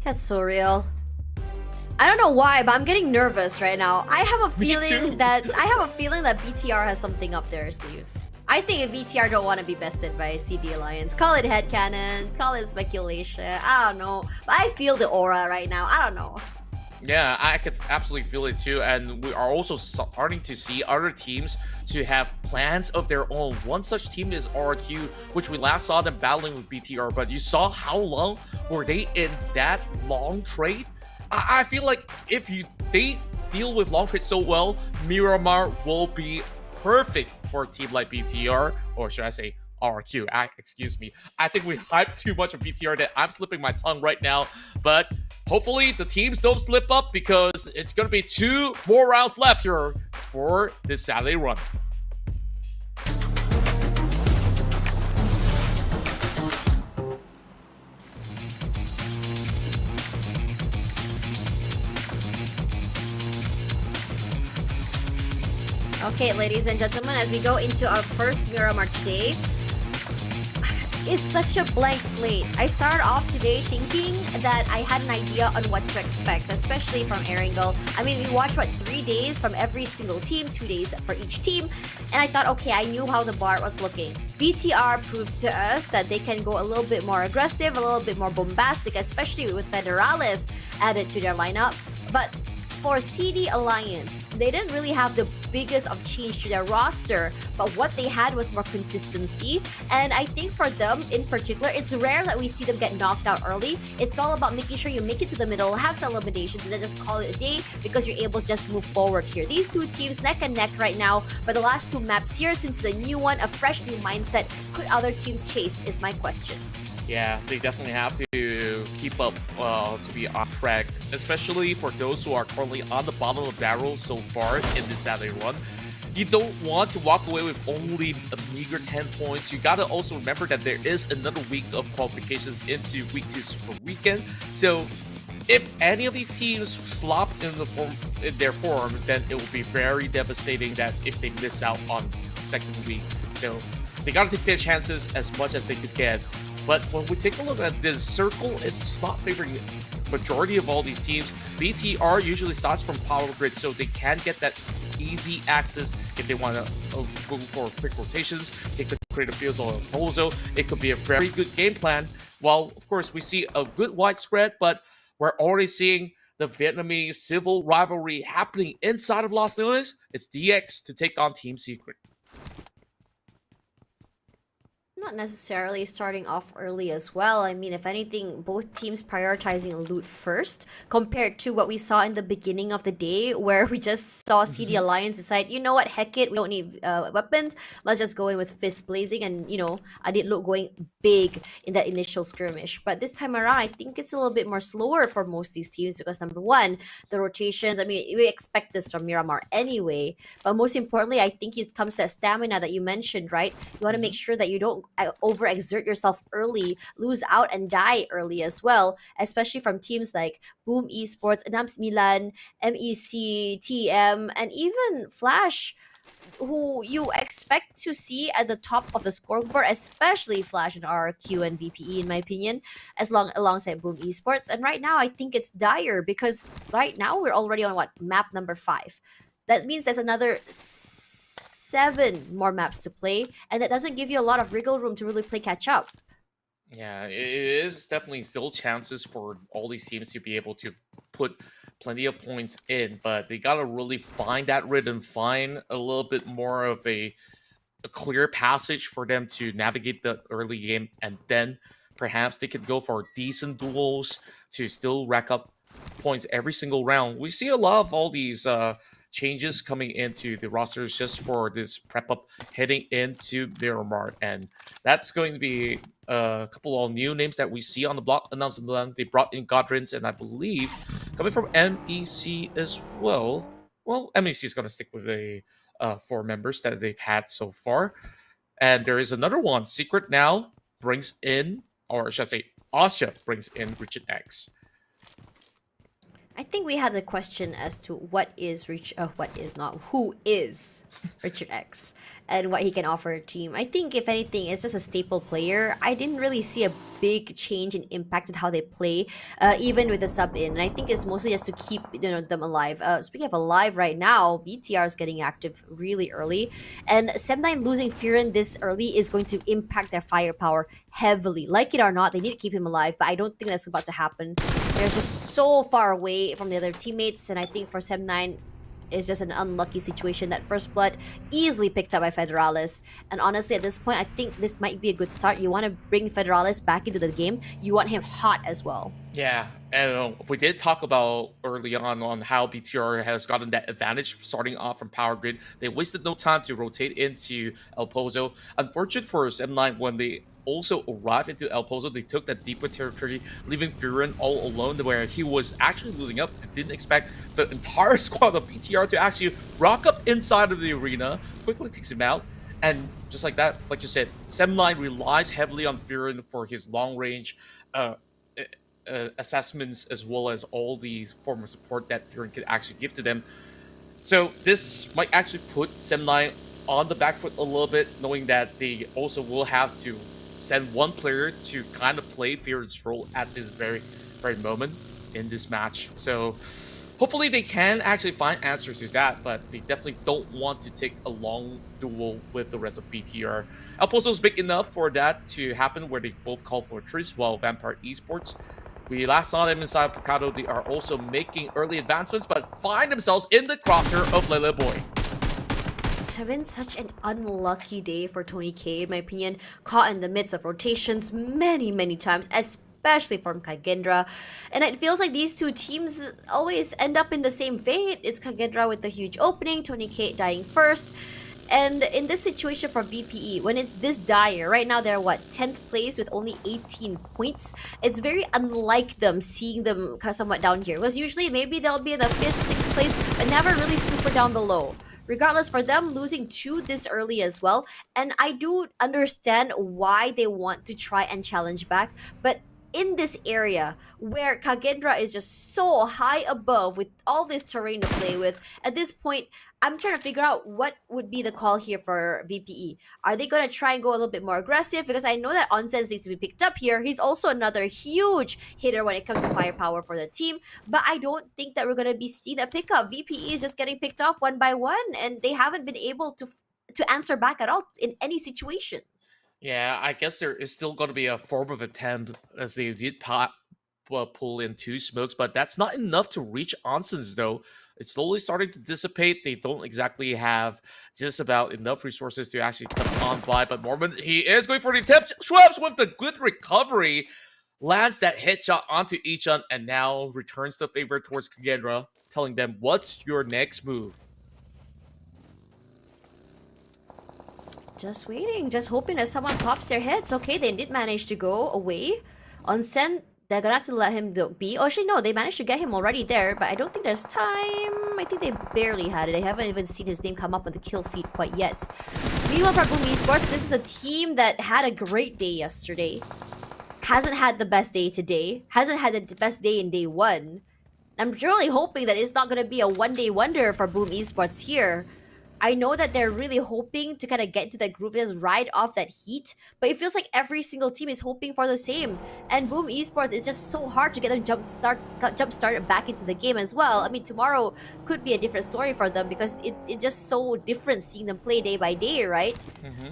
That's so real. I don't know why, but I'm getting nervous right now. I have a feeling that BTR has something up their sleeves. I think if BTR don't want to be bested by CD Alliance, call it headcanon, call it speculation, I don't know. But I feel the aura right now. I don't know. Yeah, I could absolutely feel it too, and we are also starting to see other teams to have plans of their own. One such team is RQ, which we last saw them battling with BTR, but you saw how long were they in that long trade? I feel like if they deal with long trade so well, Miramar will be perfect for a team like BTR, or should I say RQ. Excuse me. I think we hyped too much of BTR that I'm slipping my tongue right now, but hopefully the teams don't slip up, because it's going to be 2 more rounds left here for this Saturday run. Okay, ladies and gentlemen, as we go into our first Miramar today, it's such a blank slate. I started off today thinking that I had an idea on what to expect, especially from Erangel. I mean, we watched, 3 days from every single team, 2 days for each team, and I thought, okay, I knew how the bar was looking. BTR proved to us that they can go a little bit more aggressive, a little bit more bombastic, especially with Federales added to their lineup. But for CD Alliance, they didn't really have the biggest of change to their roster, but what they had was more consistency. And I think for them in particular, it's rare that we see them get knocked out early. It's all about making sure you make it to the middle, have some eliminations, and then just call it a day because you're able to just move forward here. These two teams neck and neck right now for the last two maps here. Since the new one, a fresh new mindset, could other teams chase is my question. Yeah, they definitely have to keep up to be on track, especially for those who are currently on the bottom of the barrel so far in this Saturday run. You don't want to walk away with only a meager 10 points. You gotta also remember that there is another week of qualifications into week 2 Super Weekend. So if any of these teams slop in their form, then it will be very devastating that if they miss out on the second week. So they gotta take their chances as much as they could get. But when we take a look at this circle, it's not favoring majority of all these teams. BTR usually starts from Power Grid, so they can get that easy access if they want to go for quick rotations. They could create a field or a proposal. It could be a very good game plan. While, of course, we see a good widespread, but we're already seeing the Vietnamese civil rivalry happening inside of Los Leones. It's DX to take on Team Secret. Not necessarily starting off early as well. I mean, if anything, both teams prioritizing loot first compared to what we saw in the beginning of the day where we just saw CD Alliance decide, you know what, heck it, we don't need weapons. Let's just go in with fists blazing, and, you know, I did look going big in that initial skirmish. But this time around, I think it's a little bit more slower for most of these teams because, number one, the rotations, I mean, we expect this from Miramar anyway. But most importantly, I think it comes to that stamina that you mentioned, right? You want to make sure that you don't overexert yourself early, lose out and die early as well, especially from teams like Boom Esports, ENAM Milan, MEC, TM, and even Flash, who you expect to see at the top of the scoreboard, especially Flash and RRQ and VPE, in my opinion, alongside Boom Esports. And right now, I think it's dire because right now we're already on map number 5. That means there's another 7 more maps to play, and that doesn't give you a lot of wriggle room to really play catch up. Yeah, it is definitely still chances for all these teams to be able to put plenty of points in, but they gotta really find that rhythm, find a little bit more of a clear passage for them to navigate the early game, and then perhaps they could go for decent duels to still rack up points every single round. We see a lot of all these changes coming into the rosters just for this prep up heading into Miramar, and that's going to be a couple of new names that we see on the block announcement. They brought in Godrins, and I believe coming from MEC as well. Well, MEC is going to stick with the 4 members that they've had so far, and there is another one. Secret now brings in, or should I say, OSJA brings in Richard X. I think we had the question as to who is Richard X and what he can offer a team. I think if anything, it's just a staple player. I didn't really see a big change in impact in how they play, even with the sub in. And I think it's mostly just to keep them alive. Speaking of alive right now, BTR is getting active really early, and SEM9 losing Firen this early is going to impact their firepower heavily. Like it or not, they need to keep him alive, but I don't think that's about to happen. They're just so far away from the other teammates, and I think for SEM9, it's just an unlucky situation. That first blood easily picked up by Federalis, and honestly at this point I think this might be a good start. You want to bring Federalis back into the game, you want him hot as well. Yeah, and we did talk about early on how BTR has gotten that advantage starting off from Power Grid. They wasted no time to rotate into El Pozo. Unfortunate for SEM9, when they also arrived into El Pozo, they took that deeper territory, leaving Firen all alone, where he was actually losing up. They didn't expect the entire squad of BTR to actually rock up inside of the arena, quickly takes him out, and just like that, like you said, SEM9 relies heavily on Firen for his long-range assessments, as well as all the form of support that Firen could actually give to them. So this might actually put SEM9 on the back foot a little bit, knowing that they also will have to send one player to kind of play Firen's role at this very moment in this match. So hopefully they can actually find answers to that, but they definitely don't want to take a long duel with the rest of BTR. El Pozo is big enough for that to happen, where they both call for a truce, while Vampire Esports We last saw them inside Picado. They are also making early advancements, but find themselves in the crosshair of Lele Boy. It's been such an unlucky day for Tony K, in my opinion. Caught in the midst of rotations many times, especially from KAGENDRA. And it feels like these two teams always end up in the same fate. It's KAGENDRA with the huge opening, Tony K dying first. And in this situation for VPE, when it's this dire, right now they're 10th place with only 18 points. It's very unlike them, seeing them kind of somewhat down here. Because usually maybe they'll be in the 5th, 6th place, but never really super down below. Regardless, for them losing 2 this early as well, and I do understand why they want to try and challenge back, but in this area where KAGENDRA is just so high above with all this terrain to play with, at this point, I'm trying to figure out what would be the call here for VPE. Are they going to try and go a little bit more aggressive? Because I know that Onsense needs to be picked up here. He's also another huge hitter when it comes to firepower for the team, but I don't think that we're going to be seeing that pickup. VPE is just getting picked off one by one, and they haven't been able to answer back at all in any situation. Yeah, I guess there is still going to be a form of attempt as they did pull in 2 smokes, but that's not enough to reach Onsens though. It's slowly starting to dissipate. They don't exactly have just about enough resources to actually come on by, but Mormon, he is going for the attempt. Schweppes with the good recovery, lands that headshot onto Ichan, and now returns the favor towards KAGENDRA, telling them, what's your next move? Just waiting, just hoping that someone pops their heads. Okay, they did manage to go away. Onsen, they're gonna have to let him be. Oh, actually, no, they managed to get him already there, but I don't think there's time. I think they barely had it. They haven't even seen his name come up on the kill feed quite yet. Meanwhile, for Boom Esports, this is a team that had a great day yesterday. Hasn't had the best day today. Hasn't had the best day in day 1. I'm really hoping that it's not gonna be a one-day wonder for Boom Esports here. I know that they're really hoping to kind of get into that groove and just ride off that heat, but it feels like every single team is hoping for the same. And Boom Esports is just so hard to get them jump started back into the game as well. I mean, tomorrow could be a different story for them because it's just so different seeing them play day by day, right?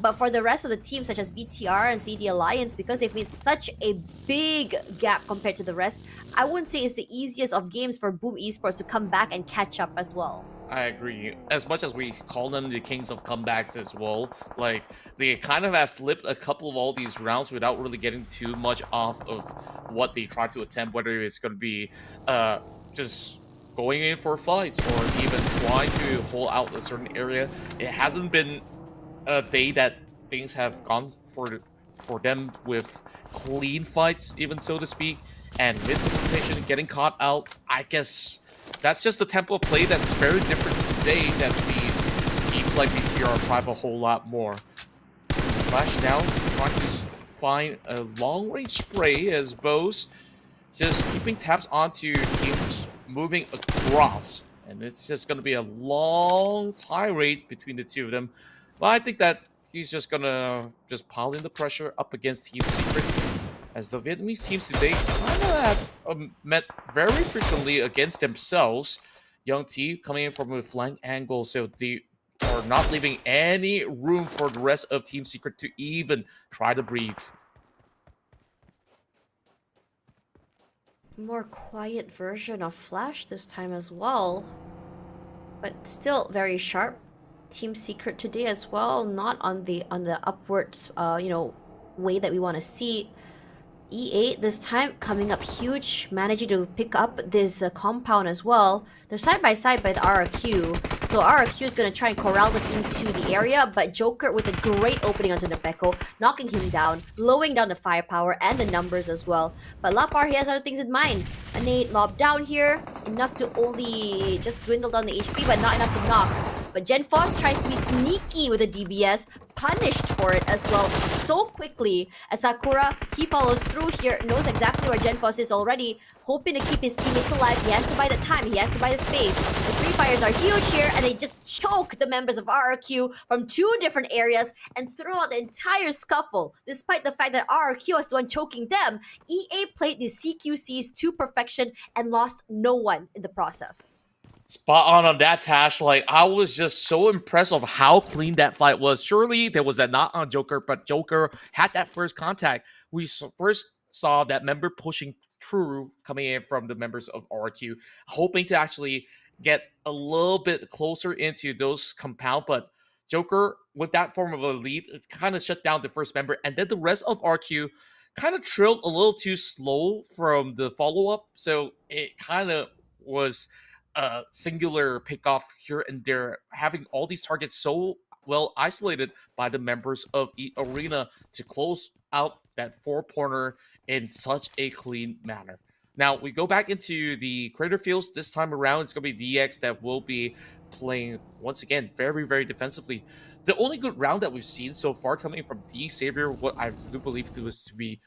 But for the rest of the teams such as BTR and CD Alliance, because they've made such a big gap compared to the rest, I wouldn't say it's the easiest of games for Boom Esports to come back and catch up as well. I agree. As much as we call them the kings of comebacks as well, like, they kind of have slipped a couple of all these rounds without really getting too much off of what they try to attempt, whether it's going to be just going in for fights or even trying to hold out a certain area. It hasn't been a day that things have gone for them with clean fights, even so to speak, and mid-rotation getting caught out. I guess that's just the tempo of play that's very different today that sees teams like BTR thrive a whole lot more. Flash now trying to find a long-range spray as Bose just keeping tabs onto teams moving across. And it's just going to be a long tirade between the two of them. But I think that he's just going to just pile in the pressure up against Team Secret, as the Vietnamese teams today kind of have met very frequently against themselves. Young T coming in from a flank angle, so they are not leaving any room for the rest of Team Secret to even try to breathe. More quiet version of Flash this time as well, but still very sharp. Team Secret today as well, not on the upwards way that we want to see. E8 this time coming up huge, managing to pick up this compound as well. They're side by side by the RRQ, so RRQ is going to try and corral them into the area, but Joker with a great opening onto Nepeko, knocking him down, blowing down the firepower and the numbers as well. But Lapar, he has other things in mind. A nade lob down here, enough to only just dwindle down the HP, but not enough to knock. But Genfos tries to be sneaky with a DBS, punished for it as well so quickly, as Sakura, he follows through here, knows exactly where Genfos is already, hoping to keep his teammates alive. He has to buy the time, he has to buy the space. The Free Fires are huge here, and they just choke the members of RRQ from 2 different areas and throw out the entire scuffle. Despite the fact that RRQ was the one choking them, EA played the CQCs to perfection and lost no one in the process. Spot on that, Tash. Like, I was just so impressed of how clean that fight was. Surely there was that knock on Joker, but Joker had that first contact. We first saw that member pushing true coming in from the members of RQ, hoping to actually get a little bit closer into those compound, but Joker, with that form of a lead, it kind of shut down the first member, and then the rest of RQ kind of trailed a little too slow from the follow-up, so it kind of was a singular pickoff here and there, having all these targets so well isolated by the members of eArena to close out that four-pointer in such a clean manner. Now, we go back into the crater fields. This time around, it's going to be DX that will be playing, once again, very, very defensively. The only good round that we've seen so far coming from D Savior, what I do believe was to be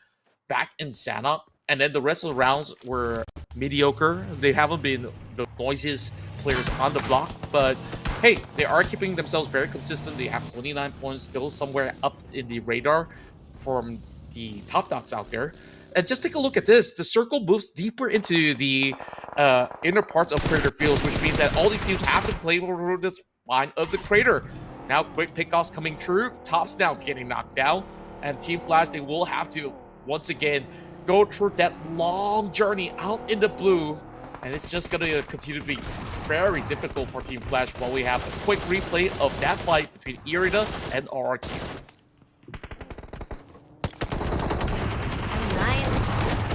back in Sanhok, and then the rest of the rounds were mediocre. They haven't been the noisiest players on the block, but hey, they are keeping themselves very consistent. They have 29 points, still somewhere up in the radar from the top dogs out there. And just take a look at this. The circle moves deeper into the inner parts of crater fields, which means that all these teams have to play over the spine of the crater. Now, quick pickoffs coming through. Top's now getting knocked down. And Team Flash, they will have to, once again, go through that long journey out in the blue. And it's just going to continue to be very difficult for Team Flash while we have a quick replay of that fight between eArena and RRQ.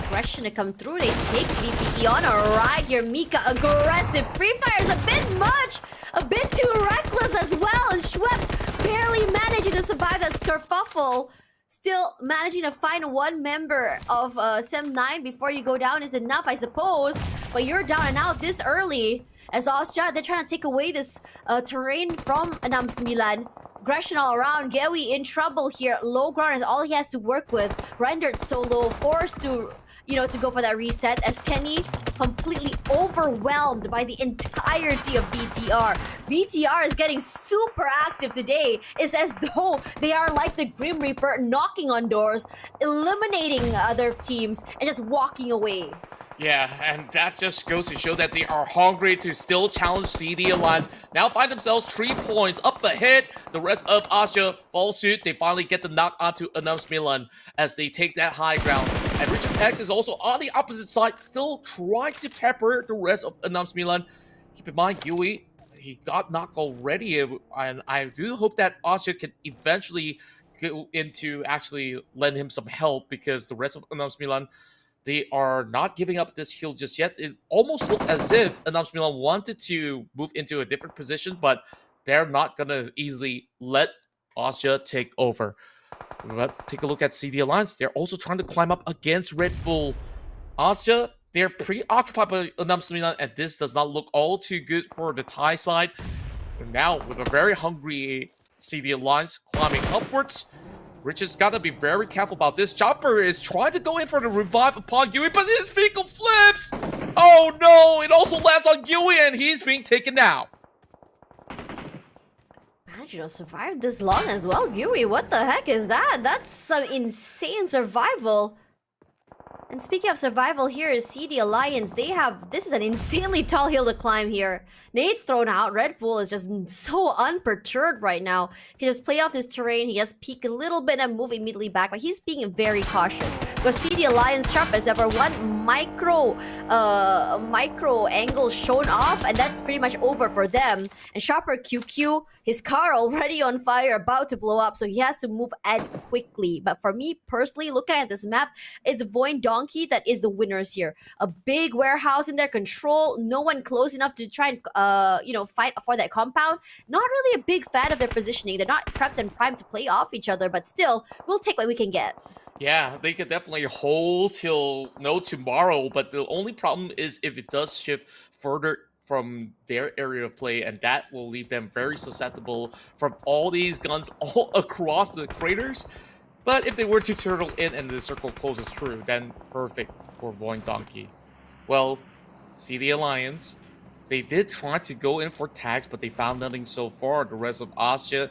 Aggression to come through. They take VPE on a ride here. Mika aggressive. Free Fire is a bit much, a bit too reckless as well. And Schweppes barely managing to survive that kerfuffle. Still managing to find one member of SEM9 before you go down is enough, I suppose. But you're down and out this early. As OSJA, they're trying to take away this terrain from ENAM 9. Aggression all around. Gewi in trouble here. Low ground is all he has to work with. Rendered solo, forced to, to go for that reset, as Kenny completely overwhelmed by the entirety of BTR. BTR is getting super active today. It's as though they are like the Grim Reaper, knocking on doors, eliminating other teams, and just walking away. Yeah, and that just goes to show that they are hungry to still challenge CD Alliance. Now find themselves 3 points up ahead. The rest of OSJA fall suit. They finally get the knock onto ENAM 9 as they take that high ground. And Richard X is also on the opposite side, still trying to pepper the rest of ENAM 9. Keep in mind, Yui, he got knocked already, and I do hope that OSJA can eventually go into actually lend him some help, because the rest of ENAM 9, they are not giving up this heal just yet. It almost looked as if ENAM 9 wanted to move into a different position, but they're not going to easily let OSJA take over. But take a look at CD Alliance. They're also trying to climb up against Red Bull. OSJA, they're preoccupied by ENAM 9, and this does not look all too good for the Thai side. And now, with a very hungry CD Alliance climbing upwards, Rich has got to be very careful about this. Chopper is trying to go in for the revive upon Yui, but his vehicle flips! Oh no! It also lands on Yui, and he's being taken out. Managed to survive this long as well. Yui, what the heck is that? That's some insane survival. And speaking of survival, here is CD Alliance. This is an insanely tall hill to climb here. Nade's thrown out. Red Bull is just so unperturbed right now. He just play off this terrain. He just peek a little bit and move immediately back. But he's being very cautious. Because CD Alliance sharp as ever. One micro angle shown off. And that's pretty much over for them. And Sharper QQ, his car already on fire, about to blow up. So he has to move at quickly. But for me personally, looking at this map, it's VOIN Donkey that is the winners here. A big warehouse in their control. No one close enough to try and fight for that compound. Not really a big fan of their positioning. They're not prepped and primed to play off each other, but still, we'll take what we can get. Yeah, they could definitely hold till tomorrow, but the only problem is if it does shift further from their area of play, and that will leave them very susceptible from all these guns all across the craters. But if they were to turtle in and the circle closes through, then perfect for VOIN Donkey. Well, see the Alliance. They did try to go in for tags, but they found nothing so far. The rest of OSJA,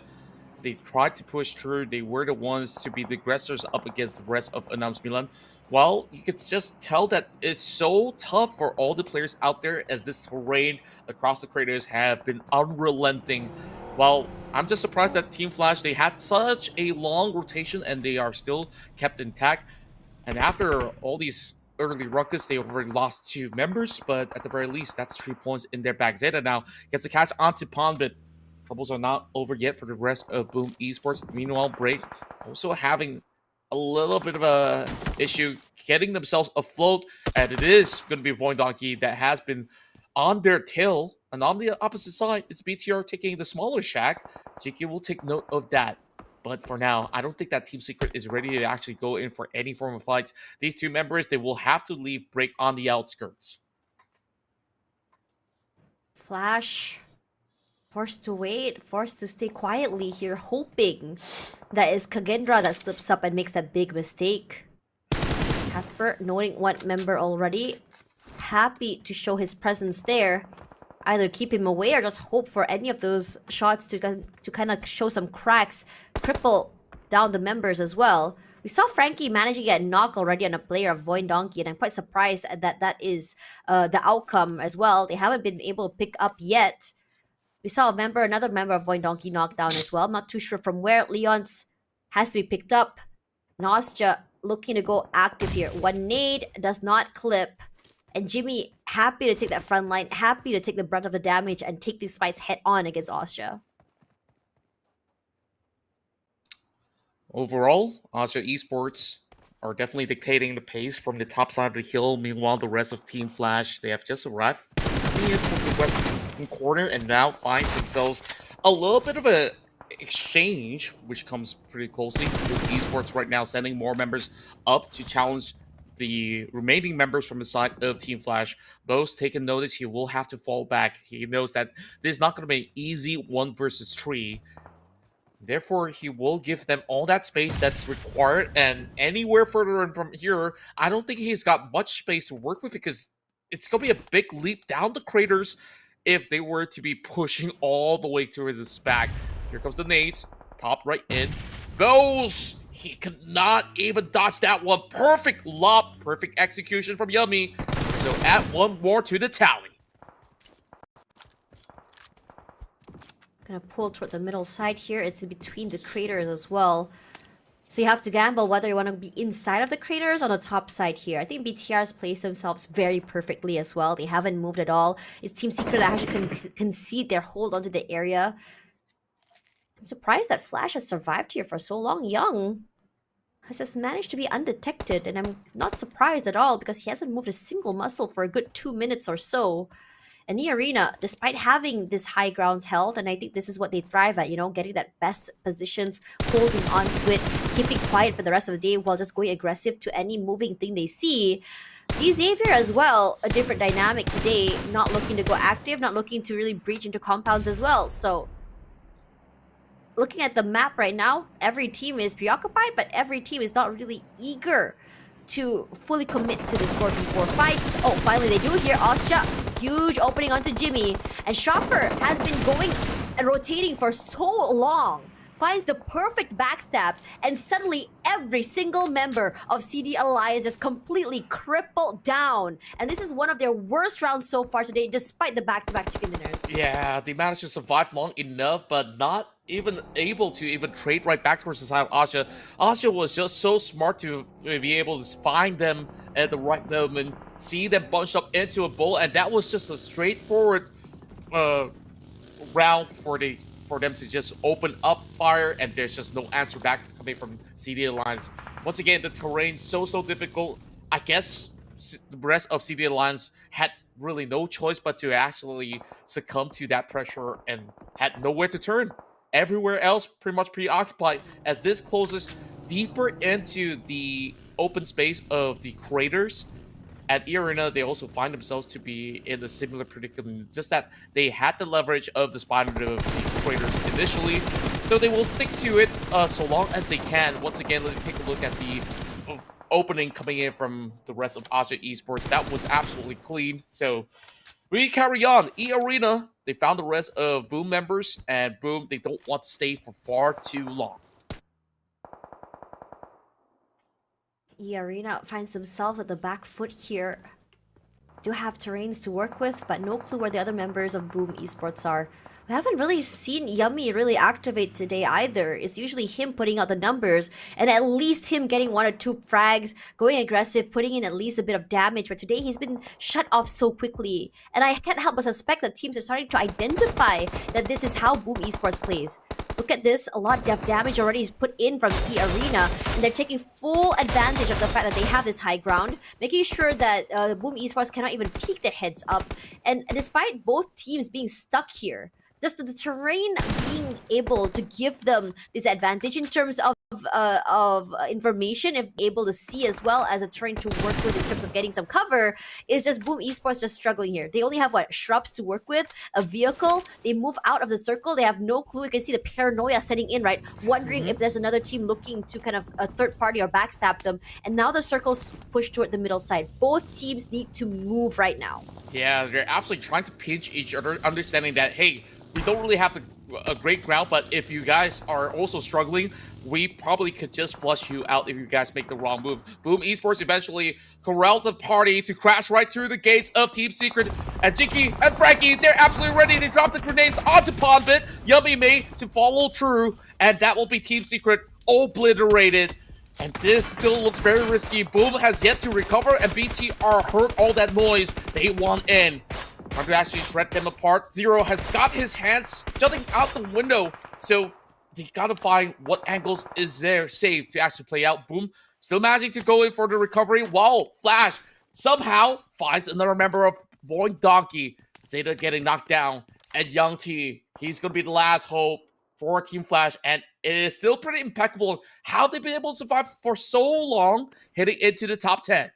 they tried to push through. They were the ones to be the aggressors up against the rest of ENAM 9. Well, you could just tell that it's so tough for all the players out there, as this terrain across the craters have been unrelenting. Well, I'm just surprised that Team Flash, they had such a long rotation and they are still kept intact. And after all these early ruckus. They already lost 2 members, but at the very least, that's 3 points in their bag. Zeta now gets a catch onto Pond, but troubles are not over yet for the rest of Boom Esports. Meanwhile, Break also having a little bit of a issue getting themselves afloat, and it is going to be VOIN Donkey that has been on their tail. And on the opposite side, it's BTR taking the smaller shack. JK will take note of that. But for now, I don't think that Team Secret is ready to actually go in for any form of fights. These 2 members, they will have to leave Break on the outskirts. Flash forced to wait, forced to stay quietly here, hoping that is KAGENDRA that slips up and makes that big mistake. Casper, noting one member already, happy to show his presence there. Either keep him away or just hope for any of those shots to kind of show some cracks, cripple down the members as well. We saw Frankie managing to get knocked already on a player of VOIN Donkey, and I'm quite surprised that that is the outcome as well. They haven't been able to pick up yet. We saw another member of VOIN Donkey knocked down as well. I'm not too sure from where. Leon's has to be picked up. OSJA looking to go active here. One nade does not clip. And Jimmy happy to take that front line, happy to take the brunt of the damage and take these fights head on against OSJA. Overall, OSJA Esports are definitely dictating the pace from the top side of the hill. Meanwhile, the rest of Team Flash, they have just arrived from the western corner and now finds themselves a little bit of a exchange, which comes pretty closely with Esports right now sending more members up to challenge the remaining members from the side of Team Flash. Bo's taken notice he will have to fall back. He knows that this is not going to be an easy 1 versus 3. Therefore, he will give them all that space that's required. And anywhere further in from here, I don't think he's got much space to work with because it's going to be a big leap down the craters if they were to be pushing all the way to this back. Here comes the nades. Pop right in. Goes! He could not even dodge that one. Perfect lob. Perfect execution from Yummy. So add 1 more to the tally. Gonna pull toward the middle side here. It's in between the craters as well. So you have to gamble whether you want to be inside of the craters on the top side here. I think BTR's placed themselves very perfectly as well. They haven't moved at all. It's Team Secret that actually concede their hold onto the area. I'm surprised that Flash has survived here for so long. Young has just managed to be undetected, and I'm not surprised at all because he hasn't moved a single muscle for a good 2 minutes or so. And eArena, despite having this high grounds held, and I think this is what they thrive at, you know, getting that best positions, holding on to it, keeping quiet for the rest of the day while just going aggressive to any moving thing they see. Xavier as well, a different dynamic today, not looking to go active, not looking to really breach into compounds as well. So looking at the map right now, every team is preoccupied, but every team is not really eager to fully commit to this 4v4 fights. Oh, finally they do here. OSJA, huge opening onto Jimmy. And Shopper has been going and rotating for so long. Finds the perfect backstab, and suddenly every single member of CD Alliance is completely crippled down. And this is one of their worst rounds so far today, despite the back-to-back chicken dinners. Yeah, they managed to survive long enough, but not even able to even trade right back towards the side of OSJA. OSJA was just so smart to be able to find them at the right moment, see them bunched up into a bowl, and that was just a straightforward round for them to just open up fire, and there's just no answer back coming from CD Alliance. Once again, the terrain so difficult. I guess the rest of CD Alliance had really no choice but to actually succumb to that pressure and had nowhere to turn. Everywhere else pretty much preoccupied as this closes deeper into the open space of the craters. At eArena, they also find themselves to be in a similar predicament, just that they had the leverage of the spawn of the craters initially, so they will stick to it so long as they can. Once again, let's take a look at the opening coming in from the rest of OSJA Esports. That was absolutely clean, so we carry on. eArena, they found the rest of Boom members, and Boom, they don't want to stay for far too long. eArena finds themselves at the back foot here. do have terrains to work with, but no clue where the other members of Boom Esports are. We haven't really seen Yummy really activate today either. It's usually him putting out the numbers and at least him getting 1 or 2 frags, going aggressive, putting in at least a bit of damage. But today he's been shut off so quickly. And I can't help but suspect that teams are starting to identify that this is how Boom Esports plays. Look at this, a lot of damage already put in from eArena, and they're taking full advantage of the fact that they have this high ground, making sure that Boom Esports cannot even peek their heads up. And despite both teams being stuck here, just the terrain being able to give them this advantage in terms of information, if able to see as well as a terrain to work with in terms of getting some cover, is just Boom Esports just struggling here. They only have what, shrubs to work with, a vehicle. They move out of the circle. They have no clue. You can see the paranoia setting in, right? Wondering if there's another team looking to kind of a third party or backstab them. And now the circle's pushed toward the middle side. Both teams need to move right now. Yeah, they're absolutely trying to pinch each other, understanding that, hey, we don't really have a great ground, but if you guys are also struggling, we probably could just flush you out if you guys make the wrong move. Boom Esports eventually corralled the party to crash right through the gates of Team Secret. And Jinky and Frankie, they're absolutely ready to drop the grenades onto Pondbit. Yummy mate to follow through, and that will be Team Secret obliterated. And this still looks very risky. Boom has yet to recover, and BTR heard all that noise. They want in. Trying to actually shred them apart. Zero has got his hands jutting out the window, so they gotta find what angles is there safe to actually play out. Boom still managing to go in for the recovery, while Flash somehow finds another member of VOIN Donkey. Zeta getting knocked down, and Young T, he's gonna be the last hope for Team Flash, and it is still pretty impeccable how they've been able to survive for so long, hitting into the top 10.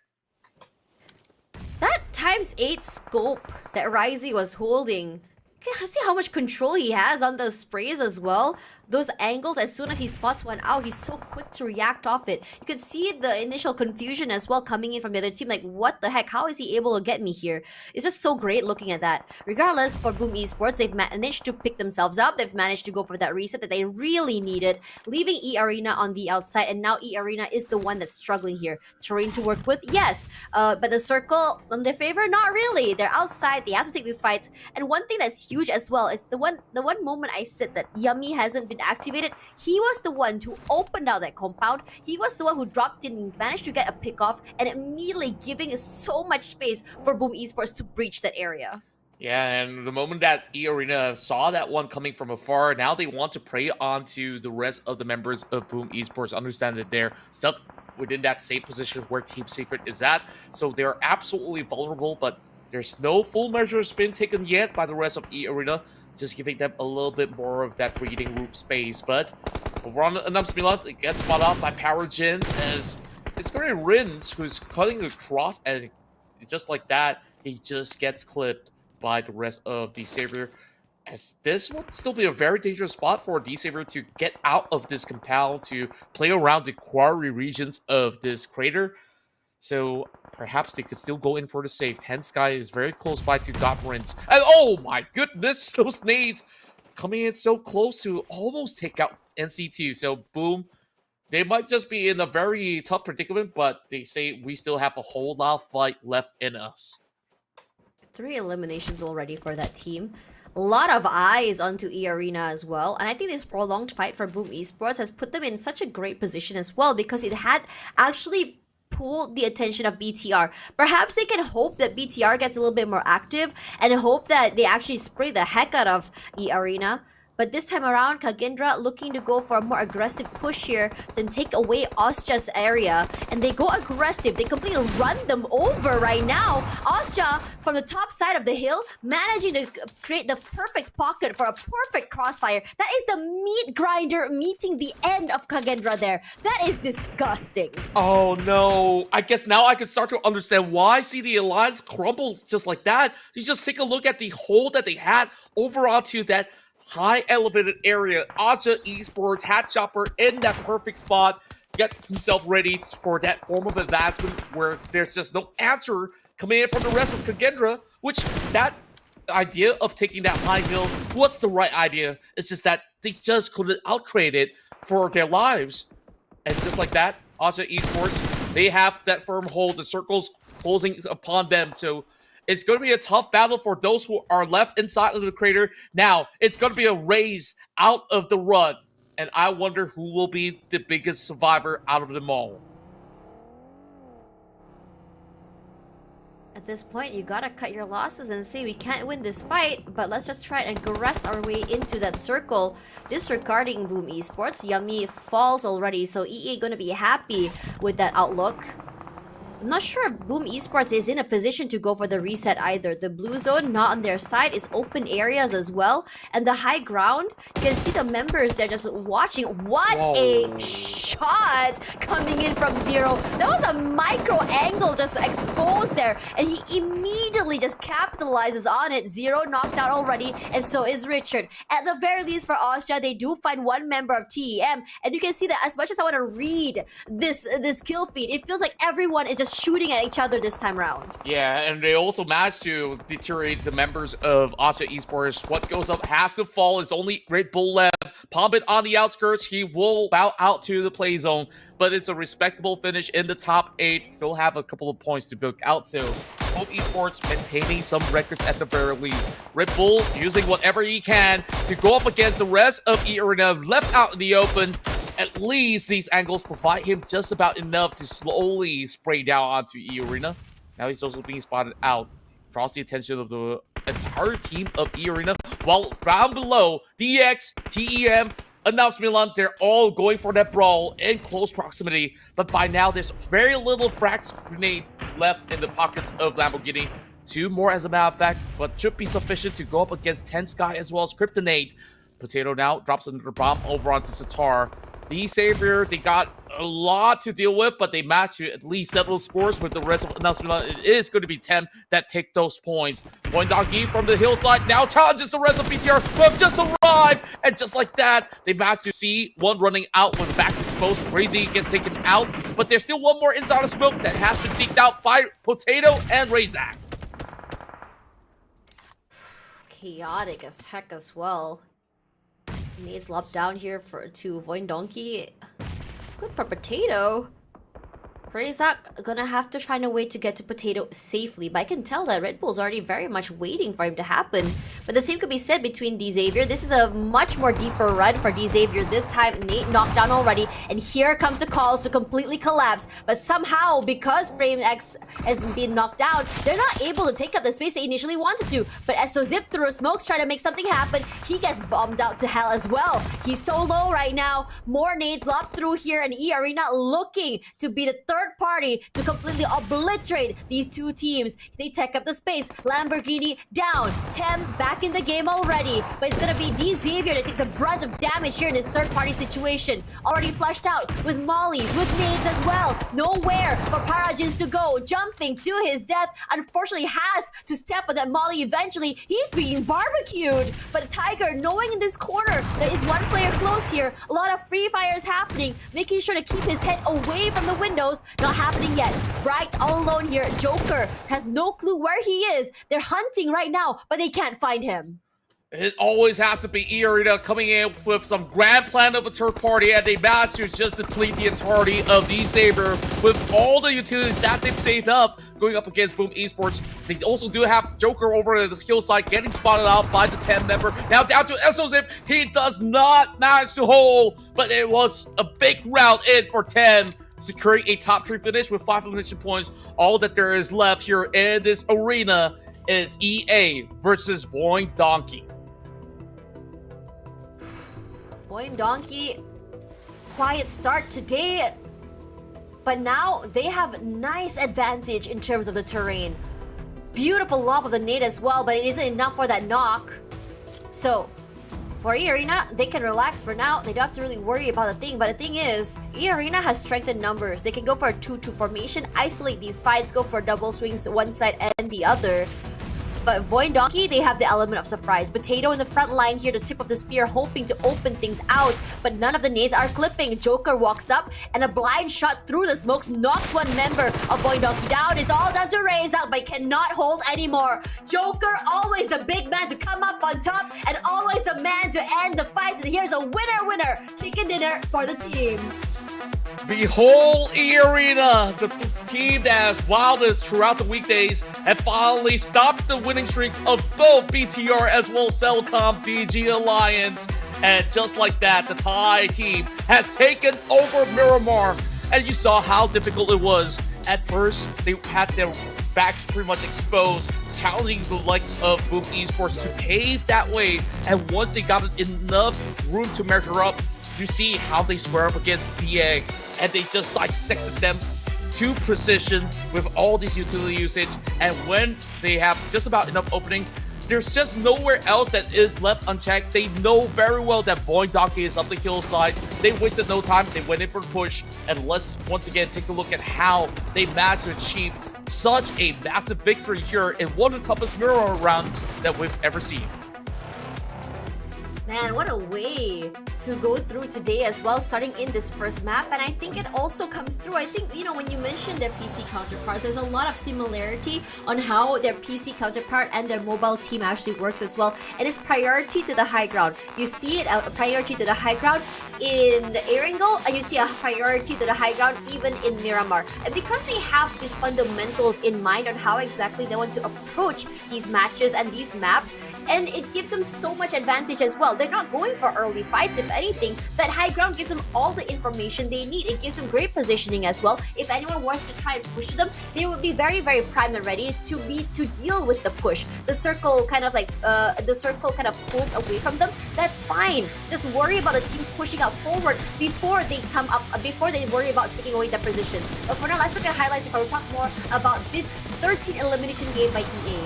That ×8 scope that Ryzy was holding, you can see how much control he has on those sprays as well. Those angles, as soon as he spots one out, he's so quick to react off it. You could see the initial confusion as well coming in from the other team, like, what the heck, how is he able to get me here? It's just so great looking at that. Regardless, for Boom Esports, they've managed to pick themselves up. They've managed to go for that reset that they really needed, leaving eArena on the outside, and now eArena is the one that's struggling here. Terrain to work with, yes, but the circle on their favor, not really. They're outside, they have to take these fights, and one thing that's huge as well is the one moment I said that Yummy hasn't been activated. He was the one who opened out that compound. He was the one who dropped in and managed to get a pick off, and immediately giving so much space for Boom Esports to breach that area. Yeah, and the moment that eArena saw that one coming from afar, now they want to prey onto the rest of the members of Boom Esports, understand that they're stuck within that same position where Team Secret is at, so they're absolutely vulnerable, but there's no full measures been taken yet by the rest of eArena, just giving them a little bit more of that breathing room space. But over on ENAM Milan, it gets fought off by Power Jin, as it's going to be Rins who's cutting across, and just like that, he just gets clipped by the rest of the Savior. As this would still be a very dangerous spot for D-Savior to get out of this compound, to play around the quarry regions of this crater. So perhaps they could still go in for the save. Ten Sky is very close by to Goblins. And oh my goodness, those nades coming in so close to almost take out NC2. So Boom, they might just be in a very tough predicament, but they say we still have a whole lot of fight left in us. 3 eliminations already for that team. A lot of eyes onto eArena as well, and I think this prolonged fight for Boom Esports has put them in such a great position as well, because it had actually pulled the attention of BTR. Perhaps they can hope that BTR gets a little bit more active and hope that they actually spray the heck out of eArena. But this time around, KAGENDRA looking to go for a more aggressive push here, then take away OSJA's area. And they go aggressive. They completely run them over right now. OSJA, from the top side of the hill, managing to create the perfect pocket for a perfect crossfire. That is the meat grinder meeting the end of KAGENDRA there. That is disgusting. Oh no. I guess now I can start to understand why CD Alliance crumbled just like that. You just take a look at the hole that they had over onto that high elevated area. OSJA Esports, Hat Chopper in that perfect spot, get himself ready for that form of advancement where there's just no answer coming in from the rest of KAGENDRA, which that idea of taking that high hill was the right idea. It's just that they just couldn't outtrade it for their lives. And just like that, OSJA Esports, they have that firm hold, the circles closing upon them. So It's going to be a tough battle for those who are left inside of the crater. Now, it's going to be a race out of the run. And I wonder who will be the biggest survivor out of them all. At this point, you gotta cut your losses and say we can't win this fight, but let's just try and aggress our way into that circle. Disregarding Boom Esports, Yummy falls already, so EA gonna be happy with that outlook. I'm not sure if Boom Esports is in a position to go for the reset either. The blue zone not on their side is open areas as well. And the high ground, you can see the members there just watching. What a shot coming in from Zero. That was a micro angle just exposed there. And he immediately just capitalizes on it. Zero knocked out already, and so is Richard. At the very least for OSJA, they do find one member of TEM. And you can see that as much as I want to read this kill feed, it feels like everyone is just shooting at each other this time around. Yeah, and they also managed to deteriorate the members of OSJA Esports. What goes up has to fall. It's only Red Bull left. Pombit on the outskirts. He will bow out to the play zone, but it's a respectable finish in the top 8. Still have a couple of points to book out to. Both Esports maintaining some records at the very least. Red Bull using whatever he can to go up against the rest of eArena, left out in the open. At least these angles provide him just about enough to slowly spray down onto eArena. Now he's also being spotted out. Draws the attention of the entire team of eArena. While down below, DX, TEM, ENAM, SEMBILAN, they're all going for that brawl in close proximity. But by now, there's very little frag grenade left in the pockets of Lamborghini. 2 more as a matter of fact, but should be sufficient to go up against Ten Sky as well as Kryptonite. Potato now drops another bomb over onto Satar. The Savior, they got a lot to deal with, but they managed to at least settle scores with the rest of ENAM, SEMBILAN. It is going to be Tem that take those points. VOIN Donkey from the hillside now challenges the rest of BTR who have just arrived. And just like that, they managed to see one running out with the backs exposed. Crazy gets taken out, but there's still one more inside of smoke that has been seeked out by Potato and Razak. Chaotic as heck as well. Nades lopped down here to VOIN Donkey. Good for Potato. Razak gonna have to find a way to get to Potato safely, but I can tell that Red Bull's already very much waiting for him to happen. But the same could be said between D-Xavier. This is a much more deeper run for D-Xavier. This time, Nate knocked down already, and here comes the calls to completely collapse. But somehow, because Frame X has been knocked down, they're not able to take up the space they initially wanted to. But as so Zip through smokes trying to make something happen, he gets bombed out to hell as well. He's so low right now. More nades lopped through here, and eArena looking to be the third party to completely obliterate these two teams. They take up the space. Lamborghini down. Tem back in the game already. But it's gonna be D-Xavier that takes a brunt of damage here in this third party situation. Already flushed out with mollies, with nades as well. Nowhere for Parajins to go. Jumping to his death. Unfortunately has to step on that molly eventually. He's being barbecued. But Tiger, knowing in this corner there is one player close here, a lot of free fires happening, making sure to keep his head away from the windows. Not happening yet. Bright all alone here. Joker has no clue where he is. They're hunting right now, but they can't find him. It always has to be eArena coming in with some grand plan of a third party, and they managed to just deplete the entirety of D-Saber with all the utilities that they've saved up going up against Boom Esports. They also do have Joker over the hillside getting spotted out by the 10 member. Now down to SOZIP. He does not manage to hold, but it was a big round in for 10. Securing a top 3 finish with 5 elimination points. All that there is left here in this arena is EA versus VOIN Donkey. VOIN Donkey, quiet start today, but now they have nice advantage in terms of the terrain. Beautiful lob of the nade as well, but it isn't enough for that knock. So for eArena, they can relax for now. They don't have to really worry about the thing. But the thing is, eArena has strength in numbers. They can go for a 2-2 formation, isolate these fights, go for double swings one side and the other. But VOIN Donkey, they have the element of surprise. Potato in the front line here, the tip of the spear, hoping to open things out. But none of the nades are clipping. Joker walks up, and a blind shot through the smokes knocks one member of VOIN Donkey down. It's all down to Razak, but cannot hold anymore. Joker, always the big man to come up on top, and always the man to end the fights. And here's a winner-winner chicken dinner for the team. The whole eArena, the team that has wildest throughout the weekdays, have finally stopped the winning streak of both BTR as well as CELCOMDIGI Alliance. And just like that, the Thai team has taken over Miramar. And you saw how difficult it was. At first, they had their backs pretty much exposed, challenging the likes of Boom Esports to pave that way. And once they got enough room to measure up, you see how they square up against DX, and they just dissected them to precision with all this utility usage. And when they have just about enough opening, there's just nowhere else that is left unchecked. They know very well that VOIN is up the kill side. They wasted no time. They went in for the push. And let's once again take a look at how they managed to achieve such a massive victory here in one of the toughest Miramar rounds that we've ever seen. Man, what a way to go through today as well, starting in this first map. And I think it also comes through. I think, you know, when you mentioned their PC counterparts, there's a lot of similarity on how their PC counterpart and their mobile team actually works as well. And it's priority to the high ground. You see it, a priority to the high ground in the Erangel, and you see a priority to the high ground even in Miramar. And because they have these fundamentals in mind on how exactly they want to approach these matches and these maps, and it gives them so much advantage as well. They're not going for early fights. If anything, that high ground gives them all the information they need. It gives them great positioning as well. If anyone wants to try and push them, they will be very, very primed and ready to deal with the push. The circle kind of pulls away from them. That's fine. Just worry about the teams pushing out forward before they come up, before they worry about taking away their positions. But for now, let's look at highlights before we talk more about this 13 elimination game by EA.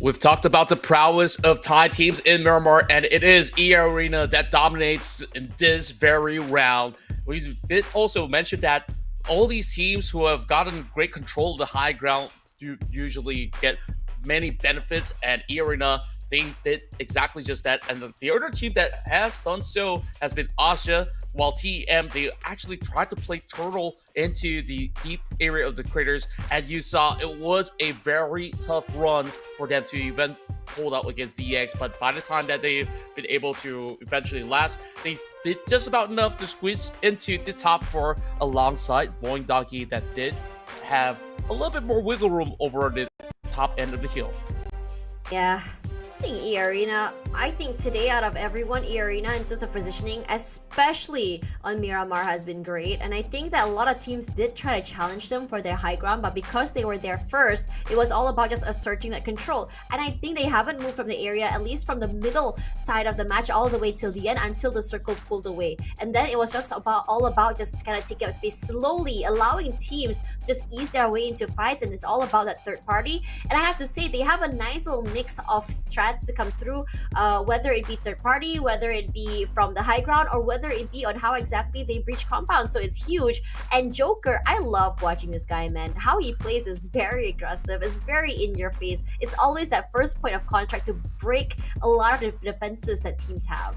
We've talked about the prowess of Thai teams in Miramar, and it is eArena that dominates in this very round. We did also mention that all these teams who have gotten great control of the high ground do usually get many benefits, and eArena, they did exactly just that. And the other team that has done so has been OSJA, while TEM, they actually tried to play Turtle into the deep area of the craters, and you saw it was a very tough run for them to even hold out against DX. But by the time that they've been able to eventually last, they did just about enough to squeeze into the top four alongside VOIN that did have a little bit more wiggle room over the top end of the hill. Yeah. eArena, I think today out of everyone, eArena in terms of positioning, especially on Miramar, has been great. And I think that a lot of teams did try to challenge them for their high ground, but because they were there first, it was all about just asserting that control. And I think they haven't moved from the area, at least from the middle side of the match, all the way till the end, until the circle pulled away. And then it was just all about just kind of taking up space slowly, allowing teams just ease their way into fights, and it's all about that third party. And I have to say, they have a nice little mix of strats to come through, whether it be third party, whether it be from the high ground, or whether it be on how exactly they breach compound. So it's huge. And Joker, I love watching this guy, man. How he plays is very aggressive, it's very in your face. It's always that first point of contact to break a lot of the defenses that teams have.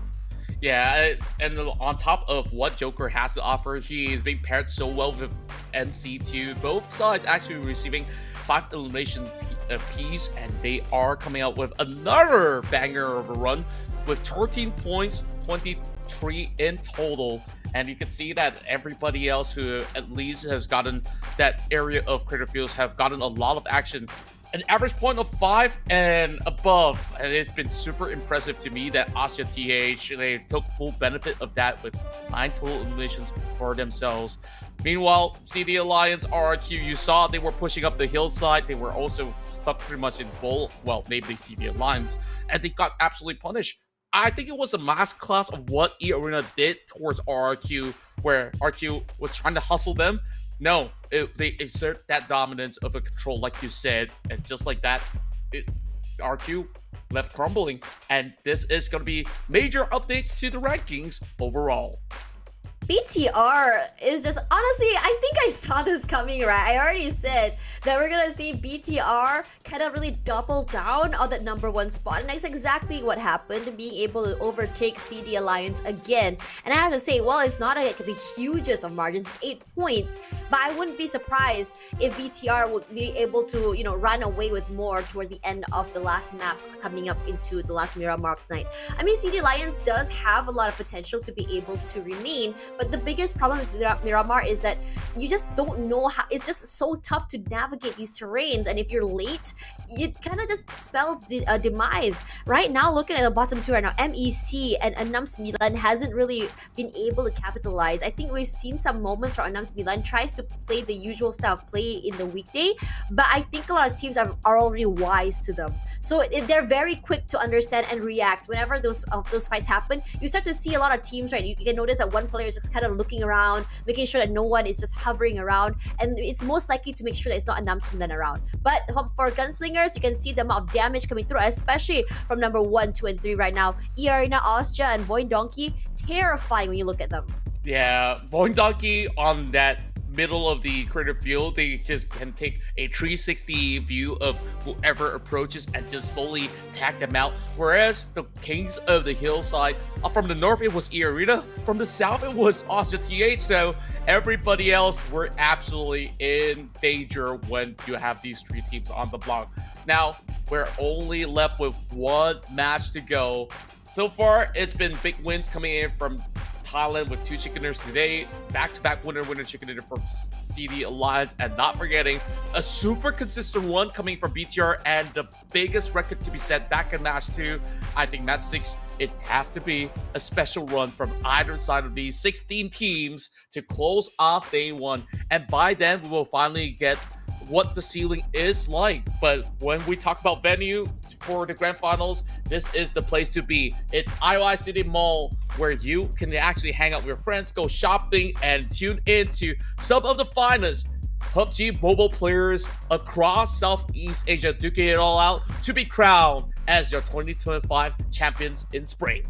Yeah, and on top of what Joker has to offer, he is being paired so well with NC2. Both sides actually receiving 5 elimination apiece, and they are coming out with another banger of a run with 13 points, 23 in total. And you can see that everybody else who at least has gotten that area of Crater Fields have gotten a lot of action. An average point of 5 and above, and it's been super impressive to me that OSJA TH, they took full benefit of that with 9 total eliminations for themselves. Meanwhile, CD Alliance, RRQ, you saw they were pushing up the hillside. They were also stuck pretty much in full, well, namely CD Alliance, and they got absolutely punished. I think it was a masterclass of what eArena did towards RRQ, where RQ was trying to hustle them. No, they exert that dominance of a control, like you said, and just like that, RQ left crumbling. And this is going to be major updates to the rankings overall. BTR is just, honestly, I think I saw this coming, right? I already said that we're gonna see BTR kind of really double down on that #1 spot, and that's exactly what happened, being able to overtake CD Alliance again. And I have to say, well, it's not like the hugest of margins, it's 8 points, but I wouldn't be surprised if BTR would be able to, you know, run away with more toward the end of the last map coming up into the last Miramar night. I mean, CD Alliance does have a lot of potential to be able to remain, but the biggest problem with Miramar is that you just don't know how. It's just so tough to navigate these terrains, and if you're late, it kind of just spells demise. Right now, looking at the bottom two right now, MEC and ENAM SEMBILAN hasn't really been able to capitalize. I think we've seen some moments where ENAM SEMBILAN tries to play the usual style of play in the weekday, but I think a lot of teams are already wise to them. So they're very quick to understand and react whenever those fights happen. You start to see a lot of teams, right? You can notice that one player is just kind of looking around, making sure that no one is just hovering around, and it's most likely to make sure that it's not ENAM SEMBILAN around. But for gunslingers, you can see the amount of damage coming through, especially from #1, 2, and 3 right now. eArena, OSJA, and VOIN Donkey, terrifying when you look at them. Yeah, VOIN Donkey on that middle of the crater field, they just can take a 360 view of whoever approaches and just slowly tag them out. Whereas the Kings of the Hillside, from the north it was eArena, from the south it was OSJA TH, so everybody else were absolutely in danger when you have these three teams on the block. Now, we're only left with one match to go. So far, it's been big wins coming in from Thailand with 2 chicken dinners today, back-to-back winner chicken dinner from CD Alliance, and not forgetting a super consistent one coming from BTR, and the biggest record to be set back in match 2. I think match 6, it has to be a special run from either side of these 16 teams to close off day 1, and by then we will finally get what the ceiling is like. But when we talk about venue for the grand finals, this is the place to be. It's IOI City Mall, where you can actually hang out with your friends, go shopping, and tune in to some of the finest PUBG mobile players across Southeast Asia, duking it all out to be crowned as your 2025 champions in spring.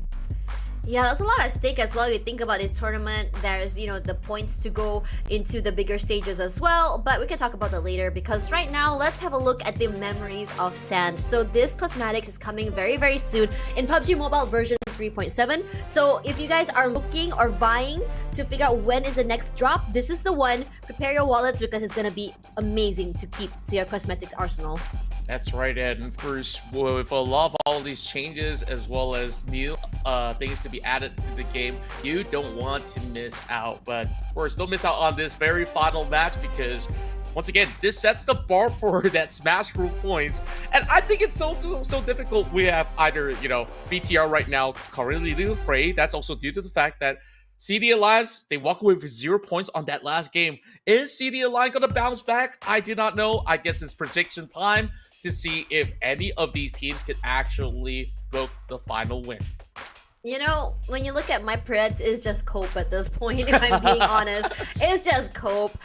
Yeah, there's a lot at stake as well. You think about this tournament, there's, you know, the points to go into the bigger stages as well, but we can talk about that later, because right now, let's have a look at the memories of sand. So this cosmetics is coming very, very soon in PUBG Mobile version 3.7. So if you guys are looking or vying to figure out when is the next drop, this is the one. Prepare your wallets, because it's gonna be amazing to keep to your cosmetics arsenal. That's right, and of course, with a lot of all these changes as well as new things to be added to the game, you don't want to miss out. But of course, don't miss out on this very final match, because once again, this sets the bar for that Smash Rule points, and I think it's so difficult. We have either, you know, BTR right now currently leading the fray. That's also due to the fact that CD Alliance, they walk away with 0 points on that last game. Is CD Alliance gonna bounce back? I do not know. I guess it's prediction time to see if any of these teams can actually book the final win. You know, when you look at my Preds, it's just cope at this point, if I'm being honest. It's just cope.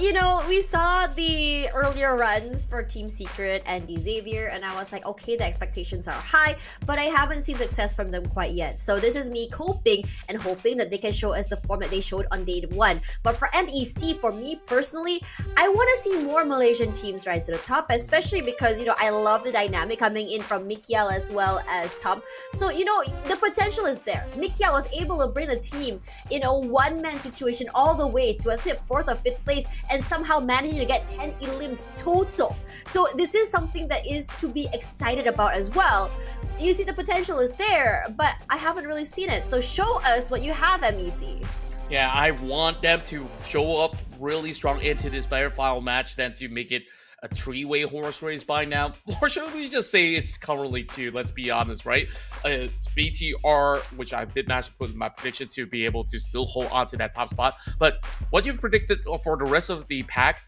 You know, we saw the earlier runs for Team Secret and the Xavier, and I was like, okay, the expectations are high, but I haven't seen success from them quite yet. So this is me coping and hoping that they can show us the form that they showed on day 1. But for MEC, for me personally, I want to see more Malaysian teams rise to the top, especially because, you know, I love the dynamic coming in from Mikiel as well as Tom. So, you know, the potential potential is there. Mikia was able to bring the team in a one-man situation all the way to a 4th or 5th place and somehow managing to get 10 elims total. So this is something that is to be excited about as well. You see the potential is there, but I haven't really seen it. So show us what you have, MEC. Yeah, I want them to show up really strong into this player final match than to make it a 3-way horse race by now. Or should we just say it's currently 2? Let's be honest, right? It's BTR, which I did manage to put in my prediction to be able to still hold on to that top spot. But what you've predicted for the rest of the pack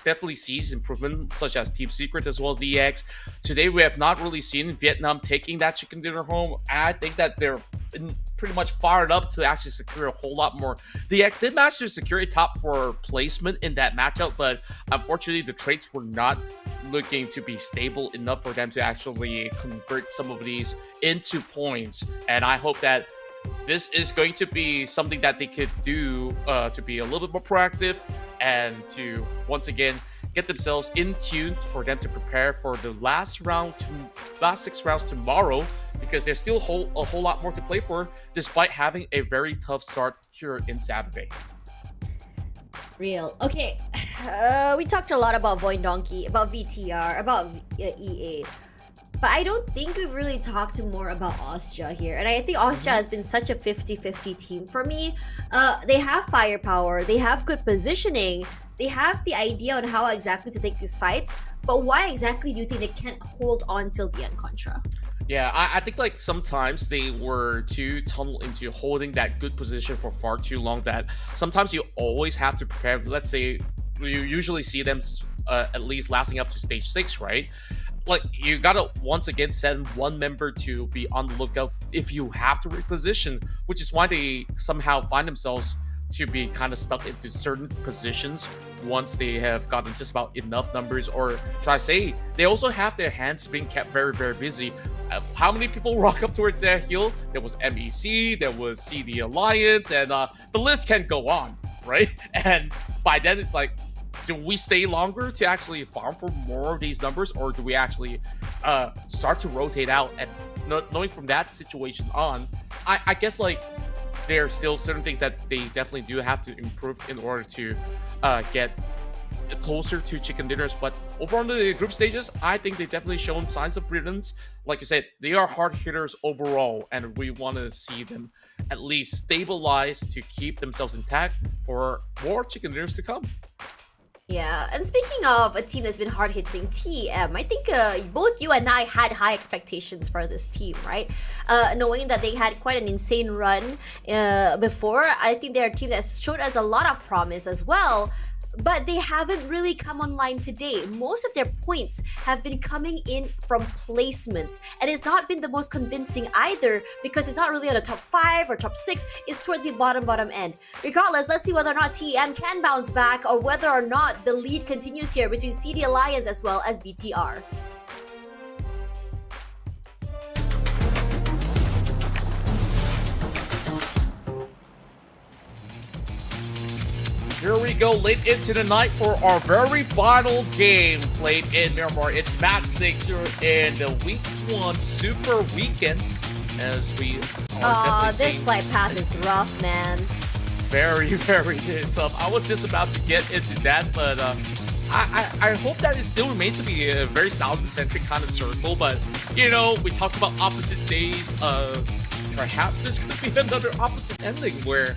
definitely sees improvement, such as Team Secret as well as the EX. Today, we have not really seen Vietnam taking that chicken dinner home. I think that they're pretty much fired up to actually secure a whole lot more. The X did manage to secure a top 4 placement in that matchup, but unfortunately the traits were not looking to be stable enough for them to actually convert some of these into points. And I hope that this is going to be something that they could do to be a little bit more proactive and to once again get themselves in tune for them to prepare for the last 6 rounds tomorrow, because there's still a whole lot more to play for despite having a very tough start here in Saturday. Real. Okay, we talked a lot about VOIN Donkey, about VTR, about EA. But I don't think we've really talked more about OSJA here. And I think OSJA has been such a 50-50 team for me. They have firepower, they have good positioning, they have the idea on how exactly to take these fights. But why exactly do you think they can't hold on till the end, Contra? Yeah, I think like sometimes they were too tunneled into holding that good position for far too long that sometimes you always have to prepare. Let's say you usually see them at least lasting up to stage 6, right? Like, you gotta once again send one member to be on the lookout if you have to reposition, which is why they somehow find themselves to be kind of stuck into certain positions once they have gotten just about enough numbers, or should I say, they also have their hands being kept very, very busy. How many people rock up towards their heel? There was MEC, there was CD Alliance, and the list can go on, right? And by then it's like, do we stay longer to actually farm for more of these numbers, or do we actually start to rotate out? And knowing from that situation on, I guess like there are still certain things that they definitely do have to improve in order to get closer to chicken dinners. But over on the group stages, I think they've definitely shown signs of brilliance. Like you said, they are hard hitters overall, and we want to see them at least stabilize to keep themselves intact for more chicken dinners to come. Yeah, and speaking of a team that's been hard-hitting, TM, I think both you and I had high expectations for this team, right? Knowing that they had quite an insane run before, I think they're a team that showed us a lot of promise as well. But they haven't really come online today. Most of their points have been coming in from placements, and it's not been the most convincing either, because it's not really on the top 5 or top 6. It's toward the bottom end. Regardless, let's see whether or not TM can bounce back, or whether or not the lead continues here between CD Alliance as well as BTR. Here we go, late into the night for our very final game played in Miramar. It's match 6 here in the week 1 Super Weekend, as we are this flight path is rough, man. Very, very tough. I was just about to get into that, but I hope that it still remains to be a very Southern-centric kind of circle. But, you know, we talked about opposite days. Perhaps this could be another opposite ending where,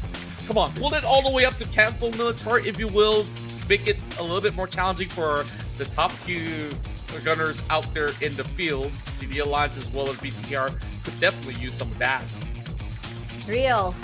come on, pull it all the way up to Campbell Military, if you will. Make it a little bit more challenging for the top 2 gunners out there in the field. CD Alliance as well as BTR could definitely use some of that. Real.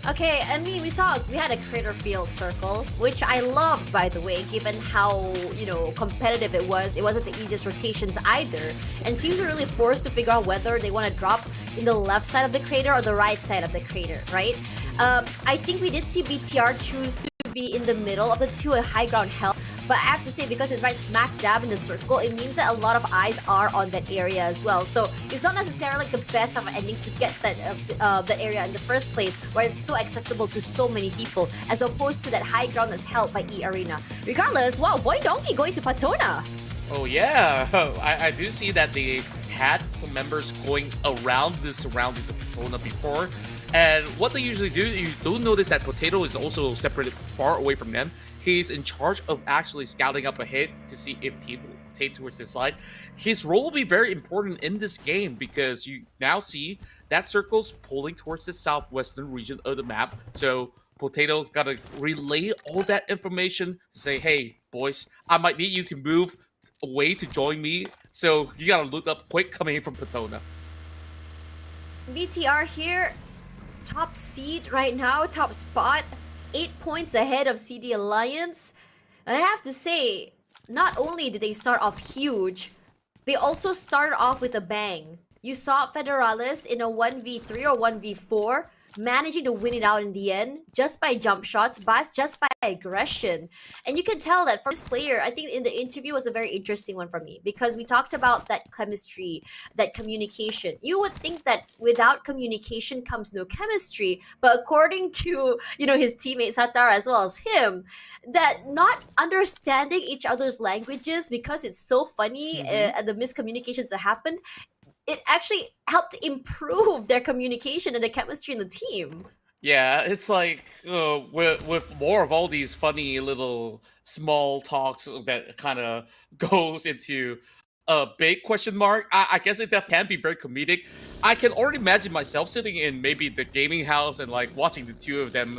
Okay, and we had a crater field circle, which I loved, by the way, given how, you know, competitive it was. It wasn't the easiest rotations either, and teams are really forced to figure out whether they want to drop in the left side of the crater or the right side of the crater, right? I think we did see BTR choose to be in the middle of the 2 at high ground health, but I have to say, because it's right smack dab in the circle, it means that a lot of eyes are on that area as well. So it's not necessarily like the best of endings to get that area in the first place, where it's so accessible to so many people, as opposed to that high ground that's held by eArena. Regardless, wow, VOIN Donkey going to Patona. Oh yeah, I do see that they had some members going around the surroundings of Persona before. And what they usually do, you do notice that Potato is also separated far away from them. He's in charge of actually scouting up ahead to see if team will rotate towards his side. His role will be very important in this game because you now see that circle's pulling towards the southwestern region of the map. So Potato's got to relay all that information to say, hey, boys, I might need you to move away to join me. So you got to look up quick coming in from Potona. BTR here, top seed right now, top spot, 8 points ahead of CD Alliance. And I have to say, not only did they start off huge, they also started off with a bang. You saw Federalis in a 1v3 or 1v4 managing to win it out in the end just by jump shots, but just by aggression. And you can tell that from this player, I think in the interview was a very interesting one for me because we talked about that chemistry, that communication. You would think that without communication comes no chemistry, but according to, you know, his teammate Satar as well as him, that not understanding each other's languages because it's so funny and the miscommunications that happened, it actually helped improve their communication and the chemistry in the team. Yeah, it's like with more of all these funny little small talks that kind of goes into a big question mark. I guess it can be very comedic. I can already imagine myself sitting in maybe the gaming house and like watching the two of them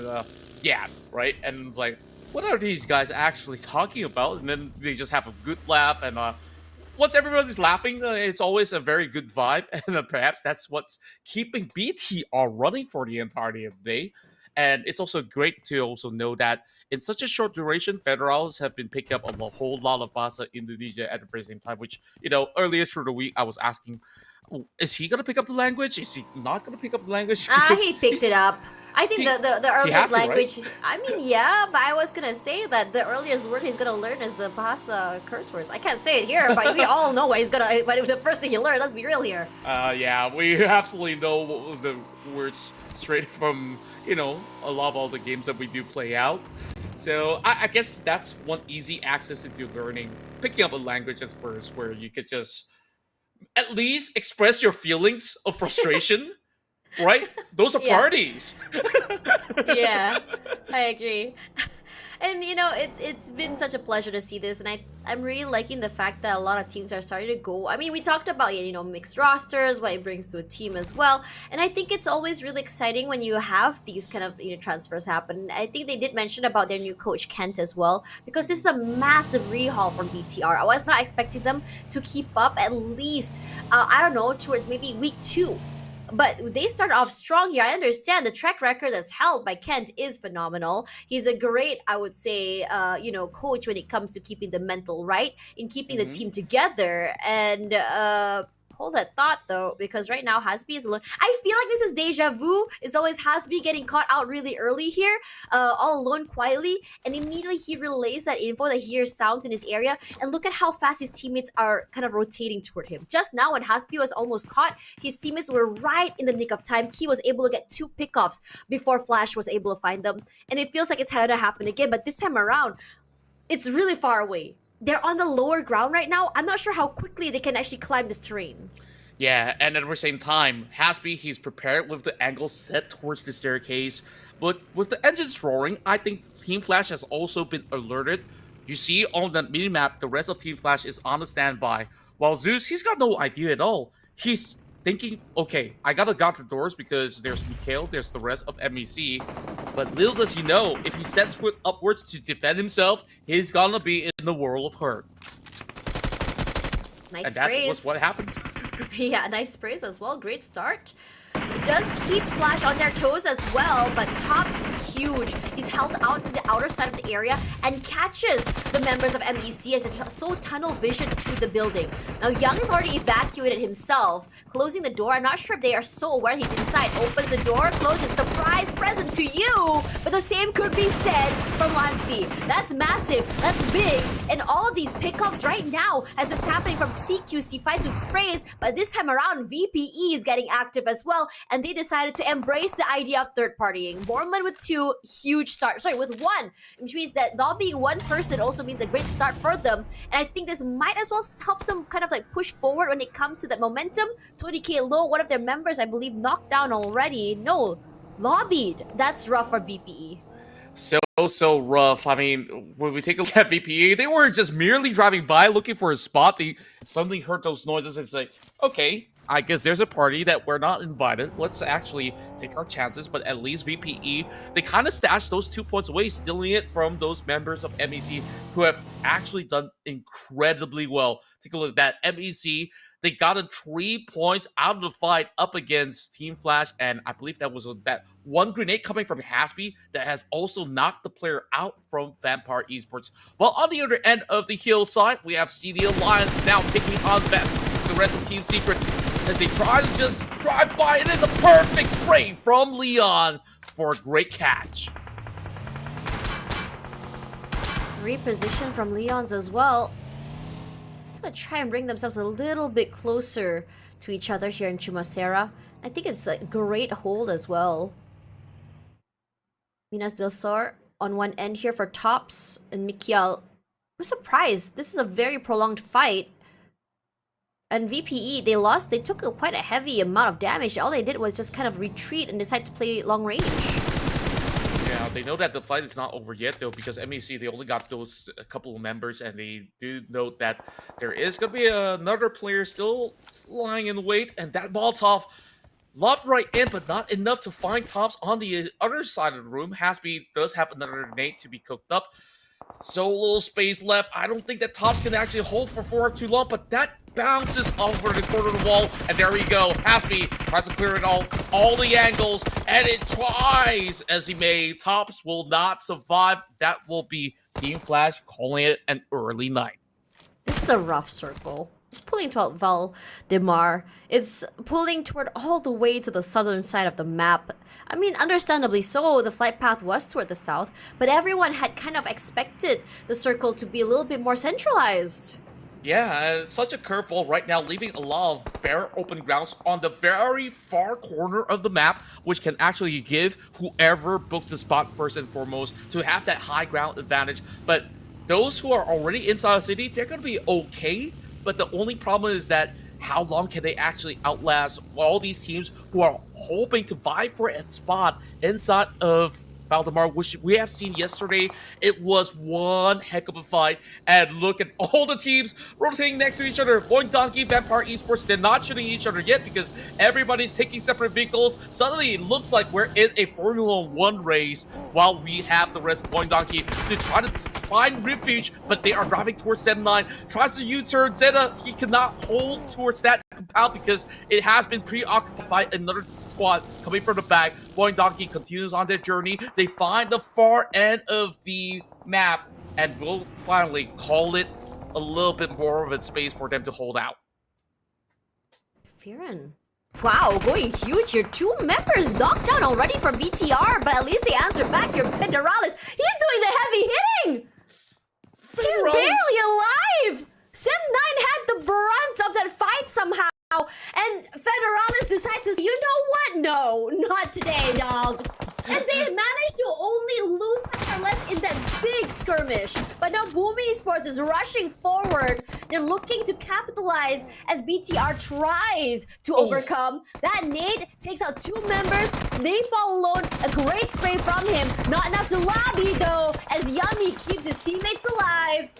right? And like, what are these guys actually talking about? And then they just have a good laugh and once everybody's laughing, it's always a very good vibe, and perhaps that's what's keeping BTR running for the entirety of the day. And it's also great to also know that in such a short duration, Federals have been picking up a whole lot of Bahasa Indonesia at the very same time, which, you know, earlier through the week, I was asking, is he going to pick up the language? Is he not going to pick up the language? He picked it up. I think the earliest language, right? I mean, yeah, but I was gonna say that the earliest word he's gonna learn is the Bahasa curse words. I can't say it here, but we all know what he's gonna, but the first thing he learned, let's be real here. Yeah, we absolutely know the words straight from, you know, a lot of all the games that we do play out. So I guess that's one easy access into learning, picking up a language at first, where you could just at least express your feelings of frustration. Right? Those are parties. Yeah, I agree. And you know, it's been such a pleasure to see this, and I'm really liking the fact that a lot of teams are starting to go. I mean, we talked about, you know, mixed rosters, what it brings to a team as well, and I think it's always really exciting when you have these kind of, you know, transfers happen. I think they did mention about their new coach Kent as well, because this is a massive rehaul from BTR. I was not expecting them to keep up at least, I don't know, towards maybe week 2. But they started off strong here. I understand the track record that's held by Kent is phenomenal. He's a great, I would say, you know, coach when it comes to keeping the mental right, in keeping the team together. And hold that thought though, because right now Hasbi is alone. I feel like this is deja vu. It's always Hasbi getting caught out really early here, all alone quietly, and immediately he relays that info that he hears sounds in his area, and look at how fast his teammates are kind of rotating toward him. Just now when Hasbi was almost caught, his teammates were right in the nick of time. Key was able to get 2 pickoffs before Flash was able to find them, and it feels like it's going to happen again, but this time around, it's really far away. They're on the lower ground right now. I'm not sure how quickly they can actually climb this terrain. Yeah, and at the same time, Hasby, he's prepared with the angle set towards the staircase. But with the engines roaring, I think Team Flash has also been alerted. You see on the minimap, the rest of Team Flash is on the standby. While Zeus, he's got no idea at all. He's thinking, okay, I gotta guard the doors because there's Mikhail, there's the rest of MEC. But little does he know, if he sets foot upwards to defend himself, he's gonna be in the world of hurt. Nice and that sprays. was what happens. Yeah, nice sprays as well. Great start. It does keep Flash on their toes as well, but Tops is huge. He's held out to the outer side of the area and catches the members of MEC as it's so tunnel vision to the building. Now, Young has already evacuated himself, closing the door. I'm not sure if they are so aware he's inside. Opens the door, closes, surprise present to you! But the same could be said from Lancy. That's massive, that's big, and all all of these pickups right now as what's happening from CQC fights with sprays, but this time around VPE is getting active as well, and they decided to embrace the idea of third partying. Borman with 2, huge start. Sorry, with 1, which means that not being one person also means a great start for them, and I think this might as well help them kind of like push forward when it comes to that momentum. 20k low, one of their members I believe knocked down already. No, lobbied. That's rough for VPE. So rough. I mean, when we take a look at VPE, they weren't just merely driving by looking for a spot. They suddenly heard those noises. It's like, okay, I guess there's a party that we're not invited. Let's actually take our chances. But at least VPE, they kind of stashed those 2 points away, stealing it from those members of MEC who have actually done incredibly well. Take a look at that. MEC, they got 3 points out of the fight up against Team Flash, and I believe that was that one grenade coming from Haspy that has also knocked the player out from Vampire Esports. While on the other end of the hill side, we have CD Alliance now taking on the rest of Team Secret as they try to just drive by. It is a perfect spray from Leon for a great catch. Reposition from Leon's as well. Gonna try and bring themselves a little bit closer to each other here in Chumacera. I think it's a great hold as well. Minas del Sur on one end here for Tops and Mikiel. I'm surprised. This is a very prolonged fight. And VPE, they lost. They took quite a heavy amount of damage. All they did was just kind of retreat and decide to play long range. Yeah, they know that the fight is not over yet, though, because MEC, they only got those a couple of members, and they do note that there is going to be another player still lying in wait, and that Molotov lobbed right in, but not enough to find Tops on the other side of the room. Haspy does have another grenade to be cooked up. So little space left. I don't think that Tops can actually hold for too long, but that bounces over the corner of the wall, and there we go. Haspy tries to clear it all the angles, and it tries as he may. Tops will not survive. That will be Team Flash calling it an early night. This is a rough circle. It's pulling toward Valdemar. It's pulling toward all the way to the southern side of the map. I mean, understandably so, the flight path was toward the south, but everyone had kind of expected the circle to be a little bit more centralized. Yeah, such a curveball right now, leaving a lot of bare open grounds on the very far corner of the map, which can actually give whoever books the spot first and foremost to have that high ground advantage. But those who are already inside the city, they're going to be okay. But the only problem is that how long can they actually outlast all these teams who are hoping to vie for a spot inside of Valdemar, which we have seen yesterday. It was one heck of a fight. And look at all the teams rotating next to each other. VOIN Donkey, Vampire Esports, they're not shooting each other yet because everybody's taking separate vehicles. Suddenly, it looks like we're in a Formula 1 race while we have the rest of VOIN Donkey to try to find refuge, but they are driving towards SEMBILAN. Tries to U-turn. Zeta, he cannot hold towards that compound because it has been preoccupied by another squad coming from the back. VOIN Donkey continues on their journey. They find the far end of the map and will finally call it a little bit more of a space for them to hold out. Firen. Wow, going huge here. 2 members knocked down already from BTR, but at least they answered back here. Federalis, he's doing the heavy hitting! He's barely alive! Sem9 had the brunt of that fight somehow, and Federalis decides to say, you know what? No, not today, dog. And they managed to only lose or less in that big skirmish. But now Boomy Esports is rushing forward. They're looking to capitalize as BTR tries to overcome. That nade takes out 2 members. Snapeball alone, a great spray from him. Not enough to lobby though, as Yummy keeps his teammates alive.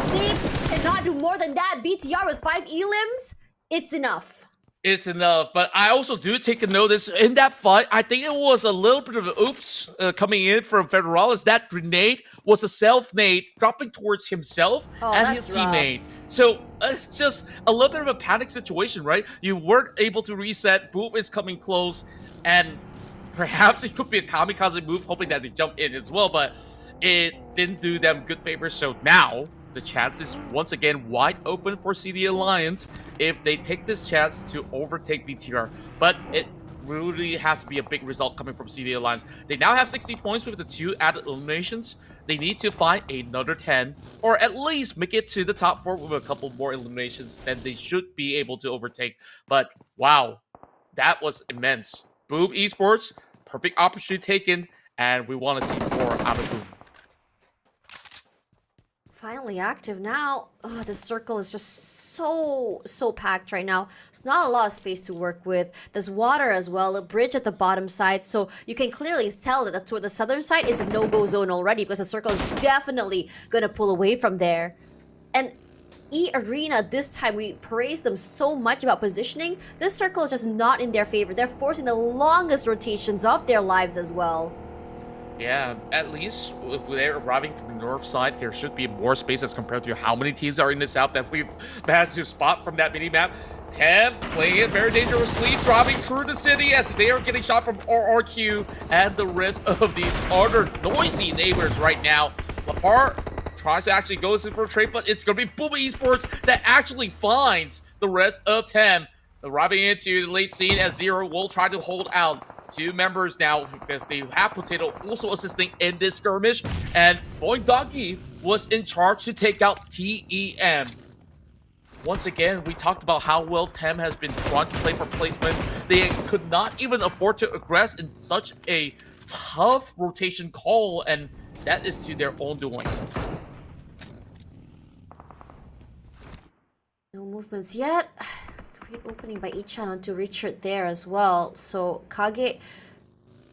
Snape cannot do more than that. BTR with 5 elims, it's enough. It's enough, but I also do take a notice in that fight. I think it was a little bit of an oops coming in from Federalis. That grenade was a self-nade dropping towards himself and his teammate. So it's just a little bit of a panic situation, right? You weren't able to reset. Boom is coming close, and perhaps it could be a kamikaze move, hoping that they jump in as well, but it didn't do them good favors. So now the chance is once again wide open for CD Alliance if they take this chance to overtake BTR. But it really has to be a big result coming from CD Alliance. They now have 60 points with the 2 added eliminations. they need to find another 10, or at least make it to the top 4 with a couple more eliminations, then they should be able to overtake. But wow, that was immense. Boom Esports, perfect opportunity taken, and we want to see more out of Boom. Finally active now. Oh, the circle is just so packed right now. There's not a lot of space to work with. There's water as well, a bridge at the bottom side, so you can clearly tell that toward the southern side is a no-go zone already because the circle is definitely gonna pull away from there. And eArena, this time we praised them so much about positioning. This circle is just not in their favor. They're forcing the longest rotations of their lives as well. Yeah, at least if they're arriving from the north side, there should be more space as compared to how many teams are in the south that we've managed to spot from that mini-map. TEM playing it very dangerously, driving through the city as they are getting shot from RRQ and the rest of these other noisy neighbors right now. Lapar tries to actually go in for a trade, but it's going to be Boom Esports that actually finds the rest of TEM. Arriving into the late scene as Zero will try to hold out. 2 members now because they have Potato also assisting in this skirmish, and VOIN Donkey was in charge to take out TEM. Once again, we talked about how well TEM has been trying to play for placements. They could not even afford to aggress in such a tough rotation call, and that is to their own doing. No movements yet. Great opening by Ichan onto Richard there as well. So Kage,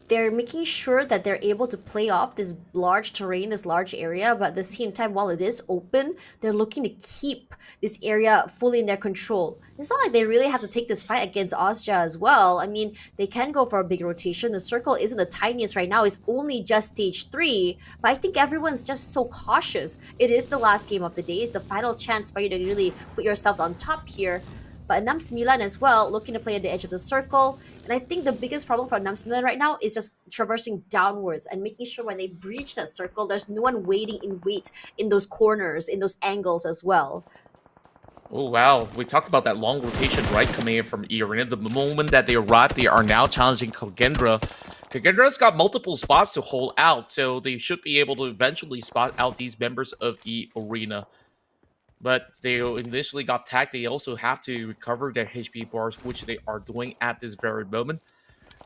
they're making sure that they're able to play off this large terrain, this large area, but at the same time, while it is open, they're looking to keep this area fully in their control. It's not like they really have to take this fight against OSJA as well. I mean, they can go for a big rotation. The circle isn't the tiniest right now. It's only just stage 3, but I think everyone's just so cautious. It is the last game of the day. It's the final chance for you to really put yourselves on top here. But ENAM SEMBILAN as well, looking to play at the edge of the circle. And I think the biggest problem for ENAM SEMBILAN right now is just traversing downwards and making sure when they breach that circle, there's no one waiting in wait in those corners, in those angles as well. Oh, wow. We talked about that long rotation, right, coming in from eArena. The moment that they arrived, they are now challenging KAGENDRA. KAGENDRA's got multiple spots to hold out, so they should be able to eventually spot out these members of eArena. But they initially got tagged. They also have to recover their HP bars, which they are doing at this very moment.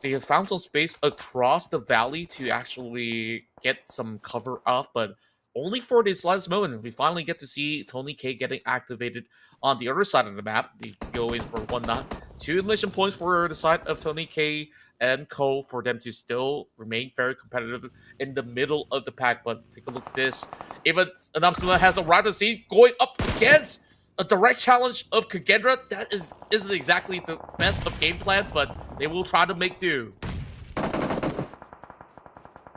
They have found some space across the valley to actually get some cover off, but only for this last moment. We finally get to see Tony K getting activated on the other side of the map. They go in for 1 knot. 2 elimination points for the side of Tony K and Co for them to still remain very competitive in the middle of the pack. But take a look at this. Even ENAM SEMBILAN has arrived to see going up against a direct challenge of KAGENDRA. That isn't exactly the best of game plan, but they will try to make do.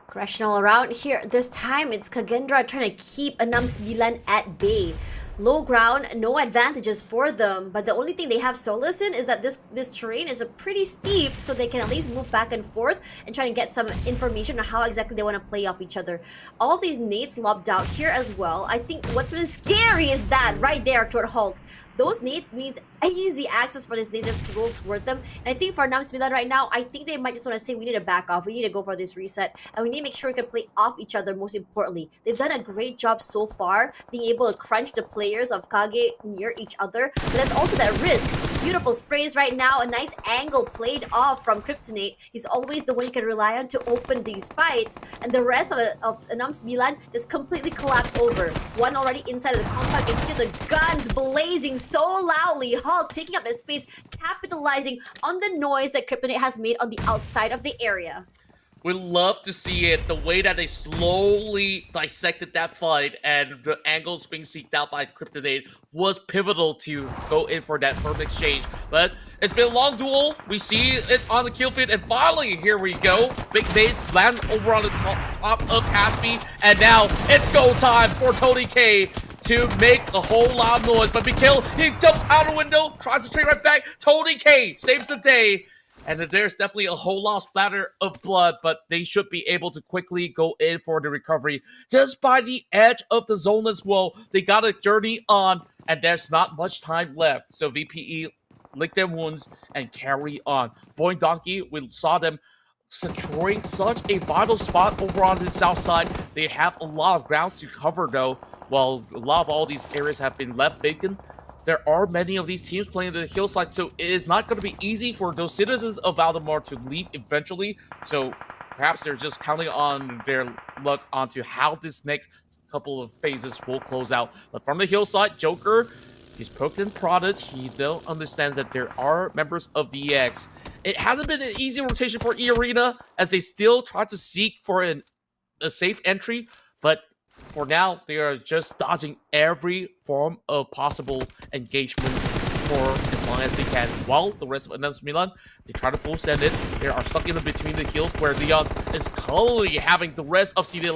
Aggression all around here. This time it's KAGENDRA trying to keep ENAM SEMBILAN at bay. Low ground, no advantages for them, but the only thing they have solace in is that this terrain is a pretty steep, so they can at least move back and forth and try and get some information on how exactly they want to play off each other. All these nades lobbed out here as well. I think what's really scary is that right there toward Hulk. Those nades means easy access for this nades just to roll toward them. And I think for ENAM SEMBILAN right now, I think they might just want to say we need to back off. We need to go for this reset. And we need to make sure we can play off each other most importantly. They've done a great job so far being able to crunch the players of Kage near each other. But that's also that risk. Beautiful sprays right now. A nice angle played off from Kryptonite. He's always the one you can rely on to open these fights. And the rest of ENAM SEMBILAN just completely collapse over. One already inside of the compound. You can hear the guns blazing so loudly. Hulk taking up the space, capitalizing on the noise that Kryptonite has made on the outside of the area. We love to see it, the way that they slowly dissected that fight and the angles being seeked out by Kryptonite was pivotal to go in for that firm exchange. But it's been a long duel. We see it on the kill feed, and finally, here we go. Big nades land over on the top of Caspi, and now it's go time for Tony K to make a whole lot of noise. But Mikhail, he jumps out the window, tries to trade right back. Tony K saves the day. And there's definitely a whole lot of splatter of blood, but they should be able to quickly go in for the recovery. Just by the edge of the zone as well, they got a journey on, and there's not much time left. So VPE lick their wounds and carry on. VOIN Donkey, we saw them securing such a vital spot over on the south side. They have a lot of grounds to cover though. While a lot of all these areas have been left vacant, there are many of these teams playing the hillside, so it is not going to be easy for those citizens of Valdemar to leave eventually. So perhaps they're just counting on their luck onto how this next couple of phases will close out. But from the hillside, Joker, he's poked and prodded. He though understands that there are members of the EX. It hasn't been an easy rotation for eArena as they still try to seek for a safe entry, but for now, they are just dodging every form of possible engagements for as long as they can. While the rest of ENAM Milan, they try to full send it. They are stuck in between the hills where Leon is currently having the rest of CD.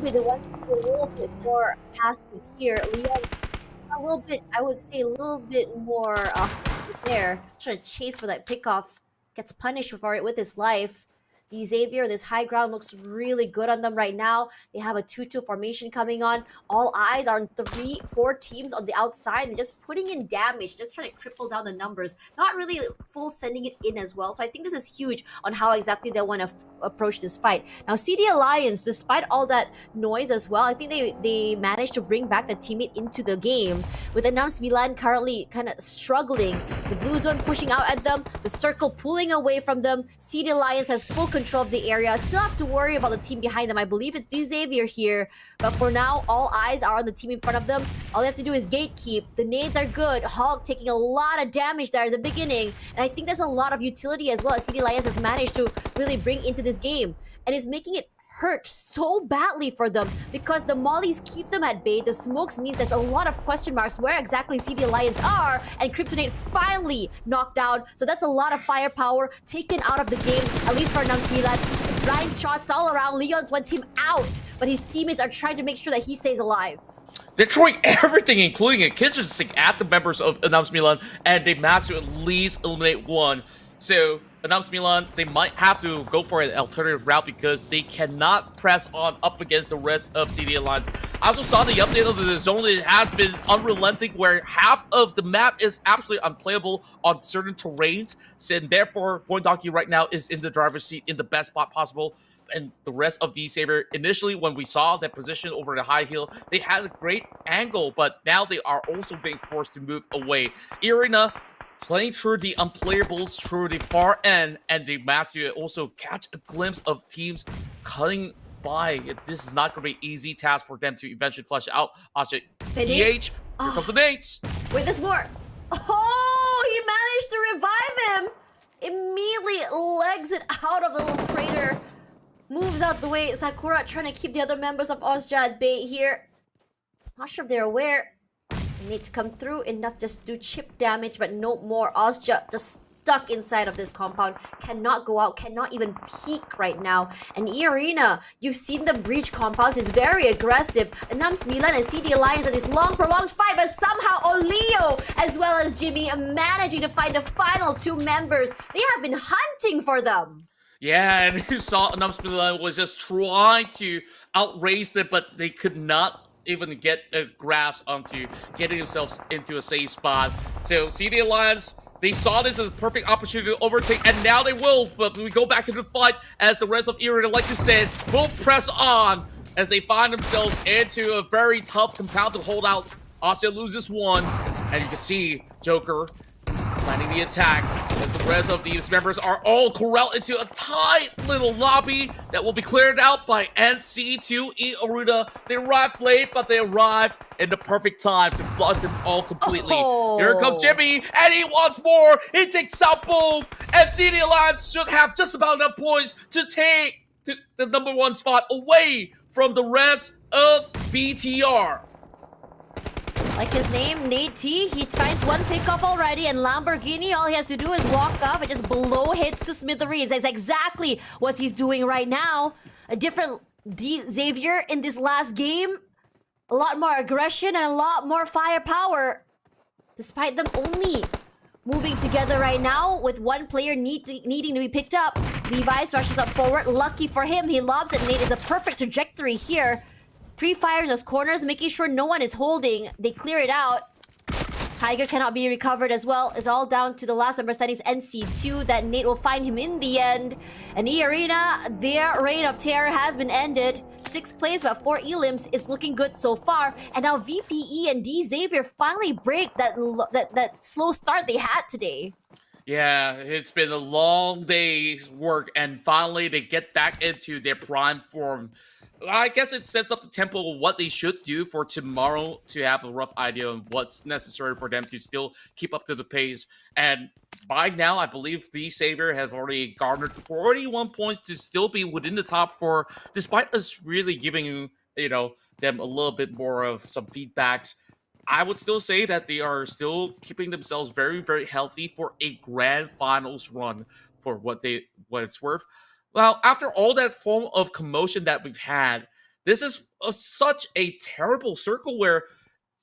Be the one a little bit more passive here. Leon, a little bit, I would say, a little bit more there, trying to chase for that pickoff. Gets punished for it with his life. The Xavier, this high ground looks really good on them right now. They have a 2-2 formation coming on. All eyes are on 3-4 teams on the outside. They're just putting in damage, just trying to cripple down the numbers. Not really full sending it in as well. So I think this is huge on how exactly they want to approach this fight. Now, CD Alliance, despite all that noise as well, I think they managed to bring back the teammate into the game. With ENAM Milan currently kind of struggling. The blue zone pushing out at them. The circle pulling away from them. CD Alliance has full control of the area. Still have to worry about the team behind them. I believe it's Xavier here, but for now, all eyes are on the team in front of them. All they have to do is gatekeep. The nades are good. Hulk taking a lot of damage there in the beginning, and I think there's a lot of utility as well as CD Alliance has managed to really bring into this game, and is making it hurt so badly for them because the mollies keep them at bay. The smokes means there's a lot of question marks where exactly CD Alliance are, and Kryptonite finally knocked out. So that's a lot of firepower taken out of the game, at least for ENAM Milan. Blind shots all around. Leon's wants him out, but his teammates are trying to make sure that he stays alive. They're throwing everything, including a kitchen sink, at the members of ENAM Milan, and they managed to at least eliminate one. So ENAM Milan, they might have to go for an alternative route because they cannot press on up against the rest of CD Alliance. I also saw the update of the zone. It has been unrelenting where half of the map is absolutely unplayable on certain terrains. And therefore, VOIN right now is in the driver's seat in the best spot possible. And the rest of the Saber, initially when we saw that position over the high hill, they had a great angle, but now they are also being forced to move away. eArena playing through the unplayables through the far end, and they managed to also catch a glimpse of teams cutting by. This is not going to be an easy task for them to eventually flush out. OSJA, PH, here comes the nades. Wait, there's more. Oh, he managed to revive him. Immediately legs it out of the little crater. Moves out the way. Sakura trying to keep the other members of OSJA at bay here. Not sure if they're aware. They need to come through enough just do chip damage, but no more. OSJA just stuck inside of this compound. Cannot go out, cannot even peek right now. And eArena, you've seen them breach compounds. It's very aggressive. ENAM Milan and CD Alliance in this long, prolonged fight, but somehow Olio as well as Jimmy managing to find the final two members. They have been hunting for them. Yeah, and you saw ENAM Milan was just trying to outrace them, but they could not even get a grasp onto getting themselves into a safe spot. So CD Alliance, they saw this as a perfect opportunity to overtake, and now they will. But we go back into the fight as the rest of eArena, like you said, will press on as they find themselves into a very tough compound to hold out. OSJA loses one, and you can see Joker planning the attack as the rest of these members are all corralled into a tight little lobby that will be cleared out by NC2 eArena. They arrive late, but they arrive in the perfect time to flush them all completely. Oh. Here comes Jimmy, and he wants more. He takes South Boom, and CD Alliance should have just about enough points to take the #1 spot away from the rest of BTR. Like his name, Nate T, he finds one pickoff already, and Lamborghini, all he has to do is walk off and just blow hits to smithereens. That's exactly what he's doing right now. A different Xavier in this last game. a lot more aggression and a lot more firepower. Despite them only moving together right now with one player needing to be picked up. Levi's rushes up forward. Lucky for him, he lobs it. Nate is a perfect trajectory here. Pre-fire in those corners, making sure no one is holding. They clear it out. Tiger cannot be recovered as well. It's all down to the last member standing, NC2, that Nate will find him in the end. And eArena, their reign of terror has been ended. 6 plays, but 4 elims. It's looking good so far. And now VPE and D Xavier finally break that slow start they had today. Yeah, it's been a long day's work, and finally they get back into their prime form. I guess it sets up the tempo of what they should do for tomorrow to have a rough idea of what's necessary for them to still keep up to the pace. And by now, I believe the Savior has already garnered 41 points to still be within the top 4, despite us really giving them a little bit more of some feedbacks. I would still say that they are still keeping themselves very, very healthy for a grand finals run for what it's worth. Well, after all that form of commotion that we've had, this is such a terrible circle where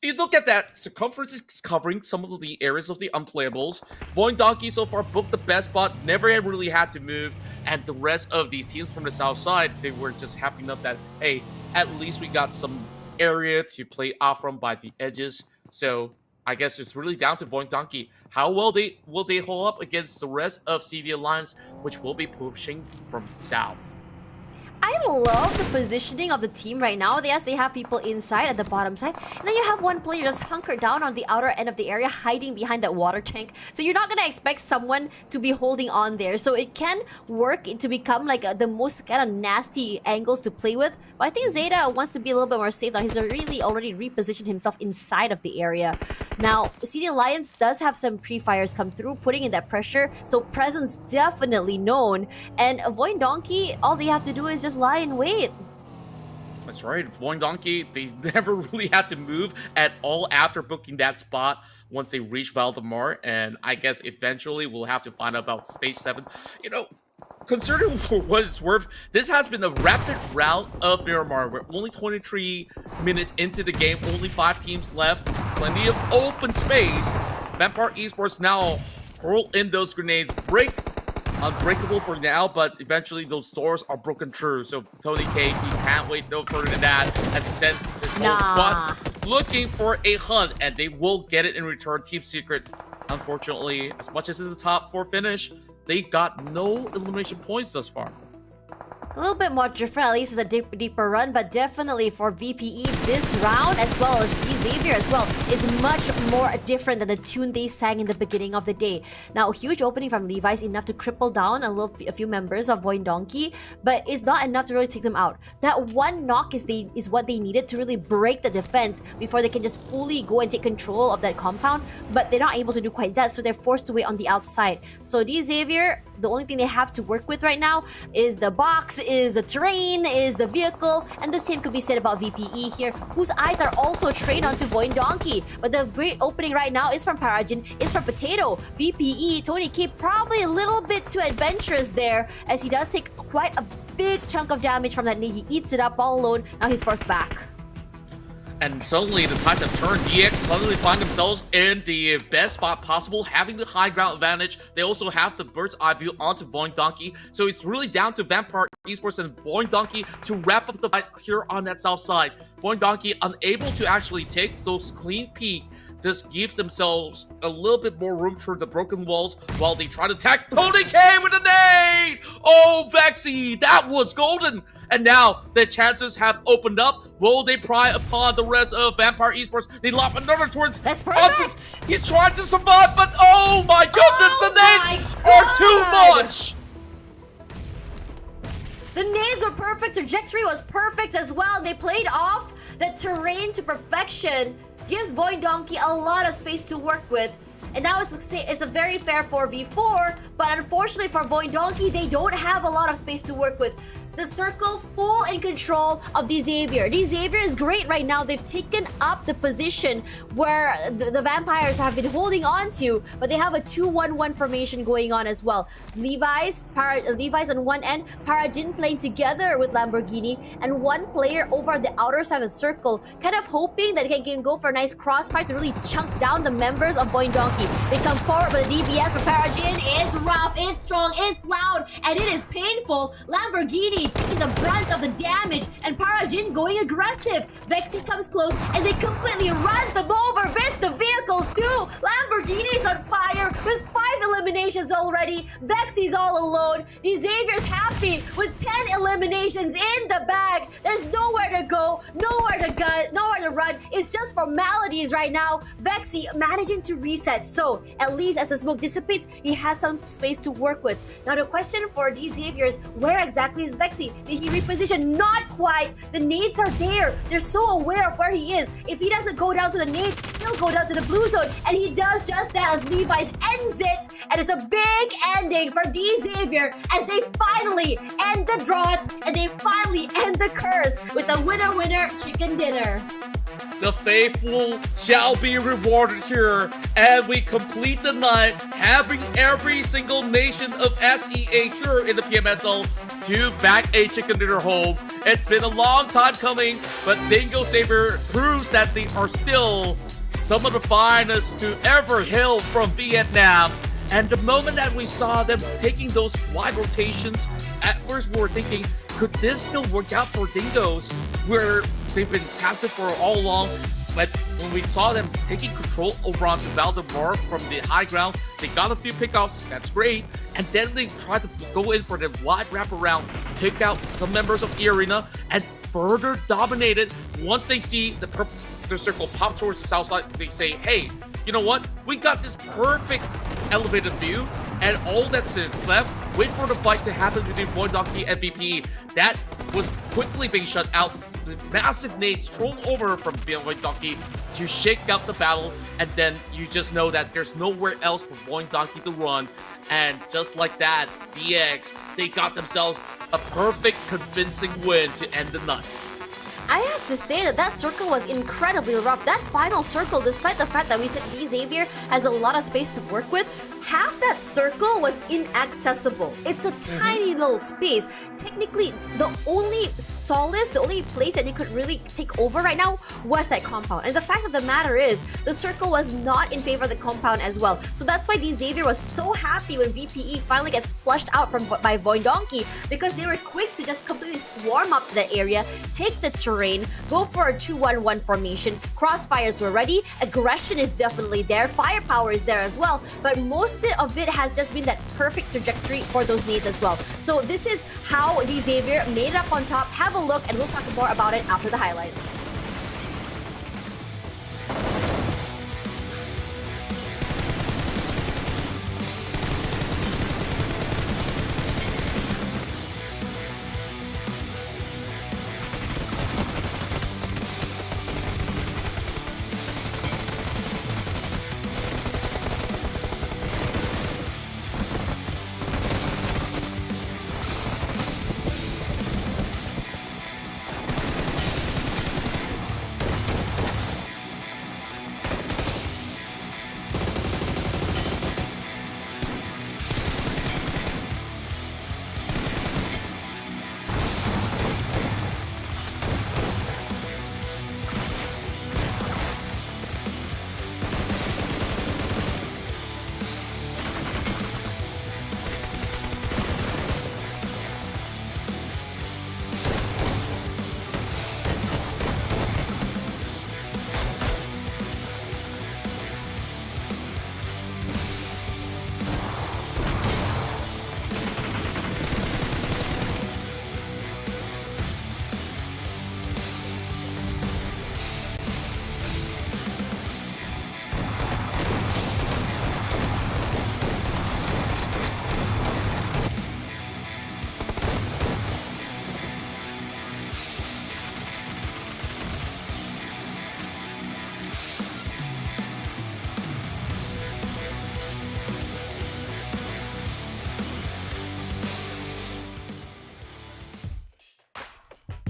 you look at that circumference is covering some of the areas of the unplayables. VOIN Donkey so far booked the best spot, never really had to move, and the rest of these teams from the south side, they were just happy enough that, hey, at least we got some area to play off from by the edges. So I guess it's really down to VOIN Donkey. How well will they hold up against the rest of CV Alliance, which will be pushing from south? I love the positioning of the team right now. Yes, they have people inside at the bottom side. And then you have one player just hunkered down on the outer end of the area, hiding behind that water tank. So you're not going to expect someone to be holding on there. So it can work to become like the most kind of nasty angles to play with. But I think Zeta wants to be a little bit more safe now. He's really already repositioned himself inside of the area. Now, CD Alliance does have some pre-fires come through, putting in that pressure. So presence definitely known. And VOIN Donkey, all they have to do is just lie in wait. That's right. VOIN Donkey, they never really had to move at all after booking that spot once they reach Valdemar. And I guess eventually we'll have to find out about Stage 7. Considering for what it's worth, this has been a rapid round of Miramar. We're only 23 minutes into the game, only 5 teams left, plenty of open space. Vampire Esports now hurl in those grenades, break unbreakable for now, but eventually those doors are broken through. So Tony K, he can't wait no further than that, as he sends his whole squad looking for a hunt, and they will get it in return. Team Secret, unfortunately, as much as it's a top 4 finish, they got no elimination points thus far. A little bit more different, at least it's a deeper run, but definitely for VPE this round, as well as D Xavier as well, is much more different than the tune they sang in the beginning of the day. Now, a huge opening from Levi's, enough to cripple down a few members of VOIN Donkey, but it's not enough to really take them out. That one knock is what they needed to really break the defense before they can just fully go and take control of that compound, but they're not able to do quite that, so they're forced to wait on the outside. So D Xavier, the only thing they have to work with right now is the box, is the terrain, is the vehicle, and the same could be said about VPE here, whose eyes are also trained onto VOIN Donkey. But the great opening right now is from Parajin, is from Potato. VPE, Tony K, probably a little bit too adventurous there, as he does take quite a big chunk of damage from that knee. He eats it up all alone. Now he's forced back. And suddenly the tides have turned. DX suddenly find themselves in the best spot possible, having the high ground advantage. They also have the bird's eye view onto VOIN Donkey. So it's really down to Vampire Esports and VOIN Donkey to wrap up the fight here on that south side. VOIN Donkey unable to actually take those clean peek, just gives themselves a little bit more room through the broken walls while they try to attack Tony K with a nade! Oh, Vexy, that was golden! And now the chances have opened up. Will they pry upon the rest of Vampire Esports? They lob another towards. That's perfect. He's trying to survive, but oh my goodness, the nades are too much. The nades were perfect. Trajectory was perfect as well. They played off the terrain to perfection. Gives VOIN Donkey a lot of space to work with. And now it's a very fair 4v4, but unfortunately for VOIN Donkey, they don't have a lot of space to work with. The circle full in control of Xavier. Xavier is great right now. They've taken up the position where the vampires have been holding on to, but they have a 2-1-1 formation going on as well. Levi's on one end, Parajin playing together with Lamborghini, and one player over the outer side of the circle, kind of hoping that they can go for a nice crossfire to really chunk down the members of VOIN Donkey. They come forward, but the DPS for Parajin is rough, it's strong, it's loud, and it is painful. Lamborghini taking the brunt of the damage, and Parajin going aggressive. Vexy comes close, and they completely run them over with the vehicles too. Lamborghini's on fire with 5 eliminations already. Vexy's all alone. Xavier's happy with 10 eliminations in the bag. There's nowhere to go, nowhere to run. It's just formalities right now. Vexy managing to reset, so at least as the smoke dissipates, he has some space to work with. Now the question for Xavier is, where exactly is Vexy? Did he reposition? Not quite. The nades are there. They're so aware of where he is. If he doesn't go down to the nades, he'll go down to the blue zone, and he does just that as Levi's ends it, and it's a big ending for Xavier as they finally end the drought and they finally end the curse with a winner chicken dinner. The faithful shall be rewarded here, and we complete the night having every single nation of SEA here in the PMSL to back a chicken dinner home. It's been a long time coming, but Bingo Saber proves that they are still some of the finest to ever hail from Vietnam. And the moment that we saw them taking those wide rotations, at first we were thinking, could this still work out for Dingoes, where they've been passive for all along? But when we saw them taking control over onto Valdemar from the high ground, they got a few pickoffs, that's great. And then they tried to go in for the wide wraparound, take out some members of eArena, and further dominated. Once they see the circle pop towards the south side, they say, hey, you know what? We got this perfect elevated view, and all that's left, wait for the fight to happen between VOIN Donkey and VPE. That was quickly being shut out. The massive nades thrown over from VOIN Donkey to shake out the battle, and then you just know that there's nowhere else for VOIN Donkey to run. And just like that, VX, they got themselves a perfect, convincing win to end the night. I have to say that circle was incredibly rough. That final circle, despite the fact that we said Xavier has a lot of space to work with, half that circle was inaccessible. It's a tiny little space. Technically, the only solace, the only place that you could really take over right now was that compound. And the fact of the matter is, the circle was not in favor of the compound as well. So that's why Xavier was so happy when VPE finally gets flushed out by VOIN Donkey, because they were quick to just completely swarm up to that area, take the terrain, go for a 2-1-1 formation. Crossfires were ready, aggression is definitely there, firepower is there as well, but most of it has just been that perfect trajectory for those nades as well. So this is how Xavier made it up on top. Have a look, and we'll talk more about it after the highlights.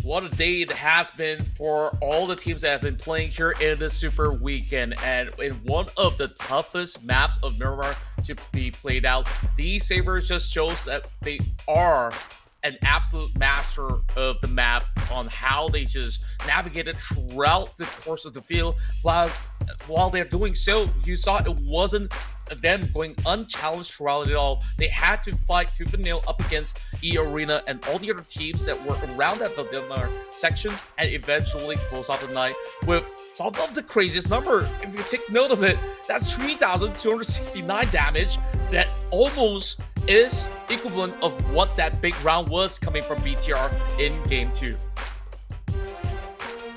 what a day it has been for all the teams that have been playing here in the Super Weekend. And in one of the toughest maps of Miramar to be played out, the Sabres just shows that they are an absolute master of the map on how they just navigated throughout the course of the field. While they're doing so, you saw it wasn't them going unchallenged throughout it all. They had to fight tooth and nail up against eArena and all the other teams that were around that Miramar section, and eventually close out the night with some of the craziest number. If you take note of it, that's 3,269 damage. That almost is equivalent of what that big round was coming from BTR in Game 2.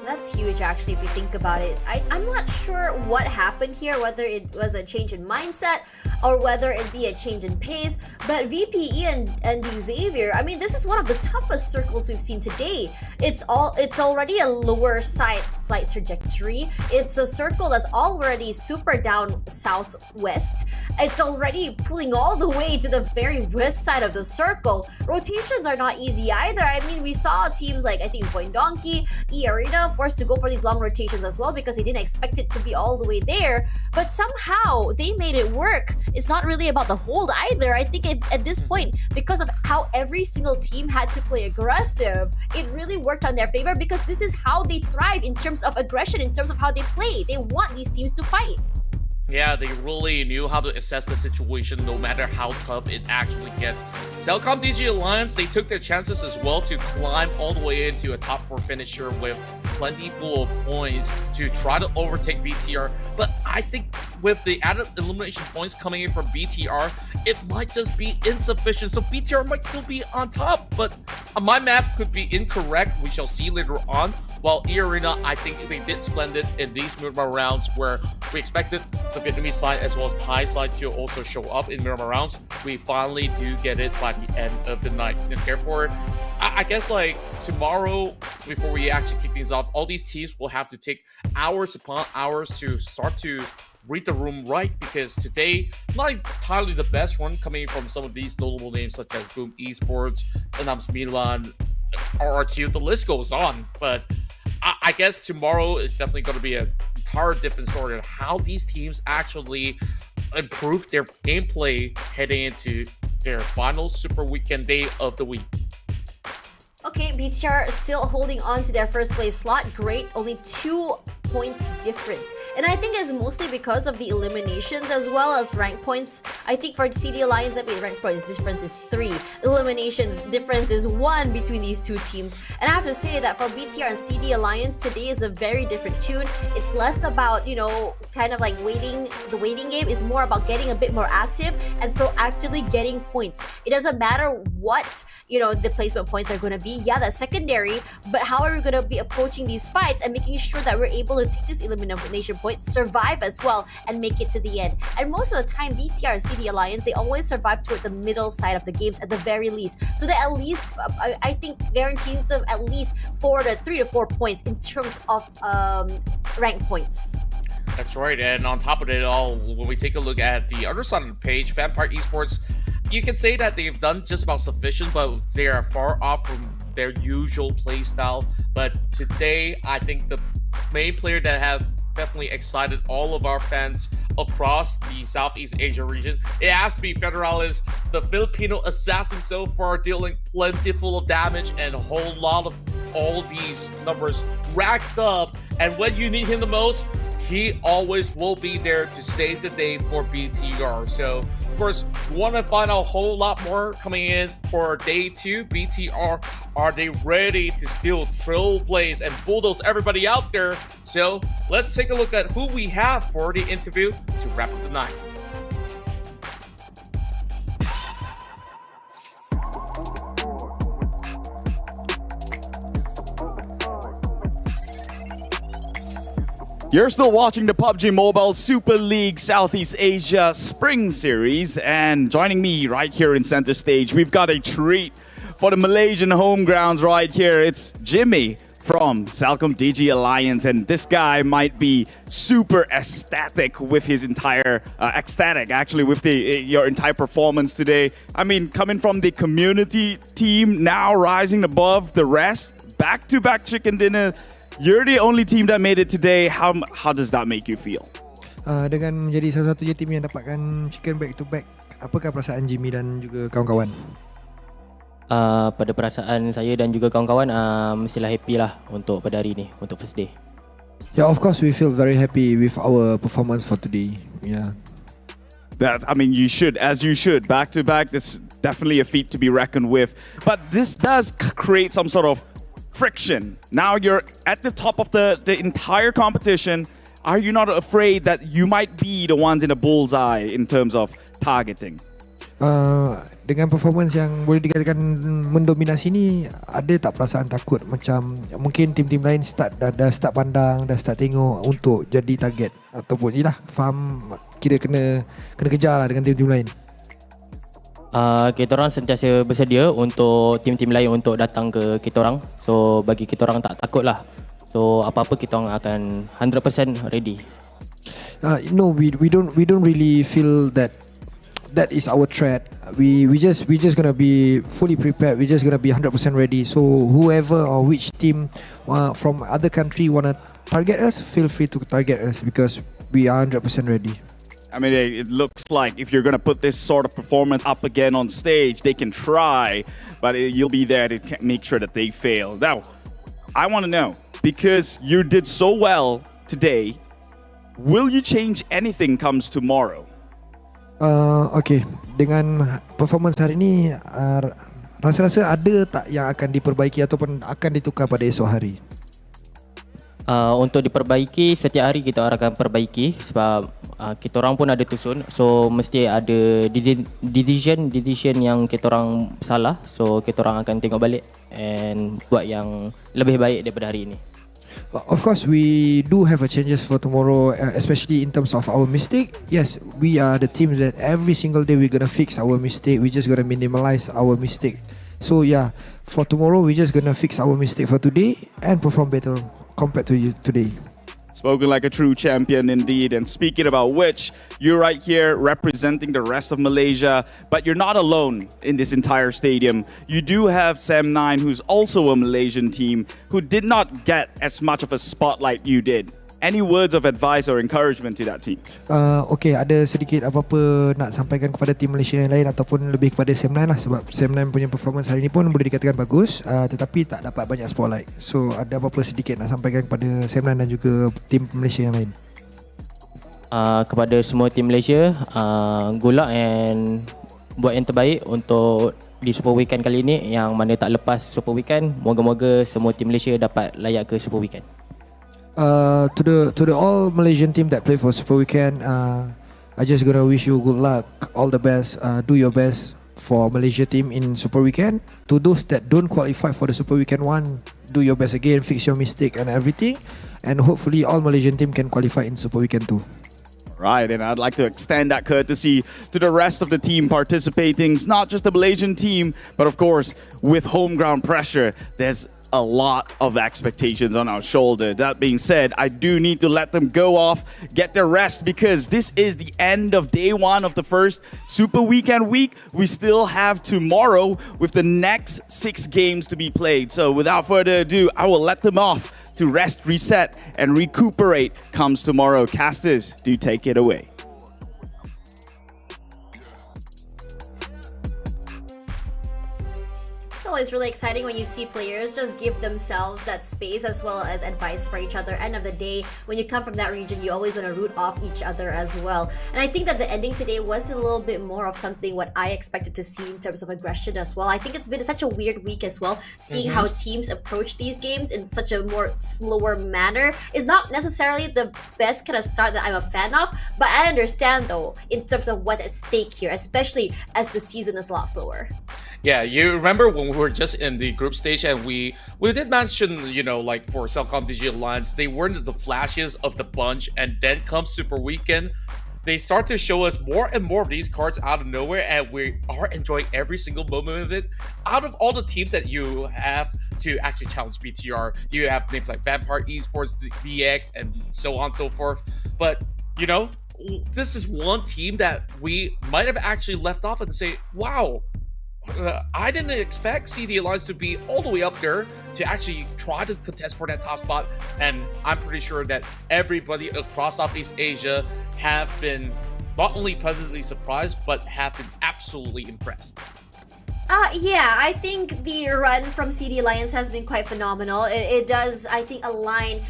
That's huge, actually, if you think about it. I'm not sure what happened here, whether it was a change in mindset or whether it be a change in pace, but VPE and Xavier, I mean, this is one of the toughest circles we've seen today. It's already a lower side flight trajectory. It's a circle that's already super down southwest. It's already pulling all the way to the very west side of the circle. Rotations are not easy either. I mean, we saw teams like, I think, VOIN Donkey, eArena forced to go for these long rotations as well because they didn't expect it to be all the way there, but somehow they made it work. It's not really about the hold either. I think at this point, because of how every single team had to play aggressive, it really worked on their favor because this is how they thrive in terms of aggression, in terms of how they play. They want these teams to fight. Yeah, they really knew how to assess the situation no matter how tough it actually gets. CELCOMDIGI Alliance, they took their chances as well to climb all the way into a top 4 finisher with plenty full of points to try to overtake BTR. But I think with the added elimination points coming in from BTR, it might just be insufficient. So BTR might still be on top, but my math could be incorrect. We shall see later on. While eArena, I think they did splendid in these Miramar rounds where we expected the Vietnamese side as well as Thai side to also show up in Miramar rounds. We finally do get it by the end of the night. And therefore, I guess like tomorrow, before we actually kick things off, all these teams will have to take hours upon hours to start to read the room right, because today, not entirely the best run coming from some of these notable names such as Boom Esports, ENAM Milan, RRQ, the list goes on. But I guess tomorrow is definitely going to be an entire different story on how these teams actually improve their gameplay heading into their final Super Weekend day of the week. Okay, BTR still holding on to their first place slot. Great, only 2 points difference. And I think it's mostly because of the eliminations as well as rank points. I think for CD Alliance, I mean, rank points difference is 3. Eliminations difference is 1 between these two teams. And I have to say that for BTR and CD Alliance, today is a very different tune. It's less about, you know, kind of like waiting. The waiting game is more about getting a bit more active and proactively getting points. It doesn't matter what, you know, the placement points are going to be. Yeah, that's secondary, but how are we going to be approaching these fights and making sure that we're able to take these elimination points, survive as well, and make it to the end. And most of the time, BTR and CD Alliance, they always survive toward the middle side of the games at the very least. So that at least, I think, guarantees them at least 3 to 4 points in terms of rank points. That's right, and on top of it all, when we take a look at the other side of the page, Vampire Esports, you can say that they've done just about sufficient, but they are far off from their usual play style. But today, I think the main player that have definitely excited all of our fans across the Southeast Asia region, it has to be Federalis, the Filipino assassin so far, dealing plentiful of damage and a whole lot of all these numbers racked up. And when you need him the most, he always will be there to save the day for BTR. So, of course, we want to find out a whole lot more coming in for day 2. BTR, are they ready to still trailblaze and bulldoze everybody out there? So, let's take a look at who we have for the interview to wrap up the night. You're still watching the PUBG Mobile Super League Southeast Asia Spring Series, and joining me right here in center stage, we've got a treat for the Malaysian home grounds right here. It's Jimmy from CELCOMDIGI Alliance, and this guy might be super ecstatic with his entire your entire performance today. I mean, coming from the community team, now rising above the rest, back-to-back chicken dinner. You're the only team that made it today. How does that make you feel? Dengan menjadi salah satu je tim yang dapatkan chicken back to back, apakah perasaan Jimmy dan juga kawan-kawan? Pada perasaan saya dan juga kawan-kawan, mestilah happy lah untuk pada hari ni, untuk first day. Yeah, of course we feel very happy with our performance for today. Yeah. You should, as you should. Back to back, that's definitely a feat to be reckoned with. But this does create some sort of friction. Now you're at the top of the entire competition. Are you not afraid that you might be the ones in a bullseye in terms of targeting? Dengan performance yang boleh dikatakan mendominasi ni, ada tak perasaan takut macam mungkin tim-tim lain dah start pandang, dah start tengok untuk jadi target ataupun yelah faham kira kena kejar lah dengan tim-tim lain? Kita orang sentiasa bersedia untuk tim-tim lain untuk datang ke kita orang. So bagi kita orang tak takut lah. So apa-apa kita orang akan 100% ready. No, we don't really feel that is our threat. We just gonna be fully prepared. We just gonna be 100% ready. So whoever or which team from other country wanna target us, feel free to target us because we are 100% ready. It looks like if you're going to put this sort of performance up again on stage, they can try, but you'll be there to make sure that they fail. Now, I want to know, because you did so well today, will you change anything comes tomorrow? Okay, dengan performance hari ni, rasa-rasa ada tak yang akan diperbaiki ataupun akan ditukar pada esok hari? Untuk diperbaiki, setiap hari kita akan perbaiki sebab kita orang pun ada tusun. So mesti ada decision yang kita orang salah. So kita orang akan tengok balik and buat yang lebih baik daripada hari ini. Of course, we do have a changes for tomorrow, especially in terms of our mistake. Yes, we are the teams that every single day we're gonna fix our mistake. We just gonna minimize our mistake. So yeah, for tomorrow we just gonna fix our mistake for today and perform better compared to you today. Spoken like a true champion indeed. And speaking about which, you're right here representing the rest of Malaysia, but you're not alone in this entire stadium. You do have Sam9, who's also a Malaysian team, who did not get as much of a spotlight you did. Any words of advice or encouragement to that team? Okay, ada sedikit apa-apa nak sampaikan kepada tim Malaysia yang lain ataupun lebih kepada Sam9 lah, sebab Sam9 punya performance hari ni pun boleh dikatakan bagus, tetapi tak dapat banyak spotlight. So ada apa-apa sedikit nak sampaikan kepada Sam9 dan juga tim Malaysia yang lain? Kepada semua tim Malaysia, good luck and buat yang terbaik untuk di Super Weekend kali ini, yang mana tak lepas Super Weekend. Moga-moga semua tim Malaysia dapat layak ke Super Weekend. To the all Malaysian team that play for Super Weekend, I just gonna wish you good luck, all the best. Do your best for Malaysia team in Super Weekend. To those that don't qualify for the Super Weekend one, do your best again, fix your mistake and everything, and hopefully all Malaysian team can qualify in Super Weekend too. Right, and I'd like to extend that courtesy to the rest of the team participating. It's not just the Malaysian team, but of course, with home ground pressure, there's a lot of expectations on our shoulder. That being said, I do need to let them go off, get their rest, because this is the end of day one of the first Super Weekend week. We still have tomorrow with the next 6 games to be played. So without further ado, I will let them off to rest, reset, and recuperate comes tomorrow. Casters, do take it away. It's really exciting when you see players just give themselves that space as well as advice for each other. End of the day, when you come from that region, you always want to root off each other as well. And I think that the ending today was a little bit more of something what I expected to see in terms of aggression as well. I think it's been such a weird week as well, seeing how teams approach these games in such a more slower manner. Is not necessarily the best kind of start that I'm a fan of, but I understand though in terms of what's at stake here, especially as the season is a lot slower. Yeah, you remember when we were just in the group stage and we did mention, you know, like for CELCOMDIGI Alliance, they weren't the flashes of the bunch, and then comes Super Weekend. They start to show us more and more of these cards out of nowhere, and we are enjoying every single moment of it. Out of all the teams that you have to actually challenge BTR, you have names like Vampire Esports, DX, and so on and so forth. But, you know, this is one team that we might have actually left off and say, wow, I didn't expect CD Alliance to be all the way up there to actually try to contest for that top spot, and I'm pretty sure that everybody across Southeast Asia have been not only pleasantly surprised, but have been absolutely impressed. Yeah, I think the run from CD Alliance has been quite phenomenal. It does, I think, align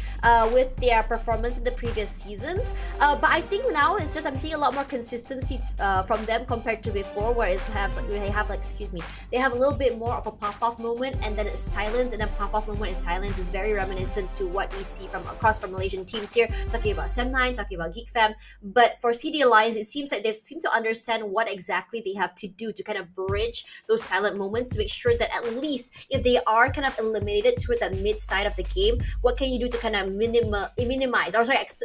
with their performance in the previous seasons. But I think now it's just I'm seeing a lot more consistency from them compared to before, where they have a little bit more of a pop-off moment, and then it's silence, and then pop-off moment and silence is very reminiscent to what we see from Malaysian teams here, talking about SEM9, talking about GeekFam. But for CD Alliance, it seems like they seem to understand what exactly they have to do to kind of bridge those silent moments to make sure that at least if they are kind of eliminated toward the mid side of the game, what can you do to kind of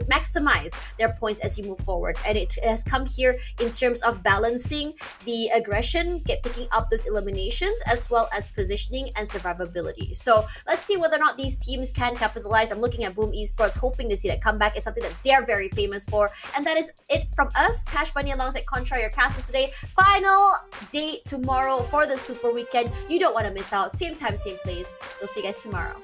maximize their points as you move forward? And it has come here in terms of balancing the aggression, picking up those eliminations, as well as positioning and survivability. So let's see whether or not these teams can capitalize. I'm looking at Boom Esports, hoping to see that comeback is something that they're very famous for. And that is it from us. Tash Bunny alongside Contra, your casters today. Final day tomorrow for the Super Weekend. You don't want to miss out. Same time, same place. We'll see you guys tomorrow.